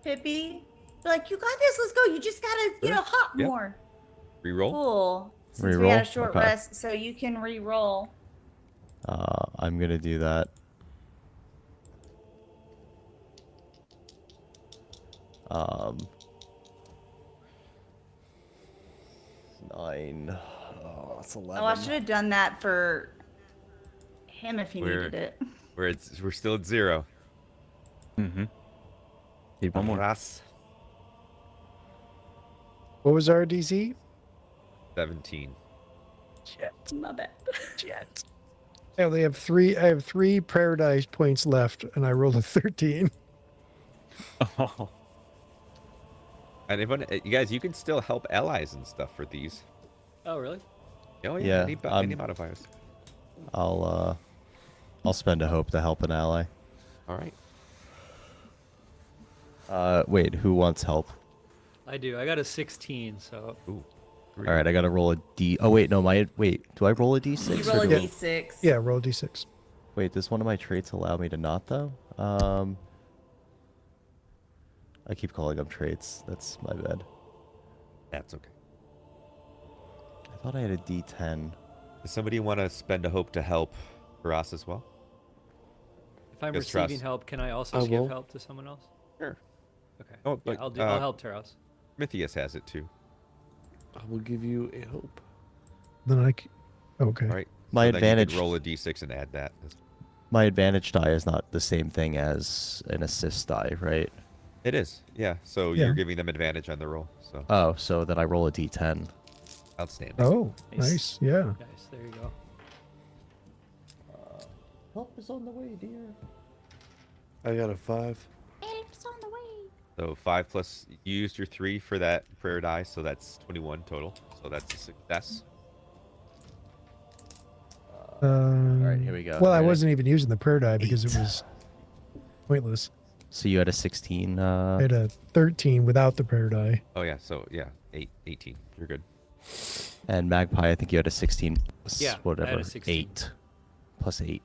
Pippi? Be like, you got this, let's go. You just gotta, hop Yep. more. Reroll. Cool. Since we had a Reroll? short Okay. rest, so you can re-roll. I'm gonna do that. Um, 9. Oh, that's 11. Oh, I should have done that for him if he We're- needed it. We're still at 0. Mm-hmm. Need one more. Ras, What was our DC? 17. My bad. I only have 3. I have 3 paradise points left, and I rolled a 13. Oh, And you guys, you can still help allies and stuff for these. Oh, really? Oh Yeah, any modifiers. I'll spend a hope to help an ally. All right. Wait, who wants help? I do. I got a 16, so Ooh. All right, I gotta roll a d. Oh wait, no, do I roll a d6? You roll a or do I- d6. Yeah, roll d6. Wait, does one of my traits allow me to not though? I keep calling them traits. That's my bad. That's okay. I thought I had a d10. Does somebody want to spend a hope to help Ras as well? if I'm Yes, receiving trust. help, can I also I give will. help to someone else? Sure. Okay. Oh, Yeah, but, I'll help Taros. Mithias has it too. I will give you a hope. Then okay. All right. My so then you advantage. could roll a d6 and add that. My advantage die is not the same thing as an assist die, right? It is. Yeah. So Yeah. you're giving them advantage on the roll. So Oh, so then I roll a d10. outstanding. Oh, Nice. nice. Yeah. Nice. There you go. Help is on the way, dear. I got a 5. Help's on the way. So 5 plus, you used your 3 for that prayer die, so that's 21 total. So that's a success. All right, here we go. Well, I Ready? wasn't even using the prayer die because it was pointless. So you had a 16. I had a 13 without the prayer die. Oh yeah, so yeah, 18. You're good. And Magpie, I think you had a 16 plus Yeah, I had whatever. a 16. 8. Plus 8.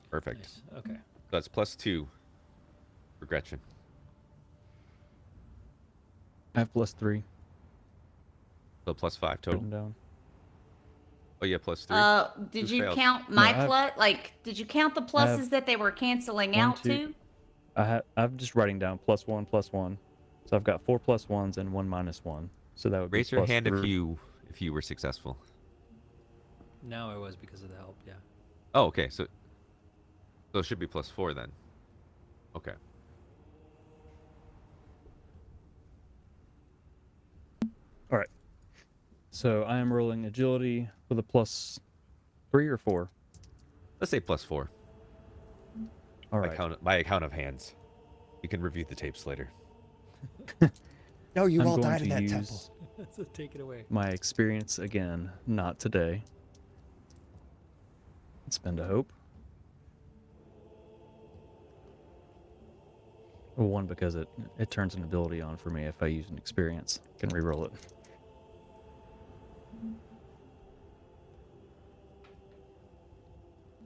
Perfect. Nice. Okay. So that's +2 for Gretchen. I have +3 So +5 total. written down. Oh yeah, +3. Did Who you failed? count my I have- plus? Like, did you count the I have pluses that they were canceling 1, out 2. to? I'm just writing down +1, +1. So I've got 4 +1s and 1 -1. So that would be Raise your hand +3. if you were successful. Now I was because of the help. Yeah. Oh, okay. So it should be +4 then. Okay. All right. So I am rolling agility with a +3 or 4. Let's say +4. All By right. count of hands. You can review the tapes later. No, you I'm all going died in to that use temple. So take it away. my experience again, not today. Spend a hope. 1 because it turns an ability on for me if I use an experience. Can re-roll it.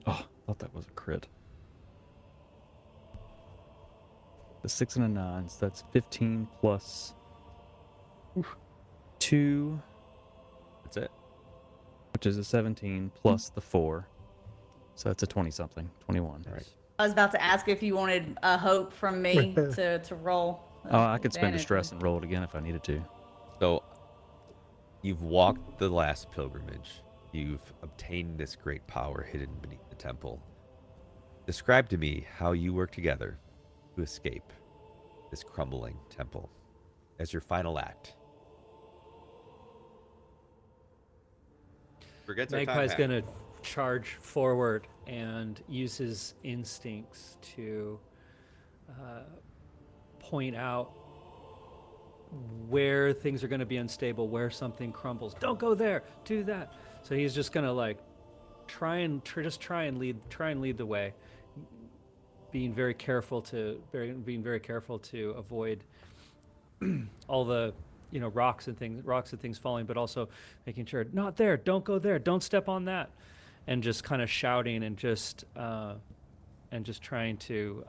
Oh, thought that was a crit. The 6 and a 9, so that's 15 plus 2, That's it. which is a 17, plus the 4. So that's a 20-something, 21. All right. I was about to ask if you wanted a hope from me to roll. Oh, I could spend a advantage. stress and roll it again if I needed to. So you've walked the last pilgrimage. You've obtained this great power hidden beneath the temple. Describe to me how you work together to escape this crumbling temple. as your final act. Forgets our time Magpie's hack. gonna charge forward and use his instincts to point out where things are going to be unstable, where something crumbles. Don't go there. Do that. So he's just gonna like try and lead the way, being very careful to avoid all the rocks and things falling, but also making sure not there, don't go there, don't step on that, and just kind of shouting and just trying to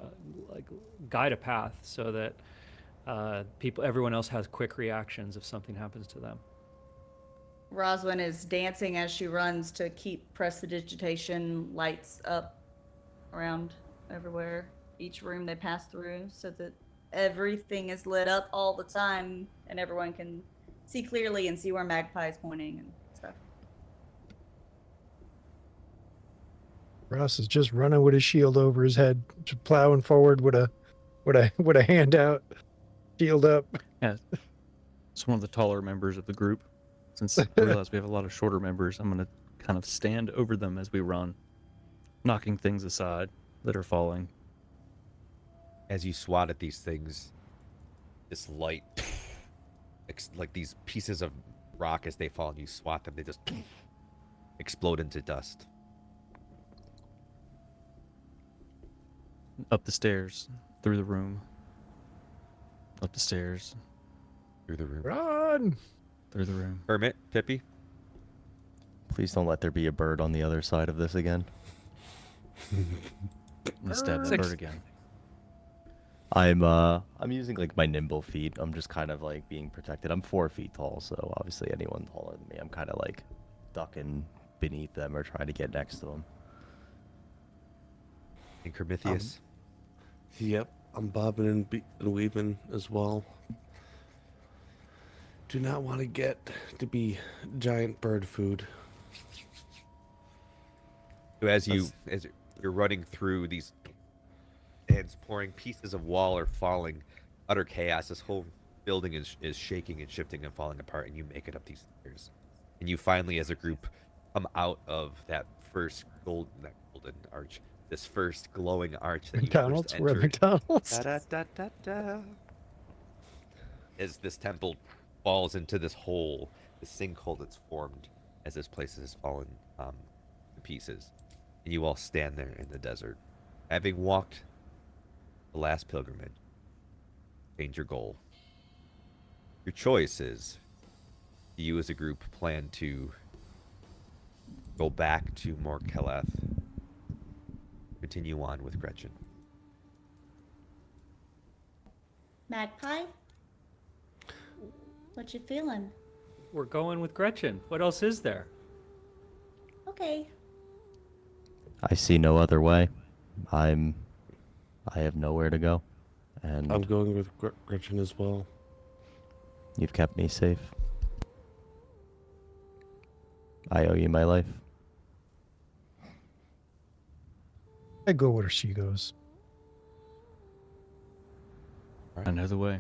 like guide a path so that everyone else has quick reactions if something happens to them. Roswin is dancing as she runs to keep prestidigitation lights up around everywhere, each room they pass through, so that everything is lit up all the time and everyone can see clearly and see where Magpie is pointing and stuff. Ross is just running with his shield over his head, just plowing forward with a hand out, shield up. Yeah. It's one of the taller members of the group. Since I realize we have a lot of shorter members, I'm going to kind of stand over them as we run, knocking things aside that are falling. As you swat at these things, this light, like these pieces of rock as they fall and you swat them, they just explode into dust. Up the stairs, through the room. Up the stairs, Through the room. Run! through the room. Hermit, Pippi, Please don't let there be a bird on the other side of this again. I'm gonna stab that Six. bird again. I'm using like my nimble feet. I'm just kind of like being protected. I'm 4 feet tall, so obviously anyone taller than me, I'm kind of like ducking beneath them or trying to get next to them. and Prometheus. Yep, I'm bobbing and weaving as well. Do not want to get to be giant bird food. So as you're running through these, and it's pouring, pieces of wall are falling, utter chaos. This whole building is shaking and shifting and falling apart, and you make it up these stairs, and you finally, as a group, come out of that first golden arch, this first glowing arch that McDonald's? you We're first at entered. McDonald's. Da-da-da-da-da. As this temple falls into this hole, this sinkhole that's formed as this place has fallen to pieces, and you all stand there in the desert, having walked the last pilgrimage. Change your goal. Your choice is: do you as a group plan to go back to Mor'kaleth, continue on with Gretchen? Magpie? What you feeling? We're going with Gretchen. What else is there? Okay. I see no other way. I have nowhere to go, and I'm going with Gretchen as well. you've kept me safe. I owe you my life. I go where she goes. I know the way.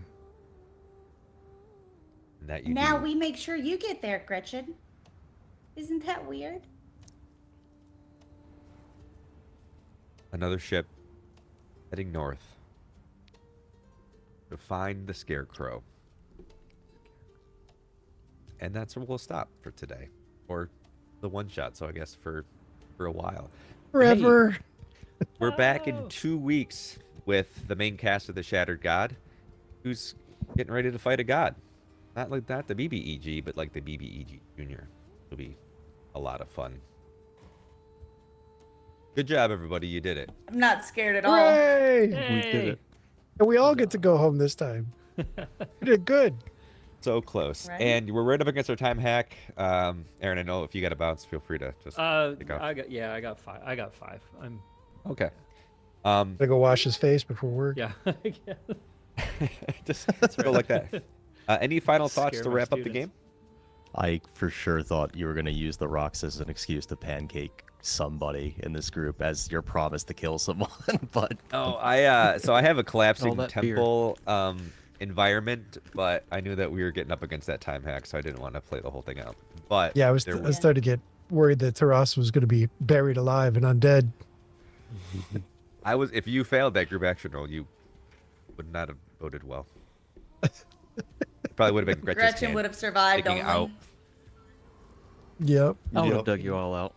And that you Now do. we make sure you get there, Gretchen. Isn't that weird? Another ship heading north to find the Scarecrow. And that's where we'll stop for today, or the one shot. So I guess for a while. Forever. We're back in Oh. 2 weeks with the main cast of the Shattered God, who's getting ready to fight a god. Not the BBEG, but like the BBEG Junior. It'll be a lot of fun. Good job, everybody. You did it. I'm not scared at all. Hooray! We did it. And we all get to go home this time. We did good. So close. Right? And we're right up against our time hack. Aaron, I know if you got a bounce, feel free to just pick up. I got five. I got five. I'm Okay. Gotta go wash his face before work. yeah. just go like that. Any final thoughts Scare to my wrap up the students. game? I for sure thought you were going to use the rocks as an excuse to pancake somebody in this group as your promise to kill someone, but Oh, I have a collapsing All that beer. temple environment, but I knew that we were getting up against that time hack, so I didn't want to play the whole thing out. But Yeah, I there started to get worried that Taras was going to be buried alive and undead. if you failed that group action roll, you would not have voted well. Probably would have been Gretchen's Gretchen hand would have survived sticking only. out. Yep. I would have Yep. dug you all out.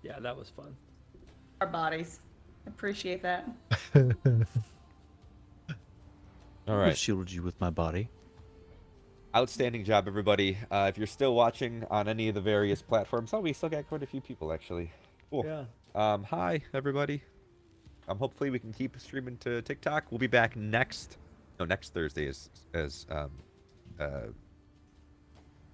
Yeah, that was fun. Our bodies. Appreciate that. All I've right. shielded you with my body. Outstanding job, everybody. If you're still watching on any of the various platforms, we still got quite a few people, actually. Cool. Yeah. Hi, everybody. Hopefully we can keep streaming to TikTok. We'll be back next Thursday as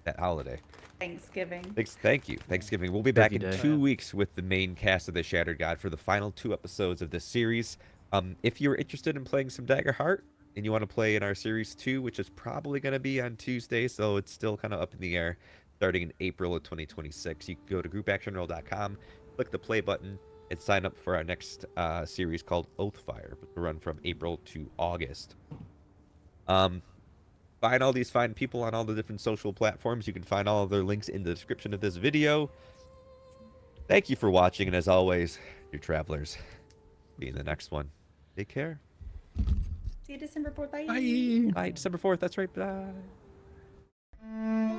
that holiday. Thanksgiving. Thank you. Thanksgiving. We'll be back Turkey in Day. 2 weeks with the main cast of the Shattered God for the final 2 episodes of this series. If you're interested in playing some Daggerheart and you want to play in our series 2, which is probably going to be on Tuesday, so it's still kind of up in the air, starting in April of 2026, you can go to groupactionroll.com, click the play button, and sign up for our next series called Oathfire, which will run from April to August. Find all these fine people on all the different social platforms. You can find all of their links in the description of this video. Thank you for watching, and as always, dear travelers, see you in the next one. Take care. See you December 4th. Bye. Bye. Bye, December 4th. That's right. Bye.